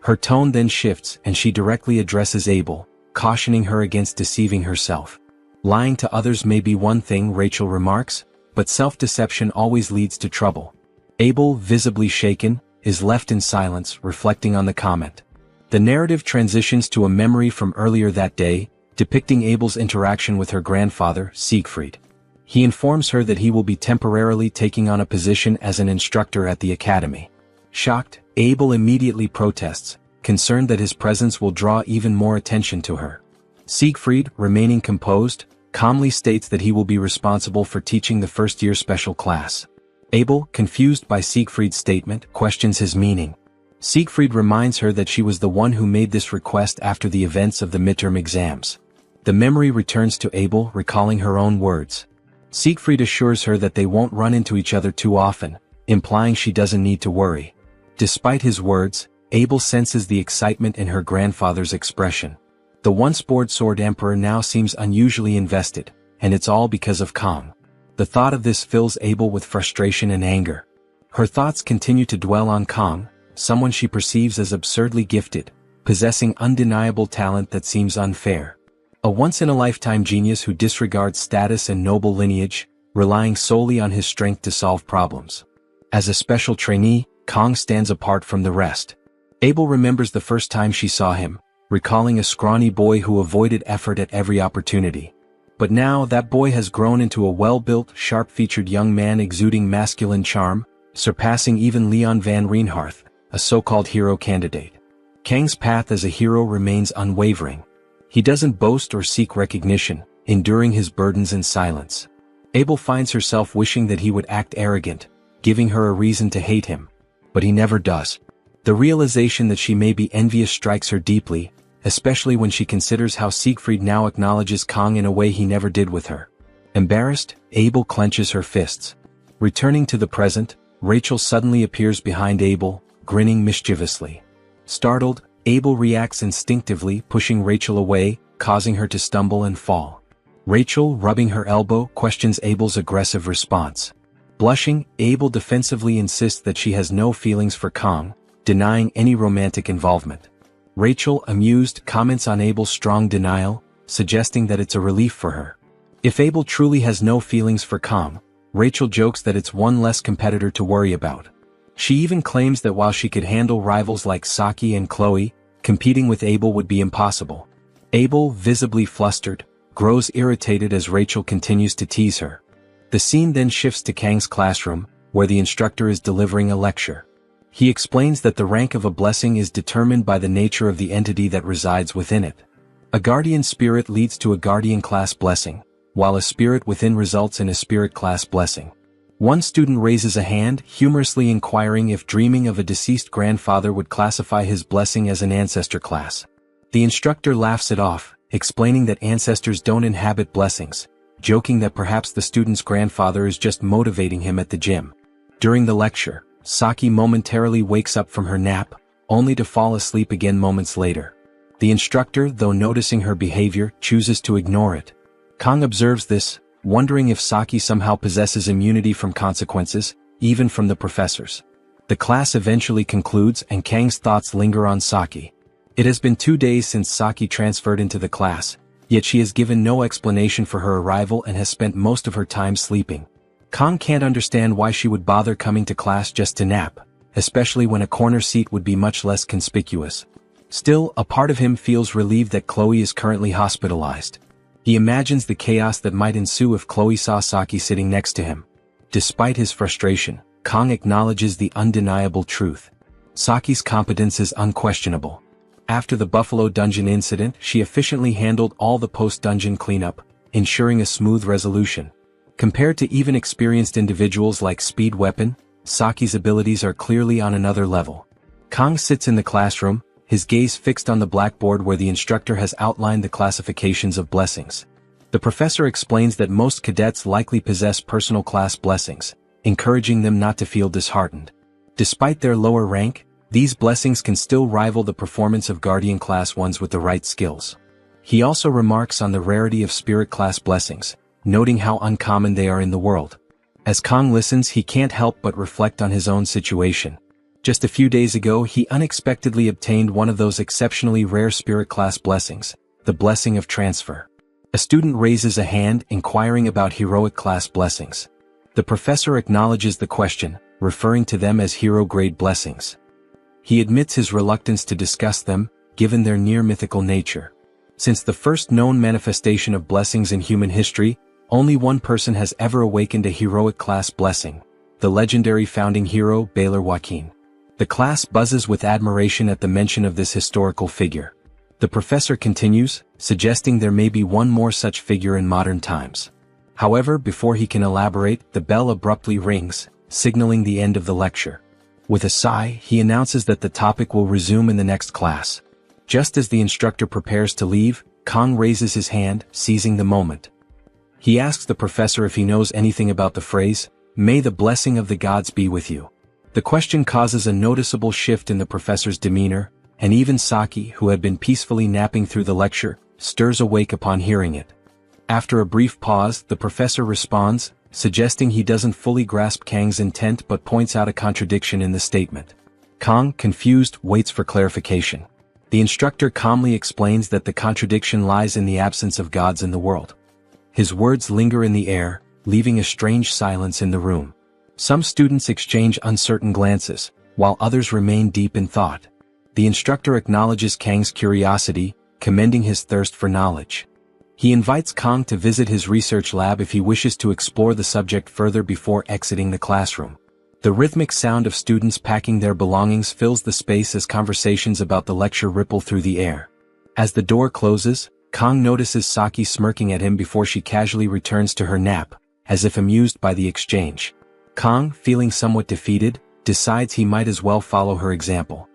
Her tone then shifts and she directly addresses Abel, cautioning her against deceiving herself. Lying to others may be one thing, Rachel remarks, but self-deception always leads to trouble. Abel, visibly shaken, is left in silence, reflecting on the comment. The narrative transitions to a memory from earlier that day, depicting Abel's interaction with her grandfather, Siegfried. He informs her that he will be temporarily taking on a position as an instructor at the academy. Shocked, Abel immediately protests, concerned that his presence will draw even more attention to her. Siegfried, remaining composed, calmly states that he will be responsible for teaching the first-year special class. Abel, confused by Siegfried's statement, questions his meaning. Siegfried reminds her that she was the one who made this request after the events of the midterm exams. The memory returns to Abel, recalling her own words. Siegfried assures her that they won't run into each other too often, implying she doesn't need to worry. Despite his words, Abel senses the excitement in her grandfather's expression. The once bored sword emperor now seems unusually invested, and it's all because of Kong. The thought of this fills Abel with frustration and anger. Her thoughts continue to dwell on Kong, someone she perceives as absurdly gifted, possessing undeniable talent that seems unfair. A once-in-a-lifetime genius who disregards status and noble lineage, relying solely on his strength to solve problems. As a special trainee, Kong stands apart from the rest. Abel remembers the first time she saw him, recalling a scrawny boy who avoided effort at every opportunity. But now that boy has grown into a well-built, sharp-featured young man exuding masculine charm, surpassing even Leon van Reinhardt, a so-called hero candidate. Kang's path as a hero remains unwavering. He doesn't boast or seek recognition, enduring his burdens in silence. Abel finds herself wishing that he would act arrogant, giving her a reason to hate him. But he never does. The realization that she may be envious strikes her deeply, especially when she considers how Siegfried now acknowledges Kong in a way he never did with her. Embarrassed, Abel clenches her fists. Returning to the present, Rachel suddenly appears behind Abel, grinning mischievously. Startled, Abel reacts instinctively, pushing Rachel away, causing her to stumble and fall. Rachel, rubbing her elbow, questions Abel's aggressive response. Blushing, Abel defensively insists that she has no feelings for Kong, denying any romantic involvement. Rachel, amused, comments on Abel's strong denial, suggesting that it's a relief for her. If Abel truly has no feelings for Kong, Rachel jokes that it's one less competitor to worry about. She even claims that while she could handle rivals like Saki and Chloe, competing with Abel would be impossible. Abel, visibly flustered, grows irritated as Rachel continues to tease her. The scene then shifts to Kang's classroom, where the instructor is delivering a lecture. He explains that the rank of a blessing is determined by the nature of the entity that resides within it. A guardian spirit leads to a guardian class blessing, while a spirit within results in a spirit class blessing. One student raises a hand, humorously inquiring if dreaming of a deceased grandfather would classify his blessing as an ancestor class. The instructor laughs it off, explaining that ancestors don't inhabit blessings, joking that perhaps the student's grandfather is just motivating him at the gym. During the lecture, Saki momentarily wakes up from her nap, only to fall asleep again moments later. The instructor, though noticing her behavior, chooses to ignore it. Kong observes this, wondering if Saki somehow possesses immunity from consequences, even from the professors. The class eventually concludes and Kang's thoughts linger on Saki. It has been 2 days since Saki transferred into the class, yet she has given no explanation for her arrival and has spent most of her time sleeping. Kong can't understand why she would bother coming to class just to nap, especially when a corner seat would be much less conspicuous. Still, a part of him feels relieved that Chloe is currently hospitalized. He imagines the chaos that might ensue if Chloe saw Saki sitting next to him. Despite his frustration, Kang acknowledges the undeniable truth. Saki's competence is unquestionable. After the Buffalo Dungeon incident, she efficiently handled all the post-dungeon cleanup, ensuring a smooth resolution. Compared to even experienced individuals like Speed Weapon, Saki's abilities are clearly on another level. Kang sits in the classroom, his gaze fixed on the blackboard where the instructor has outlined the classifications of blessings. The professor explains that most cadets likely possess personal class blessings, encouraging them not to feel disheartened. Despite their lower rank, these blessings can still rival the performance of Guardian class ones with the right skills. He also remarks on the rarity of Spirit class blessings, noting how uncommon they are in the world. As Kang listens, he can't help but reflect on his own situation. Just a few days ago, he unexpectedly obtained one of those exceptionally rare Spirit class blessings, the blessing of transfer. A student raises a hand, inquiring about heroic class blessings. The professor acknowledges the question, referring to them as hero-grade blessings. He admits his reluctance to discuss them, given their near-mythical nature. Since the first known manifestation of blessings in human history, only one person has ever awakened a heroic class blessing, the legendary founding hero Baylor Joaquin. The class buzzes with admiration at the mention of this historical figure. The professor continues, suggesting there may be one more such figure in modern times. However, before he can elaborate, the bell abruptly rings, signaling the end of the lecture. With a sigh, he announces that the topic will resume in the next class. Just as the instructor prepares to leave, Kang raises his hand, seizing the moment. He asks the professor if he knows anything about the phrase, "May the blessing of the gods be with you." The question causes a noticeable shift in the professor's demeanor, and even Saki, who had been peacefully napping through the lecture, stirs awake upon hearing it. After a brief pause, the professor responds, suggesting he doesn't fully grasp Kang's intent but points out a contradiction in the statement. Kang, confused, waits for clarification. The instructor calmly explains that the contradiction lies in the absence of gods in the world. His words linger in the air, leaving a strange silence in the room. Some students exchange uncertain glances, while others remain deep in thought. The instructor acknowledges Kang's curiosity, commending his thirst for knowledge. He invites Kang to visit his research lab if he wishes to explore the subject further before exiting the classroom. The rhythmic sound of students packing their belongings fills the space as conversations about the lecture ripple through the air. As the door closes, Kang notices Saki smirking at him before she casually returns to her nap, as if amused by the exchange. Kang, feeling somewhat defeated, decides he might as well follow her example.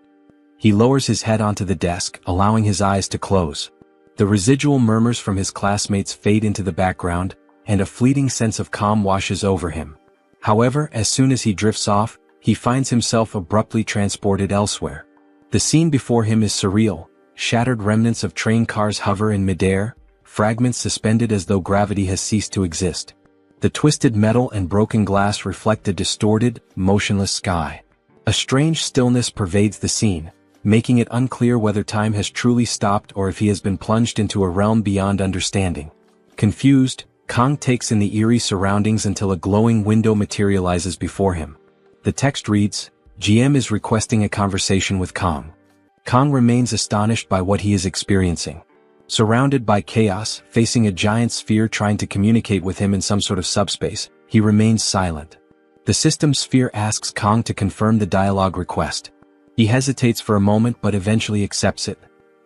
He lowers his head onto the desk, allowing his eyes to close. The residual murmurs from his classmates fade into the background, and a fleeting sense of calm washes over him. However, as soon as he drifts off, he finds himself abruptly transported elsewhere. The scene before him is surreal. Shattered remnants of train cars hover in midair, fragments suspended as though gravity has ceased to exist. The twisted metal and broken glass reflect a distorted, motionless sky. A strange stillness pervades the scene, making it unclear whether time has truly stopped or if he has been plunged into a realm beyond understanding. Confused, Kang takes in the eerie surroundings until a glowing window materializes before him. The text reads, "GM is requesting a conversation with Kang." Kang remains astonished by what he is experiencing. Surrounded by chaos, facing a giant sphere trying to communicate with him in some sort of subspace, he remains silent. The system sphere asks Kang to confirm the dialogue request. He hesitates for a moment but eventually accepts it.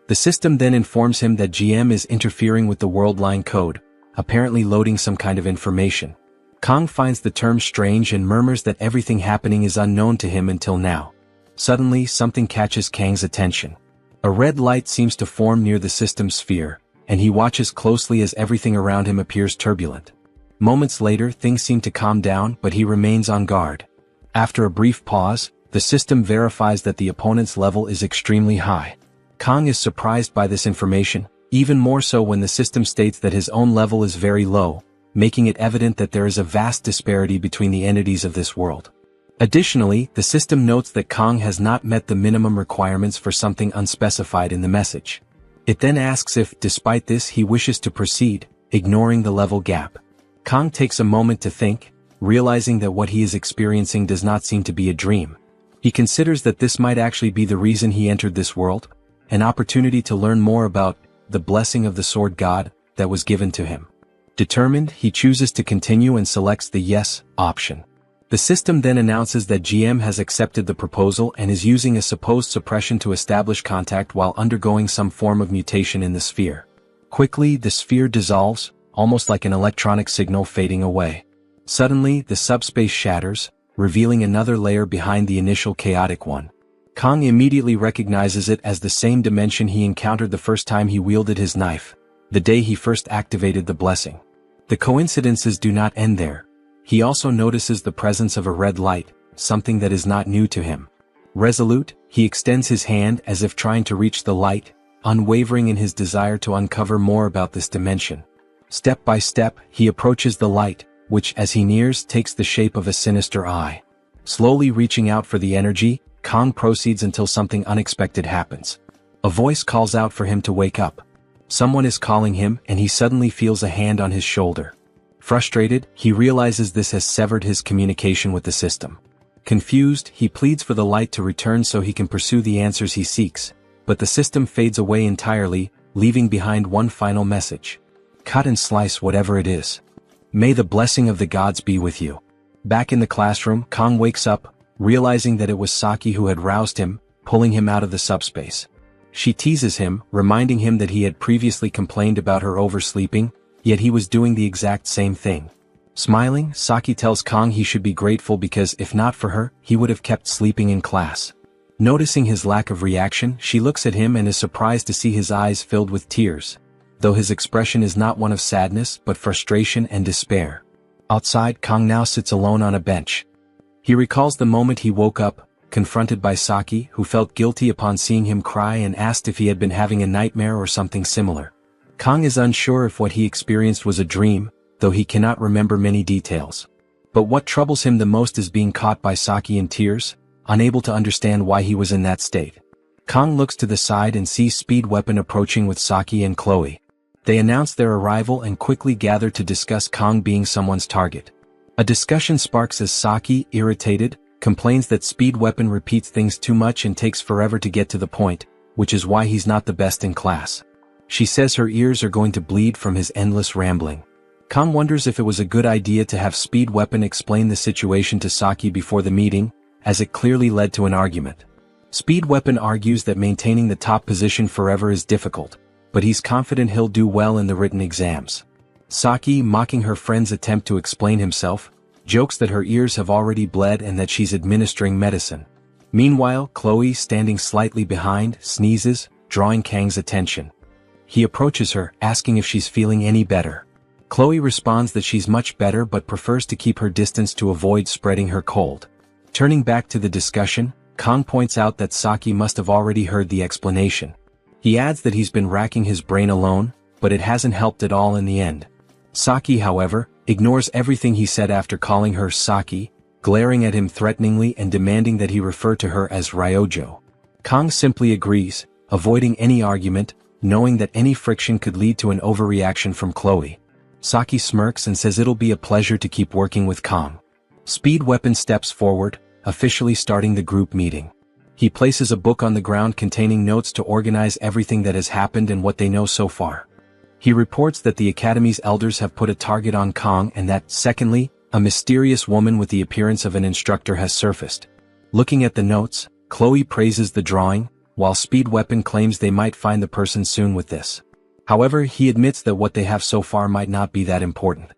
The system then informs him that GM is interfering with the world line code, apparently loading some kind of information. Kang finds the term strange and murmurs that everything happening is unknown to him until now. Suddenly, something catches Kang's attention. A red light seems to form near the system sphere, and he watches closely as everything around him appears turbulent. Moments later, things seem to calm down, but he remains on guard. After a brief pause, the system verifies that the opponent's level is extremely high. Kang is surprised by this information, even more so when the system states that his own level is very low, making it evident that there is a vast disparity between the entities of this world. Additionally, the system notes that Kang has not met the minimum requirements for something unspecified in the message. It then asks if, despite this, he wishes to proceed, ignoring the level gap. Kang takes a moment to think, realizing that what he is experiencing does not seem to be a dream. He considers that this might actually be the reason he entered this world, an opportunity to learn more about the blessing of the sword god that was given to him. Determined, he chooses to continue and selects the yes option. The system then announces that GM has accepted the proposal and is using a supposed suppression to establish contact while undergoing some form of mutation in the sphere. Quickly, the sphere dissolves, almost like an electronic signal fading away. Suddenly, the subspace shatters, revealing another layer behind the initial chaotic one. Kong immediately recognizes it as the same dimension he encountered the first time he wielded his knife, the day he first activated the blessing. The coincidences do not end there. He also notices the presence of a red light, something that is not new to him. Resolute, he extends his hand as if trying to reach the light, unwavering in his desire to uncover more about this dimension. Step by step, he approaches the light, which as he nears takes the shape of a sinister eye. Slowly reaching out for the energy, Kong proceeds until something unexpected happens. A voice calls out for him to wake up. Someone is calling him and he suddenly feels a hand on his shoulder. Frustrated, he realizes this has severed his communication with the system. Confused, he pleads for the light to return so he can pursue the answers he seeks, but the system fades away entirely, leaving behind one final message. Cut and slice whatever it is. May the blessing of the gods be with you. Back in the classroom, Kong wakes up, realizing that it was Saki who had roused him, pulling him out of the subspace. She teases him, reminding him that he had previously complained about her oversleeping, yet he was doing the exact same thing. Smiling, Saki tells Kong he should be grateful because if not for her, he would have kept sleeping in class. Noticing his lack of reaction, she looks at him and is surprised to see his eyes filled with tears, though his expression is not one of sadness but frustration and despair. Outside, Kong now sits alone on a bench. He recalls the moment he woke up, confronted by Saki, who felt guilty upon seeing him cry and asked if he had been having a nightmare or something similar. Kong is unsure if what he experienced was a dream, though he cannot remember many details. But what troubles him the most is being caught by Saki in tears, unable to understand why he was in that state. Kong looks to the side and sees Speed Weapon approaching with Saki and Chloe. They announce their arrival and quickly gather to discuss Kong being someone's target. A discussion sparks as Saki, irritated, complains that Speed Weapon repeats things too much and takes forever to get to the point, which is why he's not the best in class. She says her ears are going to bleed from his endless rambling. Kong wonders if it was a good idea to have Speed Weapon explain the situation to Saki before the meeting, as it clearly led to an argument. Speed Weapon argues that maintaining the top position forever is difficult, but he's confident he'll do well in the written exams. Saki, mocking her friend's attempt to explain himself, jokes that her ears have already bled and that she's administering medicine. Meanwhile, Chloe, standing slightly behind, sneezes, drawing Kang's attention. He approaches her, asking if she's feeling any better. Chloe responds that she's much better but prefers to keep her distance to avoid spreading her cold. Turning back to the discussion, Kong points out that Saki must have already heard the explanation. He adds that he's been racking his brain alone, but it hasn't helped at all in the end. Saki, however, ignores everything he said after calling her Saki, glaring at him threateningly and demanding that he refer to her as Ryojo. Kong simply agrees, avoiding any argument, knowing that any friction could lead to an overreaction from Chloe. Saki smirks and says it'll be a pleasure to keep working with Kong. Speed Weapon steps forward, officially starting the group meeting. He places a book on the ground containing notes to organize everything that has happened and what they know so far. He reports that the Academy's elders have put a target on Kong and that, secondly, a mysterious woman with the appearance of an instructor has surfaced. Looking at the notes, Chloe praises the drawing, while Speed Weapon claims they might find the person soon with this. However, he admits that what they have so far might not be that important.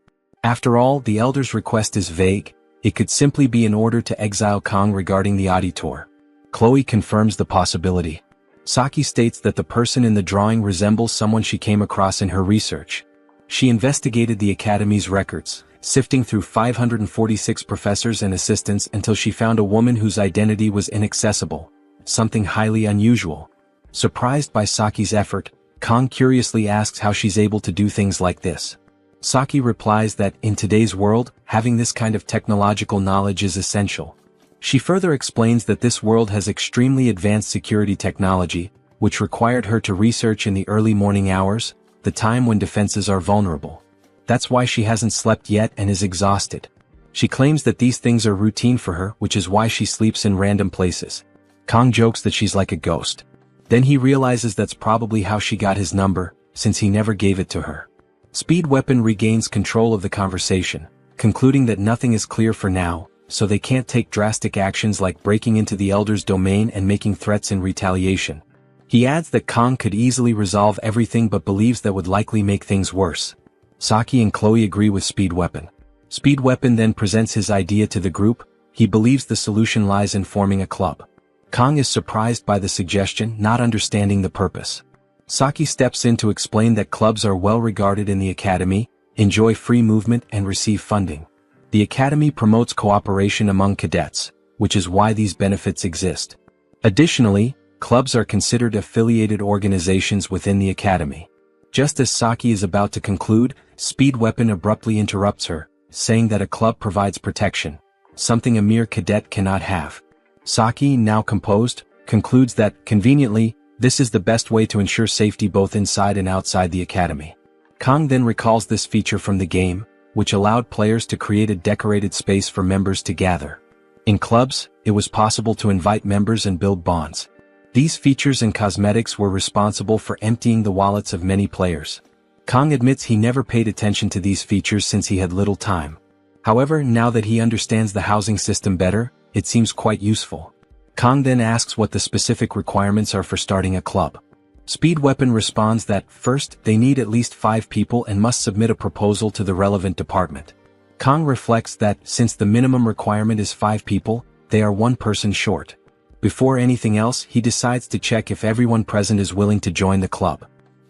After all, the elders' request is vague. It could simply be an order to exile Kong regarding the auditor. Chloe confirms the possibility. Saki states that the person in the drawing resembles someone she came across in her research. She investigated the Academy's records, sifting through 546 professors and assistants until she found a woman whose identity was inaccessible, something highly unusual. Surprised by Saki's effort, Kong curiously asks how she's able to do things like this. Saki replies that, in today's world, having this kind of technological knowledge is essential. She further explains that this world has extremely advanced security technology, which required her to research in the early morning hours, the time when defenses are vulnerable. That's why she hasn't slept yet and is exhausted. She claims that these things are routine for her, which is why she sleeps in random places. Kong jokes that she's like a ghost. Then he realizes that's probably how she got his number, since he never gave it to her. Speed Weapon regains control of the conversation, concluding that nothing is clear for now, so they can't take drastic actions like breaking into the Elder's domain and making threats in retaliation. He adds that Kong could easily resolve everything but believes that would likely make things worse. Saki and Chloe agree with Speed Weapon. Speed Weapon then presents his idea to the group. He believes the solution lies in forming a club. Kong is surprised by the suggestion, not understanding the purpose. Saki steps in to explain that clubs are well regarded in the academy, enjoy free movement and receive funding. The academy promotes cooperation among cadets, which is why these benefits exist. Additionally, clubs are considered affiliated organizations within the academy. Just as Saki is about to conclude, Speed Weapon abruptly interrupts her, saying that a club provides protection, something a mere cadet cannot have. Saki, now composed, concludes that, conveniently, this is the best way to ensure safety both inside and outside the academy. Kong then recalls this feature from the game, which allowed players to create a decorated space for members to gather. In clubs, it was possible to invite members and build bonds. These features and cosmetics were responsible for emptying the wallets of many players. Kong admits he never paid attention to these features since he had little time. However, now that he understands the housing system better, it seems quite useful. Kong then asks what the specific requirements are for starting a club. Speed Weapon responds that, first, they need at least 5 people and must submit a proposal to the relevant department. Kong reflects that, since the minimum requirement is 5 people, they are 1 person short. Before anything else, he decides to check if everyone present is willing to join the club.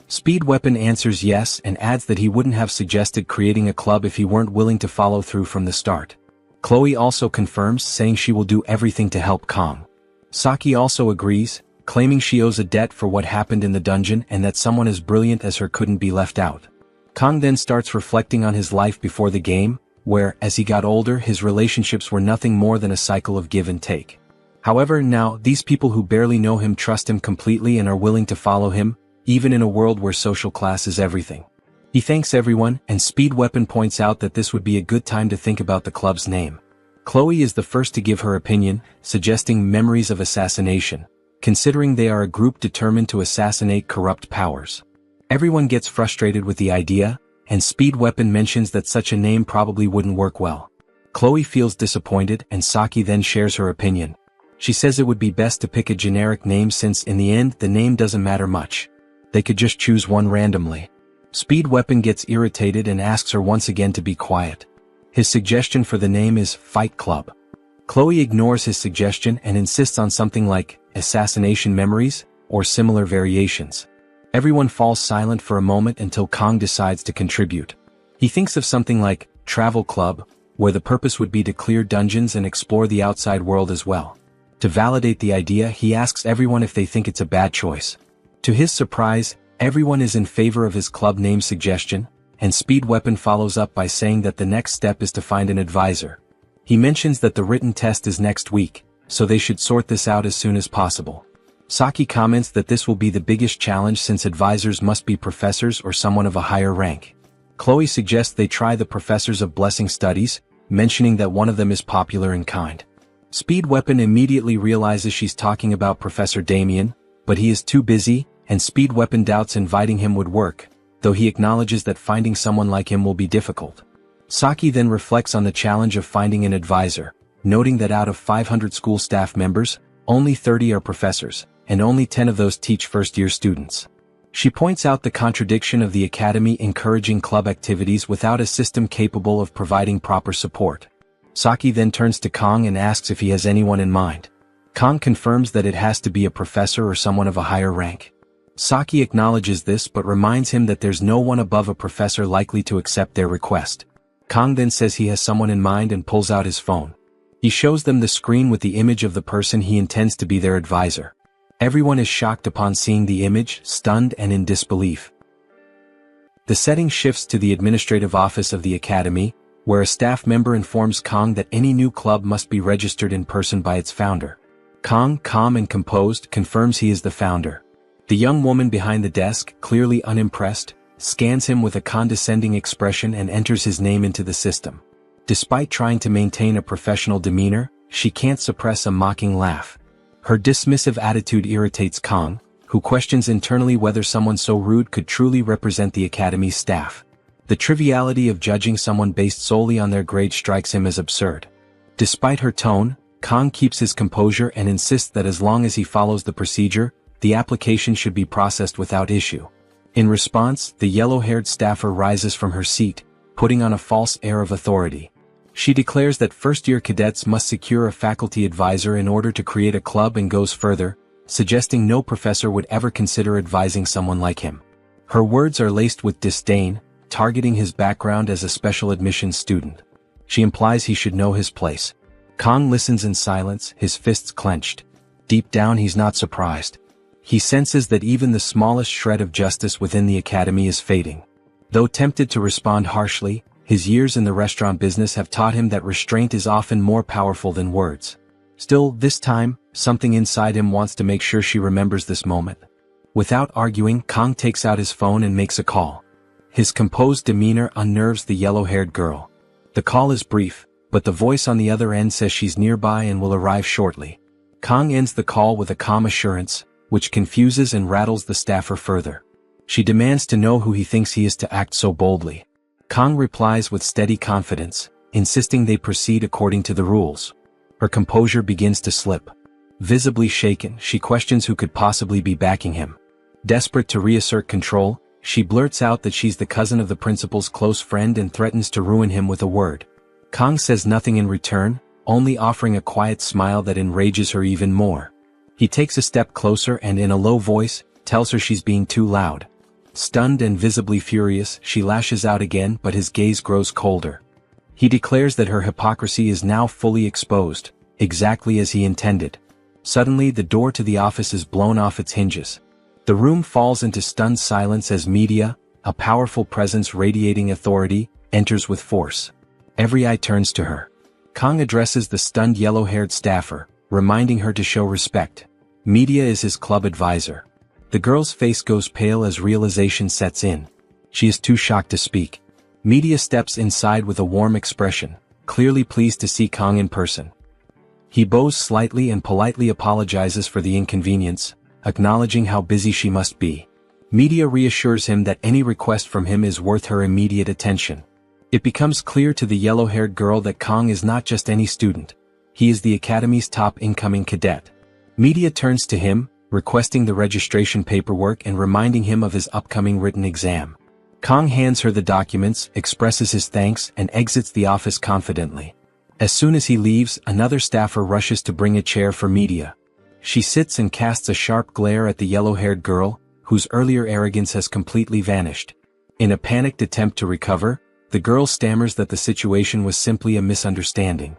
Speed Weapon answers yes and adds that he wouldn't have suggested creating a club if he weren't willing to follow through from the start. Chloe also confirms, saying she will do everything to help Kong. Saki also agrees, claiming she owes a debt for what happened in the dungeon and that someone as brilliant as her couldn't be left out. Kong then starts reflecting on his life before the game, where, as he got older, his relationships were nothing more than a cycle of give and take. However, now, these people who barely know him trust him completely and are willing to follow him, even in a world where social class is everything. He thanks everyone, and Speed Weapon points out that this would be a good time to think about the club's name. Chloe is the first to give her opinion, suggesting Memories of Assassination, considering they are a group determined to assassinate corrupt powers. Everyone gets frustrated with the idea, and Speed Weapon mentions that such a name probably wouldn't work well. Chloe feels disappointed, and Saki then shares her opinion. She says it would be best to pick a generic name since in the end the name doesn't matter much. They could just choose one randomly. Speed Weapon gets irritated and asks her once again to be quiet. His suggestion for the name is Fight Club. Chloe ignores his suggestion and insists on something like Assassination Memories or similar variations. Everyone falls silent for a moment until Kong decides to contribute. He thinks of something like Travel Club, where the purpose would be to clear dungeons and explore the outside world as well. To validate the idea, he asks everyone if they think it's a bad choice. To his surprise, everyone is in favor of his club name suggestion, and Speed Weapon follows up by saying that the next step is to find an advisor. He mentions that the written test is next week, so they should sort this out as soon as possible. Saki comments that this will be the biggest challenge since advisors must be professors or someone of a higher rank. Chloe suggests they try the professors of blessing studies, mentioning that one of them is popular in kind. Speed Weapon immediately realizes she's talking about Professor Damien, but he is too busy, and Speed Weapon doubts inviting him would work, though he acknowledges that finding someone like him will be difficult. Saki then reflects on the challenge of finding an advisor, noting that out of 500 school staff members, only 30 are professors, and only 10 of those teach first-year students. She points out the contradiction of the academy encouraging club activities without a system capable of providing proper support. Saki then turns to Kong and asks if he has anyone in mind. Kong confirms that it has to be a professor or someone of a higher rank. Saki acknowledges this but reminds him that there's no one above a professor likely to accept their request. Kong then says he has someone in mind and pulls out his phone. He shows them the screen with the image of the person he intends to be their advisor. Everyone is shocked upon seeing the image, stunned and in disbelief. The setting shifts to the administrative office of the academy, where a staff member informs Kong that any new club must be registered in person by its founder. Kong, calm and composed, confirms he is the founder. The young woman behind the desk, clearly unimpressed, scans him with a condescending expression and enters his name into the system. Despite trying to maintain a professional demeanor, she can't suppress a mocking laugh. Her dismissive attitude irritates Kong, who questions internally whether someone so rude could truly represent the academy's staff. The triviality of judging someone based solely on their grade strikes him as absurd. Despite her tone, Kang keeps his composure and insists that as long as he follows the procedure, the application should be processed without issue. In response, the yellow-haired staffer rises from her seat, putting on a false air of authority. She declares that first-year cadets must secure a faculty advisor in order to create a club and goes further, suggesting no professor would ever consider advising someone like him. Her words are laced with disdain, targeting his background as a special admissions student. She implies he should know his place. Kang listens in silence, his fists clenched. Deep down he's not surprised. He senses that even the smallest shred of justice within the academy is fading. Though tempted to respond harshly, his years in the restaurant business have taught him that restraint is often more powerful than words. Still, this time, something inside him wants to make sure she remembers this moment. Without arguing, Kang takes out his phone and makes a call. His composed demeanor unnerves the yellow-haired girl. The call is brief, but the voice on the other end says she's nearby and will arrive shortly. Kang ends the call with a calm assurance, which confuses and rattles the staffer further. She demands to know who he thinks he is to act so boldly. Kang replies with steady confidence, insisting they proceed according to the rules. Her composure begins to slip. Visibly shaken, she questions who could possibly be backing him. Desperate to reassert control, she blurts out that she's the cousin of the principal's close friend and threatens to ruin him with a word. Kang says nothing in return, only offering a quiet smile that enrages her even more. He takes a step closer and in a low voice, tells her she's being too loud. Stunned and visibly furious, she lashes out again, but his gaze grows colder. He declares that her hypocrisy is now fully exposed, exactly as he intended. Suddenly the door to the office is blown off its hinges. The room falls into stunned silence as media, a powerful presence radiating authority, enters with force. Every eye turns to her. Kang addresses the stunned yellow-haired staffer, reminding her to show respect. Media is his club advisor. The girl's face goes pale as realization sets in. She is too shocked to speak. Media steps inside with a warm expression, clearly pleased to see Kang in person. He bows slightly and politely apologizes for the inconvenience, acknowledging how busy she must be. Media reassures him that any request from him is worth her immediate attention. It becomes clear to the yellow-haired girl that Kang is not just any student. He is the academy's top incoming cadet. Media turns to him, requesting the registration paperwork and reminding him of his upcoming written exam. Kang hands her the documents, expresses his thanks, and exits the office confidently. As soon as he leaves, another staffer rushes to bring a chair for Media. She sits and casts a sharp glare at the yellow-haired girl, whose earlier arrogance has completely vanished. In a panicked attempt to recover, the girl stammers that the situation was simply a misunderstanding.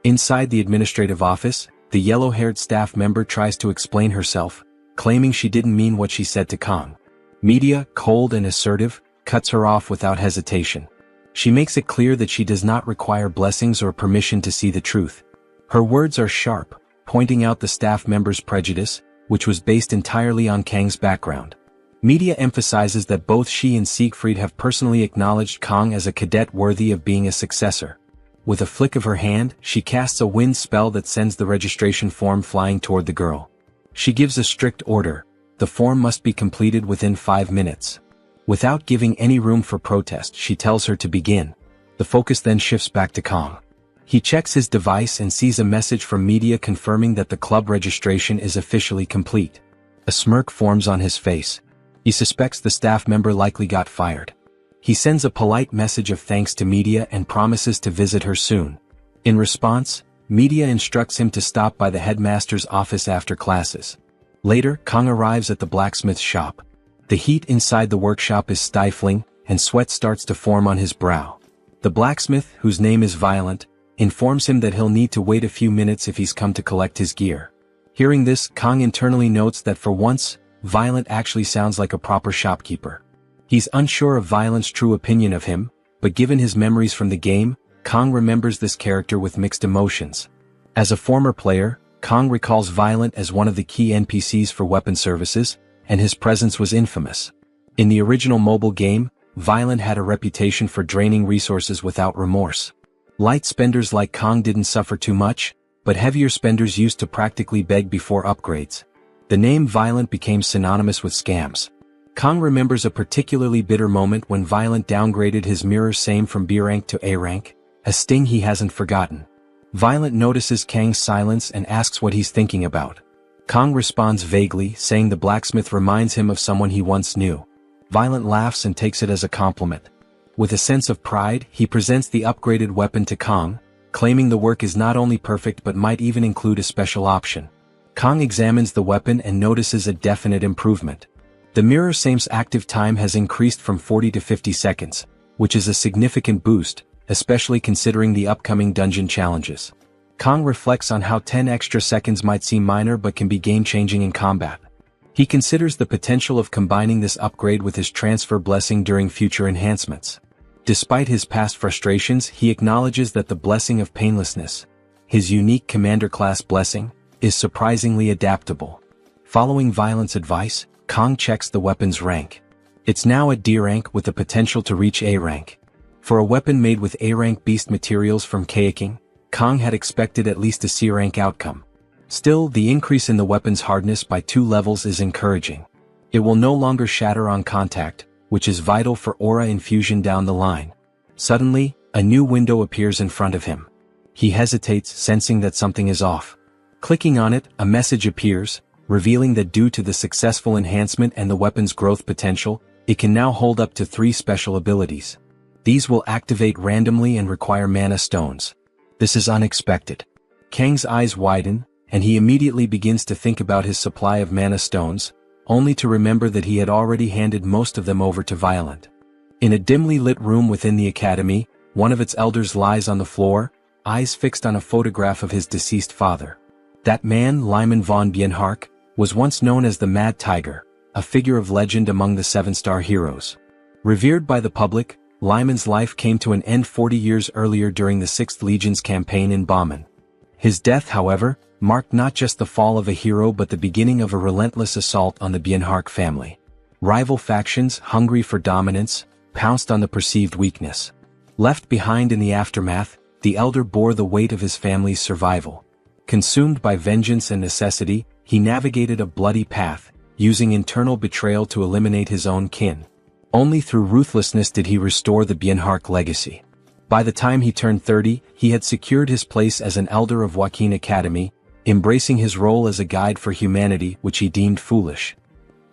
Inside the administrative office, the yellow-haired staff member tries to explain herself, claiming she didn't mean what she said to Kang. Media, cold and assertive, cuts her off without hesitation. She makes it clear that she does not require blessings or permission to see the truth. Her words are sharp, pointing out the staff member's prejudice, which was based entirely on Kang's background. Media emphasizes that both she and Siegfried have personally acknowledged Kang as a cadet worthy of being a successor. With a flick of her hand, she casts a wind spell that sends the registration form flying toward the girl. She gives a strict order: the form must be completed within 5 minutes. Without giving any room for protest, she tells her to begin. The focus then shifts back to Kang. He checks his device and sees a message from Media confirming that the club registration is officially complete. A smirk forms on his face. He suspects the staff member likely got fired. He sends a polite message of thanks to Media and promises to visit her soon. In response, Media instructs him to stop by the headmaster's office after classes. Later, Kang arrives at the blacksmith's shop. The heat inside the workshop is stifling, and sweat starts to form on his brow. The blacksmith, whose name is Violent, informs him that he'll need to wait a few minutes if he's come to collect his gear. Hearing this, Kang internally notes that for once, Violent actually sounds like a proper shopkeeper. He's unsure of Violent's true opinion of him, but given his memories from the game, Kang remembers this character with mixed emotions. As a former player, Kang recalls Violent as one of the key NPCs for weapon services, and his presence was infamous. In the original mobile game, Violent had a reputation for draining resources without remorse. Light spenders like Kang didn't suffer too much, but heavier spenders used to practically beg before upgrades. The name Violent became synonymous with scams. Kang remembers a particularly bitter moment when Violent downgraded his mirror same from B rank to A rank, a sting he hasn't forgotten. Violent notices Kang's silence and asks what he's thinking about. Kang responds vaguely, saying the blacksmith reminds him of someone he once knew. Violent laughs and takes it as a compliment. With a sense of pride, he presents the upgraded weapon to Kang, claiming the work is not only perfect but might even include a special option. Kang examines the weapon and notices a definite improvement. The mirror same's active time has increased from 40 to 50 seconds, which is a significant boost, especially considering the upcoming dungeon challenges. Kang reflects on how 10 extra seconds might seem minor but can be game-changing in combat. He considers the potential of combining this upgrade with his transfer blessing during future enhancements. Despite his past frustrations, he acknowledges that the blessing of painlessness, his unique commander class blessing, is surprisingly adaptable. Following Violent's advice, Kang checks the weapon's rank. It's now at D rank with the potential to reach A rank. For a weapon made with A rank beast materials from Kayaking, Kang had expected at least a C rank outcome. Still, the increase in the weapon's hardness by 2 levels is encouraging. It will no longer shatter on contact, which is vital for aura infusion down the line. Suddenly, a new window appears in front of him. He hesitates, sensing that something is off. Clicking on it, a message appears, revealing that due to the successful enhancement and the weapon's growth potential, it can now hold up to 3 special abilities. These will activate randomly and require mana stones. This is unexpected. Kang's eyes widen, and he immediately begins to think about his supply of mana stones, only to remember that he had already handed most of them over to Violent. In a dimly lit room within the academy, one of its elders lies on the floor, eyes fixed on a photograph of his deceased father. That man, Lyman von Bienhark, was once known as the Mad Tiger, a figure of legend among the 7-star heroes. Revered by the public, Lyman's life came to an end 40 years earlier during the 6th Legion's campaign in Bauman. His death, however, marked not just the fall of a hero but the beginning of a relentless assault on the Bienhark family. Rival factions, hungry for dominance, pounced on the perceived weakness. Left behind in the aftermath, the elder bore the weight of his family's survival. Consumed by vengeance and necessity, he navigated a bloody path, using internal betrayal to eliminate his own kin. Only through ruthlessness did he restore the Bienhark legacy. By the time he turned 30, he had secured his place as an elder of Joaquin Academy, embracing his role as a guide for humanity which he deemed foolish.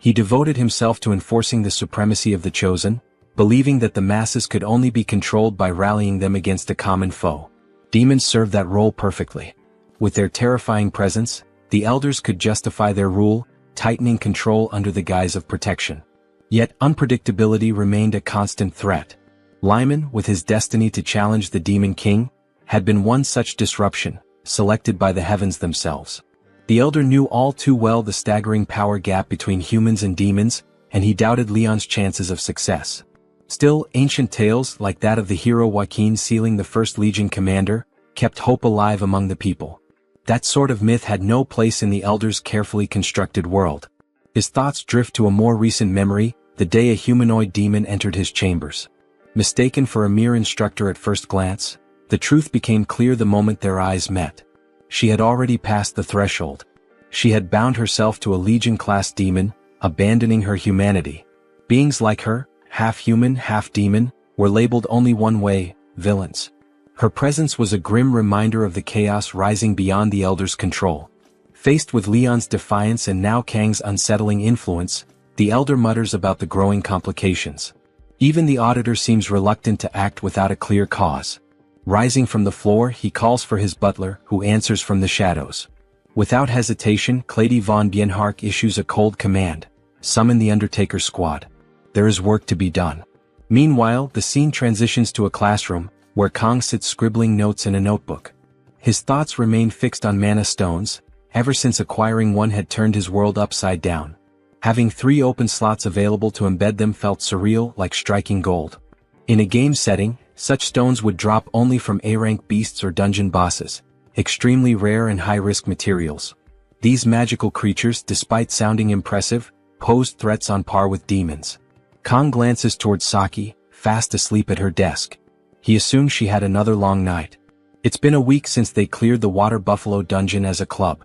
He devoted himself to enforcing the supremacy of the chosen, believing that the masses could only be controlled by rallying them against a common foe. Demons served that role perfectly. With their terrifying presence, the elders could justify their rule, tightening control under the guise of protection. Yet unpredictability remained a constant threat. Lyman, with his destiny to challenge the Demon King, had been one such disruption, selected by the heavens themselves. The elder knew all too well the staggering power gap between humans and demons, and he doubted Leon's chances of success. Still, ancient tales, like that of the hero Joaquin sealing the 1st Legion commander, kept hope alive among the people. That sort of myth had no place in the elder's carefully constructed world. His thoughts drift to a more recent memory, the day a humanoid demon entered his chambers. Mistaken for a mere instructor at first glance, the truth became clear the moment their eyes met. She had already passed the threshold. She had bound herself to a Legion-class demon, abandoning her humanity. Beings like her, half human, half demon, were labeled only one way: villains. Her presence was a grim reminder of the chaos rising beyond the elder's control. Faced with Leon's defiance and now Kang's unsettling influence, the elder mutters about the growing complications. Even the auditor seems reluctant to act without a clear cause. Rising from the floor, he calls for his butler, who answers from the shadows. Without hesitation, Clady von Bienhark issues a cold command: summon the Undertaker squad. There is work to be done. Meanwhile, the scene transitions to a classroom, where Kang sits scribbling notes in a notebook. His thoughts remain fixed on mana stones. Ever since acquiring one had turned his world upside down. Having 3 open slots available to embed them felt surreal, like striking gold. In a game setting, such stones would drop only from A-rank beasts or dungeon bosses, extremely rare and high-risk materials. These magical creatures, despite sounding impressive, posed threats on par with demons. Kang glances towards Saki, fast asleep at her desk. He assumed she had another long night. It's been a week since they cleared the Water Buffalo dungeon as a club.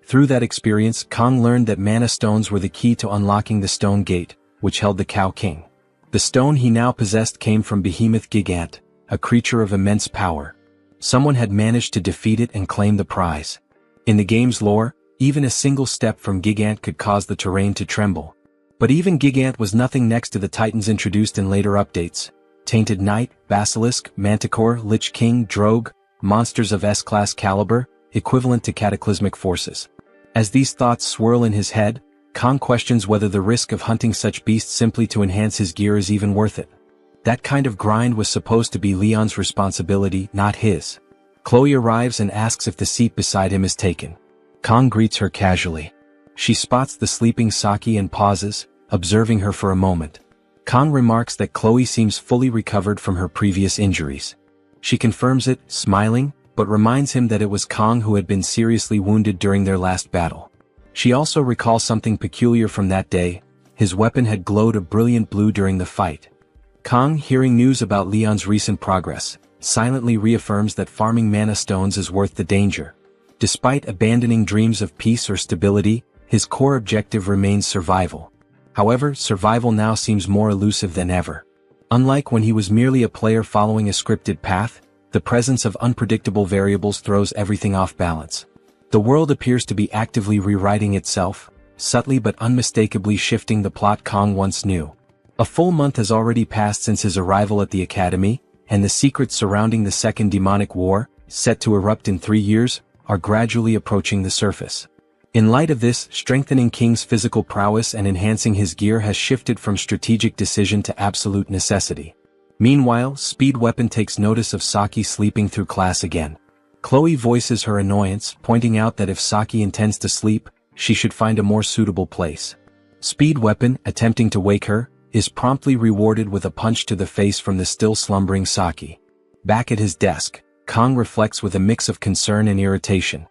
Through that experience, Kong learned that mana stones were the key to unlocking the stone gate, which held the Cow King. The stone he now possessed came from Behemoth Gigant, a creature of immense power. Someone had managed to defeat it and claim the prize. In the game's lore, even a single step from Gigant could cause the terrain to tremble. But even Gigant was nothing next to the titans introduced in later updates. Tainted Knight, Basilisk, Manticore, Lich King, Drogue, monsters of S-class caliber, equivalent to cataclysmic forces. As these thoughts swirl in his head, Kong questions whether the risk of hunting such beasts simply to enhance his gear is even worth it. That kind of grind was supposed to be Leon's responsibility, not his. Chloe arrives and asks if the seat beside him is taken. Kong greets her casually. She spots the sleeping Saki and pauses, observing her for a moment. Kong remarks that Chloe seems fully recovered from her previous injuries. She confirms it, smiling, but reminds him that it was Kong who had been seriously wounded during their last battle. She also recalls something peculiar from that day. His weapon had glowed a brilliant blue during the fight. Kong, hearing news about Leon's recent progress, silently reaffirms that farming mana stones is worth the danger. Despite abandoning dreams of peace or stability, his core objective remains survival. However, survival now seems more elusive than ever. Unlike when he was merely a player following a scripted path, the presence of unpredictable variables throws everything off balance. The world appears to be actively rewriting itself, subtly but unmistakably shifting the plot Kong once knew. A full month has already passed since his arrival at the Academy, and the secrets surrounding the Second Demonic War, set to erupt in 3 years, are gradually approaching the surface. In light of this, strengthening King's physical prowess and enhancing his gear has shifted from strategic decision to absolute necessity. Meanwhile, Speed Weapon takes notice of Saki sleeping through class again. Chloe voices her annoyance, pointing out that if Saki intends to sleep, she should find a more suitable place. Speed Weapon, attempting to wake her, is promptly rewarded with a punch to the face from the still slumbering Saki. Back at his desk, Kong reflects with a mix of concern and irritation.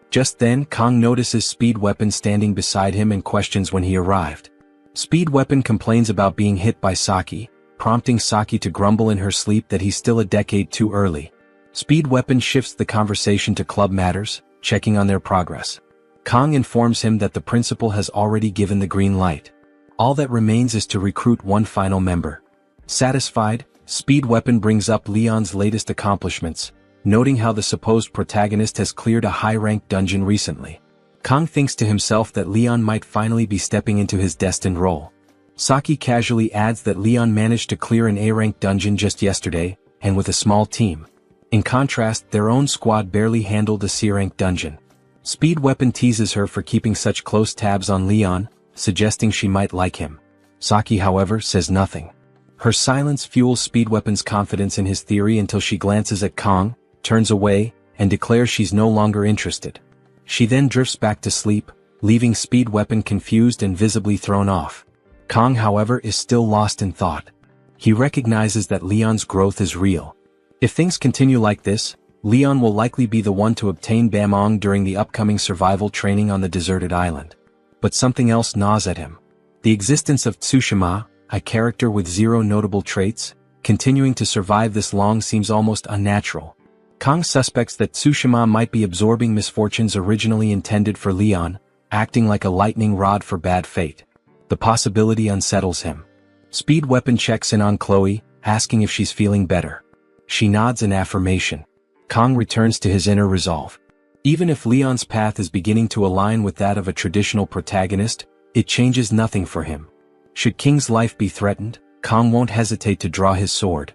Just then, Kong notices Speed Weapon standing beside him and questions when he arrived. Speed Weapon complains about being hit by Saki, prompting Saki to grumble in her sleep that he's still a decade too early. Speed Weapon shifts the conversation to club matters, checking on their progress. Kong informs him that the principal has already given the green light. All that remains is to recruit one final member. Satisfied, Speed Weapon brings up Leon's latest accomplishments, noting how the supposed protagonist has cleared a high-ranked dungeon recently. Kong thinks to himself that Leon might finally be stepping into his destined role. Saki casually adds that Leon managed to clear an A-ranked dungeon just yesterday, and with a small team. In contrast, their own squad barely handled a C-ranked dungeon. Speed Weapon teases her for keeping such close tabs on Leon, suggesting she might like him. Saki, however, says nothing. Her silence fuels Speed Weapon's confidence in his theory until she glances at Kong, turns away, and declares she's no longer interested. She then drifts back to sleep, leaving Speed Weapon confused and visibly thrown off. Kong, however, is still lost in thought. He recognizes that Leon's growth is real. If things continue like this, Leon will likely be the one to obtain Bamong during the upcoming survival training on the deserted island. But something else gnaws at him. The existence of Tsushima, a character with 0 notable traits, continuing to survive this long seems almost unnatural. Kong suspects that Tsushima might be absorbing misfortunes originally intended for Leon, acting like a lightning rod for bad fate. The possibility unsettles him. Speed Weapon checks in on Chloe, asking if she's feeling better. She nods in affirmation. Kong returns to his inner resolve. Even if Leon's path is beginning to align with that of a traditional protagonist, it changes nothing for him. Should King's life be threatened, Kong won't hesitate to draw his sword.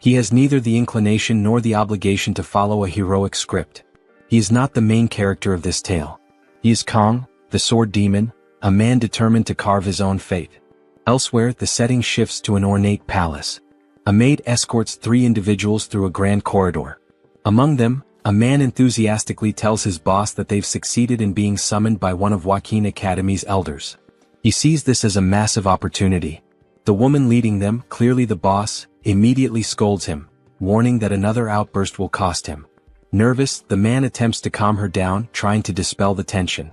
He has neither the inclination nor the obligation to follow a heroic script. He is not the main character of this tale. He is Kong, the sword demon, a man determined to carve his own fate. Elsewhere, the setting shifts to an ornate palace. A maid escorts 3 individuals through a grand corridor. Among them, a man enthusiastically tells his boss that they've succeeded in being summoned by one of Joaquin Academy's elders. He sees this as a massive opportunity. The woman leading them, clearly the boss, immediately scolds him, warning that another outburst will cost him. Nervous, the man attempts to calm her down, trying to dispel the tension.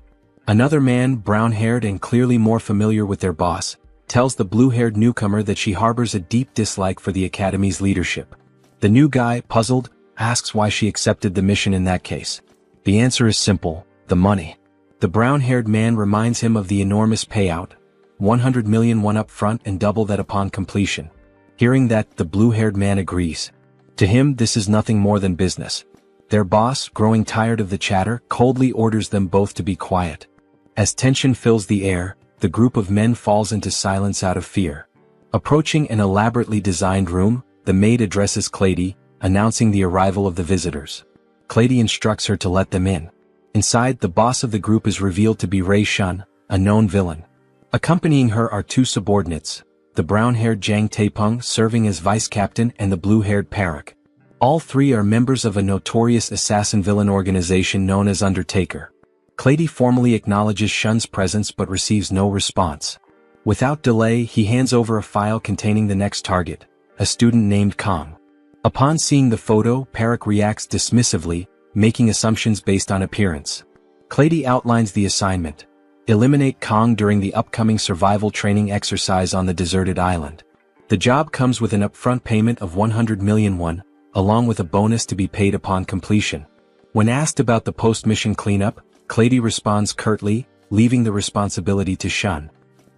Another man, brown-haired and clearly more familiar with their boss, tells the blue-haired newcomer that she harbors a deep dislike for the Academy's leadership. The new guy, puzzled, asks why she accepted the mission in that case. The answer is simple: the money. The brown-haired man reminds him of the enormous payout, 100 million won up front and double that upon completion. Hearing that, the blue-haired man agrees. To him, this is nothing more than business. Their boss, growing tired of the chatter, coldly orders them both to be quiet. As tension fills the air, the group of men falls into silence out of fear. Approaching an elaborately designed room, the maid addresses Clady, announcing the arrival of the visitors. Clady instructs her to let them in. Inside, the boss of the group is revealed to be Ray Shun, a known villain. Accompanying her are two subordinates, the brown-haired Jang Taepeng serving as vice-captain and the blue-haired Parak. All three are members of a notorious assassin-villain organization known as Undertaker. Clady formally acknowledges Shun's presence but receives no response. Without delay, he hands over a file containing the next target, a student named Kong. Upon seeing the photo, Parak reacts dismissively, making assumptions based on appearance. Clady outlines the assignment. Eliminate Kong during the upcoming survival training exercise on the deserted island. The job comes with an upfront payment of 100 million won, along with a bonus to be paid upon completion. When asked about the post-mission cleanup, Clady responds curtly, leaving the responsibility to Shun.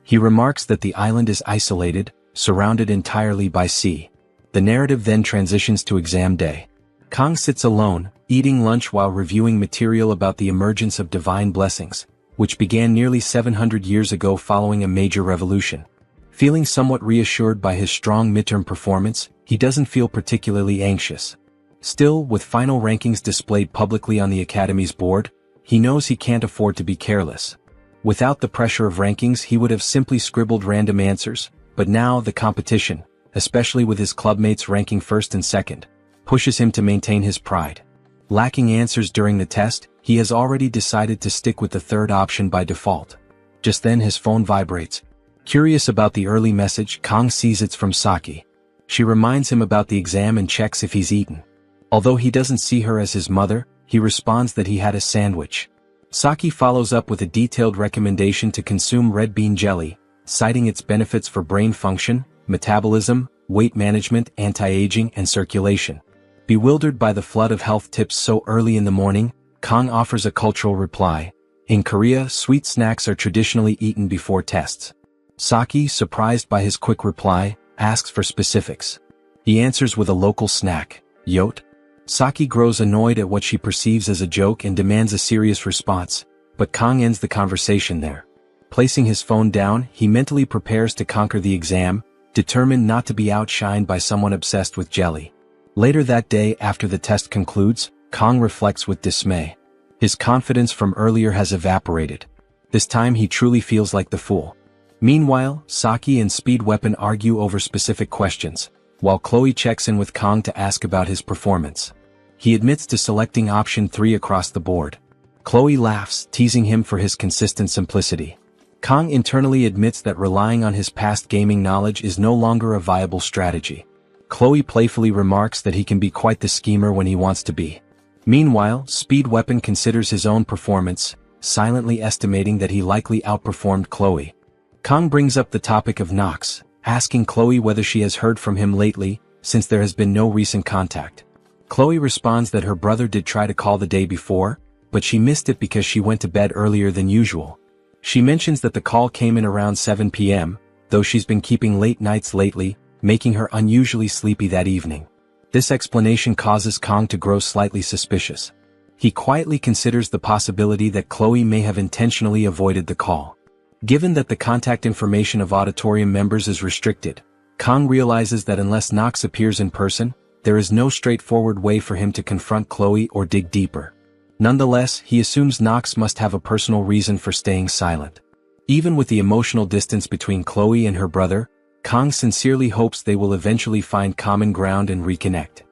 He remarks that the island is isolated, surrounded entirely by sea. The narrative then transitions to exam day. Kong sits alone, eating lunch while reviewing material about the emergence of divine blessings, which began nearly 700 years ago following a major revolution. Feeling somewhat reassured by his strong midterm performance, he doesn't feel particularly anxious. Still, with final rankings displayed publicly on the Academy's board, he knows he can't afford to be careless. Without the pressure of rankings, he would have simply scribbled random answers, but now the competition, especially with his clubmates ranking first and second, pushes him to maintain his pride. Lacking answers during the test, he has already decided to stick with the third option by default. Just then his phone vibrates. Curious about the early message, Kong sees it's from Saki. She reminds him about the exam and checks if he's eaten. Although he doesn't see her as his mother, he responds that he had a sandwich. Saki follows up with a detailed recommendation to consume red bean jelly, citing its benefits for brain function, metabolism, weight management, anti-aging, and circulation. Bewildered by the flood of health tips so early in the morning, Kong offers a cultural reply. In Korea, sweet snacks are traditionally eaten before tests. Saki, surprised by his quick reply, asks for specifics. He answers with a local snack, yote. Saki grows annoyed at what she perceives as a joke and demands a serious response, but Kong ends the conversation there. Placing his phone down, he mentally prepares to conquer the exam, determined not to be outshined by someone obsessed with jelly. Later that day, after the test concludes, Kong reflects with dismay. His confidence from earlier has evaporated. This time he truly feels like the fool. Meanwhile, Saki and Speed Weapon argue over specific questions, while Chloe checks in with Kong to ask about his performance. He admits to selecting option 3 across the board. Chloe laughs, teasing him for his consistent simplicity. Kong internally admits that relying on his past gaming knowledge is no longer a viable strategy. Chloe playfully remarks that he can be quite the schemer when he wants to be. Meanwhile, Speed Weapon considers his own performance, silently estimating that he likely outperformed Chloe. Kong brings up the topic of Nox, asking Chloe whether she has heard from him lately, since there has been no recent contact. Chloe responds that her brother did try to call the day before, but she missed it because she went to bed earlier than usual. She mentions that the call came in around 7 p.m., though she's been keeping late nights lately, making her unusually sleepy that evening. This explanation causes Kong to grow slightly suspicious. He quietly considers the possibility that Chloe may have intentionally avoided the call. Given that the contact information of auditorium members is restricted, Kong realizes that unless Nox appears in person, there is no straightforward way for him to confront Chloe or dig deeper. Nonetheless, he assumes Nox must have a personal reason for staying silent. Even with the emotional distance between Chloe and her brother, Kong sincerely hopes they will eventually find common ground and reconnect.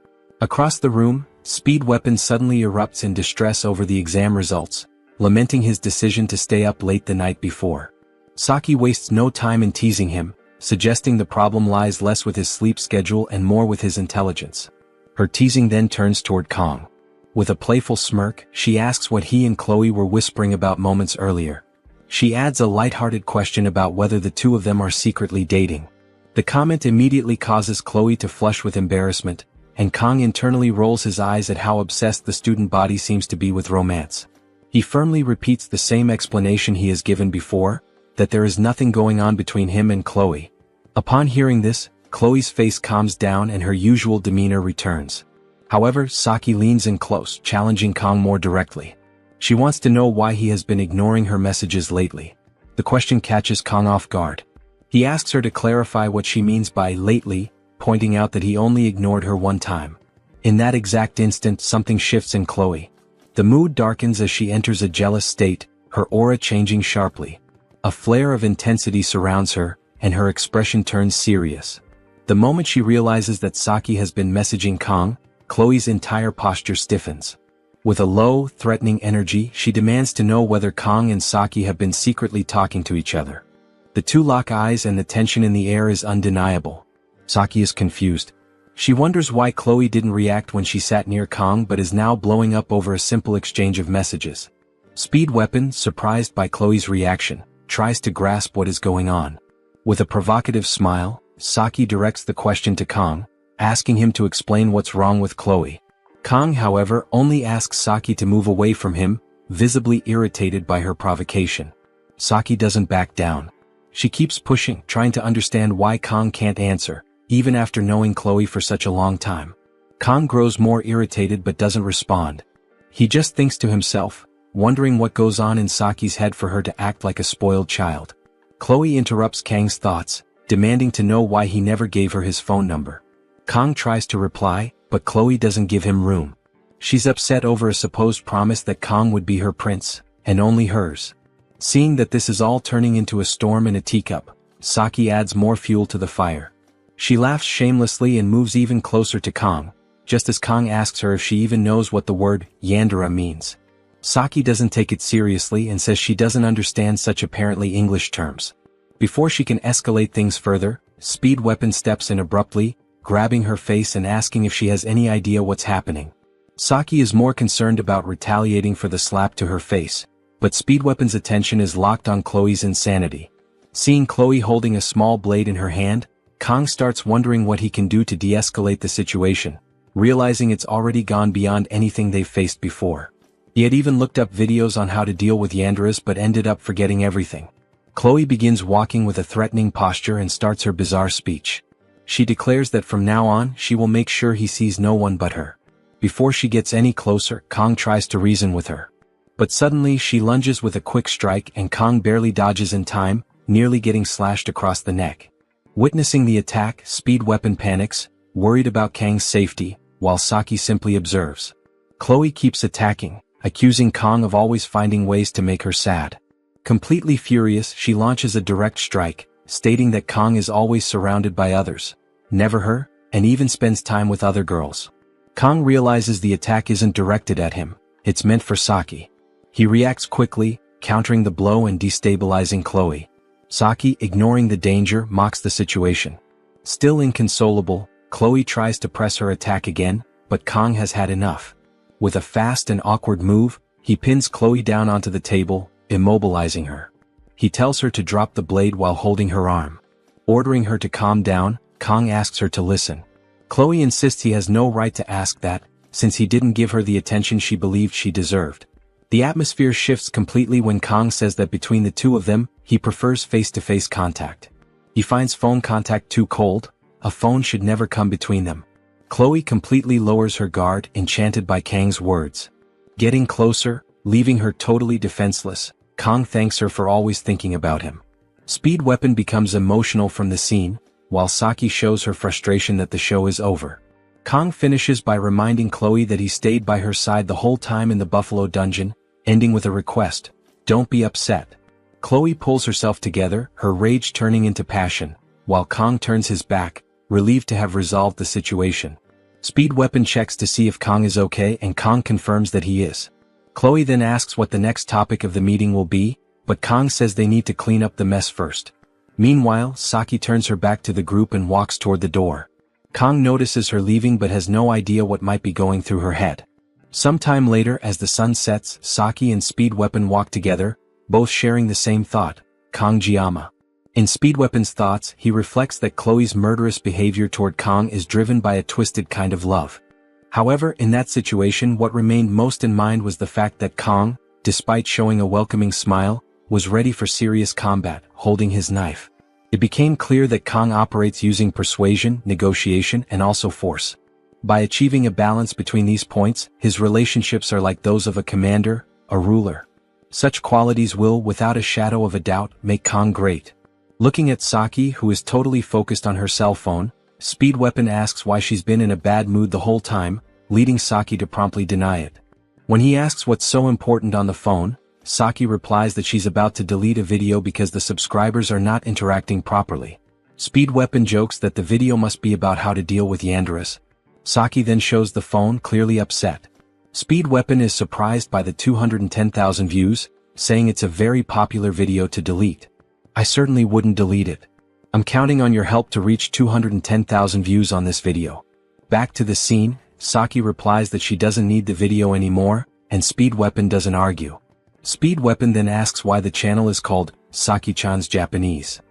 Across the room, Speed Weapon suddenly erupts in distress over the exam results, lamenting his decision to stay up late the night before. Saki wastes no time in teasing him, suggesting the problem lies less with his sleep schedule and more with his intelligence. Her teasing then turns toward Kong. With a playful smirk, she asks what he and Chloe were whispering about moments earlier. She adds a lighthearted question about whether the two of them are secretly dating. The comment immediately causes Chloe to flush with embarrassment, and Kong internally rolls his eyes at how obsessed the student body seems to be with romance. He firmly repeats the same explanation he has given before, that there is nothing going on between him and Chloe. Upon hearing this, Chloe's face calms down and her usual demeanor returns. However, Saki leans in close, challenging Kang more directly. She wants to know why he has been ignoring her messages lately. The question catches Kang off guard. He asks her to clarify what she means by lately, pointing out that he only ignored her one time. In that exact instant, something shifts in Chloe. The mood darkens as she enters a jealous state, her aura changing sharply. A flare of intensity surrounds her, and her expression turns serious. The moment she realizes that Saki has been messaging Kang, Chloe's entire posture stiffens. With a low, threatening energy, she demands to know whether Kang and Saki have been secretly talking to each other. The two lock eyes and the tension in the air is undeniable. Saki is confused. She wonders why Chloe didn't react when she sat near Kang but is now blowing up over a simple exchange of messages. Speed Weapon, surprised by Chloe's reaction, tries to grasp what is going on. With a provocative smile, Saki directs the question to Kang, asking him to explain what's wrong with Chloe. Kang, however, only asks Saki to move away from him, visibly irritated by her provocation. Saki doesn't back down. She keeps pushing, trying to understand why Kang can't answer, even after knowing Chloe for such a long time. Kang grows more irritated but doesn't respond. He just thinks to himself, wondering what goes on in Saki's head for her to act like a spoiled child. Chloe interrupts Kang's thoughts, demanding to know why he never gave her his phone number. Kang tries to reply, but Chloe doesn't give him room. She's upset over a supposed promise that Kang would be her prince, and only hers. Seeing that this is all turning into a storm in a teacup, Saki adds more fuel to the fire. She laughs shamelessly and moves even closer to Kang, just as Kang asks her if she even knows what the word Yandere means. Saki doesn't take it seriously and says she doesn't understand such apparently English terms. Before she can escalate things further, Speed Weapon steps in abruptly, grabbing her face and asking if she has any idea what's happening. Saki is more concerned about retaliating for the slap to her face, but Speed Weapon's attention is locked on Chloe's insanity. Seeing Chloe holding a small blade in her hand, Kang starts wondering what he can do to de-escalate the situation, realizing it's already gone beyond anything they've faced before. He had even looked up videos on how to deal with yanderes but ended up forgetting everything. Chloe begins walking with a threatening posture and starts her bizarre speech. She declares that from now on she will make sure he sees no one but her. Before she gets any closer, Kang tries to reason with her. But suddenly she lunges with a quick strike and Kang barely dodges in time, nearly getting slashed across the neck. Witnessing the attack, Speed Weapon panics, worried about Kang's safety, while Saki simply observes. Chloe keeps attacking, accusing Kang of always finding ways to make her sad. Completely furious, she launches a direct strike, stating that Kang is always surrounded by others, never her, and even spends time with other girls. Kang realizes the attack isn't directed at him, it's meant for Saki. He reacts quickly, countering the blow and destabilizing Chloe. Saki, ignoring the danger, mocks the situation. Still inconsolable, Chloe tries to press her attack again, but Kang has had enough. With a fast and awkward move, he pins Chloe down onto the table, immobilizing her. He tells her to drop the blade while holding her arm. Ordering her to calm down, Kang asks her to listen. Chloe insists he has no right to ask that, since he didn't give her the attention she believed she deserved. The atmosphere shifts completely when Kang says that between the two of them, he prefers face-to-face contact. He finds phone contact too cold, a phone should never come between them. Chloe completely lowers her guard, enchanted by Kang's words. Getting closer, leaving her totally defenseless, Kang thanks her for always thinking about him. Speed Weapon becomes emotional from the scene, while Saki shows her frustration that the show is over. Kang finishes by reminding Chloe that he stayed by her side the whole time in the Buffalo Dungeon, ending with a request, "Don't be upset." Chloe pulls herself together, her rage turning into passion, while Kang turns his back, relieved to have resolved the situation. Speed Weapon checks to see if Kang is okay and Kang confirms that he is. Chloe then asks what the next topic of the meeting will be, but Kang says they need to clean up the mess first. Meanwhile, Saki turns her back to the group and walks toward the door. Kang notices her leaving but has no idea what might be going through her head. Sometime later, as the sun sets, Saki and Speed Weapon walk together, both sharing the same thought, Kang Jiyama. In Speed Weapon's thoughts, he reflects that Chloe's murderous behavior toward Kang is driven by a twisted kind of love. However, in that situation what remained most in mind was the fact that Kang, despite showing a welcoming smile, was ready for serious combat, holding his knife. It became clear that Kang operates using persuasion, negotiation, and also force. By achieving a balance between these points, his relationships are like those of a commander, a ruler. Such qualities will, without a shadow of a doubt, make Kang great. Looking at Saki, who is totally focused on her cell phone, Speed Weapon asks why she's been in a bad mood the whole time, leading Saki to promptly deny it. When he asks what's so important on the phone, Saki replies that she's about to delete a video because the subscribers are not interacting properly. Speed Weapon jokes that the video must be about how to deal with endorse. Saki then shows the phone, clearly upset. Speed Weapon is surprised by the 210,000 views, saying it's a very popular video to delete. I certainly wouldn't delete it. I'm counting on your help to reach 210,000 views on this video. Back to the scene, Saki replies that she doesn't need the video anymore, and Speed Weapon doesn't argue. Speed Weapon then asks why the channel is called Saki-chan's Japanese.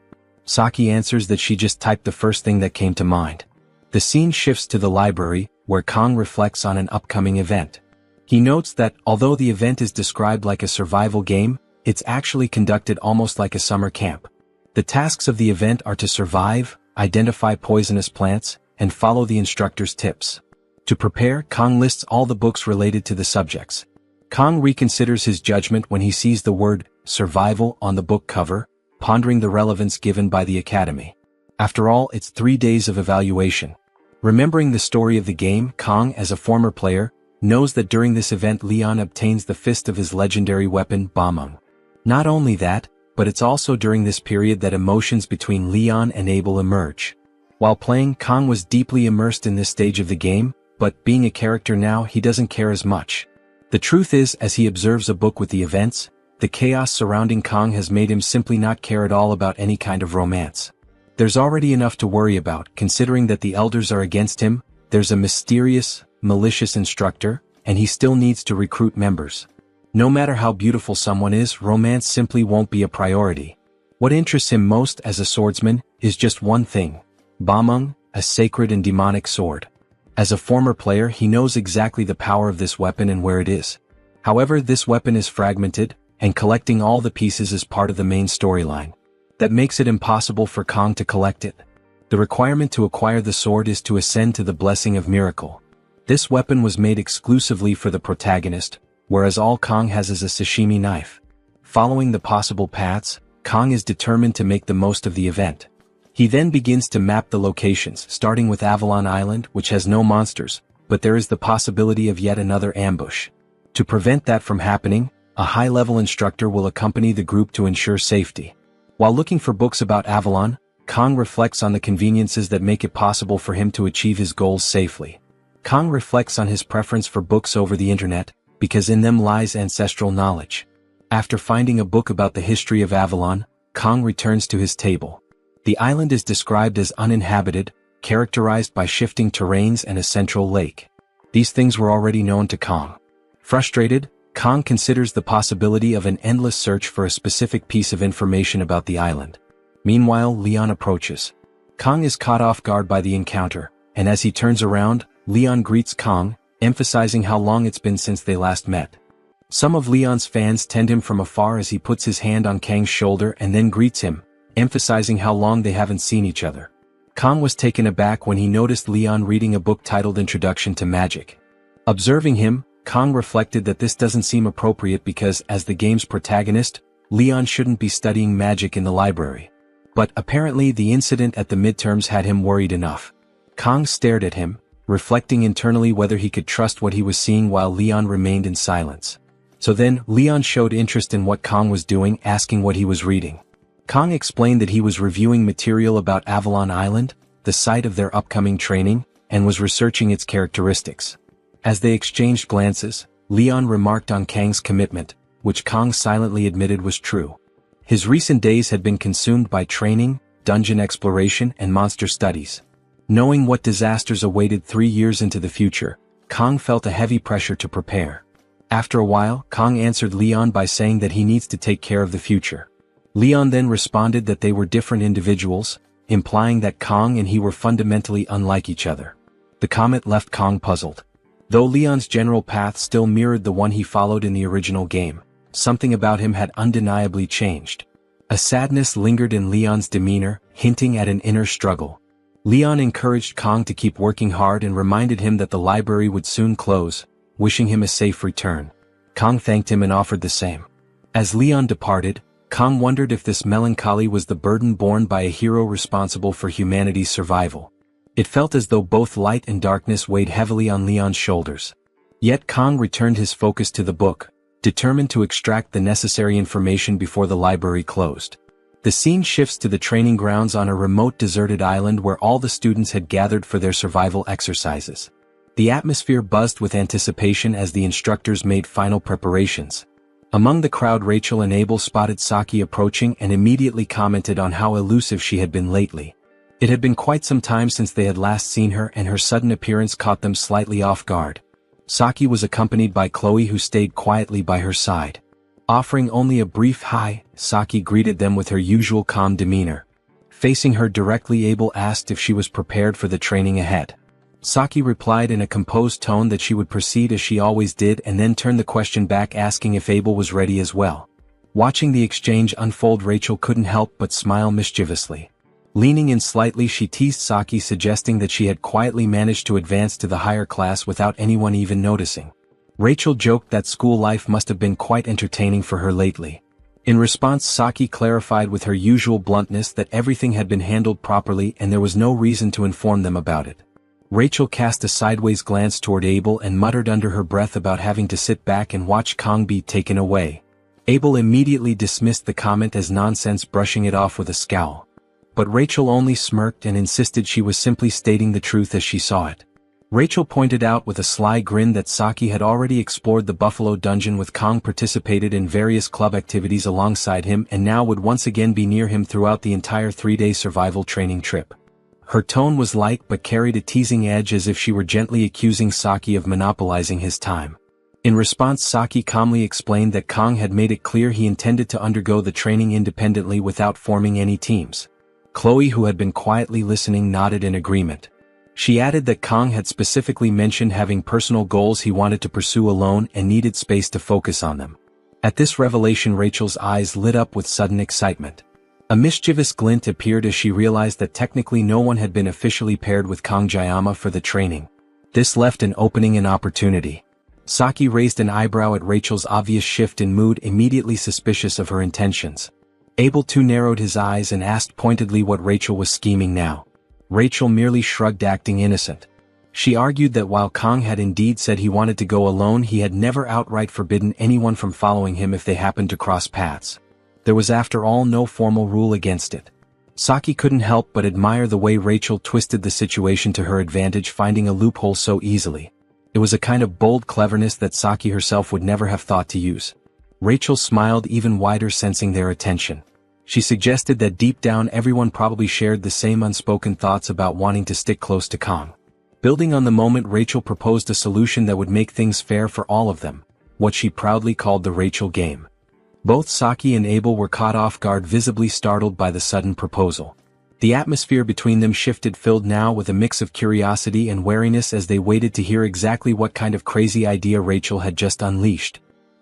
Saki answers that she just typed the first thing that came to mind. The scene shifts to the library, where Kang reflects on an upcoming event. He notes that, although the event is described like a survival game, it's actually conducted almost like a summer camp. The tasks of the event are to survive, identify poisonous plants, and follow the instructor's tips. To prepare, Kang lists all the books related to the subjects. Kang reconsiders his judgment when he sees the word survival on the book cover, pondering the relevance given by the Academy. After all, it's 3 days of evaluation. Remembering the story of the game, Kang, as a former player, knows that during this event Leon obtains the fist of his legendary weapon, Bamung. Not only that, but it's also during this period that emotions between Leon and Abel emerge. While playing, Kang was deeply immersed in this stage of the game, but being a character now, he doesn't care as much. The truth is, as he observes a book with the events, the chaos surrounding Kang has made him simply not care at all about any kind of romance. There's already enough to worry about, considering that the elders are against him, there's a mysterious, malicious instructor, and he still needs to recruit members. No matter how beautiful someone is, romance simply won't be a priority. What interests him most as a swordsman is just one thing: Bamung, a sacred and demonic sword. As a former player, he knows exactly the power of this weapon and where it is. However, this weapon is fragmented, and collecting all the pieces is part of the main storyline. That makes it impossible for Kang to collect it. The requirement to acquire the sword is to ascend to the Blessing of Miracle. This weapon was made exclusively for the protagonist, whereas all Kang has is a sashimi knife. Following the possible paths, Kang is determined to make the most of the event. He then begins to map the locations, starting with Avalon Island, which has no monsters, but there is the possibility of yet another ambush. To prevent that from happening, a high-level instructor will accompany the group to ensure safety. While looking for books about Avalon, Kang reflects on the conveniences that make it possible for him to achieve his goals safely. Kang reflects on his preference for books over the internet, because in them lies ancestral knowledge. After finding a book about the history of Avalon, Kang returns to his table. The island is described as uninhabited, characterized by shifting terrains and a central lake. These things were already known to Kang. Frustrated, Kang considers the possibility of an endless search for a specific piece of information about the island. Meanwhile, Leon approaches. Kang is caught off guard by the encounter, and as he turns around, Leon greets Kang, emphasizing how long it's been since they last met. Some of Leon's fans tend him from afar as he puts his hand on Kang's shoulder and then greets him, emphasizing how long they haven't seen each other. Kang was taken aback when he noticed Leon reading a book titled Introduction to Magic. Observing him, Kang reflected that this doesn't seem appropriate because, as the game's protagonist, Leon shouldn't be studying magic in the library. But apparently the incident at the midterms had him worried enough. Kang stared at him, reflecting internally whether he could trust what he was seeing while Leon remained in silence. So then, Leon showed interest in what Kang was doing, asking what he was reading. Kang explained that he was reviewing material about Avalon Island, the site of their upcoming training, and was researching its characteristics. As they exchanged glances, Leon remarked on Kang's commitment, which Kang silently admitted was true. His recent days had been consumed by training, dungeon exploration, and monster studies. Knowing what disasters awaited 3 years into the future, Kang felt a heavy pressure to prepare. After a while, Kang answered Leon by saying that he needs to take care of the future. Leon then responded that they were different individuals, implying that Kang and he were fundamentally unlike each other. The comment left Kang puzzled. Though Leon's general path still mirrored the one he followed in the original game, something about him had undeniably changed. A sadness lingered in Leon's demeanor, hinting at an inner struggle. Leon encouraged Kang to keep working hard and reminded him that the library would soon close, wishing him a safe return. Kang thanked him and offered the same. As Leon departed, Kang wondered if this melancholy was the burden borne by a hero responsible for humanity's survival. It felt as though both light and darkness weighed heavily on Leon's shoulders. Yet Kang returned his focus to the book, determined to extract the necessary information before the library closed. The scene shifts to the training grounds on a remote deserted island where all the students had gathered for their survival exercises. The atmosphere buzzed with anticipation as the instructors made final preparations. Among the crowd, Rachel and Abel spotted Saki approaching and immediately commented on how elusive she had been lately. It had been quite some time since they had last seen her, and her sudden appearance caught them slightly off guard. Saki was accompanied by Chloe, who stayed quietly by her side. Offering only a brief hi, Saki greeted them with her usual calm demeanor. Facing her directly, Abel asked if she was prepared for the training ahead. Saki replied in a composed tone that she would proceed as she always did, and then turned the question back, asking if Abel was ready as well. Watching the exchange unfold, Rachel couldn't help but smile mischievously. Leaning in slightly, she teased Saki, suggesting that she had quietly managed to advance to the higher class without anyone even noticing. Rachel joked that school life must have been quite entertaining for her lately. In response, Saki clarified with her usual bluntness that everything had been handled properly and there was no reason to inform them about it. Rachel cast a sideways glance toward Abel and muttered under her breath about having to sit back and watch Kang be taken away. Abel immediately dismissed the comment as nonsense, brushing it off with a scowl. But Rachel only smirked and insisted she was simply stating the truth as she saw it. Rachel pointed out with a sly grin that Saki had already explored the Buffalo Dungeon with Kang, participated in various club activities alongside him, and now would once again be near him throughout the entire 3-day survival training trip. Her tone was light but carried a teasing edge, as if she were gently accusing Saki of monopolizing his time. In response, Saki calmly explained that Kang had made it clear he intended to undergo the training independently without forming any teams. Chloe, who had been quietly listening, nodded in agreement. She added that Kang had specifically mentioned having personal goals he wanted to pursue alone and needed space to focus on them. At this revelation, Rachel's eyes lit up with sudden excitement. A mischievous glint appeared as she realized that technically no one had been officially paired with Kang Jayama for the training. This left an opening and opportunity. Saki raised an eyebrow at Rachel's obvious shift in mood, immediately suspicious of her intentions. Abel too narrowed his eyes and asked pointedly what Rachel was scheming now. Rachel merely shrugged, acting innocent. She argued that while Kang had indeed said he wanted to go alone, he had never outright forbidden anyone from following him if they happened to cross paths. There was, after all, no formal rule against it. Saki couldn't help but admire the way Rachel twisted the situation to her advantage, finding a loophole so easily. It was a kind of bold cleverness that Saki herself would never have thought to use. Rachel smiled even wider, sensing their attention. She suggested that deep down everyone probably shared the same unspoken thoughts about wanting to stick close to Kang. Building on the moment, Rachel proposed a solution that would make things fair for all of them, what she proudly called the Rachel game. Both Saki and Abel were caught off guard, visibly startled by the sudden proposal. The atmosphere between them shifted, filled now with a mix of curiosity and wariness as they waited to hear exactly what kind of crazy idea Rachel had just unleashed.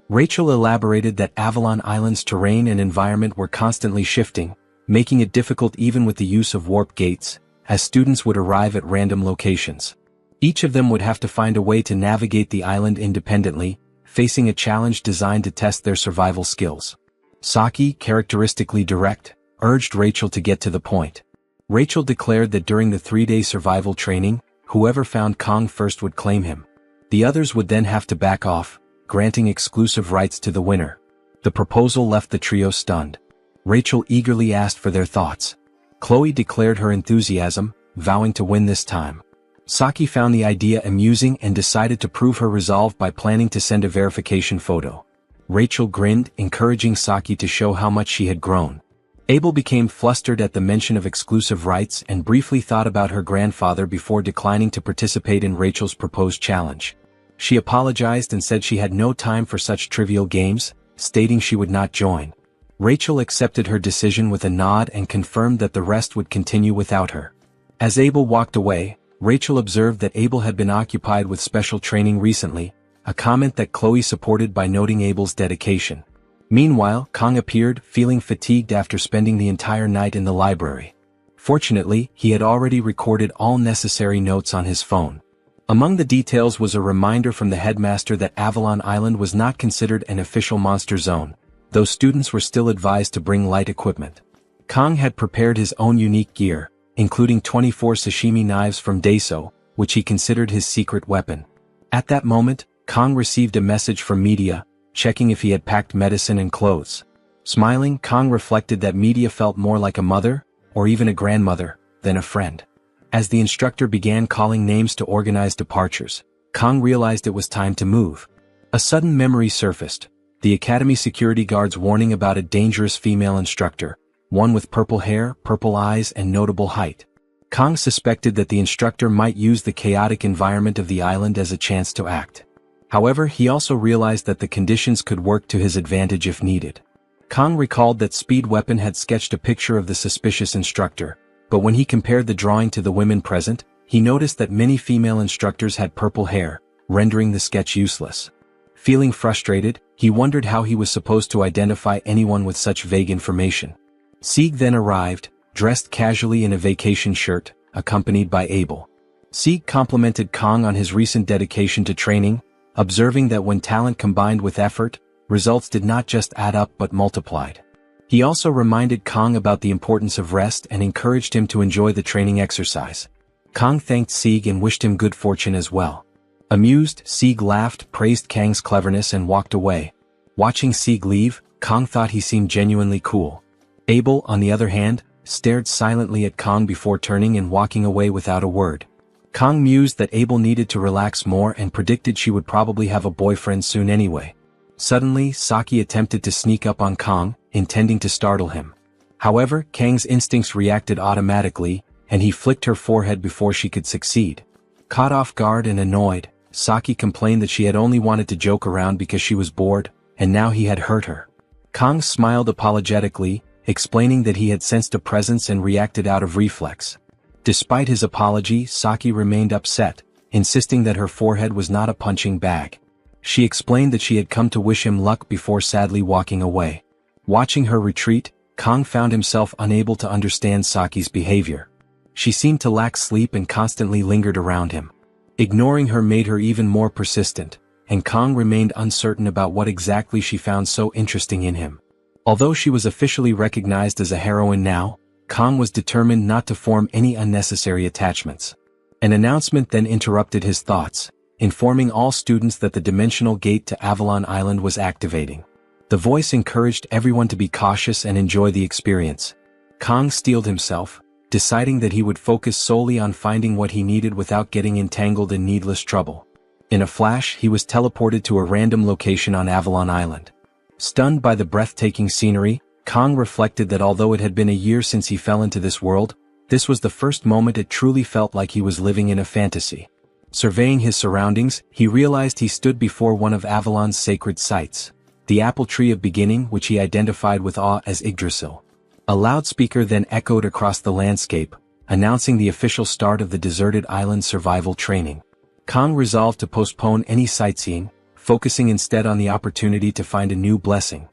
Rachel elaborated that Avalon Island's terrain and environment were constantly shifting, making it difficult even with the use of warp gates, as students would arrive at random locations. Each of them would have to find a way to navigate the island independently, facing a challenge designed to test their survival skills. Saki, characteristically direct, urged Rachel to get to the point. Rachel declared that during the 3-day survival training, whoever found Kang first would claim him. The others would then have to back off, granting exclusive rights to the winner. The proposal left the trio stunned. Rachel eagerly asked for their thoughts. Chloe declared her enthusiasm, vowing to win this time. Saki found the idea amusing and decided to prove her resolve by planning to send a verification photo. Rachel grinned, encouraging Saki to show how much she had grown. Abel became flustered at the mention of exclusive rights and briefly thought about her grandfather before declining to participate in Rachel's proposed challenge. She apologized and said she had no time for such trivial games, stating she would not join. Rachel accepted her decision with a nod and confirmed that the rest would continue without her. As Abel walked away, Rachel observed that Abel had been occupied with special training recently, a comment that Chloe supported by noting Abel's dedication. Meanwhile, Kang appeared, feeling fatigued after spending the entire night in the library. Fortunately, he had already recorded all necessary notes on his phone. Among the details was a reminder from the headmaster that Avalon Island was not considered an official monster zone, though students were still advised to bring light equipment. Kang had prepared his own unique gear, including 24 sashimi knives from Daeso, which he considered his secret weapon. At that moment, Kang received a message from Media, checking if he had packed medicine and clothes. Smiling, Kang reflected that Media felt more like a mother, or even a grandmother, than a friend. As the instructor began calling names to organize departures, Kang realized it was time to move. A sudden memory surfaced, the academy security guard's warning about a dangerous female instructor, one with purple hair, purple eyes, and notable height. Kang suspected that the instructor might use the chaotic environment of the island as a chance to act. However, he also realized that the conditions could work to his advantage if needed. Kang recalled that Speed Weapon had sketched a picture of the suspicious instructor, but when he compared the drawing to the women present, he noticed that many female instructors had purple hair, rendering the sketch useless. Feeling frustrated, he wondered how he was supposed to identify anyone with such vague information. Sieg then arrived, dressed casually in a vacation shirt, accompanied by Abel. Sieg complimented Kang on his recent dedication to training, observing that when talent combined with effort, results did not just add up but multiplied. He also reminded Kang about the importance of rest and encouraged him to enjoy the training exercise. Kang thanked Sieg and wished him good fortune as well. Amused, Sieg laughed, praised Kang's cleverness and walked away. Watching Sieg leave, Kang thought he seemed genuinely cool. Abel, on the other hand, stared silently at Kang before turning and walking away without a word. Kang mused that Abel needed to relax more and predicted she would probably have a boyfriend soon anyway. Suddenly, Saki attempted to sneak up on Kang, intending to startle him. However, Kang's instincts reacted automatically, and he flicked her forehead before she could succeed. Caught off guard and annoyed, Saki complained that she had only wanted to joke around because she was bored, and now he had hurt her. Kang smiled apologetically, explaining that he had sensed a presence and reacted out of reflex. Despite his apology, Saki remained upset, insisting that her forehead was not a punching bag. She explained that she had come to wish him luck before sadly walking away. Watching her retreat, Kang found himself unable to understand Saki's behavior. She seemed to lack sleep and constantly lingered around him. Ignoring her made her even more persistent, and Kang remained uncertain about what exactly she found so interesting in him. Although she was officially recognized as a heroine now, Kang was determined not to form any unnecessary attachments. An announcement then interrupted his thoughts, informing all students that the dimensional gate to Avalon Island was activating. The voice encouraged everyone to be cautious and enjoy the experience. Kang steeled himself, deciding that he would focus solely on finding what he needed without getting entangled in needless trouble. In a flash, he was teleported to a random location on Avalon Island. Stunned by the breathtaking scenery, Kang reflected that although it had been a year since he fell into this world, this was the first moment it truly felt like he was living in a fantasy. Surveying his surroundings, he realized he stood before one of Avalon's sacred sites, the apple tree of beginning, which he identified with awe as Yggdrasil. A loudspeaker then echoed across the landscape, announcing the official start of the deserted island survival training. Kang resolved to postpone any sightseeing, focusing instead on the opportunity to find a new blessing.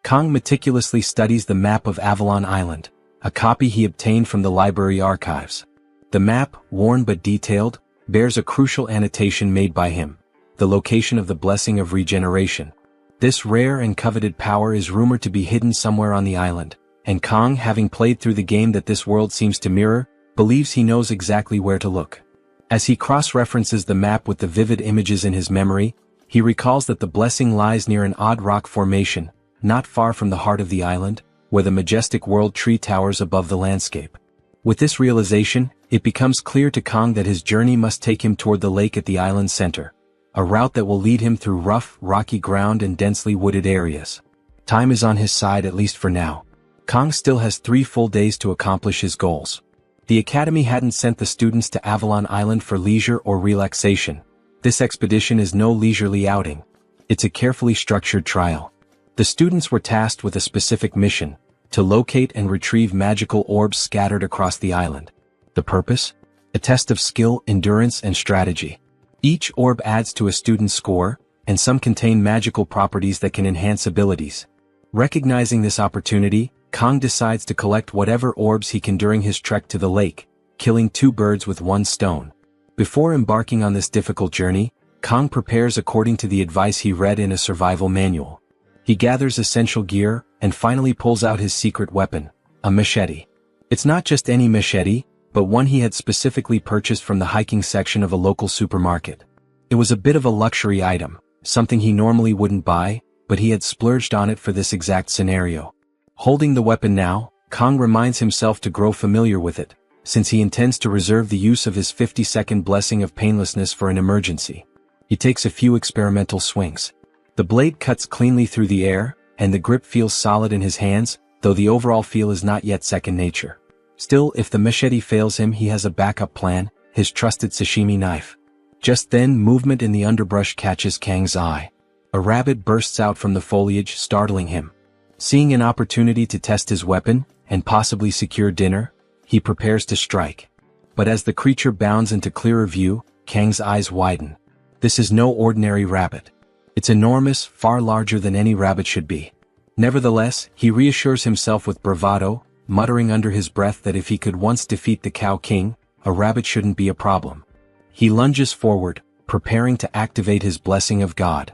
Kang meticulously studies the map of Avalon Island, a copy he obtained from the library archives. The map, worn but detailed, bears a crucial annotation made by him: the location of the blessing of regeneration. This rare and coveted power is rumored to be hidden somewhere on the island, and Kang, having played through the game that this world seems to mirror, believes he knows exactly where to look. As he cross-references the map with the vivid images in his memory, he recalls that the blessing lies near an odd rock formation, not far from the heart of the island, where the majestic world tree towers above the landscape. With this realization, it becomes clear to Kang that his journey must take him toward the lake at the island's center, a route that will lead him through rough, rocky ground and densely wooded areas. Time is on his side, at least for now. Kang still has 3 full days to accomplish his goals. The academy hadn't sent the students to Avalon Island for leisure or relaxation. This expedition is no leisurely outing. It's a carefully structured trial. The students were tasked with a specific mission: to locate and retrieve magical orbs scattered across the island. The purpose? A test of skill, endurance, and strategy. Each orb adds to a student's score, and some contain magical properties that can enhance abilities. Recognizing this opportunity, Kong decides to collect whatever orbs he can during his trek to the lake, killing 2 birds with 1 stone. Before embarking on this difficult journey, Kong prepares according to the advice he read in a survival manual. He gathers essential gear, and finally pulls out his secret weapon, a machete. It's not just any machete, but one he had specifically purchased from the hiking section of a local supermarket. It was a bit of a luxury item, something he normally wouldn't buy, but he had splurged on it for this exact scenario. Holding the weapon now, Kong reminds himself to grow familiar with it, since he intends to reserve the use of his 50-second blessing of painlessness for an emergency. He takes a few experimental swings. The blade cuts cleanly through the air, and the grip feels solid in his hands, though the overall feel is not yet second nature. Still, if the machete fails him, he has a backup plan, his trusted sashimi knife. Just then, movement in the underbrush catches Kang's eye. A rabbit bursts out from the foliage, startling him. Seeing an opportunity to test his weapon, and possibly secure dinner, he prepares to strike. But as the creature bounds into clearer view, Kang's eyes widen. This is no ordinary rabbit. It's enormous, far larger than any rabbit should be. Nevertheless, he reassures himself with bravado, muttering under his breath that if he could once defeat the Cow King, a rabbit shouldn't be a problem. He lunges forward, preparing to activate his blessing of God.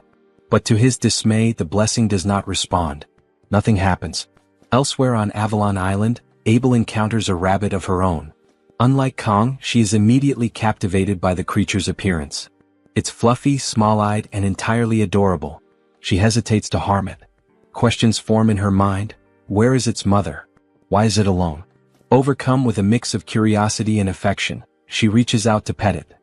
But to his dismay, the blessing does not respond. Nothing happens. Elsewhere on Avalon Island, Abel encounters a rabbit of her own. Unlike Kong, she is immediately captivated by the creature's appearance. It's fluffy, small-eyed, and entirely adorable. She hesitates to harm it. Questions form in her mind. Where is its mother? Why is it alone? Overcome with a mix of curiosity and affection, she reaches out to pet it.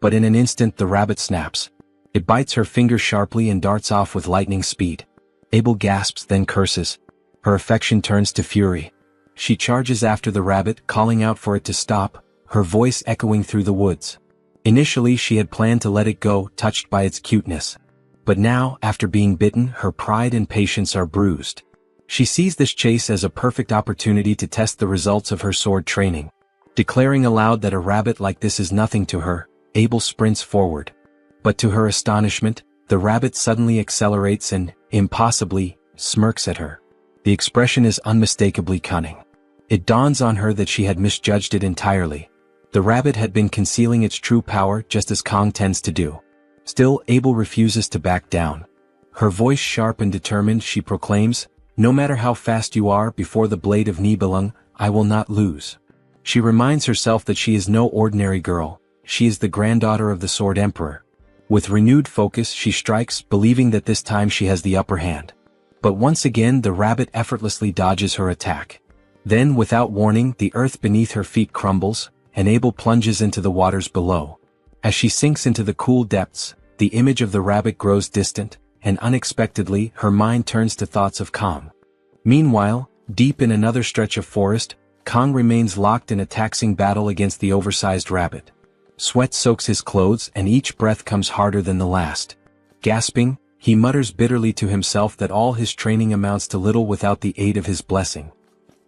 But in an instant the rabbit snaps. It bites her finger sharply and darts off with lightning speed. Abel gasps, then curses. Her affection turns to fury. She charges after the rabbit, calling out for it to stop, her voice echoing through the woods. Initially she had planned to let it go, touched by its cuteness. But now, after being bitten, her pride and patience are bruised. She sees this chase as a perfect opportunity to test the results of her sword training. Declaring aloud that a rabbit like this is nothing to her, Abel sprints forward. But to her astonishment, the rabbit suddenly accelerates and, impossibly, smirks at her. The expression is unmistakably cunning. It dawns on her that she had misjudged it entirely. The rabbit had been concealing its true power just as Kong tends to do. Still, Abel refuses to back down. Her voice sharp and determined, she proclaims, "No matter how fast you are, before the blade of Nibelung, I will not lose." She reminds herself that she is no ordinary girl, she is the granddaughter of the Sword Emperor. With renewed focus she strikes, believing that this time she has the upper hand. But once again the rabbit effortlessly dodges her attack. Then, without warning, the earth beneath her feet crumbles, and Abel plunges into the waters below. As she sinks into the cool depths, the image of the rabbit grows distant, and unexpectedly her mind turns to thoughts of Kong. Meanwhile, deep in another stretch of forest, Kong remains locked in a taxing battle against the oversized rabbit. Sweat soaks his clothes and each breath comes harder than the last. Gasping, he mutters bitterly to himself that all his training amounts to little without the aid of his blessing.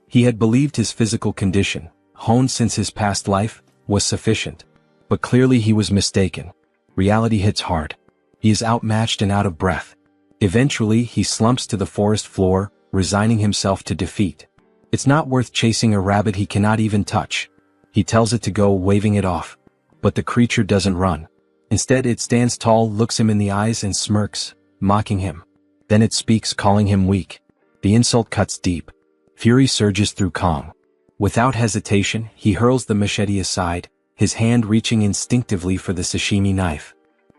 He had believed his physical condition, honed since his past life, was sufficient. But clearly he was mistaken. Reality hits hard. He is outmatched and out of breath. Eventually he slumps to the forest floor, resigning himself to defeat. It's not worth chasing a rabbit he cannot even touch. He tells it to go, waving it off. But the creature doesn't run. Instead it stands tall, looks him in the eyes and smirks, mocking him. Then it speaks, calling him weak. The insult cuts deep. Fury surges through Kong. Without hesitation, he hurls the machete aside, his hand reaching instinctively for the sashimi knife.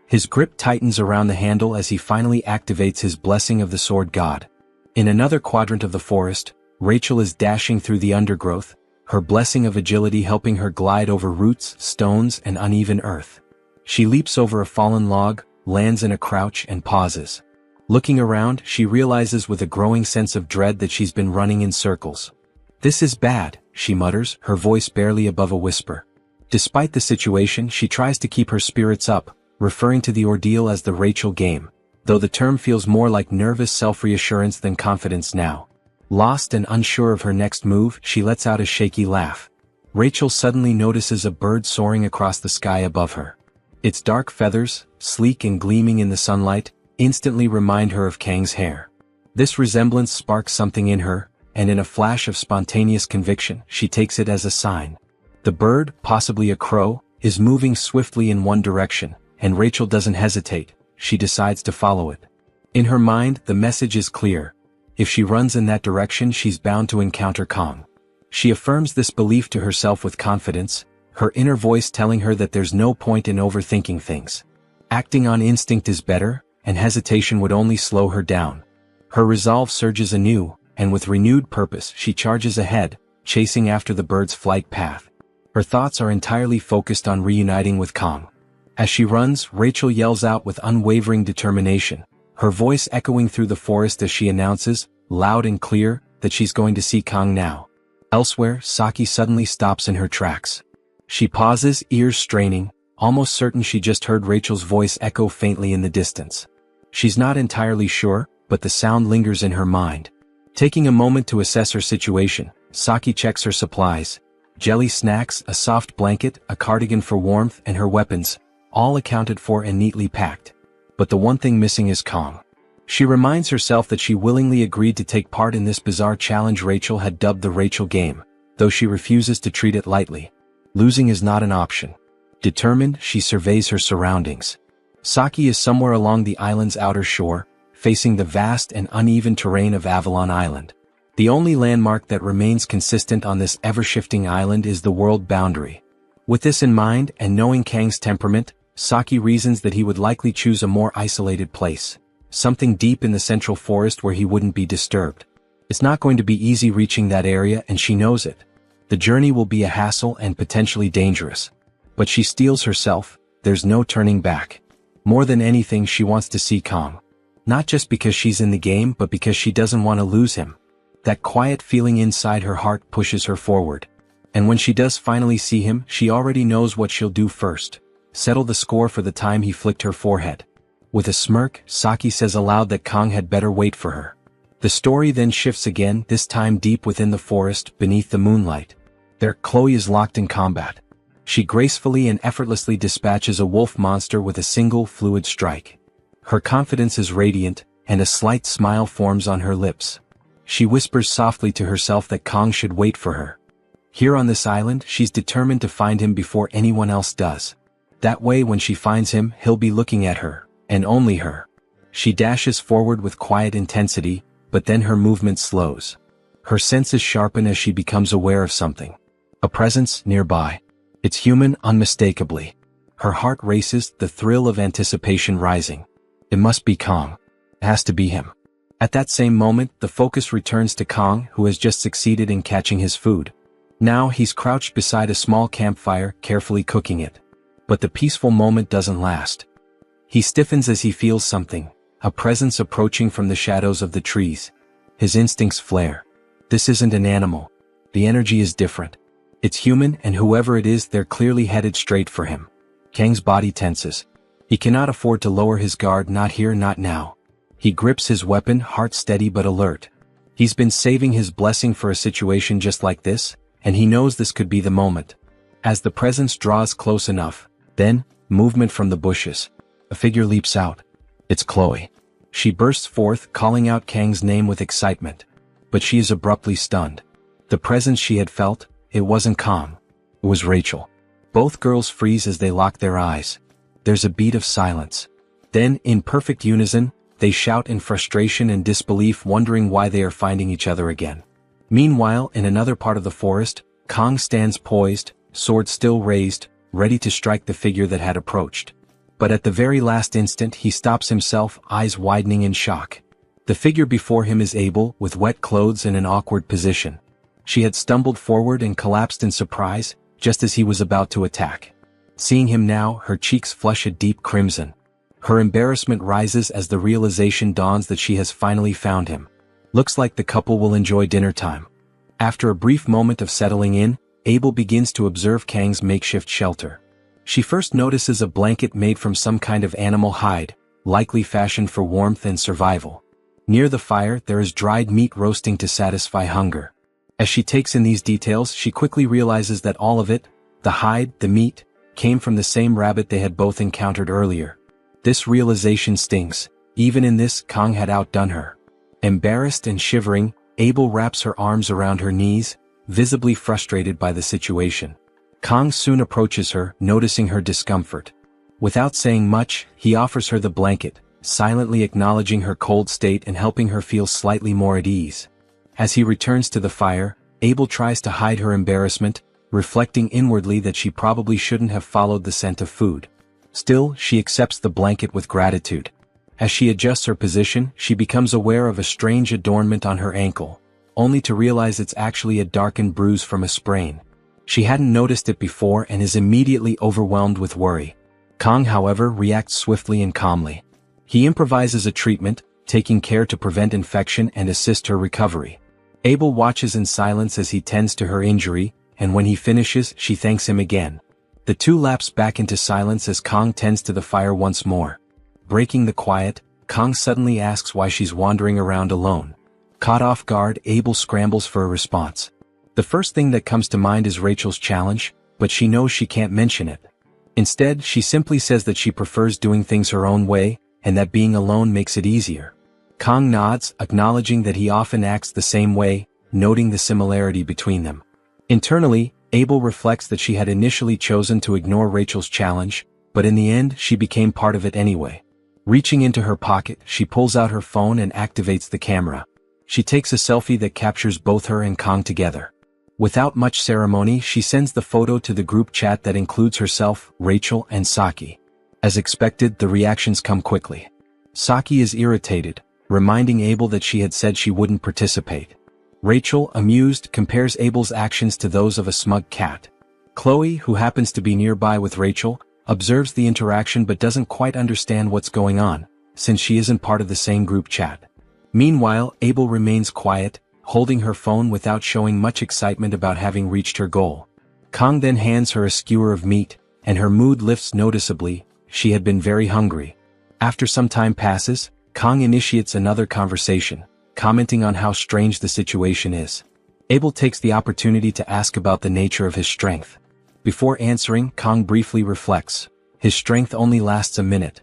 His grip tightens around the handle as he finally activates his blessing of the sword god. In another quadrant of the forest, Rachel is dashing through the undergrowth, her blessing of agility helping her glide over roots, stones, and uneven earth. She leaps over a fallen log, lands in a crouch, and pauses. Looking around, she realizes with a growing sense of dread that she's been running in circles. "This is bad," she mutters, her voice barely above a whisper. Despite the situation, she tries to keep her spirits up, referring to the ordeal as the Rachel game, though the term feels more like nervous self-reassurance than confidence now. Lost and unsure of her next move, she lets out a shaky laugh. Rachel suddenly notices a bird soaring across the sky above her. Its dark feathers, sleek and gleaming in the sunlight, instantly remind her of Kang's hair. This resemblance sparks something in her, and in a flash of spontaneous conviction, she takes it as a sign. The bird, possibly a crow, is moving swiftly in one direction, and Rachel doesn't hesitate, she decides to follow it. In her mind, the message is clear. If she runs in that direction, she's bound to encounter Kong. She affirms this belief to herself with confidence, her inner voice telling her that there's no point in overthinking things. Acting on instinct is better, and hesitation would only slow her down. Her resolve surges anew, and with renewed purpose she charges ahead, chasing after the bird's flight path. Her thoughts are entirely focused on reuniting with Kong. As she runs, Rachel yells out with unwavering determination, her voice echoing through the forest as she announces, loud and clear, that she's going to see Kong now. Elsewhere, Saki suddenly stops in her tracks. She pauses, ears straining, almost certain she just heard Rachel's voice echo faintly in the distance. She's not entirely sure, but the sound lingers in her mind. Taking a moment to assess her situation, Saki checks her supplies. Jelly snacks, a soft blanket, a cardigan for warmth, and her weapons, all accounted for and neatly packed. But the one thing missing is Kong. She reminds herself that she willingly agreed to take part in this bizarre challenge Rachel had dubbed the Rachel game, though she refuses to treat it lightly. Losing is not an option. Determined, she surveys her surroundings. Saki is somewhere along the island's outer shore, facing the vast and uneven terrain of Avalon Island. The only landmark that remains consistent on this ever-shifting island is the world boundary. With this in mind, and knowing Kang's temperament, Saki reasons that he would likely choose a more isolated place, something deep in the central forest where he wouldn't be disturbed. It's not going to be easy reaching that area, and she knows it. The journey will be a hassle and potentially dangerous. But she steels herself, there's no turning back. More than anything, she wants to see Kong. Not just because she's in the game, but because she doesn't want to lose him. That quiet feeling inside her heart pushes her forward. And when she does finally see him, she already knows what she'll do first. Settle the score for the time he flicked her forehead. With a smirk, Saki says aloud that Kong had better wait for her. The story then shifts again, this time deep within the forest, beneath the moonlight. There, Chloe is locked in combat. She gracefully and effortlessly dispatches a wolf monster with a single fluid strike. Her confidence is radiant, and a slight smile forms on her lips. She whispers softly to herself that Kong should wait for her. Here on this island, she's determined to find him before anyone else does. That way, when she finds him, he'll be looking at her, and only her. She dashes forward with quiet intensity, but then her movement slows. Her senses sharpen as she becomes aware of something. A presence nearby. It's human, unmistakably. Her heart races, the thrill of anticipation rising. It must be Kong. It has to be him. At that same moment, the focus returns to Kong, who has just succeeded in catching his food. Now he's crouched beside a small campfire, carefully cooking it. But the peaceful moment doesn't last. He stiffens as he feels something, a presence approaching from the shadows of the trees. His instincts flare. This isn't an animal. The energy is different. It's human, and whoever it is, they're clearly headed straight for him. Kang's body tenses. He cannot afford to lower his guard, not here, not now. He grips his weapon, heart steady but alert. He's been saving his blessing for a situation just like this, and he knows this could be the moment. As the presence draws close enough, then, movement from the bushes. A figure leaps out. It's Chloe. She bursts forth, calling out Kang's name with excitement. But she is abruptly stunned. The presence she had felt, it wasn't Kong. It was Rachel. Both girls freeze as they lock their eyes. There's a beat of silence. Then, in perfect unison, they shout in frustration and disbelief, wondering why they are finding each other again. Meanwhile, in another part of the forest, Kong stands poised, sword still raised, ready to strike the figure that had approached. But at the very last instant he stops himself, eyes widening in shock. The figure before him is Abel, with wet clothes in an awkward position. She had stumbled forward and collapsed in surprise, just as he was about to attack. Seeing him now, her cheeks flush a deep crimson. Her embarrassment rises as the realization dawns that she has finally found him. Looks like the couple will enjoy dinner time. After a brief moment of settling in, Abel begins to observe Kang's makeshift shelter. She first notices a blanket made from some kind of animal hide, likely fashioned for warmth and survival. Near the fire, there is dried meat roasting to satisfy hunger. As she takes in these details, she quickly realizes that all of it, the hide, the meat, came from the same rabbit they had both encountered earlier. This realization stings. Even in this, Kong had outdone her. Embarrassed and shivering, Abel wraps her arms around her knees, visibly frustrated by the situation. Kang soon approaches her, noticing her discomfort. Without saying much, he offers her the blanket, silently acknowledging her cold state and helping her feel slightly more at ease. As he returns to the fire, Abel tries to hide her embarrassment, reflecting inwardly that she probably shouldn't have followed the scent of food. Still, she accepts the blanket with gratitude. As she adjusts her position, she becomes aware of a strange adornment on her ankle, only to realize it's actually a darkened bruise from a sprain. She hadn't noticed it before and is immediately overwhelmed with worry. Kang, however, reacts swiftly and calmly. He improvises a treatment, taking care to prevent infection and assist her recovery. Abel watches in silence as he tends to her injury, and when he finishes, she thanks him again. The two lapse back into silence as Kang tends to the fire once more. Breaking the quiet, Kang suddenly asks why she's wandering around alone. Caught off guard, Abel scrambles for a response. The first thing that comes to mind is Rachel's challenge, but she knows she can't mention it. Instead, she simply says that she prefers doing things her own way, and that being alone makes it easier. Kang nods, acknowledging that he often acts the same way, noting the similarity between them. Internally, Abel reflects that she had initially chosen to ignore Rachel's challenge, but in the end she became part of it anyway. Reaching into her pocket, she pulls out her phone and activates the camera. She takes a selfie that captures both her and Kang together. Without much ceremony, she sends the photo to the group chat that includes herself, Rachel, and Saki. As expected, the reactions come quickly. Saki is irritated, reminding Abel that she had said she wouldn't participate. Rachel, amused, compares Abel's actions to those of a smug cat. Chloe, who happens to be nearby with Rachel, observes the interaction but doesn't quite understand what's going on, since she isn't part of the same group chat. Meanwhile, Abel remains quiet, holding her phone without showing much excitement about having reached her goal. Kang then hands her a skewer of meat, and her mood lifts noticeably. She had been very hungry. After some time passes, Kang initiates another conversation, commenting on how strange the situation is. Abel takes the opportunity to ask about the nature of his strength. Before answering, Kang briefly reflects. His strength only lasts a minute.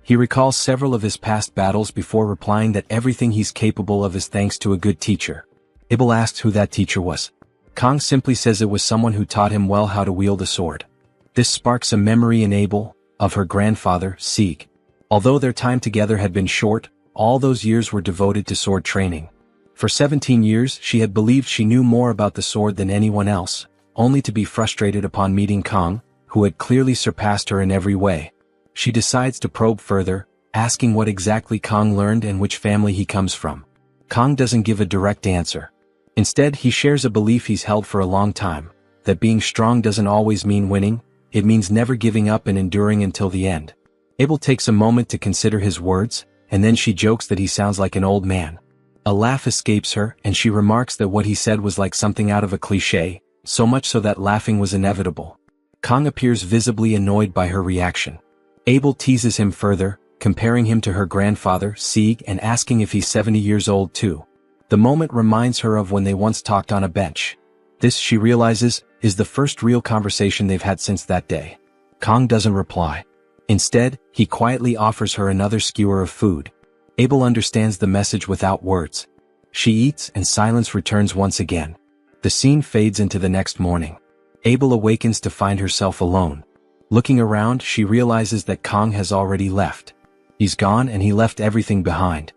He recalls several of his past battles before replying that everything he's capable of is thanks to a good teacher. Abel asks who that teacher was. Kang simply says it was someone who taught him well how to wield a sword. This sparks a memory in Abel of her grandfather, Sieg. Although their time together had been short, all those years were devoted to sword training. For 17 years, she had believed she knew more about the sword than anyone else, only to be frustrated upon meeting Kang, who had clearly surpassed her in every way. She decides to probe further, asking what exactly Kang learned and which family he comes from. Kang doesn't give a direct answer. Instead, he shares a belief he's held for a long time, that being strong doesn't always mean winning, it means never giving up and enduring until the end. Abel takes a moment to consider his words, and then she jokes that he sounds like an old man. A laugh escapes her, and she remarks that what he said was like something out of a cliché, so much so that laughing was inevitable. Kang appears visibly annoyed by her reaction. Abel teases him further, comparing him to her grandfather, Sieg, and asking if he's 70 years old too. The moment reminds her of when they once talked on a bench. This, she realizes, is the first real conversation they've had since that day. Kang doesn't reply. Instead, he quietly offers her another skewer of food. Abel understands the message without words. She eats and silence returns once again. The scene fades into the next morning. Abel awakens to find herself alone. Looking around, she realizes that Kang has already left. He's gone and he left everything behind.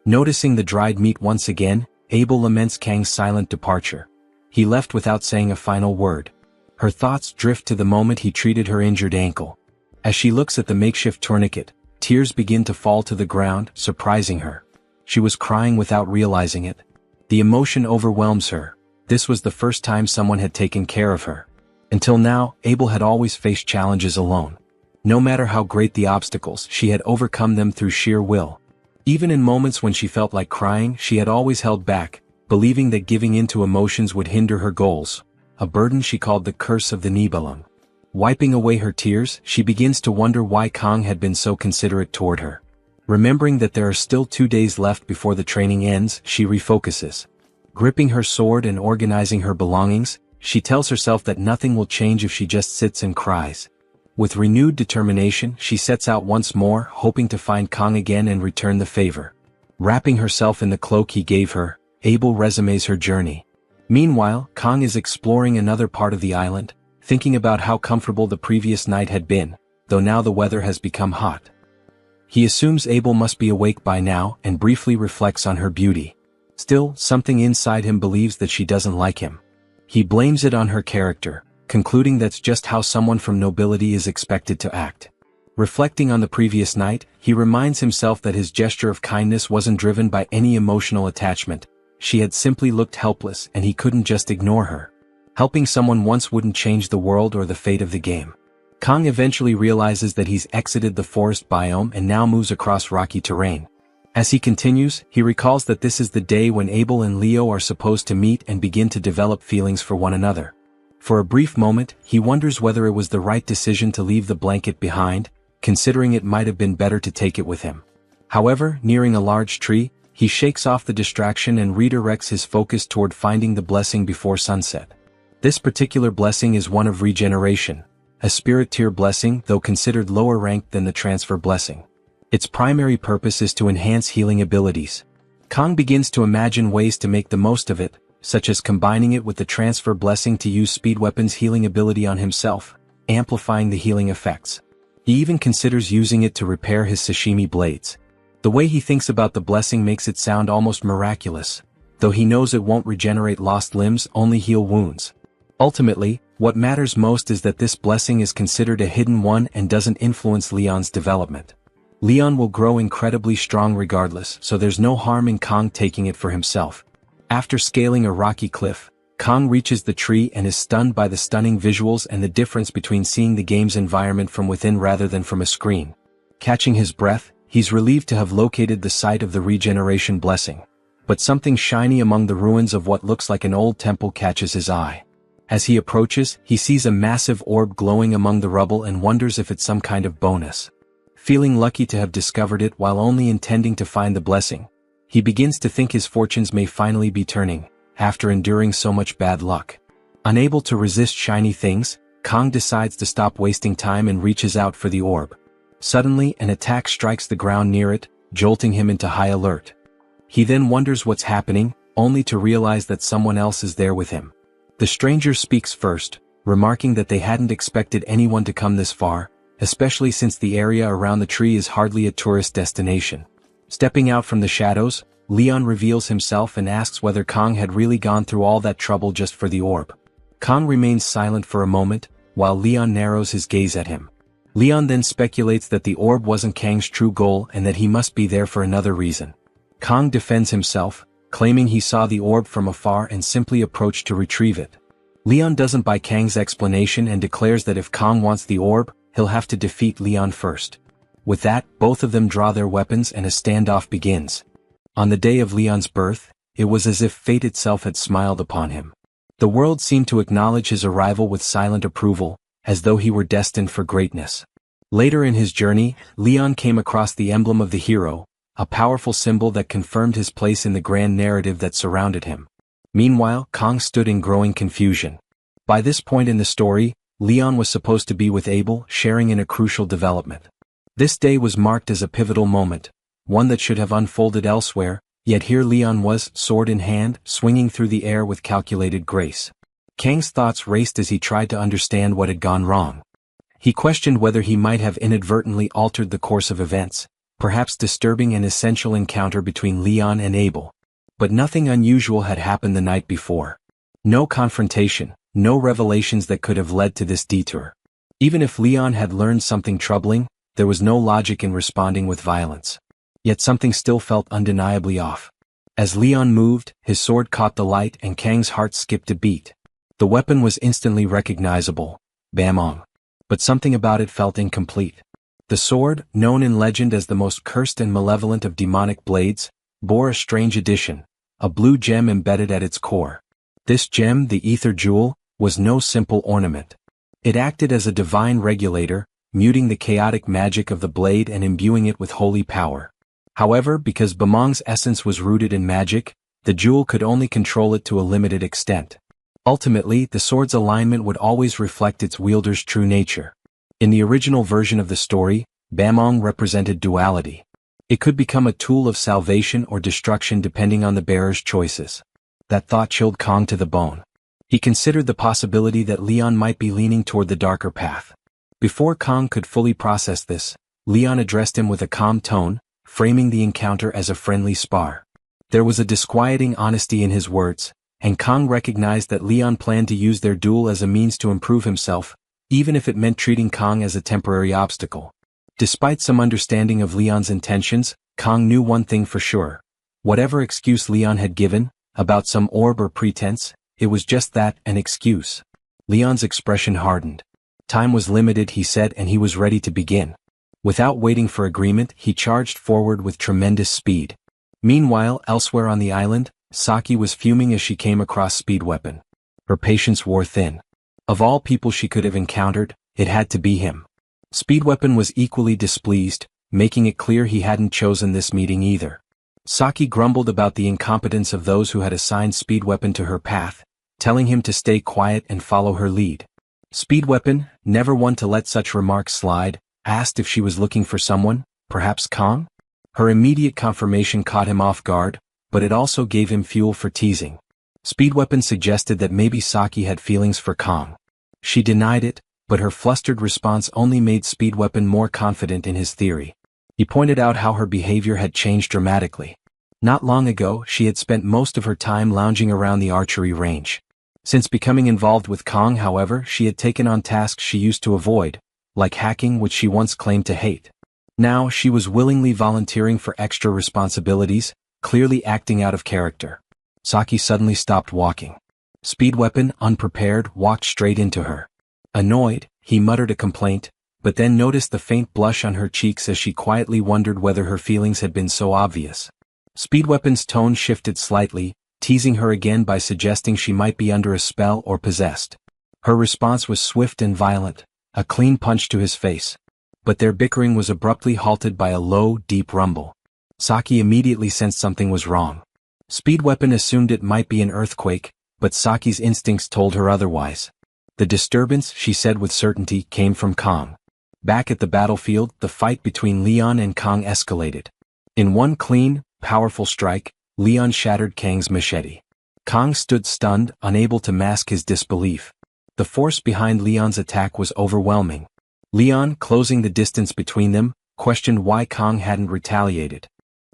Noticing the dried meat once again, Abel laments Kang's silent departure. He left without saying a final word. Her thoughts drift to the moment he treated her injured ankle. As she looks at the makeshift tourniquet, tears begin to fall to the ground, surprising her. She was crying without realizing it. The emotion overwhelms her. This was the first time someone had taken care of her. Until now, Abel had always faced challenges alone. No matter how great the obstacles, she had overcome them through sheer will. Even in moments when she felt like crying, she had always held back, believing that giving in to emotions would hinder her goals, a burden she called the curse of the Nibelung. Wiping away her tears, she begins to wonder why Kang had been so considerate toward her. Remembering that there are still 2 days left before the training ends, she refocuses. Gripping her sword and organizing her belongings, she tells herself that nothing will change if she just sits and cries. With renewed determination, she sets out once more, hoping to find Kang again and return the favor. Wrapping herself in the cloak he gave her, Abel resumes her journey. Meanwhile, Kang is exploring another part of the island, thinking about how comfortable the previous night had been, though now the weather has become hot. He assumes Abel must be awake by now and briefly reflects on her beauty. Still, something inside him believes that she doesn't like him. He blames it on her character, concluding that's just how someone from nobility is expected to act. Reflecting on the previous night, he reminds himself that his gesture of kindness wasn't driven by any emotional attachment. She had simply looked helpless and he couldn't just ignore her. Helping someone once wouldn't change the world or the fate of the game. Kang eventually realizes that he's exited the forest biome and now moves across rocky terrain. As he continues, he recalls that this is the day when Abel and Leo are supposed to meet and begin to develop feelings for one another. For a brief moment, he wonders whether it was the right decision to leave the blanket behind, considering it might have been better to take it with him. However, nearing a large tree, he shakes off the distraction and redirects his focus toward finding the blessing before sunset. This particular blessing is one of regeneration, a spirit tier blessing though considered lower ranked than the transfer blessing. Its primary purpose is to enhance healing abilities. Kang begins to imagine ways to make the most of it, such as combining it with the transfer blessing to use Speed Weapon's healing ability on himself, amplifying the healing effects. He even considers using it to repair his sashimi blades. The way he thinks about the blessing makes it sound almost miraculous, though he knows it won't regenerate lost limbs, only heal wounds. Ultimately, what matters most is that this blessing is considered a hidden one and doesn't influence Leon's development. Leon will grow incredibly strong regardless, so there's no harm in Kang taking it for himself. After scaling a rocky cliff, Kang reaches the tree and is stunned by the stunning visuals and the difference between seeing the game's environment from within rather than from a screen. Catching his breath, he's relieved to have located the site of the regeneration blessing. But something shiny among the ruins of what looks like an old temple catches his eye. As he approaches, he sees a massive orb glowing among the rubble and wonders if it's some kind of bonus. Feeling lucky to have discovered it while only intending to find the blessing, he begins to think his fortunes may finally be turning, after enduring so much bad luck. Unable to resist shiny things, Kang decides to stop wasting time and reaches out for the orb. Suddenly, an attack strikes the ground near it, jolting him into high alert. He then wonders what's happening, only to realize that someone else is there with him. The stranger speaks first, remarking that they hadn't expected anyone to come this far, especially since the area around the tree is hardly a tourist destination. Stepping out from the shadows, Leon reveals himself and asks whether Kang had really gone through all that trouble just for the orb. Kang remains silent for a moment, while Leon narrows his gaze at him. Leon then speculates that the orb wasn't Kang's true goal and that he must be there for another reason. Kang defends himself, claiming he saw the orb from afar and simply approached to retrieve it. Leon doesn't buy Kang's explanation and declares that if Kang wants the orb, he'll have to defeat Leon first. With that, both of them draw their weapons and a standoff begins. On the day of Leon's birth, it was as if fate itself had smiled upon him. The world seemed to acknowledge his arrival with silent approval, as though he were destined for greatness. Later in his journey, Leon came across the emblem of the hero, a powerful symbol that confirmed his place in the grand narrative that surrounded him. Meanwhile, Kang stood in growing confusion. By this point in the story, Leon was supposed to be with Abel, sharing in a crucial development. This day was marked as a pivotal moment, one that should have unfolded elsewhere, yet here Leon was, sword in hand, swinging through the air with calculated grace. Kang's thoughts raced as he tried to understand what had gone wrong. He questioned whether he might have inadvertently altered the course of events, perhaps disturbing an essential encounter between Leon and Abel. But nothing unusual had happened the night before. No confrontation, no revelations that could have led to this detour. Even if Leon had learned something troubling, there was no logic in responding with violence. Yet something still felt undeniably off. As Leon moved, his sword caught the light and Kang's heart skipped a beat. The weapon was instantly recognizable, Bamong. But something about it felt incomplete. The sword, known in legend as the most cursed and malevolent of demonic blades, bore a strange addition, a blue gem embedded at its core. This gem, the Ether Jewel, was no simple ornament. It acted as a divine regulator, muting the chaotic magic of the blade and imbuing it with holy power. However, because Bamong's essence was rooted in magic, the jewel could only control it to a limited extent. Ultimately, the sword's alignment would always reflect its wielder's true nature. In the original version of the story, Bamong represented duality. It could become a tool of salvation or destruction depending on the bearer's choices. That thought chilled Kong to the bone. He considered the possibility that Leon might be leaning toward the darker path. Before Kong could fully process this, Leon addressed him with a calm tone, framing the encounter as a friendly spar. There was a disquieting honesty in his words, and Kong recognized that Leon planned to use their duel as a means to improve himself, even if it meant treating Kong as a temporary obstacle. Despite some understanding of Leon's intentions, Kong knew one thing for sure. Whatever excuse Leon had given, about some orb or pretense, it was just that, an excuse. Leon's expression hardened. Time was limited, he said, and he was ready to begin. Without waiting for agreement, he charged forward with tremendous speed. Meanwhile, elsewhere on the island, Saki was fuming as she came across Speed Weapon. Her patience wore thin. Of all people she could have encountered, it had to be him. Speed Weapon was equally displeased, making it clear he hadn't chosen this meeting either. Saki grumbled about the incompetence of those who had assigned Speed Weapon to her path, telling him to stay quiet and follow her lead. Speed Weapon, never one to let such remarks slide, asked if she was looking for someone, perhaps Kong? Her immediate confirmation caught him off guard, but it also gave him fuel for teasing. Speed Weapon suggested that maybe Saki had feelings for Kong. She denied it, but her flustered response only made Speed Weapon more confident in his theory. He pointed out how her behavior had changed dramatically. Not long ago, she had spent most of her time lounging around the archery range. Since becoming involved with Kong, however, she had taken on tasks she used to avoid, like hacking, which she once claimed to hate. Now, she was willingly volunteering for extra responsibilities, clearly acting out of character. Saki suddenly stopped walking. Speed Weapon, unprepared, walked straight into her. Annoyed, he muttered a complaint, but then noticed the faint blush on her cheeks as she quietly wondered whether her feelings had been so obvious. Speed Weapon's tone shifted slightly, teasing her again by suggesting she might be under a spell or possessed. Her response was swift and violent, a clean punch to his face. But their bickering was abruptly halted by a low, deep rumble. Saki immediately sensed something was wrong. Speed Weapon assumed it might be an earthquake, but Saki's instincts told her otherwise. The disturbance, she said with certainty, came from Kong. Back at the battlefield, the fight between Leon and Kong escalated. In one clean, powerful strike, Leon shattered Kang's machete. Kong stood stunned, unable to mask his disbelief. The force behind Leon's attack was overwhelming. Leon, closing the distance between them, questioned why Kong hadn't retaliated.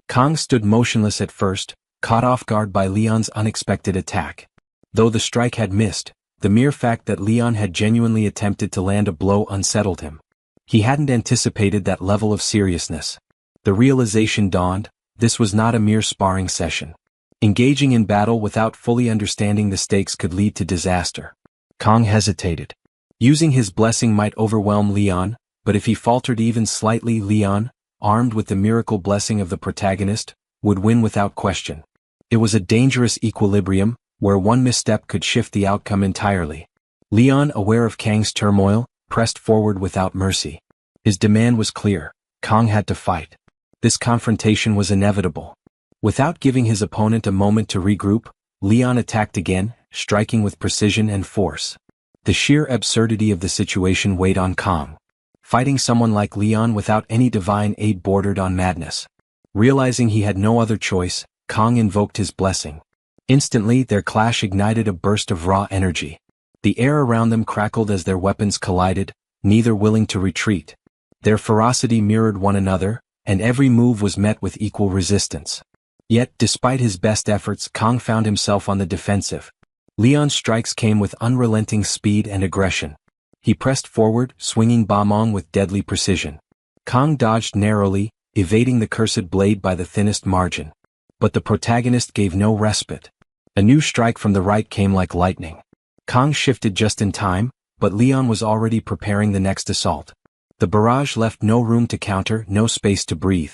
Kong stood motionless at first, caught off guard by Leon's unexpected attack. Though the strike had missed, the mere fact that Leon had genuinely attempted to land a blow unsettled him. He hadn't anticipated that level of seriousness. The realization dawned, this was not a mere sparring session. Engaging in battle without fully understanding the stakes could lead to disaster. Kong hesitated. Using his blessing might overwhelm Leon, but if he faltered even slightly, Leon, armed with the miracle blessing of the protagonist, would win without question. It was a dangerous equilibrium, where one misstep could shift the outcome entirely. Leon, aware of Kang's turmoil, pressed forward without mercy. His demand was clear. Kong had to fight. This confrontation was inevitable. Without giving his opponent a moment to regroup, Leon attacked again, striking with precision and force. The sheer absurdity of the situation weighed on Kong. Fighting someone like Leon without any divine aid bordered on madness. Realizing he had no other choice, Kong invoked his blessing. Instantly, their clash ignited a burst of raw energy. The air around them crackled as their weapons collided, neither willing to retreat. Their ferocity mirrored one another, and every move was met with equal resistance. Yet, despite his best efforts, Kong found himself on the defensive. Leon's strikes came with unrelenting speed and aggression. He pressed forward, swinging Bamong with deadly precision. Kong dodged narrowly, evading the cursed blade by the thinnest margin. But the protagonist gave no respite. A new strike from the right came like lightning. Kong shifted just in time, but Leon was already preparing the next assault. The barrage left no room to counter, no space to breathe.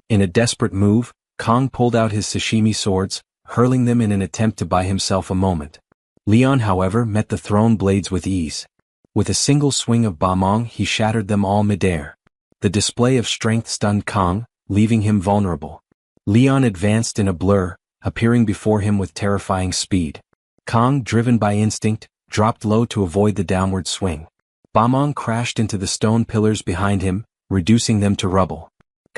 In a desperate move, Kong pulled out his sashimi swords, hurling them in an attempt to buy himself a moment. Leon, however, met the thrown blades with ease. With a single swing of Bamong, he shattered them all midair. The display of strength stunned Kong, leaving him vulnerable. Leon advanced in a blur, appearing before him with terrifying speed. Kong, driven by instinct, dropped low to avoid the downward swing. Bamong crashed into the stone pillars behind him, reducing them to rubble.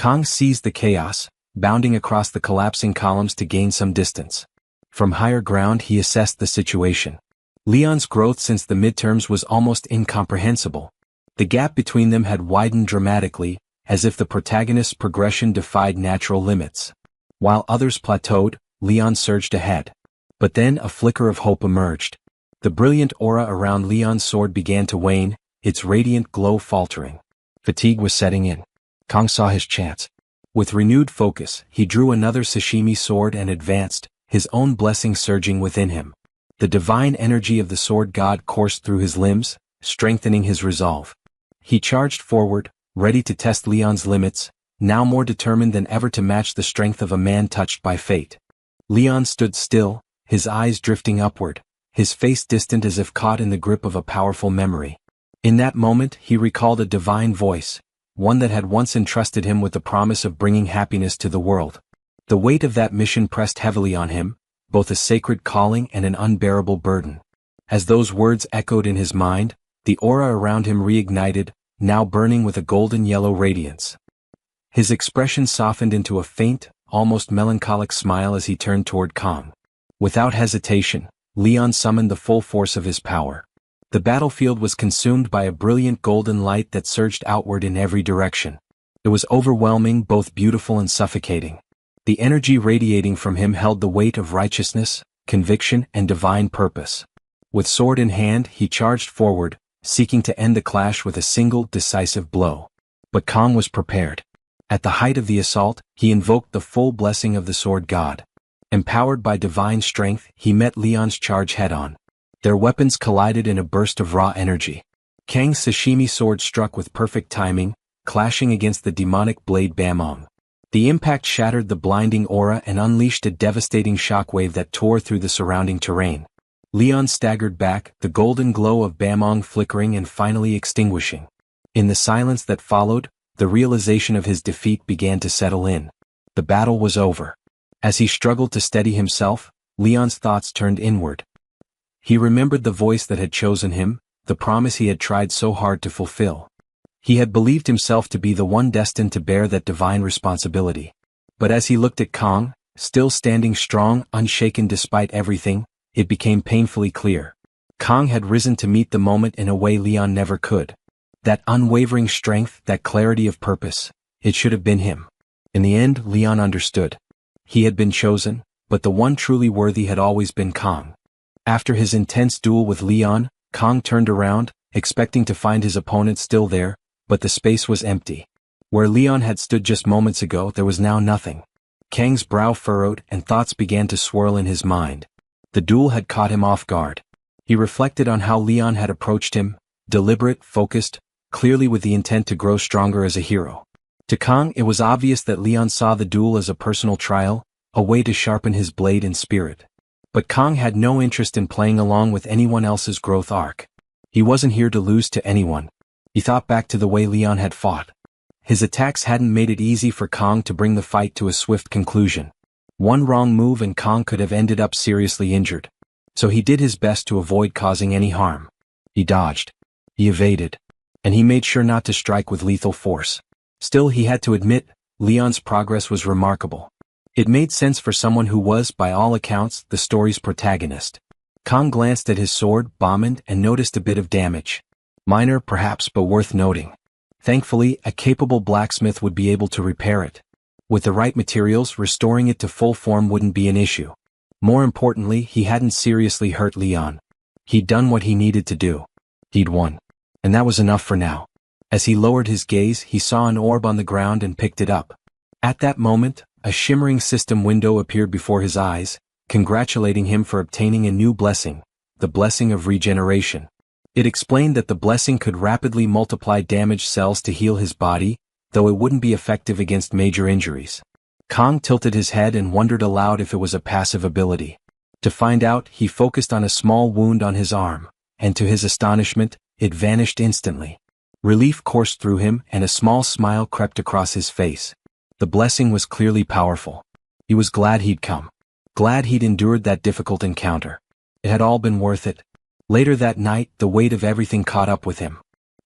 Kong seized the chaos, bounding across the collapsing columns to gain some distance. From higher ground he assessed the situation. Leon's growth since the midterms was almost incomprehensible. The gap between them had widened dramatically, as if the protagonist's progression defied natural limits. While others plateaued, Leon surged ahead. But then a flicker of hope emerged. The brilliant aura around Leon's sword began to wane, its radiant glow faltering. Fatigue was setting in. Kong saw his chance. With renewed focus, he drew another sashimi sword and advanced, his own blessing surging within him. The divine energy of the sword god coursed through his limbs, strengthening his resolve. He charged forward, ready to test Leon's limits, now more determined than ever to match the strength of a man touched by fate. Leon stood still, his eyes drifting upward, his face distant as if caught in the grip of a powerful memory. In that moment he recalled a divine voice, one that had once entrusted him with the promise of bringing happiness to the world. The weight of that mission pressed heavily on him, both a sacred calling and an unbearable burden. As those words echoed in his mind, the aura around him reignited, now burning with a golden yellow radiance. His expression softened into a faint, almost melancholic smile as he turned toward Kong. Without hesitation, Leon summoned the full force of his power. The battlefield was consumed by a brilliant golden light that surged outward in every direction. It was overwhelming, both beautiful and suffocating. The energy radiating from him held the weight of righteousness, conviction, and divine purpose. With sword in hand, he charged forward, seeking to end the clash with a single, decisive blow. But Kong was prepared. At the height of the assault, he invoked the full blessing of the sword god. Empowered by divine strength, he met Leon's charge head-on. Their weapons collided in a burst of raw energy. Kang's sashimi sword struck with perfect timing, clashing against the demonic blade Bamong. The impact shattered the blinding aura and unleashed a devastating shockwave that tore through the surrounding terrain. Leon staggered back, the golden glow of Bamong flickering and finally extinguishing. In the silence that followed, the realization of his defeat began to settle in. The battle was over. As he struggled to steady himself, Leon's thoughts turned inward. He remembered the voice that had chosen him, the promise he had tried so hard to fulfill. He had believed himself to be the one destined to bear that divine responsibility. But as he looked at Kong, still standing strong, unshaken despite everything, it became painfully clear. Kong had risen to meet the moment in a way Leon never could. That unwavering strength, that clarity of purpose, it should have been him. In the end, Leon understood. He had been chosen, but the one truly worthy had always been Kong. After his intense duel with Leon, Kong turned around, expecting to find his opponent still there, but the space was empty. Where Leon had stood just moments ago, there was now nothing. Kang's brow furrowed and thoughts began to swirl in his mind. The duel had caught him off guard. He reflected on how Leon had approached him, deliberate, focused, clearly with the intent to grow stronger as a hero. To Kong, it was obvious that Leon saw the duel as a personal trial, a way to sharpen his blade and spirit. But Kong had no interest in playing along with anyone else's growth arc. He wasn't here to lose to anyone. He thought back to the way Leon had fought. His attacks hadn't made it easy for Kong to bring the fight to a swift conclusion. One wrong move and Kong could have ended up seriously injured. So he did his best to avoid causing any harm. He dodged. He evaded. And he made sure not to strike with lethal force. Still, he had to admit, Leon's progress was remarkable. It made sense for someone who was, by all accounts, the story's protagonist. Kong glanced at his sword, bombed, and noticed a bit of damage. Minor, perhaps, but worth noting. Thankfully, a capable blacksmith would be able to repair it. With the right materials, restoring it to full form wouldn't be an issue. More importantly, he hadn't seriously hurt Leon. He'd done what he needed to do. He'd won. And that was enough for now. As he lowered his gaze, he saw an orb on the ground and picked it up. At that moment, a shimmering system window appeared before his eyes, congratulating him for obtaining a new blessing, the blessing of regeneration. It explained that the blessing could rapidly multiply damaged cells to heal his body, though it wouldn't be effective against major injuries. Kong tilted his head and wondered aloud if it was a passive ability. To find out, he focused on a small wound on his arm, and to his astonishment, it vanished instantly. Relief coursed through him and a small smile crept across his face. The blessing was clearly powerful. He was glad he'd come. Glad he'd endured that difficult encounter. It had all been worth it. Later that night, the weight of everything caught up with him.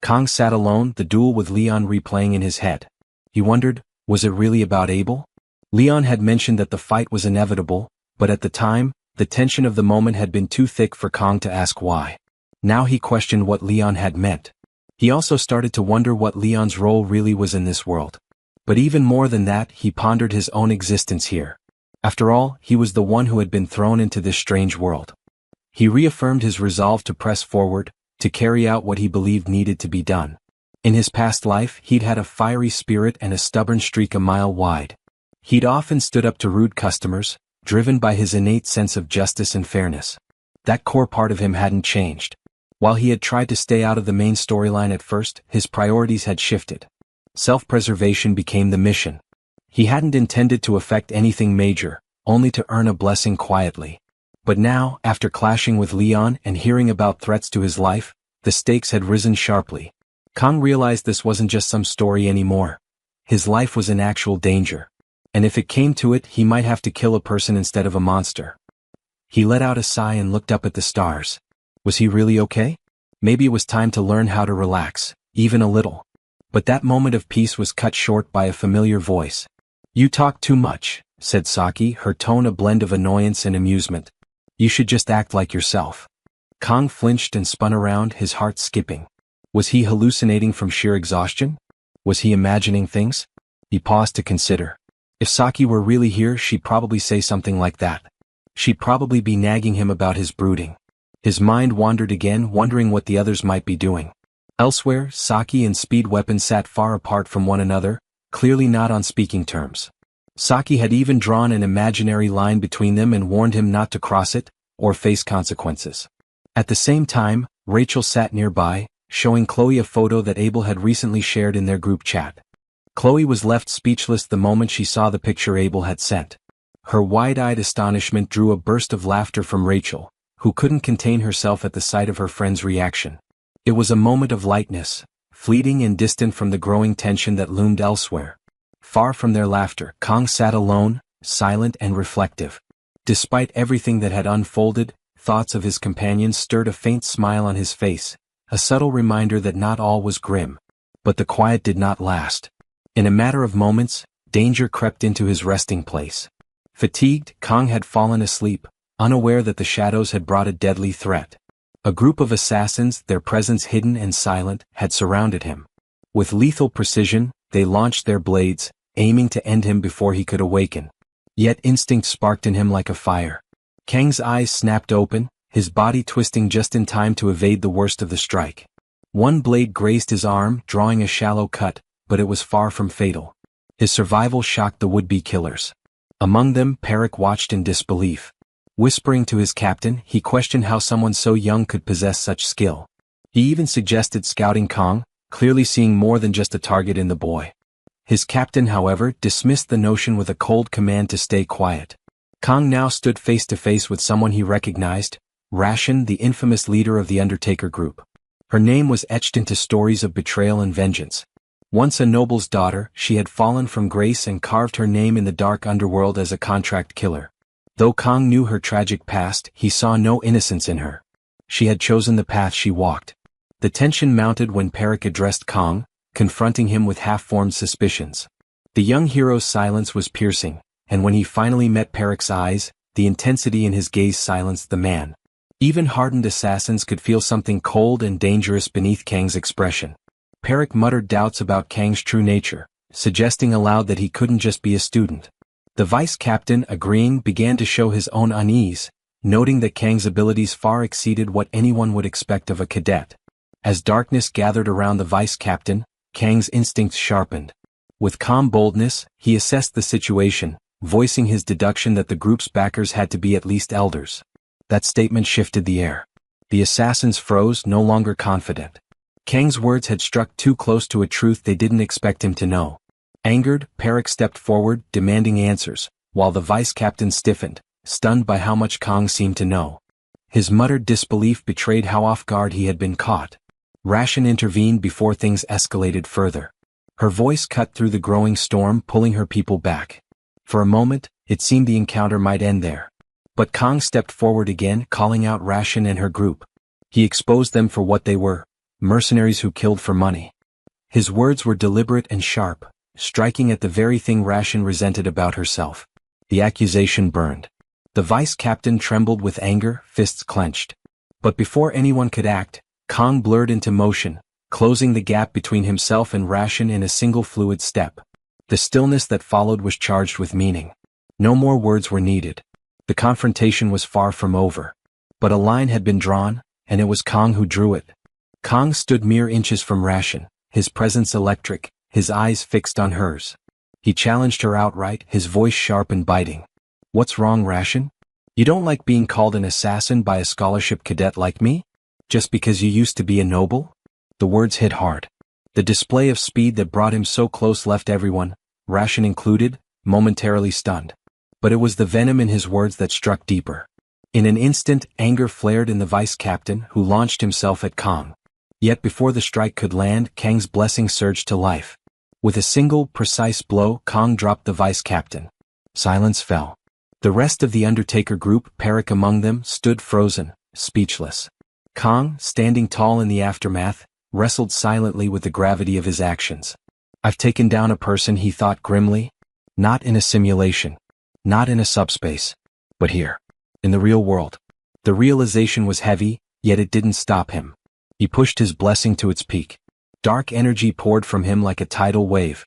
Kong sat alone, the duel with Leon replaying in his head. He wondered, Was it really about Abel? Leon had mentioned that the fight was inevitable, but at the time, the tension of the moment had been too thick for Kong to ask why. Now he questioned what Leon had meant. He also started to wonder what Leon's role really was in this world. But even more than that, he pondered his own existence here. After all, he was the one who had been thrown into this strange world. He reaffirmed his resolve to press forward, to carry out what he believed needed to be done. In his past life, he'd had a fiery spirit and a stubborn streak a mile wide. He'd often stood up to rude customers, driven by his innate sense of justice and fairness. That core part of him hadn't changed. While he had tried to stay out of the main storyline at first, his priorities had shifted. Self-preservation became the mission. He hadn't intended to affect anything major, only to earn a blessing quietly. But now, after clashing with Leon and hearing about threats to his life, the stakes had risen sharply. Kong realized this wasn't just some story anymore. His life was in actual danger. And if it came to it, he might have to kill a person instead of a monster. He let out a sigh and looked up at the stars. Was he really okay? Maybe it was time to learn how to relax, even a little. But that moment of peace was cut short by a familiar voice. "You talk too much," said Saki, her tone a blend of annoyance and amusement. "You should just act like yourself." Kong flinched and spun around, his heart skipping. Was he hallucinating from sheer exhaustion? Was he imagining things? He paused to consider. If Saki were really here, she'd probably say something like that. She'd probably be nagging him about his brooding. His mind wandered again, wondering what the others might be doing. Elsewhere, Saki and Speed Weapon sat far apart from one another, clearly not on speaking terms. Saki had even drawn an imaginary line between them and warned him not to cross it, or face consequences. At the same time, Rachel sat nearby, showing Chloe a photo that Abel had recently shared in their group chat. Chloe was left speechless the moment she saw the picture Abel had sent. Her wide-eyed astonishment drew a burst of laughter from Rachel, who couldn't contain herself at the sight of her friend's reaction. It was a moment of lightness, fleeting and distant from the growing tension that loomed elsewhere. Far from their laughter, Kong sat alone, silent and reflective. Despite everything that had unfolded, thoughts of his companions stirred a faint smile on his face, a subtle reminder that not all was grim. But the quiet did not last. In a matter of moments, danger crept into his resting place. Fatigued, Kong had fallen asleep, unaware that the shadows had brought a deadly threat. A group of assassins, their presence hidden and silent, had surrounded him. With lethal precision, they launched their blades, aiming to end him before he could awaken. Yet instinct sparked in him like a fire. Kang's eyes snapped open, his body twisting just in time to evade the worst of the strike. One blade grazed his arm, drawing a shallow cut, but it was far from fatal. His survival shocked the would-be killers. Among them, Perrick watched in disbelief. Whispering to his captain, he questioned how someone so young could possess such skill. He even suggested scouting Kong, clearly seeing more than just a target in the boy. His captain, however, dismissed the notion with a cold command to stay quiet. Kong now stood face to face with someone he recognized, Ration, the infamous leader of the Undertaker group. Her name was etched into stories of betrayal and vengeance. Once a noble's daughter, she had fallen from grace and carved her name in the dark underworld as a contract killer. Though Kong knew her tragic past, he saw no innocence in her. She had chosen the path she walked. The tension mounted when Perrick addressed Kong, confronting him with half-formed suspicions. The young hero's silence was piercing, and when he finally met Perrick's eyes, the intensity in his gaze silenced the man. Even hardened assassins could feel something cold and dangerous beneath Kang's expression. Perrick muttered doubts about Kang's true nature, suggesting aloud that he couldn't just be a student. The vice captain, agreeing, began to show his own unease, noting that Kang's abilities far exceeded what anyone would expect of a cadet. As darkness gathered around the vice captain, Kang's instincts sharpened. With calm boldness, he assessed the situation, voicing his deduction that the group's backers had to be at least elders. That statement shifted the air. The assassins froze, no longer confident. Kang's words had struck too close to a truth they didn't expect him to know. Angered, Perrick stepped forward, demanding answers, while the vice captain stiffened, stunned by how much Kong seemed to know. His muttered disbelief betrayed how off guard he had been caught. Ration intervened before things escalated further. Her voice cut through the growing storm, pulling her people back. For a moment, it seemed the encounter might end there. But Kong stepped forward again, calling out Ration and her group. He exposed them for what they were, mercenaries who killed for money. His words were deliberate and sharp, striking at the very thing Ration resented about herself. The accusation burned. The vice captain trembled with anger, fists clenched. But before anyone could act, Kong blurred into motion, closing the gap between himself and Ration in a single fluid step. The stillness that followed was charged with meaning. No more words were needed. The confrontation was far from over. But a line had been drawn, and it was Kong who drew it. Kong stood mere inches from Ration, his presence electric, his eyes fixed on hers. He challenged her outright, his voice sharp and biting. "What's wrong, Ration? You don't like being called an assassin by a scholarship cadet like me? Just because you used to be a noble?" The words hit hard. The display of speed that brought him so close left everyone, Ration included, momentarily stunned. But it was the venom in his words that struck deeper. In an instant, anger flared in the vice captain, who launched himself at Kong. Yet before the strike could land, Kang's blessing surged to life. With a single, precise blow, Kong dropped the vice captain. Silence fell. The rest of the Undertaker group, Perik among them, stood frozen, speechless. Kong, standing tall in the aftermath, wrestled silently with the gravity of his actions. "I've taken down a person," he thought grimly. "Not in a simulation. Not in a subspace. But here. In the real world." The realization was heavy, yet it didn't stop him. He pushed his blessing to its peak. Dark energy poured from him like a tidal wave.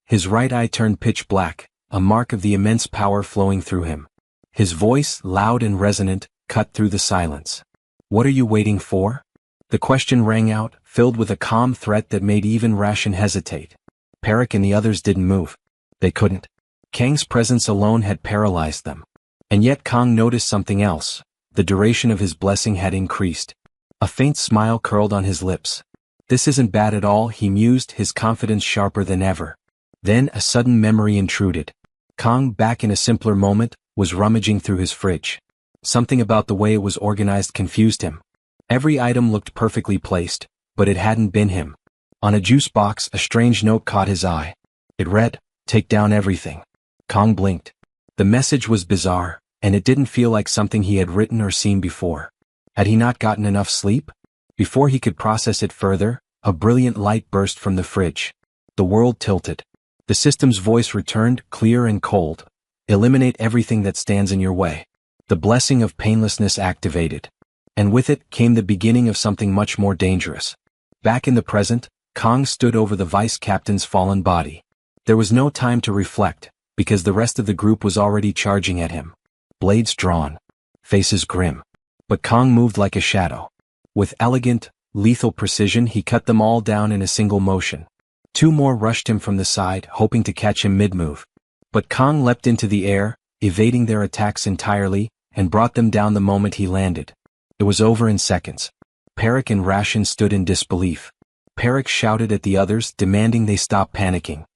His right eye turned pitch black, a mark of the immense power flowing through him. His voice, loud and resonant, cut through the silence. "What are you waiting for?" The question rang out, filled with a calm threat that made even Ration hesitate. Perik and the others didn't move. They couldn't. Kang's presence alone had paralyzed them. And yet Kong noticed something else. The duration of his blessing had increased. A faint smile curled on his lips. "This isn't bad at all," he mused, his confidence sharper than ever. Then a sudden memory intruded. Kong, back in a simpler moment, was rummaging through his fridge. Something about the way it was organized confused him. Every item looked perfectly placed, but it hadn't been him. On a juice box, a strange note caught his eye. It read, "Take down everything." Kong blinked. The message was bizarre, and it didn't feel like something he had written or seen before. Had he not gotten enough sleep? Before he could process it further, a brilliant light burst from the fridge. The world tilted. The system's voice returned, clear and cold. "Eliminate everything that stands in your way." The blessing of painlessness activated. And with it came the beginning of something much more dangerous. Back in the present, Kong stood over the vice captain's fallen body. There was no time to reflect, because the rest of the group was already charging at him. Blades drawn. Faces grim. But Kong moved like a shadow. With elegant, lethal precision, he cut them all down in a single motion. Two more rushed him from the side, hoping to catch him mid-move. But Kong leapt into the air, evading their attacks entirely, and brought them down the moment he landed. It was over in seconds. Perik and Ration stood in disbelief. Perik shouted at the others, demanding they stop panicking.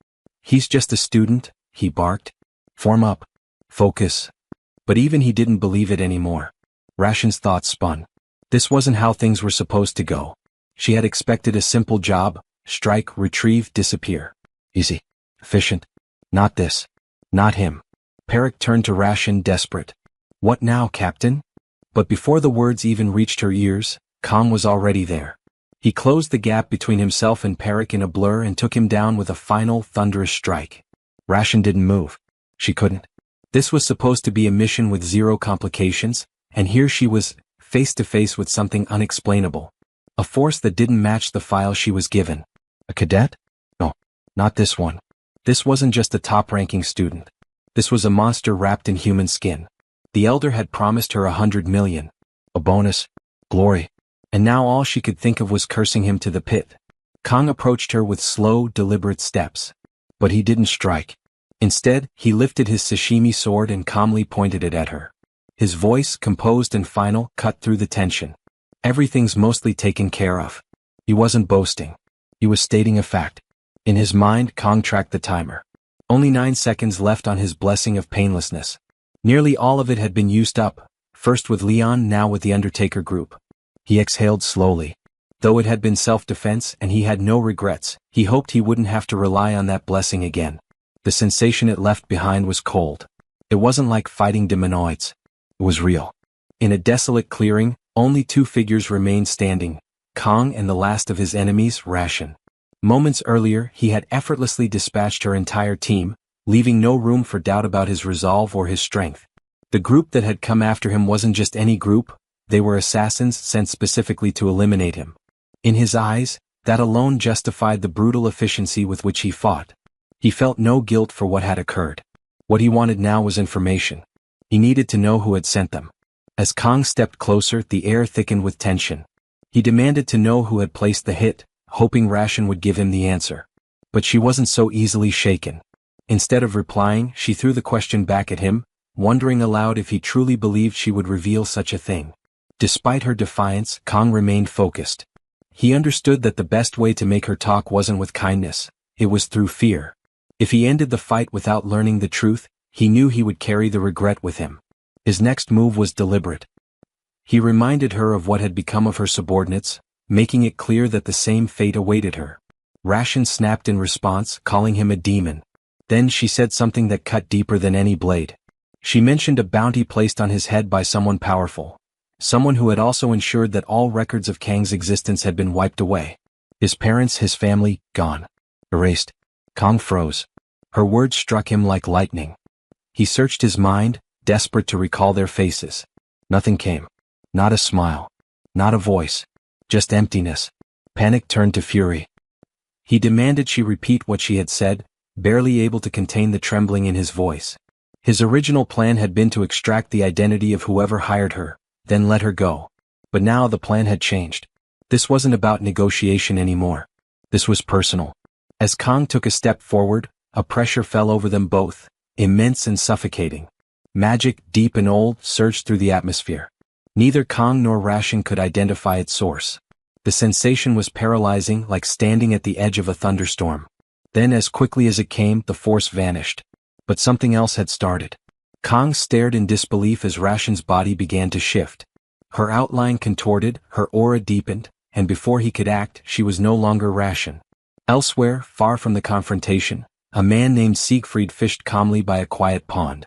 "He's just a student," he barked. "Form up. Focus." But even he didn't believe it anymore. Ration's thoughts spun. This wasn't how things were supposed to go. She had expected a simple job: strike, retrieve, disappear. Easy. Efficient. Not this. Not him. Perik turned to Ration, desperate. "What now, Captain?" But before the words even reached her ears, Kong was already there. He closed the gap between himself and Perik in a blur and took him down with a final, thunderous strike. Ration didn't move. She couldn't. This was supposed to be a mission with zero complications, and here she was, face to face with something unexplainable. A force that didn't match the file she was given. A cadet? No, not this one. This wasn't just a top-ranking student. This was a monster wrapped in human skin. The Elder had promised her 100 million. A bonus. Glory. And now all she could think of was cursing him to the pit. Kong approached her with slow, deliberate steps. But he didn't strike. Instead, he lifted his sashimi sword and calmly pointed it at her. His voice, composed and final, cut through the tension. "Everything's mostly taken care of." He wasn't boasting. He was stating a fact. In his mind, Kong tracked the timer. Only 9 seconds left on his blessing of painlessness. Nearly all of it had been used up, first with Leon, now with the Undertaker group. He exhaled slowly. Though it had been self-defense and he had no regrets, he hoped he wouldn't have to rely on that blessing again. The sensation it left behind was cold. It wasn't like fighting demonoids. It was real. In a desolate clearing, only two figures remained standing, Kong and the last of his enemies, Ration. Moments earlier, he had effortlessly dispatched her entire team, leaving no room for doubt about his resolve or his strength. The group that had come after him wasn't just any group, they were assassins sent specifically to eliminate him. In his eyes, that alone justified the brutal efficiency with which he fought. He felt no guilt for what had occurred. What he wanted now was information. He needed to know who had sent them. As Kang stepped closer, the air thickened with tension. He demanded to know who had placed the hit, hoping Ration would give him the answer. But she wasn't so easily shaken. Instead of replying, she threw the question back at him, wondering aloud if he truly believed she would reveal such a thing. Despite her defiance, Kang remained focused. He understood that the best way to make her talk wasn't with kindness, it was through fear. If he ended the fight without learning the truth, he knew he would carry the regret with him. His next move was deliberate. He reminded her of what had become of her subordinates, making it clear that the same fate awaited her. Ration snapped in response, calling him a demon. Then she said something that cut deeper than any blade. She mentioned a bounty placed on his head by someone powerful. Someone who had also ensured that all records of Kang's existence had been wiped away. His parents, his family, gone. Erased. Kang froze. Her words struck him like lightning. He searched his mind, desperate to recall their faces. Nothing came. Not a smile. Not a voice. Just emptiness. Panic turned to fury. He demanded she repeat what she had said, barely able to contain the trembling in his voice. His original plan had been to extract the identity of whoever hired her, then let her go. But now the plan had changed. This wasn't about negotiation anymore. This was personal. As Kang took a step forward, a pressure fell over them both, immense and suffocating. Magic, deep and old, surged through the atmosphere. Neither Kang nor Ration could identify its source. The sensation was paralyzing, like standing at the edge of a thunderstorm. Then as quickly as it came, the force vanished. But something else had started. Kang stared in disbelief as Ration's body began to shift. Her outline contorted, her aura deepened, and before he could act, she was no longer Ration. Elsewhere, far from the confrontation, a man named Siegfried fished calmly by a quiet pond.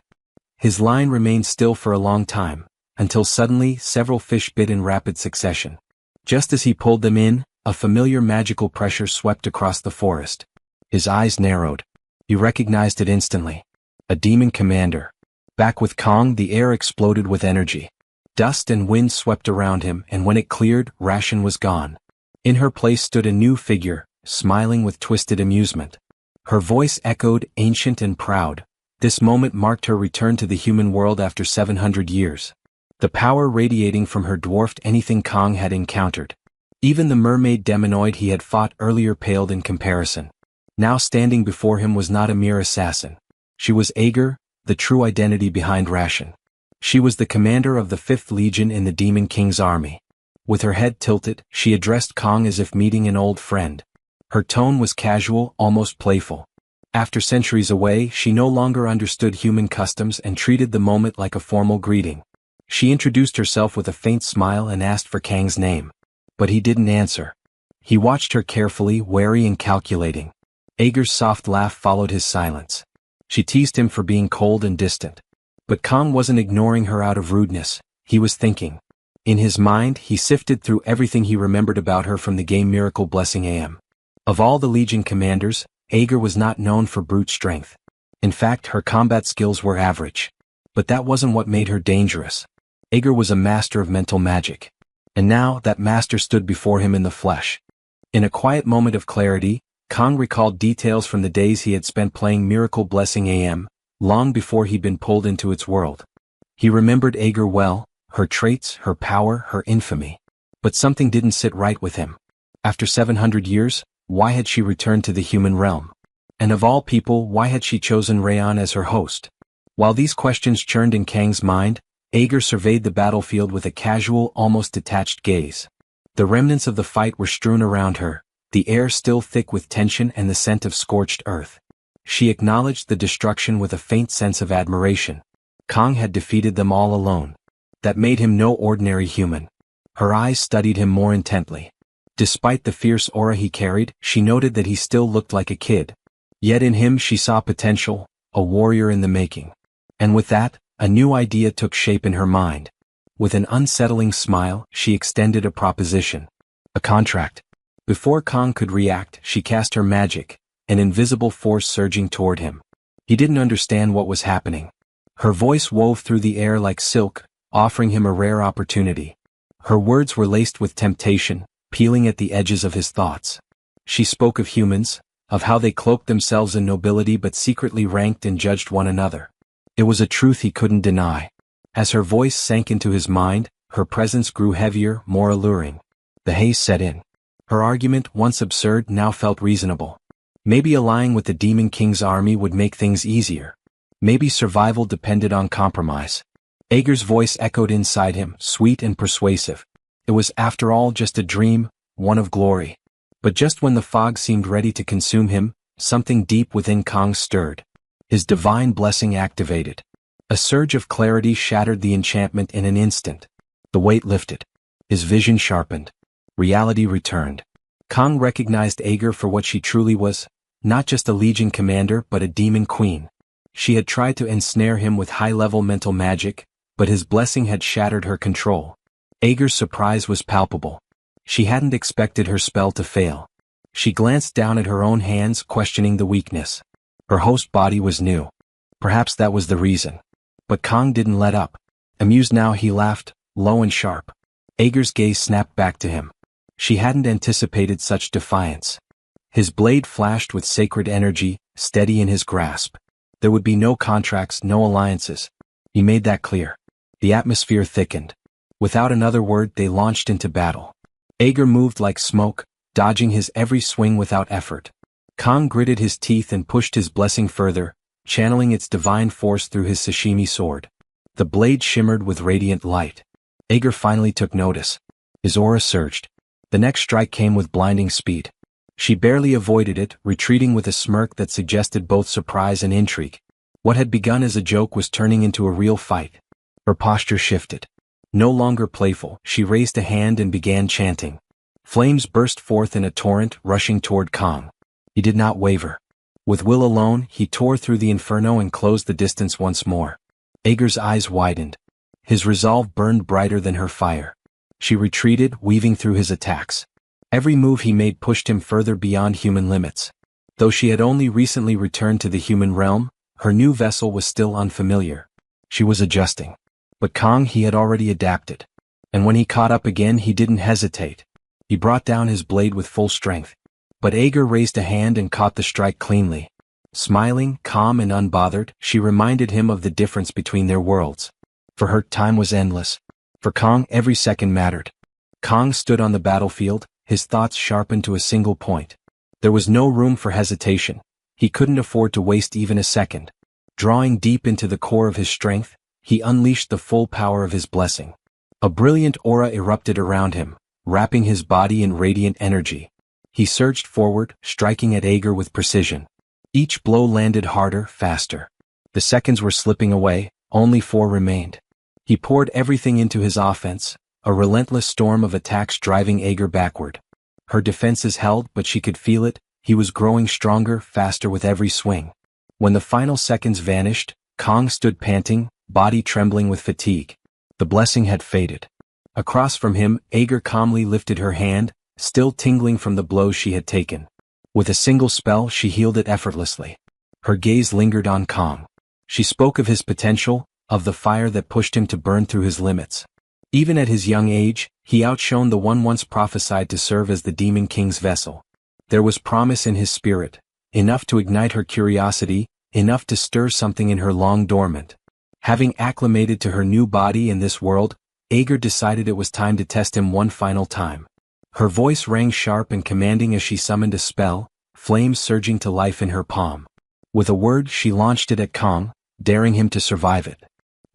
His line remained still for a long time, until suddenly several fish bit in rapid succession. Just as he pulled them in, a familiar magical pressure swept across the forest. His eyes narrowed. He recognized it instantly. A demon commander. Back with Kang, the air exploded with energy. Dust and wind swept around him, and when it cleared, Ration was gone. In her place stood a new figure, smiling with twisted amusement. Her voice echoed, ancient and proud. This moment marked her return to the human world after 700 years. The power radiating from her dwarfed anything Kang had encountered. Even the mermaid demonoid he had fought earlier paled in comparison. Now standing before him was not a mere assassin. She was Ager, the true identity behind Ration. She was the commander of the 5th Legion in the Demon King's army. With her head tilted, she addressed Kang as if meeting an old friend. Her tone was casual, almost playful. After centuries away, she no longer understood human customs and treated the moment like a formal greeting. She introduced herself with a faint smile and asked for Kang's name. But he didn't answer. He watched her carefully, wary and calculating. Ager's soft laugh followed his silence. She teased him for being cold and distant. But Kang wasn't ignoring her out of rudeness, he was thinking. In his mind, he sifted through everything he remembered about her from the game Miracle Blessing AM. Of all the Legion commanders, Ager was not known for brute strength. In fact, her combat skills were average. But that wasn't what made her dangerous. Ager was a master of mental magic. And now, that master stood before him in the flesh. In a quiet moment of clarity, Kang recalled details from the days he had spent playing Miracle Blessing AM, long before he'd been pulled into its world. He remembered Ager well, her traits, her power, her infamy. But something didn't sit right with him. After 700 years, why had she returned to the human realm? And of all people, why had she chosen Rayon as her host? While these questions churned in Kang's mind, Ager surveyed the battlefield with a casual, almost detached gaze. The remnants of the fight were strewn around her, the air still thick with tension and the scent of scorched earth. She acknowledged the destruction with a faint sense of admiration. Kang had defeated them all alone. That made him no ordinary human. Her eyes studied him more intently. Despite the fierce aura he carried, she noted that he still looked like a kid. Yet in him she saw potential, a warrior in the making. And with that, a new idea took shape in her mind. With an unsettling smile, she extended a proposition. A contract. Before Kong could react, she cast her magic, an invisible force surging toward him. He didn't understand what was happening. Her voice wove through the air like silk, offering him a rare opportunity. Her words were laced with temptation, peeling at the edges of his thoughts. She spoke of humans, of how they cloaked themselves in nobility but secretly ranked and judged one another. It was a truth he couldn't deny. As her voice sank into his mind, her presence grew heavier, more alluring. The haze set in. Her argument, once absurd, now felt reasonable. Maybe allying with the Demon King's army would make things easier. Maybe survival depended on compromise. Aeger's voice echoed inside him, sweet and persuasive. It was, after all, just a dream, one of glory. But just when the fog seemed ready to consume him, something deep within Kong stirred. His divine blessing activated. A surge of clarity shattered the enchantment in an instant. The weight lifted. His vision sharpened. Reality returned. Kong recognized Aeger for what she truly was, not just a legion commander but a demon queen. She had tried to ensnare him with high-level mental magic, but his blessing had shattered her control. Aeger's surprise was palpable. She hadn't expected her spell to fail. She glanced down at her own hands, questioning the weakness. Her host body was new. Perhaps that was the reason. But Kong didn't let up. Amused now, he laughed, low and sharp. Aeger's gaze snapped back to him. She hadn't anticipated such defiance. His blade flashed with sacred energy, steady in his grasp. There would be no contracts, no alliances. He made that clear. The atmosphere thickened. Without another word, they launched into battle. Aeger moved like smoke, dodging his every swing without effort. Kong gritted his teeth and pushed his blessing further, channeling its divine force through his sashimi sword. The blade shimmered with radiant light. Aeger finally took notice. His aura surged. The next strike came with blinding speed. She barely avoided it, retreating with a smirk that suggested both surprise and intrigue. What had begun as a joke was turning into a real fight. Her posture shifted. No longer playful, she raised a hand and began chanting. Flames burst forth in a torrent, rushing toward Kong. He did not waver. With will alone, he tore through the inferno and closed the distance once more. Aeger's eyes widened. His resolve burned brighter than her fire. She retreated, weaving through his attacks. Every move he made pushed him further beyond human limits. Though she had only recently returned to the human realm, her new vessel was still unfamiliar. She was adjusting. But Kong, he had already adapted. And when he caught up again, he didn't hesitate. He brought down his blade with full strength. But Aeger raised a hand and caught the strike cleanly. Smiling, calm and unbothered, she reminded him of the difference between their worlds. For her, time was endless. For Kong, every second mattered. Kong stood on the battlefield, his thoughts sharpened to a single point. There was no room for hesitation. He couldn't afford to waste even a second. Drawing deep into the core of his strength, he unleashed the full power of his blessing. A brilliant aura erupted around him, wrapping his body in radiant energy. He surged forward, striking at Aeger with precision. Each blow landed harder, faster. The seconds were slipping away, only 4 remained. He poured everything into his offense, a relentless storm of attacks driving Aeger backward. Her defenses held, but she could feel it. He was growing stronger, faster with every swing. When the final seconds vanished, Kong stood panting, body trembling with fatigue. The blessing had faded. Across from him, Aeger calmly lifted her hand, still tingling from the blows she had taken. With a single spell, she healed it effortlessly. Her gaze lingered on Kong. She spoke of his potential, of the fire that pushed him to burn through his limits. Even at his young age, he outshone the one once prophesied to serve as the Demon King's vessel. There was promise in his spirit, enough to ignite her curiosity, enough to stir something in her long dormant. Having acclimated to her new body in this world, Aeger decided it was time to test him one final time. Her voice rang sharp and commanding as she summoned a spell, flames surging to life in her palm. With a word, she launched it at Kong, daring him to survive it.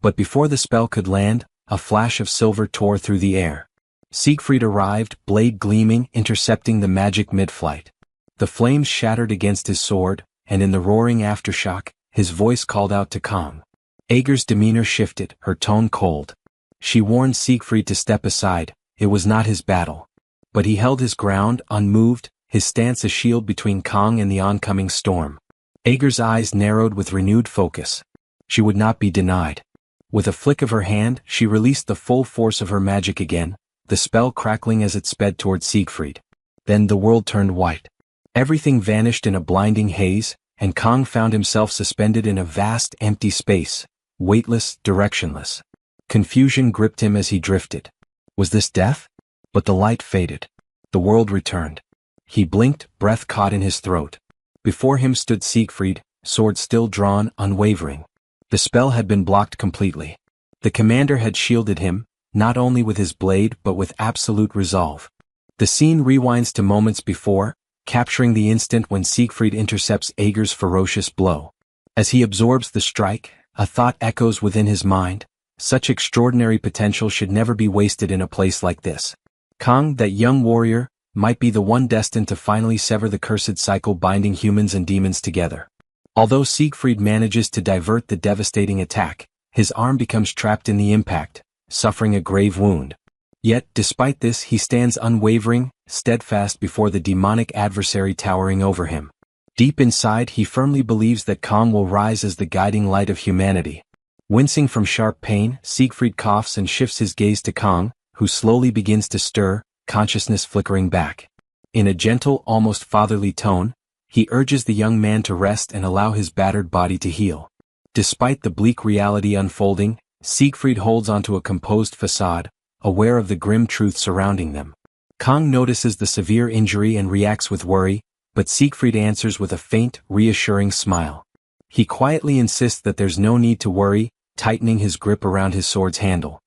But before the spell could land, a flash of silver tore through the air. Siegfried arrived, blade gleaming, intercepting the magic mid-flight. The flames shattered against his sword, and in the roaring aftershock, his voice called out to Kong. Aeger's demeanor shifted, her tone cold. She warned Siegfried to step aside. It was not his battle. But he held his ground, unmoved, his stance a shield between Kong and the oncoming storm. Aeger's eyes narrowed with renewed focus. She would not be denied. With a flick of her hand, she released the full force of her magic again, the spell crackling as it sped toward Siegfried. Then the world turned white. Everything vanished in a blinding haze, and Kong found himself suspended in a vast empty space, weightless, directionless. Confusion gripped him as he drifted. Was this death? But the light faded. The world returned. He blinked, breath caught in his throat. Before him stood Siegfried, sword still drawn, unwavering. The spell had been blocked completely. The commander had shielded him, not only with his blade but with absolute resolve. The scene rewinds to moments before, capturing the instant when Siegfried intercepts Ager's ferocious blow. As he absorbs the strike, a thought echoes within his mind: such extraordinary potential should never be wasted in a place like this. Kong, that young warrior, might be the one destined to finally sever the cursed cycle binding humans and demons together. Although Siegfried manages to divert the devastating attack, his arm becomes trapped in the impact, suffering a grave wound. Yet, despite this, he stands unwavering, steadfast before the demonic adversary towering over him. Deep inside, he firmly believes that Kong will rise as the guiding light of humanity. Wincing from sharp pain, Siegfried coughs and shifts his gaze to Kong, who slowly begins to stir, consciousness flickering back. In a gentle, almost fatherly tone, he urges the young man to rest and allow his battered body to heal. Despite the bleak reality unfolding, Siegfried holds onto a composed facade, aware of the grim truth surrounding them. Kong notices the severe injury and reacts with worry, but Siegfried answers with a faint, reassuring smile. He quietly insists that there's no need to worry, tightening his grip around his sword's handle.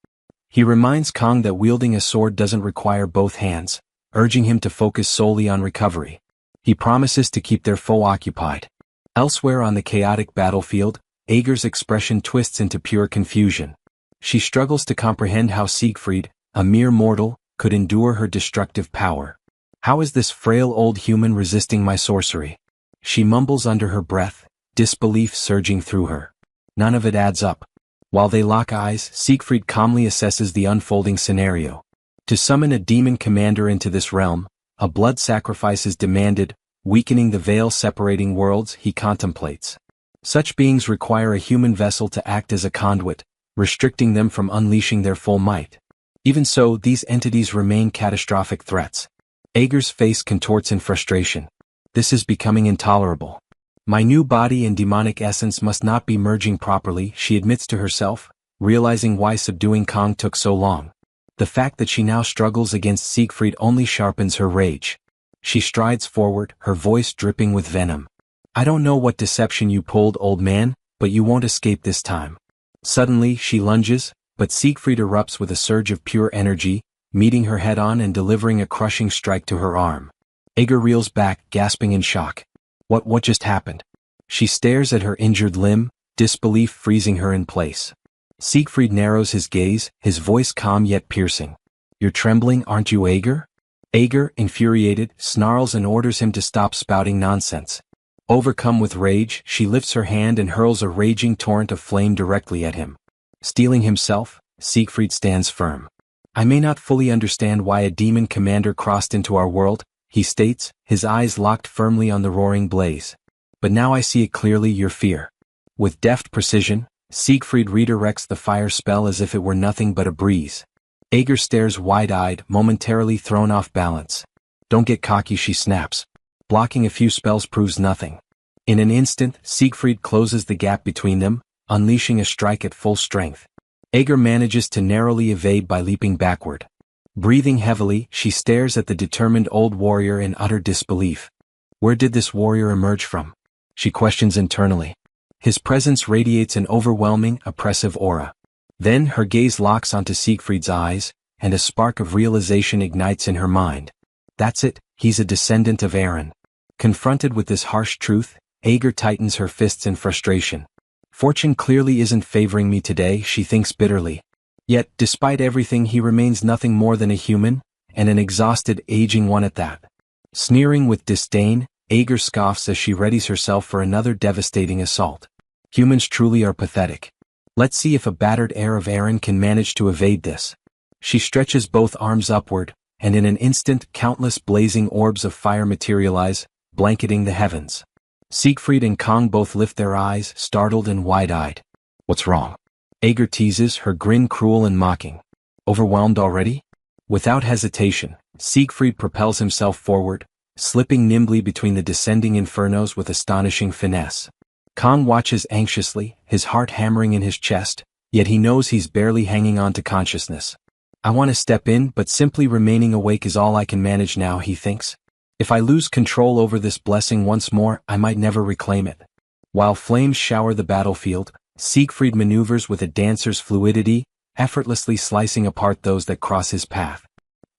He reminds Kong that wielding a sword doesn't require both hands, urging him to focus solely on recovery. He promises to keep their foe occupied. Elsewhere on the chaotic battlefield, Ager's expression twists into pure confusion. She struggles to comprehend how Siegfried, a mere mortal, could endure her destructive power. How is this frail old human resisting my sorcery? She mumbles under her breath, disbelief surging through her. None of it adds up. While they lock eyes, Siegfried calmly assesses the unfolding scenario. To summon a demon commander into this realm, a blood sacrifice is demanded, weakening the veil separating worlds he contemplates. Such beings require a human vessel to act as a conduit, restricting them from unleashing their full might. Even so, these entities remain catastrophic threats. Ager's face contorts in frustration. This is becoming intolerable. My new body and demonic essence must not be merging properly, she admits to herself, realizing why subduing Kong took so long. The fact that she now struggles against Siegfried only sharpens her rage. She strides forward, her voice dripping with venom. I don't know what deception you pulled, old man, but you won't escape this time. Suddenly, she lunges, but Siegfried erupts with a surge of pure energy, meeting her head-on and delivering a crushing strike to her arm. Ager reels back, gasping in shock. What just happened? She stares at her injured limb, disbelief freezing her in place. Siegfried narrows his gaze, his voice calm yet piercing. You're trembling, aren't you, Ager? Ager, infuriated, snarls and orders him to stop spouting nonsense. Overcome with rage, she lifts her hand and hurls a raging torrent of flame directly at him. Steeling himself, Siegfried stands firm. I may not fully understand why a demon commander crossed into our world, he states, his eyes locked firmly on the roaring blaze. But now I see it clearly, your fear. With deft precision, Siegfried redirects the fire spell as if it were nothing but a breeze. Ager stares wide-eyed, momentarily thrown off balance. Don't get cocky, she snaps. Blocking a few spells proves nothing. In an instant, Siegfried closes the gap between them, unleashing a strike at full strength. Ager manages to narrowly evade by leaping backward. Breathing heavily, she stares at the determined old warrior in utter disbelief. Where did this warrior emerge from? She questions internally. His presence radiates an overwhelming, oppressive aura. Then her gaze locks onto Siegfried's eyes, and a spark of realization ignites in her mind. That's it, he's a descendant of Aaron. Confronted with this harsh truth, Ager tightens her fists in frustration. Fortune clearly isn't favoring me today, she thinks bitterly. Yet, despite everything, he remains nothing more than a human, and an exhausted, aging one at that. Sneering with disdain, Ager scoffs as she readies herself for another devastating assault. Humans truly are pathetic. Let's see if a battered heir of Aaron can manage to evade this. She stretches both arms upward, and in an instant countless blazing orbs of fire materialize, blanketing the heavens. Siegfried and Kong both lift their eyes, startled and wide-eyed. What's wrong? Ager teases, her grin cruel and mocking. Overwhelmed already? Without hesitation, Siegfried propels himself forward, slipping nimbly between the descending infernos with astonishing finesse. Kang watches anxiously, his heart hammering in his chest, yet he knows he's barely hanging on to consciousness. I want to step in, but simply remaining awake is all I can manage now, he thinks. If I lose control over this blessing once more, I might never reclaim it. While flames shower the battlefield, Siegfried maneuvers with a dancer's fluidity, effortlessly slicing apart those that cross his path.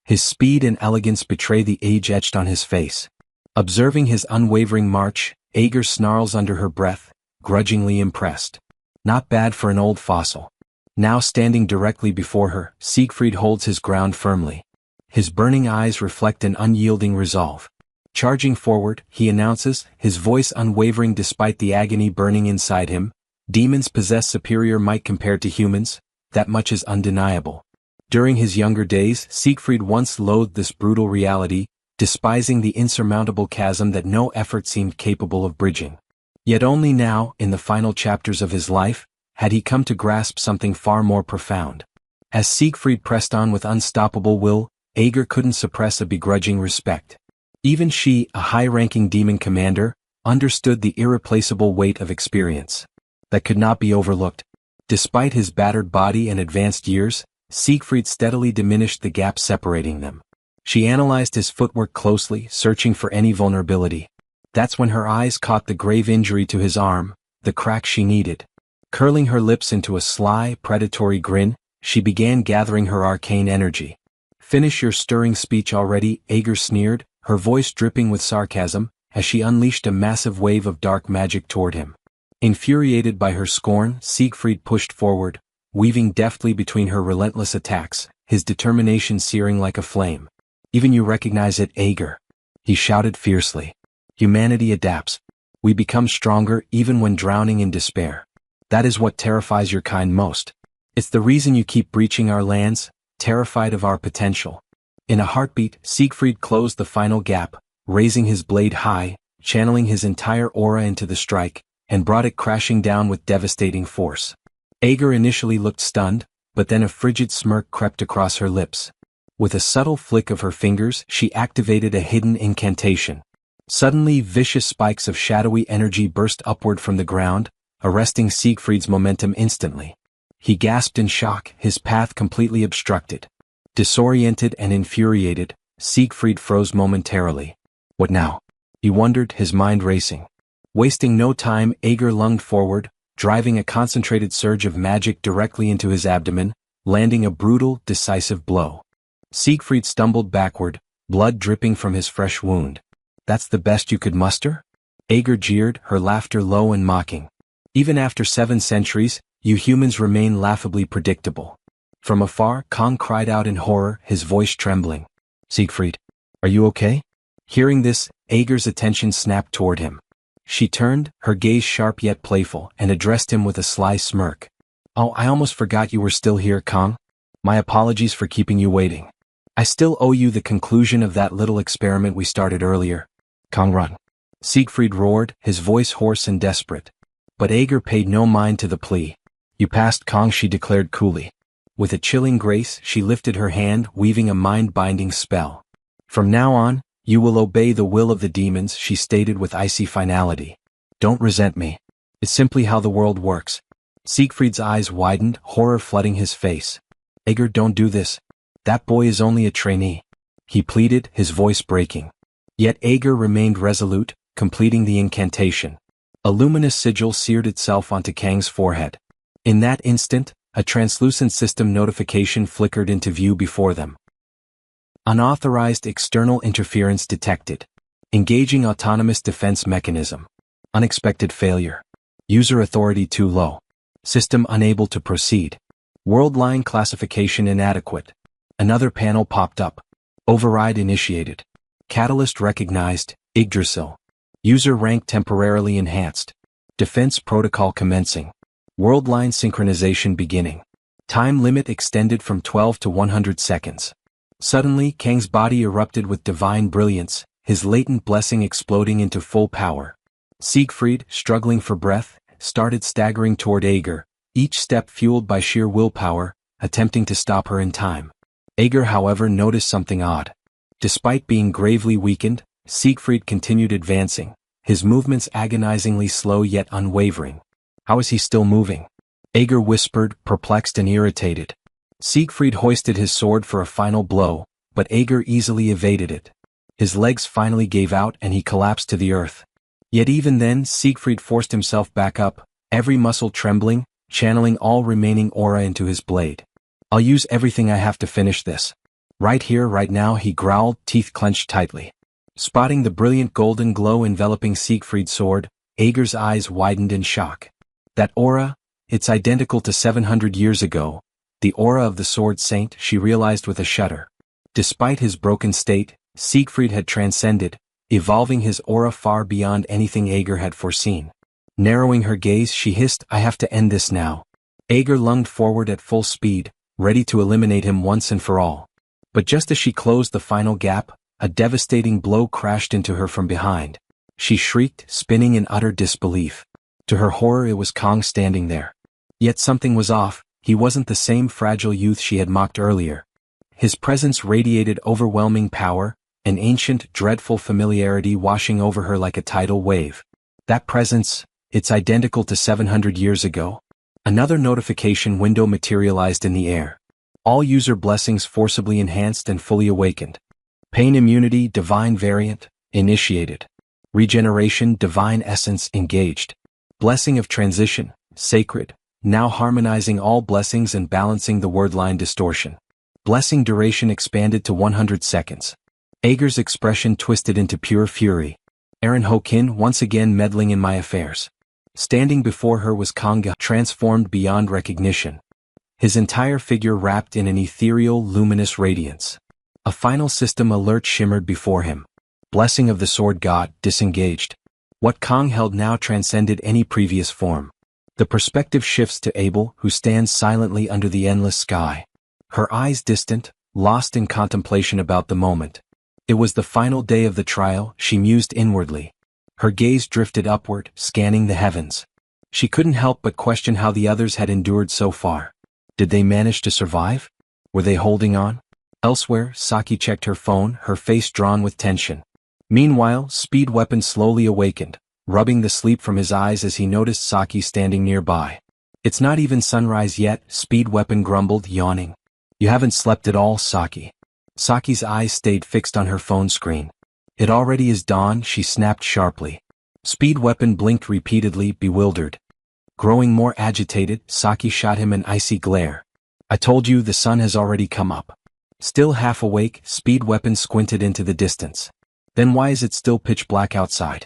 His speed and elegance betray the age etched on his face. Observing his unwavering march, Aeger snarls under her breath, grudgingly impressed. Not bad for an old fossil. Now standing directly before her, Siegfried holds his ground firmly. His burning eyes reflect an unyielding resolve. Charging forward, he announces, his voice unwavering despite the agony burning inside him, demons possess superior might compared to humans, that much is undeniable. During his younger days, Siegfried once loathed this brutal reality, despising the insurmountable chasm that no effort seemed capable of bridging. Yet only now, in the final chapters of his life, had he come to grasp something far more profound. As Siegfried pressed on with unstoppable will, Aeger couldn't suppress a begrudging respect. Even she, a high-ranking demon commander, understood the irreplaceable weight of experience that could not be overlooked. Despite his battered body and advanced years, Siegfried steadily diminished the gap separating them. She analyzed his footwork closely, searching for any vulnerability. That's when her eyes caught the grave injury to his arm, the crack she needed. Curling her lips into a sly, predatory grin, she began gathering her arcane energy. Finish your stirring speech already, Aeger sneered, her voice dripping with sarcasm, as she unleashed a massive wave of dark magic toward him. Infuriated by her scorn, Siegfried pushed forward, weaving deftly between her relentless attacks, his determination searing like a flame. Even you recognize it, Aeger? He shouted fiercely. Humanity adapts. We become stronger even when drowning in despair. That is what terrifies your kind most. It's the reason you keep breaching our lands, terrified of our potential. In a heartbeat, Siegfried closed the final gap, raising his blade high, channeling his entire aura into the strike, and brought it crashing down with devastating force. Aeger initially looked stunned, but then a frigid smirk crept across her lips. With a subtle flick of her fingers, she activated a hidden incantation. Suddenly, vicious spikes of shadowy energy burst upward from the ground, arresting Siegfried's momentum instantly. He gasped in shock, his path completely obstructed. Disoriented and infuriated, Siegfried froze momentarily. What now? He wondered, his mind racing. Wasting no time, Aeger lunged forward, driving a concentrated surge of magic directly into his abdomen, landing a brutal, decisive blow. Siegfried stumbled backward, blood dripping from his fresh wound. That's the best you could muster? Aeger jeered, her laughter low and mocking. Even after 7 centuries, you humans remain laughably predictable. From afar, Kang cried out in horror, his voice trembling. Siegfried, are you okay? Hearing this, Aeger's attention snapped toward him. She turned, her gaze sharp yet playful, and addressed him with a sly smirk. Oh, I almost forgot you were still here, Kang. My apologies for keeping you waiting. I still owe you the conclusion of that little experiment we started earlier. Kang, run. Siegfried roared, his voice hoarse and desperate. But Aeger paid no mind to the plea. You passed, Kang, she declared coolly. With a chilling grace, she lifted her hand, weaving a mind-binding spell. From now on, you will obey the will of the demons, she stated with icy finality. Don't resent me. It's simply how the world works. Siegfried's eyes widened, horror flooding his face. Aeger, don't do this. That boy is only a trainee. He pleaded, his voice breaking. Yet Aeger remained resolute, completing the incantation. A luminous sigil seared itself onto Kang's forehead. In that instant, a translucent system notification flickered into view before them. Unauthorized external interference detected. Engaging autonomous defense mechanism. Unexpected failure. User authority too low. System unable to proceed. World line classification inadequate. Another panel popped up. Override initiated. Catalyst recognized, Yggdrasil. User rank temporarily enhanced. Defense protocol commencing. World line synchronization beginning. Time limit extended from 12 to 100 seconds. Suddenly, Kang's body erupted with divine brilliance, his latent blessing exploding into full power. Siegfried, struggling for breath, started staggering toward Aeger, each step fueled by sheer willpower, attempting to stop her in time. Aeger, however, noticed something odd. Despite being gravely weakened, Siegfried continued advancing, his movements agonizingly slow yet unwavering. How is he still moving? Ager whispered, perplexed and irritated. Siegfried hoisted his sword for a final blow, but Ager easily evaded it. His legs finally gave out and he collapsed to the earth. Yet even then Siegfried forced himself back up, every muscle trembling, channeling all remaining aura into his blade. I'll use everything I have to finish this. Right here, right now, he growled, teeth clenched tightly. Spotting the brilliant golden glow enveloping Siegfried's sword, Ager's eyes widened in shock. That aura, it's identical to 700 years ago, the aura of the sword saint, she realized with a shudder. Despite his broken state, Siegfried had transcended, evolving his aura far beyond anything Ager had foreseen. Narrowing her gaze, she hissed, I have to end this now. Ager lunged forward at full speed, ready to eliminate him once and for all. But just as she closed the final gap, a devastating blow crashed into her from behind. She shrieked, spinning in utter disbelief. To her horror, it was Kong standing there. Yet something was off, he wasn't the same fragile youth she had mocked earlier. His presence radiated overwhelming power, an ancient, dreadful familiarity washing over her like a tidal wave. That presence, it's identical to 700 years ago. Another notification window materialized in the air. All user blessings forcibly enhanced and fully awakened. Pain immunity, divine variant, initiated. Regeneration, divine essence, engaged. Blessing of transition, sacred, now harmonizing all blessings and balancing the wordline distortion. Blessing duration expanded to 100 seconds. Ager's expression twisted into pure fury. Aaron Hokin once again meddling in my affairs. Standing before her was Kanga, transformed beyond recognition. His entire figure wrapped in an ethereal, luminous radiance. A final system alert shimmered before him. Blessing of the Sword God, disengaged. What Kong held now transcended any previous form. The perspective shifts to Abel, who stands silently under the endless sky. Her eyes distant, lost in contemplation about the moment. It was the final day of the trial, she mused inwardly. Her gaze drifted upward, scanning the heavens. She couldn't help but question how the others had endured so far. Did they manage to survive? Were they holding on? Elsewhere, Saki checked her phone, her face drawn with tension. Meanwhile, Speed Weapon slowly awakened, rubbing the sleep from his eyes as he noticed Saki standing nearby. It's not even sunrise yet, Speed Weapon grumbled, yawning. You haven't slept at all, Saki. Saki's eyes stayed fixed on her phone screen. It already is dawn, she snapped sharply. Speed Weapon blinked repeatedly, bewildered. Growing more agitated, Saki shot him an icy glare. I told you the sun has already come up. Still half awake, Speed Weapon squinted into the distance. Then why is it still pitch black outside?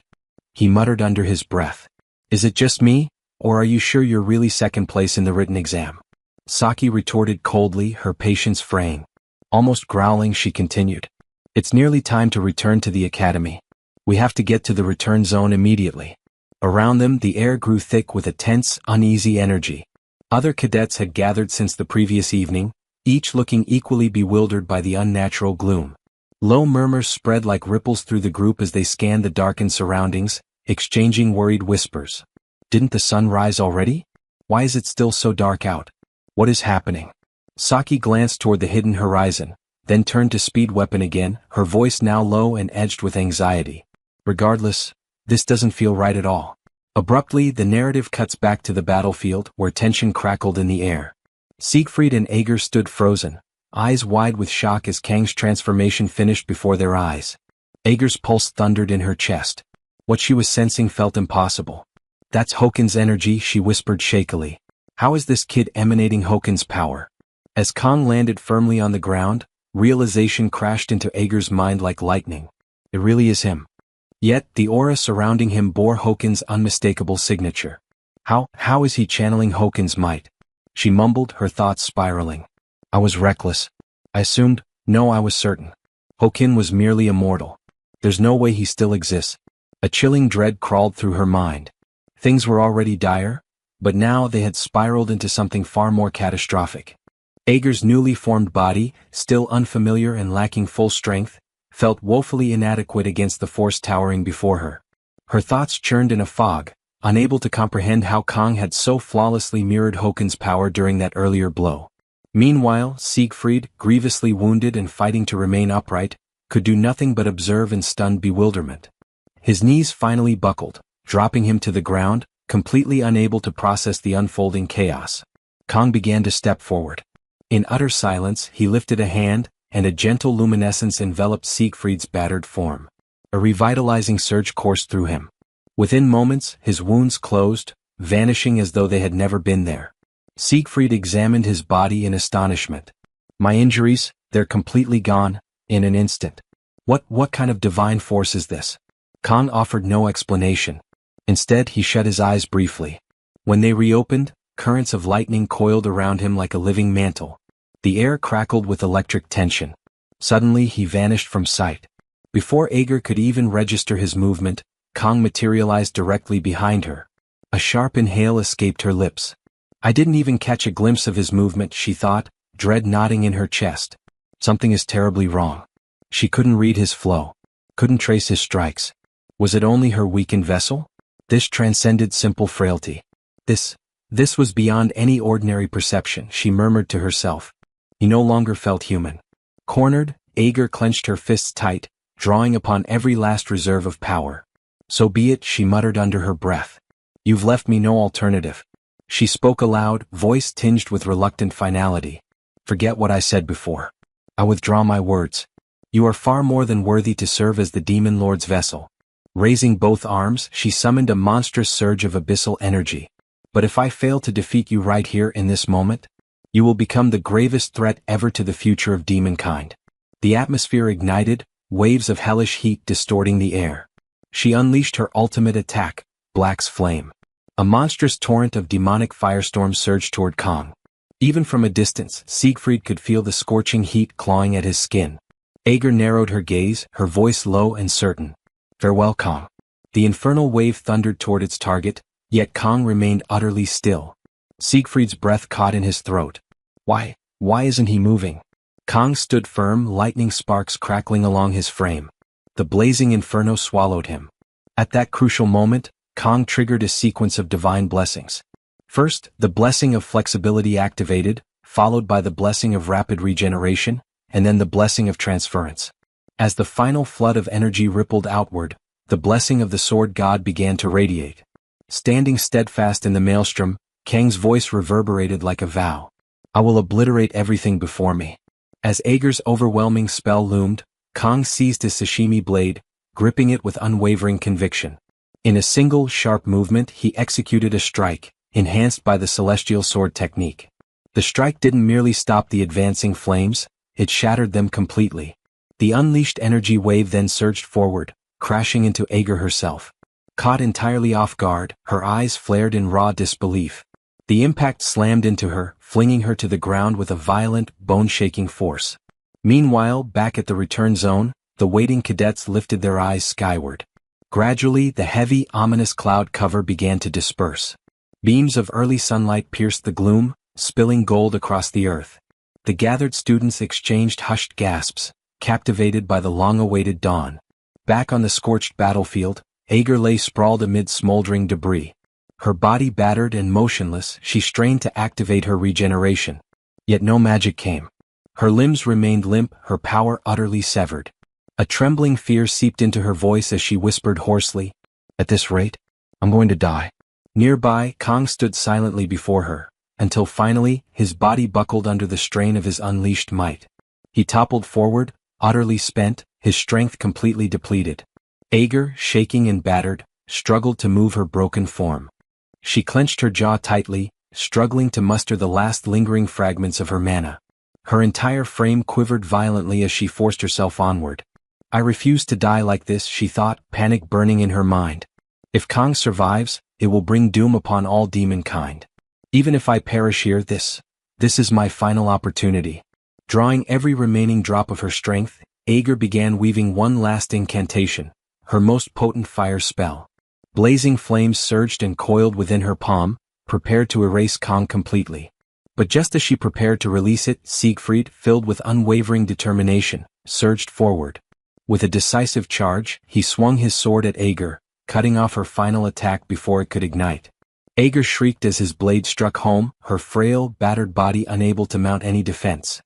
He muttered under his breath. Is it just me, or are you sure you're really second place in the written exam? Saki retorted coldly, her patience fraying. Almost growling, she continued. It's nearly time to return to the academy. We have to get to the return zone immediately. Around them, the air grew thick with a tense, uneasy energy. Other cadets had gathered since the previous evening, each looking equally bewildered by the unnatural gloom. Low murmurs spread like ripples through the group as they scanned the darkened surroundings, exchanging worried whispers. Didn't the sun rise already? Why is it still so dark out? What is happening? Saki glanced toward the hidden horizon, then turned to Speed Weapon again, her voice now low and edged with anxiety. Regardless, this doesn't feel right at all. Abruptly, the narrative cuts back to the battlefield, where tension crackled in the air. Siegfried and Ager stood frozen, eyes wide with shock as Kang's transformation finished before their eyes. Ager's pulse thundered in her chest. What she was sensing felt impossible. That's Hokin's energy, she whispered shakily. How is this kid emanating Hokin's power? As Kang landed firmly on the ground, realization crashed into Ager's mind like lightning. It really is him. Yet, the aura surrounding him bore Hokin's unmistakable signature. How is he channeling Hokin's might? She mumbled, her thoughts spiraling. I was reckless. I assumed, no, I was certain. Hokin was merely a mortal. There's no way he still exists. A chilling dread crawled through her mind. Things were already dire, but now they had spiraled into something far more catastrophic. Ager's newly formed body, still unfamiliar and lacking full strength, felt woefully inadequate against the force towering before her. Her thoughts churned in a fog, unable to comprehend how Kang had so flawlessly mirrored Hokin's power during that earlier blow. Meanwhile, Siegfried, grievously wounded and fighting to remain upright, could do nothing but observe in stunned bewilderment. His knees finally buckled, dropping him to the ground, completely unable to process the unfolding chaos. Kang began to step forward. In utter silence, he lifted a hand, and a gentle luminescence enveloped Siegfried's battered form. A revitalizing surge coursed through him. Within moments, his wounds closed, vanishing as though they had never been there. Siegfried examined his body in astonishment. My injuries, they're completely gone, in an instant. What kind of divine force is this? Kang offered no explanation. Instead, he shut his eyes briefly. When they reopened, currents of lightning coiled around him like a living mantle. The air crackled with electric tension. Suddenly, he vanished from sight. Before Ager could even register his movement, Kang materialized directly behind her. A sharp inhale escaped her lips. I didn't even catch a glimpse of his movement, she thought, dread knotting in her chest. Something is terribly wrong. She couldn't read his flow. Couldn't trace his strikes. Was it only her weakened vessel? This transcended simple frailty. This was beyond any ordinary perception, she murmured to herself. He no longer felt human. Cornered, Ager clenched her fists tight, drawing upon every last reserve of power. So be it, she muttered under her breath. You've left me no alternative. She spoke aloud, voice tinged with reluctant finality. Forget what I said before. I withdraw my words. You are far more than worthy to serve as the demon lord's vessel. Raising both arms, she summoned a monstrous surge of abyssal energy. But if I fail to defeat you right here in this moment, you will become the gravest threat ever to the future of demonkind. The atmosphere ignited, waves of hellish heat distorting the air. She unleashed her ultimate attack, Black's Flame. A monstrous torrent of demonic firestorms surged toward Kang. Even from a distance, Siegfried could feel the scorching heat clawing at his skin. Ager narrowed her gaze, her voice low and certain. Farewell, Kang. The infernal wave thundered toward its target, yet Kang remained utterly still. Siegfried's breath caught in his throat. Why isn't he moving? Kang stood firm, lightning sparks crackling along his frame. The blazing inferno swallowed him. At that crucial moment, Kang triggered a sequence of divine blessings. First, the blessing of flexibility activated, followed by the blessing of rapid regeneration, and then the blessing of transference. As the final flood of energy rippled outward, the blessing of the sword god began to radiate. Standing steadfast in the maelstrom, Kang's voice reverberated like a vow. I will obliterate everything before me. As Ager's overwhelming spell loomed, Kang seized his sashimi blade, gripping it with unwavering conviction. In a single, sharp movement, he executed a strike, enhanced by the celestial sword technique. The strike didn't merely stop the advancing flames, it shattered them completely. The unleashed energy wave then surged forward, crashing into Ager herself. Caught entirely off guard, her eyes flared in raw disbelief. The impact slammed into her, flinging her to the ground with a violent, bone-shaking force. Meanwhile, back at the return zone, the waiting cadets lifted their eyes skyward. Gradually, the heavy, ominous cloud cover began to disperse. Beams of early sunlight pierced the gloom, spilling gold across the earth. The gathered students exchanged hushed gasps, captivated by the long-awaited dawn. Back on the scorched battlefield, Ager lay sprawled amid smoldering debris. Her body battered and motionless, she strained to activate her regeneration. Yet no magic came. Her limbs remained limp, her power utterly severed. A trembling fear seeped into her voice as she whispered hoarsely, "At this rate, I'm going to die." Nearby, Kang stood silently before her, until finally, his body buckled under the strain of his unleashed might. He toppled forward, utterly spent, his strength completely depleted. Ager, shaking and battered, struggled to move her broken form. She clenched her jaw tightly, struggling to muster the last lingering fragments of her mana. Her entire frame quivered violently as she forced herself onward. I refuse to die like this, she thought, panic burning in her mind. If Kang survives, it will bring doom upon all demonkind. Even if I perish here, this is my final opportunity. Drawing every remaining drop of her strength, Ager began weaving one last incantation, her most potent fire spell. Blazing flames surged and coiled within her palm, prepared to erase Kang completely. But just as she prepared to release it, Siegfried, filled with unwavering determination, surged forward. With a decisive charge, he swung his sword at Ager, cutting off her final attack before it could ignite. Ager shrieked as his blade struck home, her frail, battered body unable to mount any defense.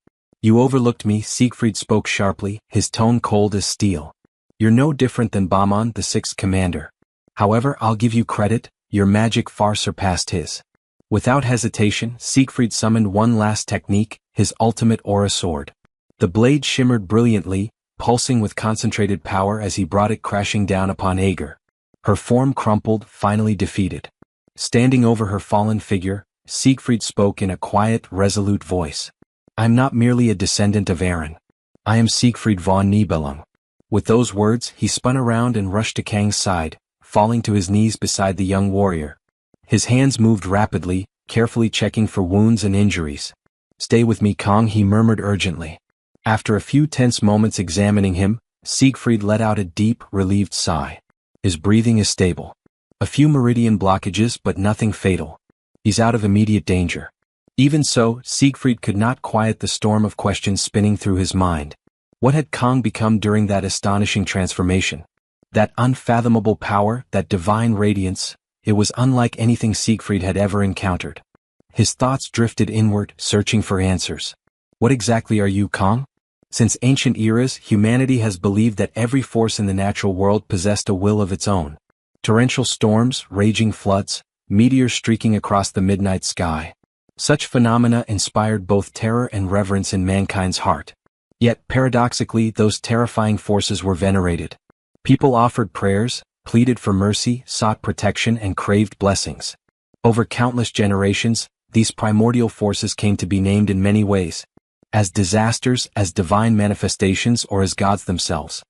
You overlooked me, Siegfried spoke sharply, his tone cold as steel. You're no different than Bamon, the sixth commander. However, I'll give you credit, your magic far surpassed his. Without hesitation, Siegfried summoned one last technique, his ultimate aura sword. The blade shimmered brilliantly, pulsing with concentrated power as he brought it crashing down upon Ager. Her form crumpled, finally defeated. Standing over her fallen figure, Siegfried spoke in a quiet, resolute voice. I'm not merely a descendant of Aaron. I am Siegfried von Nibelung. With those words, he spun around and rushed to Kang's side, falling to his knees beside the young warrior. His hands moved rapidly, carefully checking for wounds and injuries. Stay with me, Kang, he murmured urgently. After a few tense moments examining him, Siegfried let out a deep, relieved sigh. His breathing is stable. A few meridian blockages, but nothing fatal. He's out of immediate danger. Even so, Siegfried could not quiet the storm of questions spinning through his mind. What had Kang become during that astonishing transformation? That unfathomable power, that divine radiance, it was unlike anything Siegfried had ever encountered. His thoughts drifted inward, searching for answers. What exactly are you, Kang? Since ancient eras, humanity has believed that every force in the natural world possessed a will of its own. Torrential storms, raging floods, meteors streaking across the midnight sky. Such phenomena inspired both terror and reverence in mankind's heart. Yet, paradoxically, those terrifying forces were venerated. People offered prayers, pleaded for mercy, sought protection, and craved blessings. Over countless generations, these primordial forces came to be named in many ways. As disasters, as divine manifestations, or as gods themselves.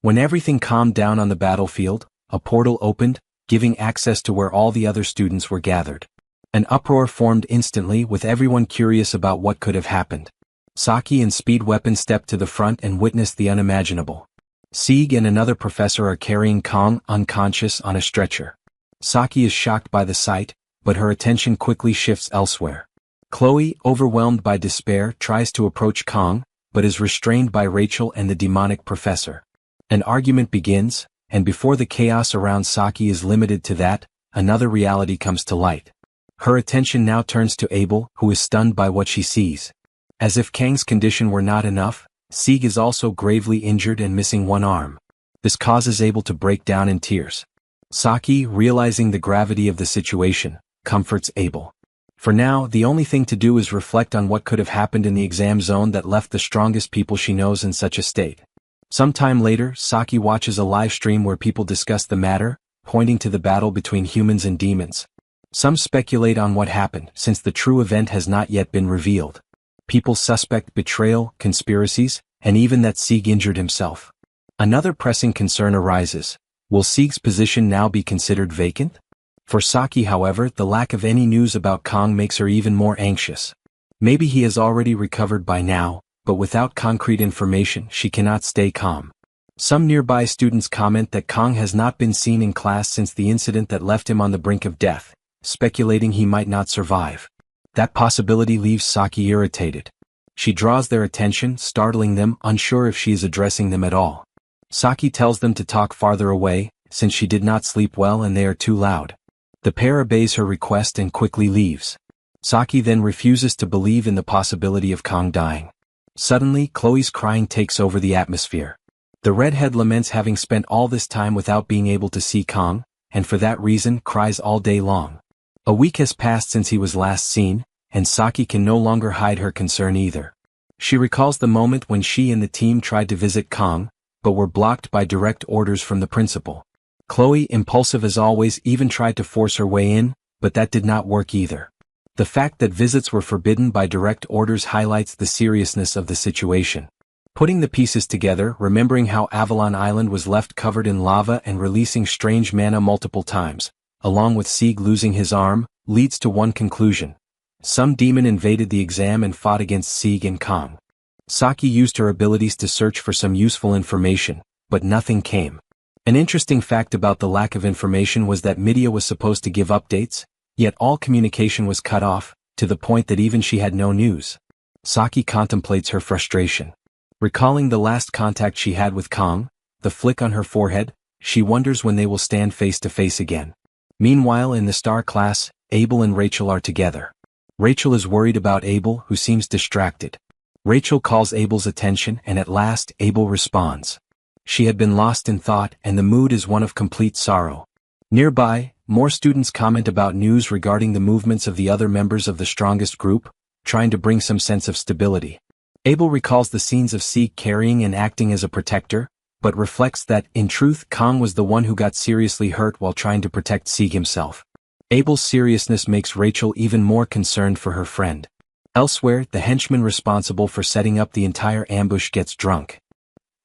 When everything calmed down on the battlefield, a portal opened, giving access to where all the other students were gathered. An uproar formed instantly, with everyone curious about what could have happened. Saki and Speed Weapon stepped to the front and witnessed the unimaginable. Sieg and another professor are carrying Kang, unconscious, on a stretcher. Saki is shocked by the sight, but her attention quickly shifts elsewhere. Chloe, overwhelmed by despair, tries to approach Kang, but is restrained by Rachel and the demonic professor. An argument begins, and before the chaos around Saki is limited to that, another reality comes to light. Her attention now turns to Abel, who is stunned by what she sees. As if Kang's condition were not enough, Sieg is also gravely injured and missing one arm. This causes Abel to break down in tears. Saki, realizing the gravity of the situation, comforts Abel. For now, the only thing to do is reflect on what could have happened in the exam zone that left the strongest people she knows in such a state. Sometime later, Saki watches a live stream where people discuss the matter, pointing to the battle between humans and demons. Some speculate on what happened, since the true event has not yet been revealed. People suspect betrayal, conspiracies, and even that Sieg injured himself. Another pressing concern arises. Will Sieg's position now be considered vacant? For Saki, however, the lack of any news about Kang makes her even more anxious. Maybe he has already recovered by now, but without concrete information, she cannot stay calm. Some nearby students comment that Kang has not been seen in class since the incident that left him on the brink of death, speculating he might not survive. That possibility leaves Saki irritated. She draws their attention, startling them, unsure if she is addressing them at all. Saki tells them to talk farther away, since she did not sleep well and they are too loud. The pair obeys her request and quickly leaves. Saki then refuses to believe in the possibility of Kang dying. Suddenly, Chloe's crying takes over the atmosphere. The redhead laments having spent all this time without being able to see Kang, and for that reason cries all day long. A week has passed since he was last seen, and Saki can no longer hide her concern either. She recalls the moment when she and the team tried to visit Kang, but were blocked by direct orders from the principal. Chloe, impulsive as always, even tried to force her way in, but that did not work either. The fact that visits were forbidden by direct orders highlights the seriousness of the situation. Putting the pieces together, remembering how Avalon Island was left covered in lava and releasing strange mana multiple times, along with Sieg losing his arm, leads to one conclusion. Some demon invaded the exam and fought against Sieg and Kang. Saki used her abilities to search for some useful information, but nothing came. An interesting fact about the lack of information was that Midea was supposed to give updates, yet all communication was cut off, to the point that even she had no news. Saki contemplates her frustration. Recalling the last contact she had with Kang, the flick on her forehead, she wonders when they will stand face to face again. Meanwhile, in the star class, Abel and Rachel are together. Rachel is worried about Abel, who seems distracted. Rachel calls Abel's attention and at last Abel responds. She had been lost in thought and the mood is one of complete sorrow. Nearby, more students comment about news regarding the movements of the other members of the strongest group, trying to bring some sense of stability. Abel recalls the scenes of Sieg carrying and acting as a protector, but reflects that, in truth, Kang was the one who got seriously hurt while trying to protect Sieg himself. Abel's seriousness makes Rachel even more concerned for her friend. Elsewhere, the henchman responsible for setting up the entire ambush gets drunk.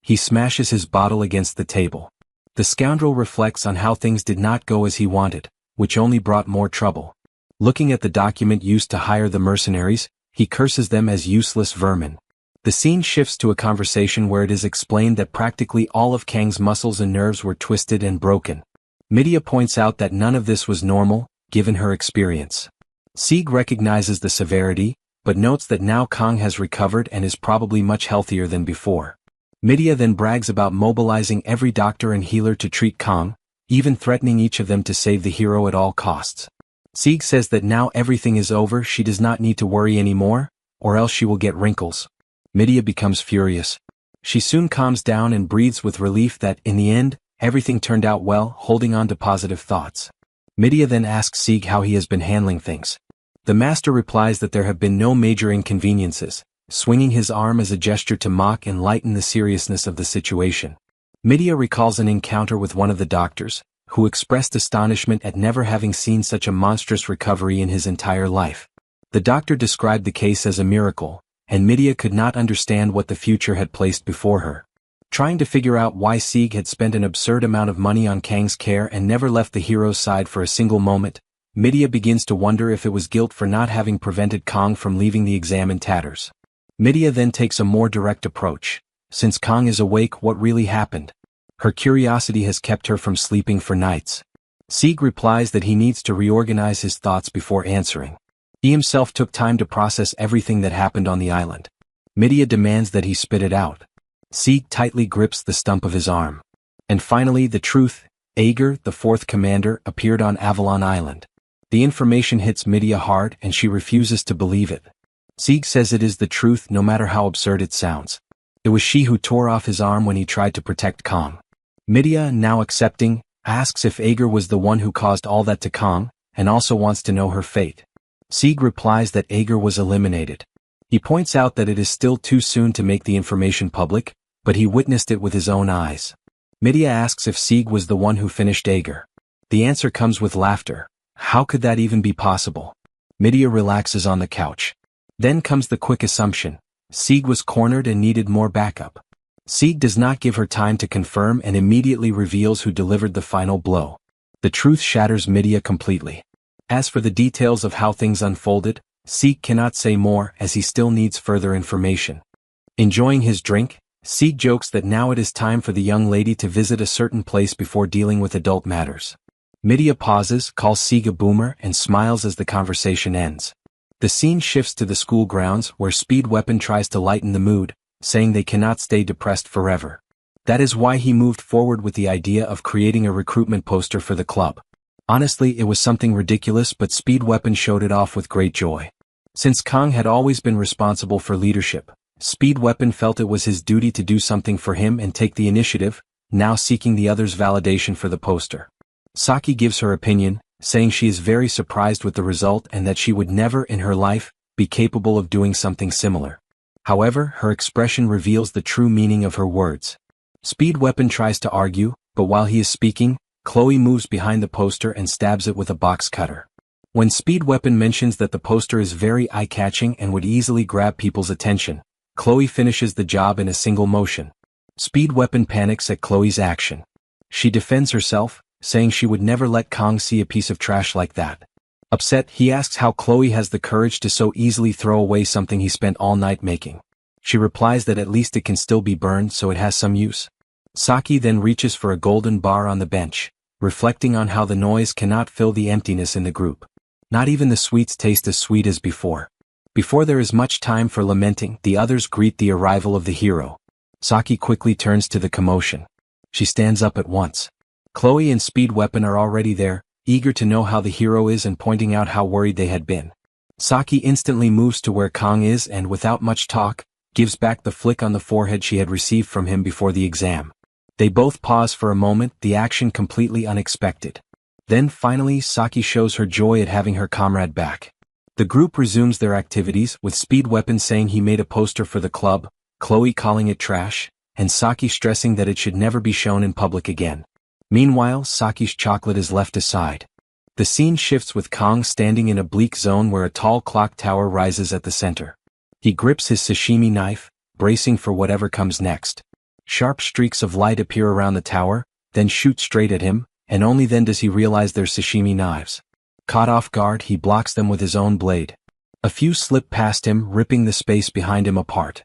He smashes his bottle against the table. The scoundrel reflects on how things did not go as he wanted, which only brought more trouble. Looking at the document used to hire the mercenaries, he curses them as useless vermin. The scene shifts to a conversation where it is explained that practically all of Kang's muscles and nerves were twisted and broken. Midia points out that none of this was normal, given her experience. Sieg recognizes the severity, but notes that now Kang has recovered and is probably much healthier than before. Midia then brags about mobilizing every doctor and healer to treat Kang, even threatening each of them to save the hero at all costs. Sieg says that now everything is over, she does not need to worry anymore, or else she will get wrinkles. Midia becomes furious. She soon calms down and breathes with relief that, in the end, everything turned out well, holding on to positive thoughts. Midia then asks Sieg how he has been handling things. The master replies that there have been no major inconveniences, swinging his arm as a gesture to mock and lighten the seriousness of the situation. Midia recalls an encounter with one of the doctors, who expressed astonishment at never having seen such a monstrous recovery in his entire life. The doctor described the case as a miracle, and Midia could not understand what the future had placed before her. Trying to figure out why Sieg had spent an absurd amount of money on Kang's care and never left the hero's side for a single moment, Midia begins to wonder if it was guilt for not having prevented Kang from leaving the exam in tatters. Midia then takes a more direct approach. Since Kang is awake, what really happened? Her curiosity has kept her from sleeping for nights. Sieg replies that he needs to reorganize his thoughts before answering. He himself took time to process everything that happened on the island. Midia demands that he spit it out. Sieg tightly grips the stump of his arm. And finally, the truth: Ager, the fourth commander, appeared on Avalon Island. The information hits Midia hard and she refuses to believe it. Sieg says it is the truth no matter how absurd it sounds. It was she who tore off his arm when he tried to protect Kang. Midia, now accepting, asks if Ager was the one who caused all that to Kang, and also wants to know her fate. Sieg replies that Ager was eliminated. He points out that it is still too soon to make the information public, but he witnessed it with his own eyes. Midia asks if Sieg was the one who finished Ager. The answer comes with laughter. How could that even be possible? Midia relaxes on the couch. Then comes the quick assumption. Sieg was cornered and needed more backup. Sieg does not give her time to confirm and immediately reveals who delivered the final blow. The truth shatters Midia completely. As for the details of how things unfolded, Sieg cannot say more as he still needs further information. Enjoying his drink, Sieg jokes that now it is time for the young lady to visit a certain place before dealing with adult matters. Midia pauses, calls Sieg a boomer, and smiles as the conversation ends. The scene shifts to the school grounds where Speed Weapon tries to lighten the mood, saying they cannot stay depressed forever. That is why he moved forward with the idea of creating a recruitment poster for the club. Honestly, it was something ridiculous, but Speed Weapon showed it off with great joy. Since Kang had always been responsible for leadership, Speed Weapon felt it was his duty to do something for him and take the initiative, now seeking the others' validation for the poster. Saki gives her opinion, saying she is very surprised with the result and that she would never in her life be capable of doing something similar. However, her expression reveals the true meaning of her words. Speed Weapon tries to argue, but while he is speaking, Chloe moves behind the poster and stabs it with a box cutter. When Speed Weapon mentions that the poster is very eye-catching and would easily grab people's attention, Chloe finishes the job in a single motion. Speed Weapon panics at Chloe's action. She defends herself, saying she would never let Kang see a piece of trash like that. Upset, he asks how Chloe has the courage to so easily throw away something he spent all night making. She replies that at least it can still be burned, so it has some use. Saki then reaches for a golden bar on the bench, reflecting on how the noise cannot fill the emptiness in the group. Not even the sweets taste as sweet as before. Before there is much time for lamenting, the others greet the arrival of the hero. Saki quickly turns to the commotion. She stands up at once. Chloe and Speed Weapon are already there, eager to know how the hero is and pointing out how worried they had been. Saki instantly moves to where Kang is and without much talk, gives back the flick on the forehead she had received from him before the exam. They both pause for a moment, the action completely unexpected. Then finally Saki shows her joy at having her comrade back. The group resumes their activities, with Speed Weapon saying he made a poster for the club, Chloe calling it trash, and Saki stressing that it should never be shown in public again. Meanwhile, Saki's chocolate is left aside. The scene shifts with Kong standing in a bleak zone where a tall clock tower rises at the center. He grips his sashimi knife, bracing for whatever comes next. Sharp streaks of light appear around the tower, then shoot straight at him, and only then does he realize they're sashimi knives. Caught off guard, he blocks them with his own blade. A few slip past him, ripping the space behind him apart.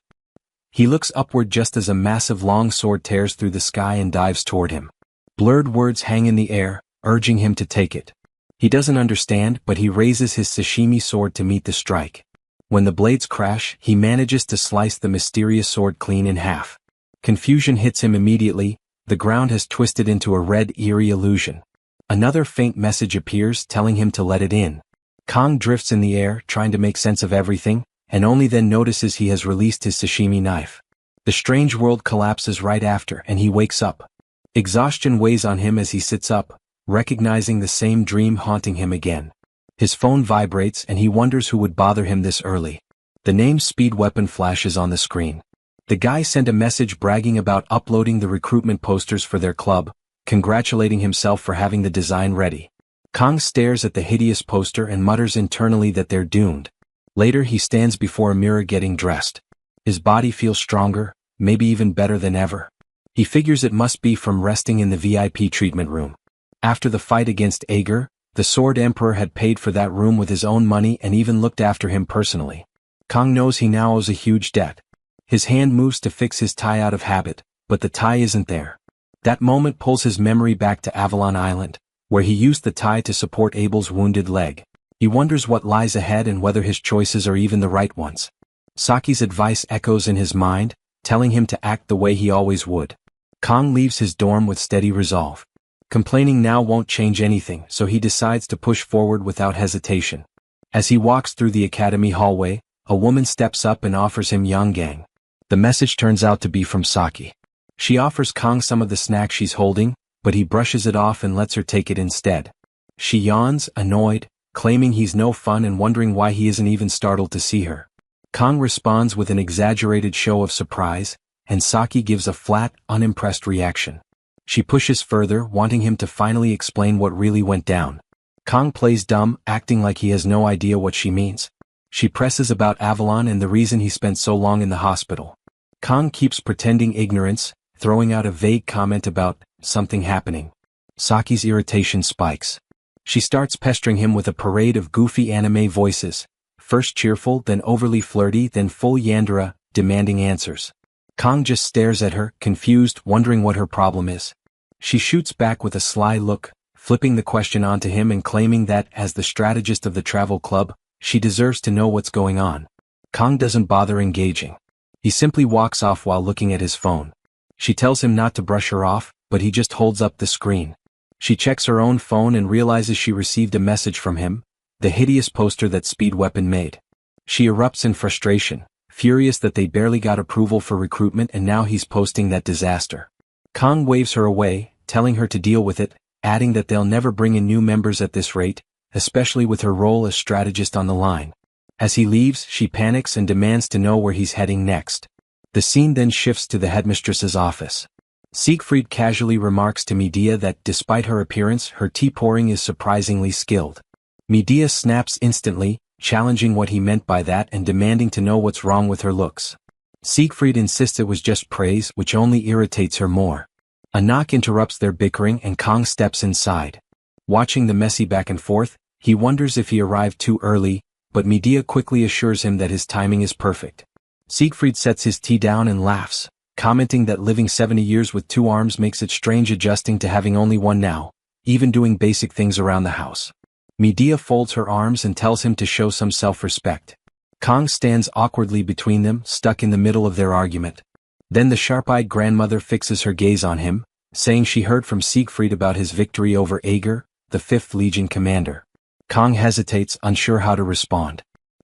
He looks upward just as a massive long sword tears through the sky and dives toward him. Blurred words hang in the air, urging him to take it. He doesn't understand, but he raises his sashimi sword to meet the strike. When the blades crash, he manages to slice the mysterious sword clean in half. Confusion hits him immediately. The ground has twisted into a red, eerie illusion. Another faint message appears, telling him to let it in. Kong drifts in the air, trying to make sense of everything, and only then notices he has released his sashimi knife. The strange world collapses right after, and he wakes up. Exhaustion weighs on him as he sits up, recognizing the same dream haunting him again. His phone vibrates and he wonders who would bother him this early. The name Speed Weapon flashes on the screen. The guy sent a message bragging about uploading the recruitment posters for their club, congratulating himself for having the design ready. Kong stares at the hideous poster and mutters internally that they're doomed. Later he stands before a mirror getting dressed. His body feels stronger, maybe even better than ever. He figures it must be from resting in the VIP treatment room. After the fight against Ager, the Sword Emperor had paid for that room with his own money and even looked after him personally. Kong knows he now owes a huge debt. His hand moves to fix his tie out of habit, but the tie isn't there. That moment pulls his memory back to Avalon Island, where he used the tie to support Abel's wounded leg. He wonders what lies ahead and whether his choices are even the right ones. Saki's advice echoes in his mind, telling him to act the way he always would. Kong leaves his dorm with steady resolve. Complaining now won't change anything, so he decides to push forward without hesitation. As he walks through the academy hallway, a woman steps up and offers him Yonggang. The message turns out to be from Saki. She offers Kong some of the snack she's holding, but he brushes it off and lets her take it instead. She yawns, annoyed, claiming he's no fun and wondering why he isn't even startled to see her. Kong responds with an exaggerated show of surprise, and Saki gives a flat, unimpressed reaction. She pushes further, wanting him to finally explain what really went down. Kong plays dumb, acting like he has no idea what she means. She presses about Avalon and the reason he spent so long in the hospital. Kong keeps pretending ignorance, throwing out a vague comment about something happening. Saki's irritation spikes. She starts pestering him with a parade of goofy anime voices, first cheerful, then overly flirty, then full yandere, demanding answers. Kong just stares at her, confused, wondering what her problem is. She shoots back with a sly look, flipping the question onto him and claiming that, as the strategist of the travel club, she deserves to know what's going on. Kong doesn't bother engaging. He simply walks off while looking at his phone. She tells him not to brush her off, but he just holds up the screen. She checks her own phone and realizes she received a message from him, the hideous poster that Speed Weapon made. She erupts in frustration, furious that they barely got approval for recruitment and now he's posting that disaster. Kong waves her away, telling her to deal with it, adding that they'll never bring in new members at this rate, especially with her role as strategist on the line. As he leaves, she panics and demands to know where he's heading next. The scene then shifts to the headmistress's office. Siegfried casually remarks to Medea that despite her appearance, her tea pouring is surprisingly skilled. Medea snaps instantly, challenging what he meant by that and demanding to know what's wrong with her looks. Siegfried insists it was just praise, which only irritates her more. A knock interrupts their bickering and Kong steps inside. Watching the messy back and forth, he wonders if he arrived too early, but Medea quickly assures him that his timing is perfect. Siegfried sets his tea down and laughs, commenting that living 70 years with 2 arms makes it strange adjusting to having only one now, even doing basic things around the house. Medea folds her arms and tells him to show some self-respect. Kong stands awkwardly between them, stuck in the middle of their argument. Then the sharp-eyed grandmother fixes her gaze on him, saying she heard from Siegfried about his victory over Ager, the 5th Legion commander. Kong hesitates, unsure how to respond.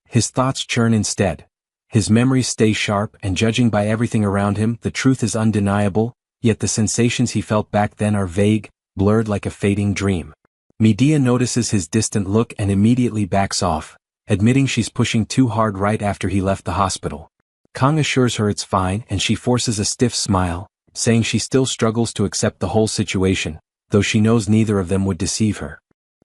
His thoughts churn instead, His memories stay sharp, and judging by everything around him, the truth is undeniable, yet the sensations he felt back then are vague, blurred like a fading dream. Medea notices his distant look and immediately backs off, admitting she's pushing too hard right after he left the hospital. Kang assures her it's fine, and she forces a stiff smile, saying she still struggles to accept the whole situation, though she knows neither of them would deceive her.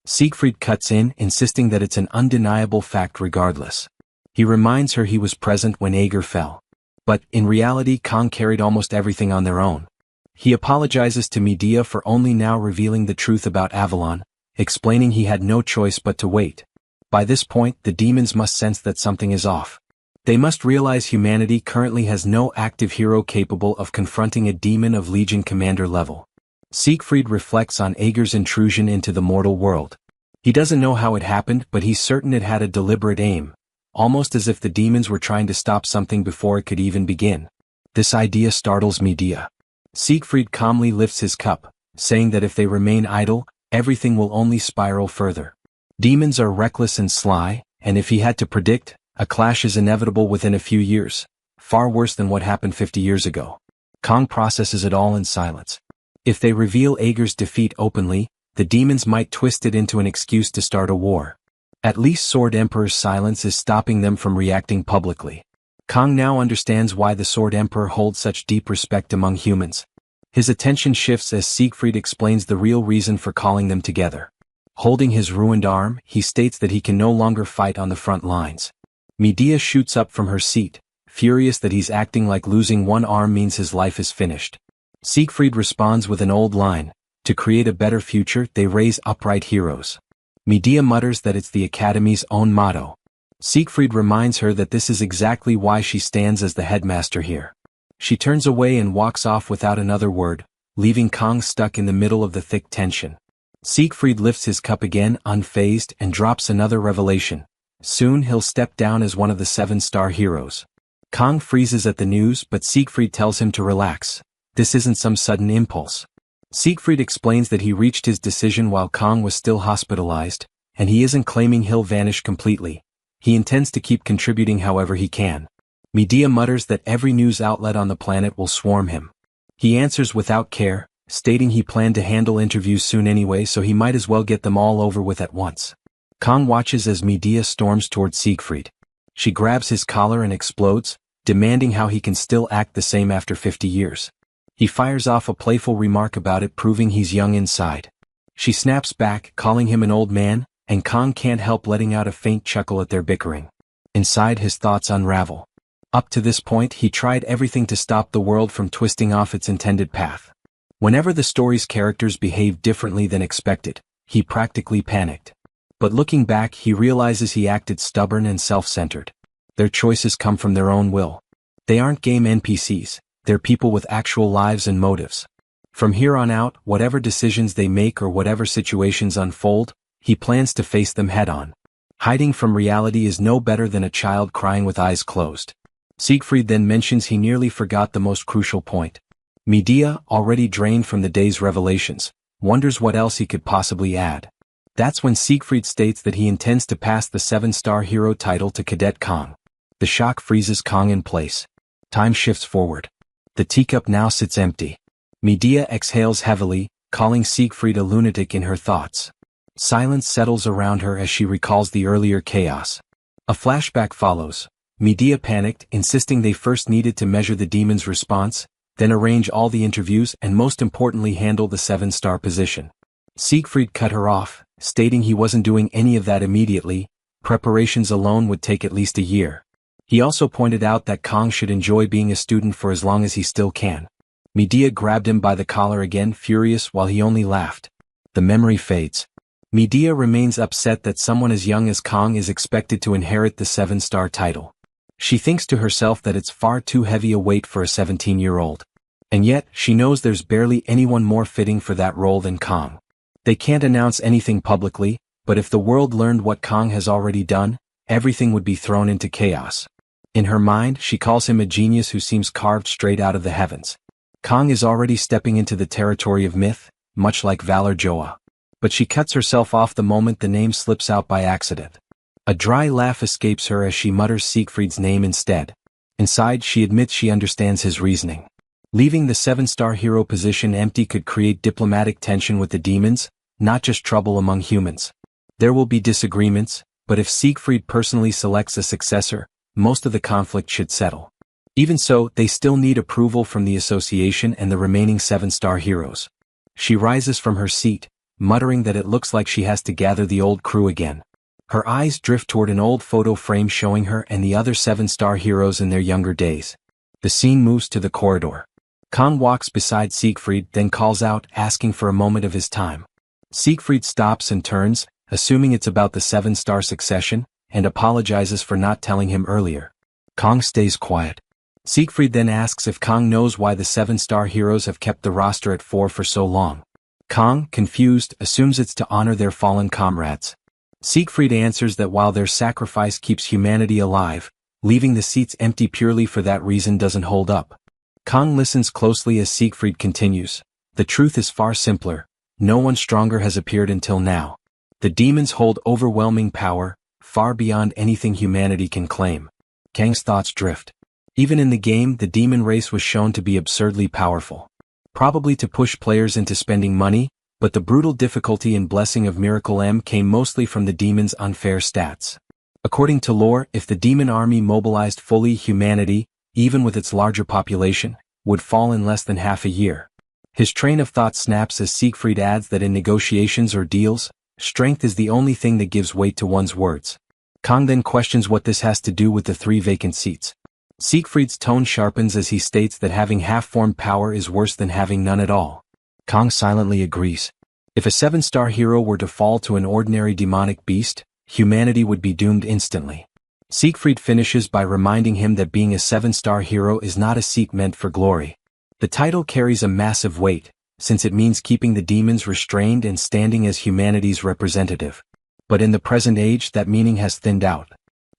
Siegfried cuts in, insisting that it's an undeniable fact regardless. He reminds her he was present when Ager fell. But, in reality, Kang carried almost everything on their own. He apologizes to Medea for only now revealing the truth about Avalon, explaining he had no choice but to wait. By this point, the demons must sense that something is off. They must realize humanity currently has no active hero capable of confronting a demon of Legion commander level. Siegfried reflects on Ager's intrusion into the mortal world. He doesn't know how it happened, but he's certain it had a deliberate aim, almost as if the demons were trying to stop something before it could even begin. This idea startles Medea. Siegfried calmly lifts his cup, saying that if they remain idle, everything will only spiral further. Demons are reckless and sly, and if he had to predict, a clash is inevitable within a few years, far worse than what happened 50 years ago. Kang processes it all in silence. If they reveal Ager's defeat openly, the demons might twist it into an excuse to start a war. At least Sword Emperor's silence is stopping them from reacting publicly. Kang now understands why the Sword Emperor holds such deep respect among humans. His attention shifts as Siegfried explains the real reason for calling them together. Holding his ruined arm, he states that he can no longer fight on the front lines. Medea shoots up from her seat, furious that he's acting like losing one arm means his life is finished. Siegfried responds with an old line, "To create a better future, they raise upright heroes." Medea mutters that it's the Academy's own motto. Siegfried reminds her that this is exactly why she stands as the headmaster here. She turns away and walks off without another word, leaving Kang stuck in the middle of the thick tension. Siegfried lifts his cup again, unfazed, and drops another revelation. Soon he'll step down as one of the 7-star heroes. Kang freezes at the news, but Siegfried tells him to relax. This isn't some sudden impulse. Siegfried explains that he reached his decision while Kang was still hospitalized, and he isn't claiming he'll vanish completely. He intends to keep contributing however he can. Medea mutters that every news outlet on the planet will swarm him. He answers without care, stating he planned to handle interviews soon anyway, so he might as well get them all over with at once. Kang watches as Medea storms toward Siegfried. She grabs his collar and explodes, demanding how he can still act the same after 50 years. He fires off a playful remark about it, proving he's young inside. She snaps back, calling him an old man, and Kang can't help letting out a faint chuckle at their bickering. Inside, his thoughts unravel. Up to this point, he tried everything to stop the world from twisting off its intended path. Whenever the story's characters behaved differently than expected, he practically panicked. But looking back, he realizes he acted stubborn and self-centered. Their choices come from their own will. They aren't game NPCs, they're people with actual lives and motives. From here on out, whatever decisions they make or whatever situations unfold, he plans to face them head-on. Hiding from reality is no better than a child crying with eyes closed. Siegfried then mentions he nearly forgot the most crucial point. Medea, already drained from the day's revelations, wonders what else he could possibly add. That's when Siegfried states that he intends to pass the 7-star hero title to Cadet Kang. The shock freezes Kang in place. Time shifts forward. The teacup now sits empty. Medea exhales heavily, calling Siegfried a lunatic in her thoughts. Silence settles around her as she recalls the earlier chaos. A flashback follows. Medea panicked, insisting they first needed to measure the demon's response, then arrange all the interviews and most importantly handle the 7-star position. Siegfried cut her off, stating he wasn't doing any of that immediately. Preparations alone would take at least a year. He also pointed out that Kang should enjoy being a student for as long as he still can. Medea grabbed him by the collar again, furious, while he only laughed. The memory fades. Medea remains upset that someone as young as Kang is expected to inherit the 7-star title. She thinks to herself that it's far too heavy a weight for a 17-year-old. And yet, she knows there's barely anyone more fitting for that role than Kang. They can't announce anything publicly, but if the world learned what Kang has already done, everything would be thrown into chaos. In her mind, she calls him a genius who seems carved straight out of the heavens. Kang is already stepping into the territory of myth, much like Valor Joa. But she cuts herself off the moment the name slips out by accident. A dry laugh escapes her as she mutters Siegfried's name instead. Inside, she admits she understands his reasoning. Leaving the 7-star hero position empty could create diplomatic tension with the demons, not just trouble among humans. There will be disagreements, but if Siegfried personally selects a successor, most of the conflict should settle. Even so, they still need approval from the association and the remaining 7-star heroes. She rises from her seat, muttering that it looks like she has to gather the old crew again. Her eyes drift toward an old photo frame showing her and the other 7-star heroes in their younger days. The scene moves to the corridor. Kang walks beside Siegfried, then calls out, asking for a moment of his time. Siegfried stops and turns, assuming it's about the 7-star succession, and apologizes for not telling him earlier. Kang stays quiet. Siegfried then asks if Kang knows why the 7-star heroes have kept the roster at 4 for so long. Kang, confused, assumes it's to honor their fallen comrades. Siegfried answers that while their sacrifice keeps humanity alive, leaving the seats empty purely for that reason doesn't hold up. Kang listens closely as Siegfried continues. The truth is far simpler. No one stronger has appeared until now. The demons hold overwhelming power, far beyond anything humanity can claim. Kang's thoughts drift. Even in the game, the demon race was shown to be absurdly powerful. Probably to push players into spending money, but the brutal difficulty and blessing of Miracle M came mostly from the demon's unfair stats. According to lore, if the demon army mobilized fully, humanity, even with its larger population, would fall in less than half a year. His train of thought snaps as Siegfried adds that in negotiations or deals, strength is the only thing that gives weight to one's words. Kang then questions what this has to do with the 3 vacant seats. Siegfried's tone sharpens as he states that having half-formed power is worse than having none at all. Kang silently agrees. If a 7-star hero were to fall to an ordinary demonic beast, humanity would be doomed instantly. Siegfried finishes by reminding him that being a 7-star hero is not a seat meant for glory. The title carries a massive weight, since it means keeping the demons restrained and standing as humanity's representative. But in the present age, that meaning has thinned out.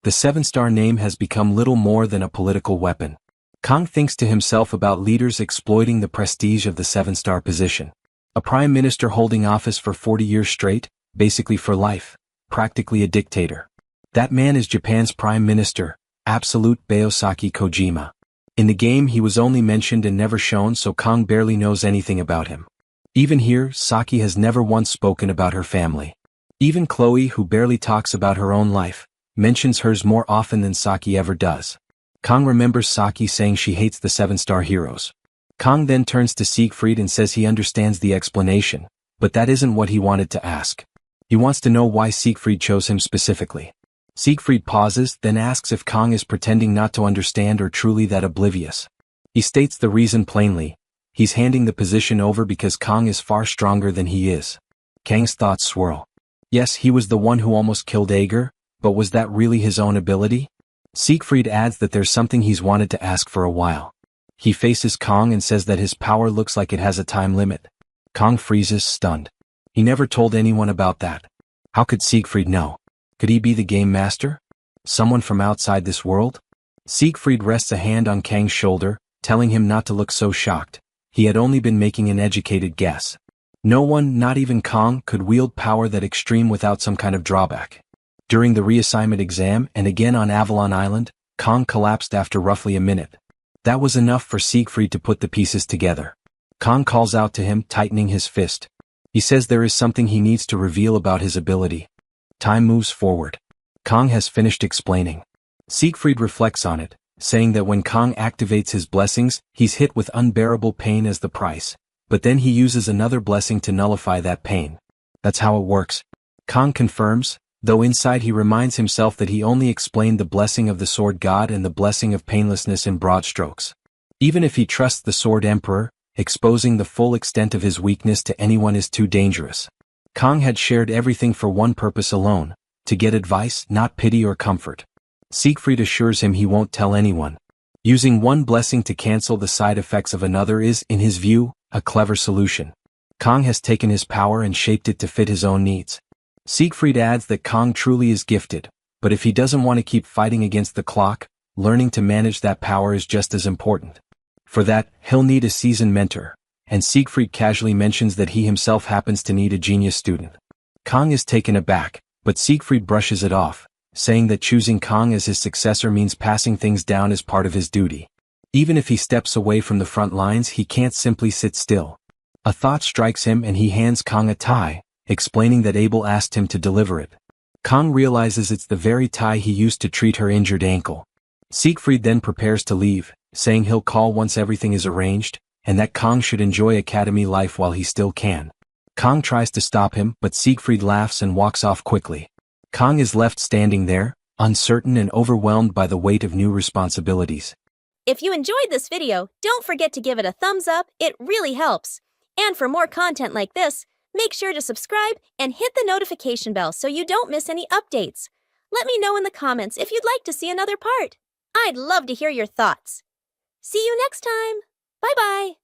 The 7-star name has become little more than a political weapon. Kang thinks to himself about leaders exploiting the prestige of the 7-star position. A prime minister holding office for 40 years straight, basically for life, practically a dictator. That man is Japan's prime minister, Absolute Bayosaki Kojima. In the game he was only mentioned and never shown, so Kang barely knows anything about him. Even here, Saki has never once spoken about her family. Even Chloe, who barely talks about her own life, mentions hers more often than Saki ever does. Kang remembers Saki saying she hates the 7-star heroes. Kang then turns to Siegfried and says he understands the explanation, but that isn't what he wanted to ask. He wants to know why Siegfried chose him specifically. Siegfried pauses, then asks if Kang is pretending not to understand or truly that oblivious. He states the reason plainly. He's handing the position over because Kang is far stronger than he is. Kang's thoughts swirl. Yes, he was the one who almost killed Ager, but was that really his own ability? Siegfried adds that there's something he's wanted to ask for a while. He faces Kang and says that his power looks like it has a time limit. Kang freezes, stunned. He never told anyone about that. How could Siegfried know? Could he be the game master? Someone from outside this world? Siegfried rests a hand on Kang's shoulder, telling him not to look so shocked. He had only been making an educated guess. No one, not even Kang, could wield power that extreme without some kind of drawback. During the reassignment exam and again on Avalon Island, Kang collapsed after roughly a minute. That was enough for Siegfried to put the pieces together. Kang calls out to him, tightening his fist. He says there is something he needs to reveal about his ability. Time moves forward. Kang has finished explaining. Siegfried reflects on it, saying that when Kang activates his blessings, he's hit with unbearable pain as the price, but then he uses another blessing to nullify that pain. That's how it works. Kang confirms, though inside he reminds himself that he only explained the blessing of the Sword God and the blessing of painlessness in broad strokes. Even if he trusts the Sword Emperor, exposing the full extent of his weakness to anyone is too dangerous. Kang had shared everything for one purpose alone, to get advice, not pity or comfort. Siegfried assures him he won't tell anyone. Using one blessing to cancel the side effects of another is, in his view, a clever solution. Kang has taken his power and shaped it to fit his own needs. Siegfried adds that Kang truly is gifted, but if he doesn't want to keep fighting against the clock, learning to manage that power is just as important. For that, he'll need a seasoned mentor, and Siegfried casually mentions that he himself happens to need a genius student. Kang is taken aback, but Siegfried brushes it off, saying that choosing Kang as his successor means passing things down as part of his duty. Even if he steps away from the front lines, he can't simply sit still. A thought strikes him and he hands Kang a tie, explaining that Abel asked him to deliver it. Kang realizes it's the very tie he used to treat her injured ankle. Siegfried then prepares to leave, saying he'll call once everything is arranged, and that Kang should enjoy academy life while he still can. Kang tries to stop him, but Siegfried laughs and walks off quickly. Kang is left standing there, uncertain and overwhelmed by the weight of new responsibilities. If you enjoyed this video, don't forget to give it a thumbs up, it really helps. And for more content like this, make sure to subscribe and hit the notification bell so you don't miss any updates. Let me know in the comments if you'd like to see another part. I'd love to hear your thoughts. See you next time. Bye-bye.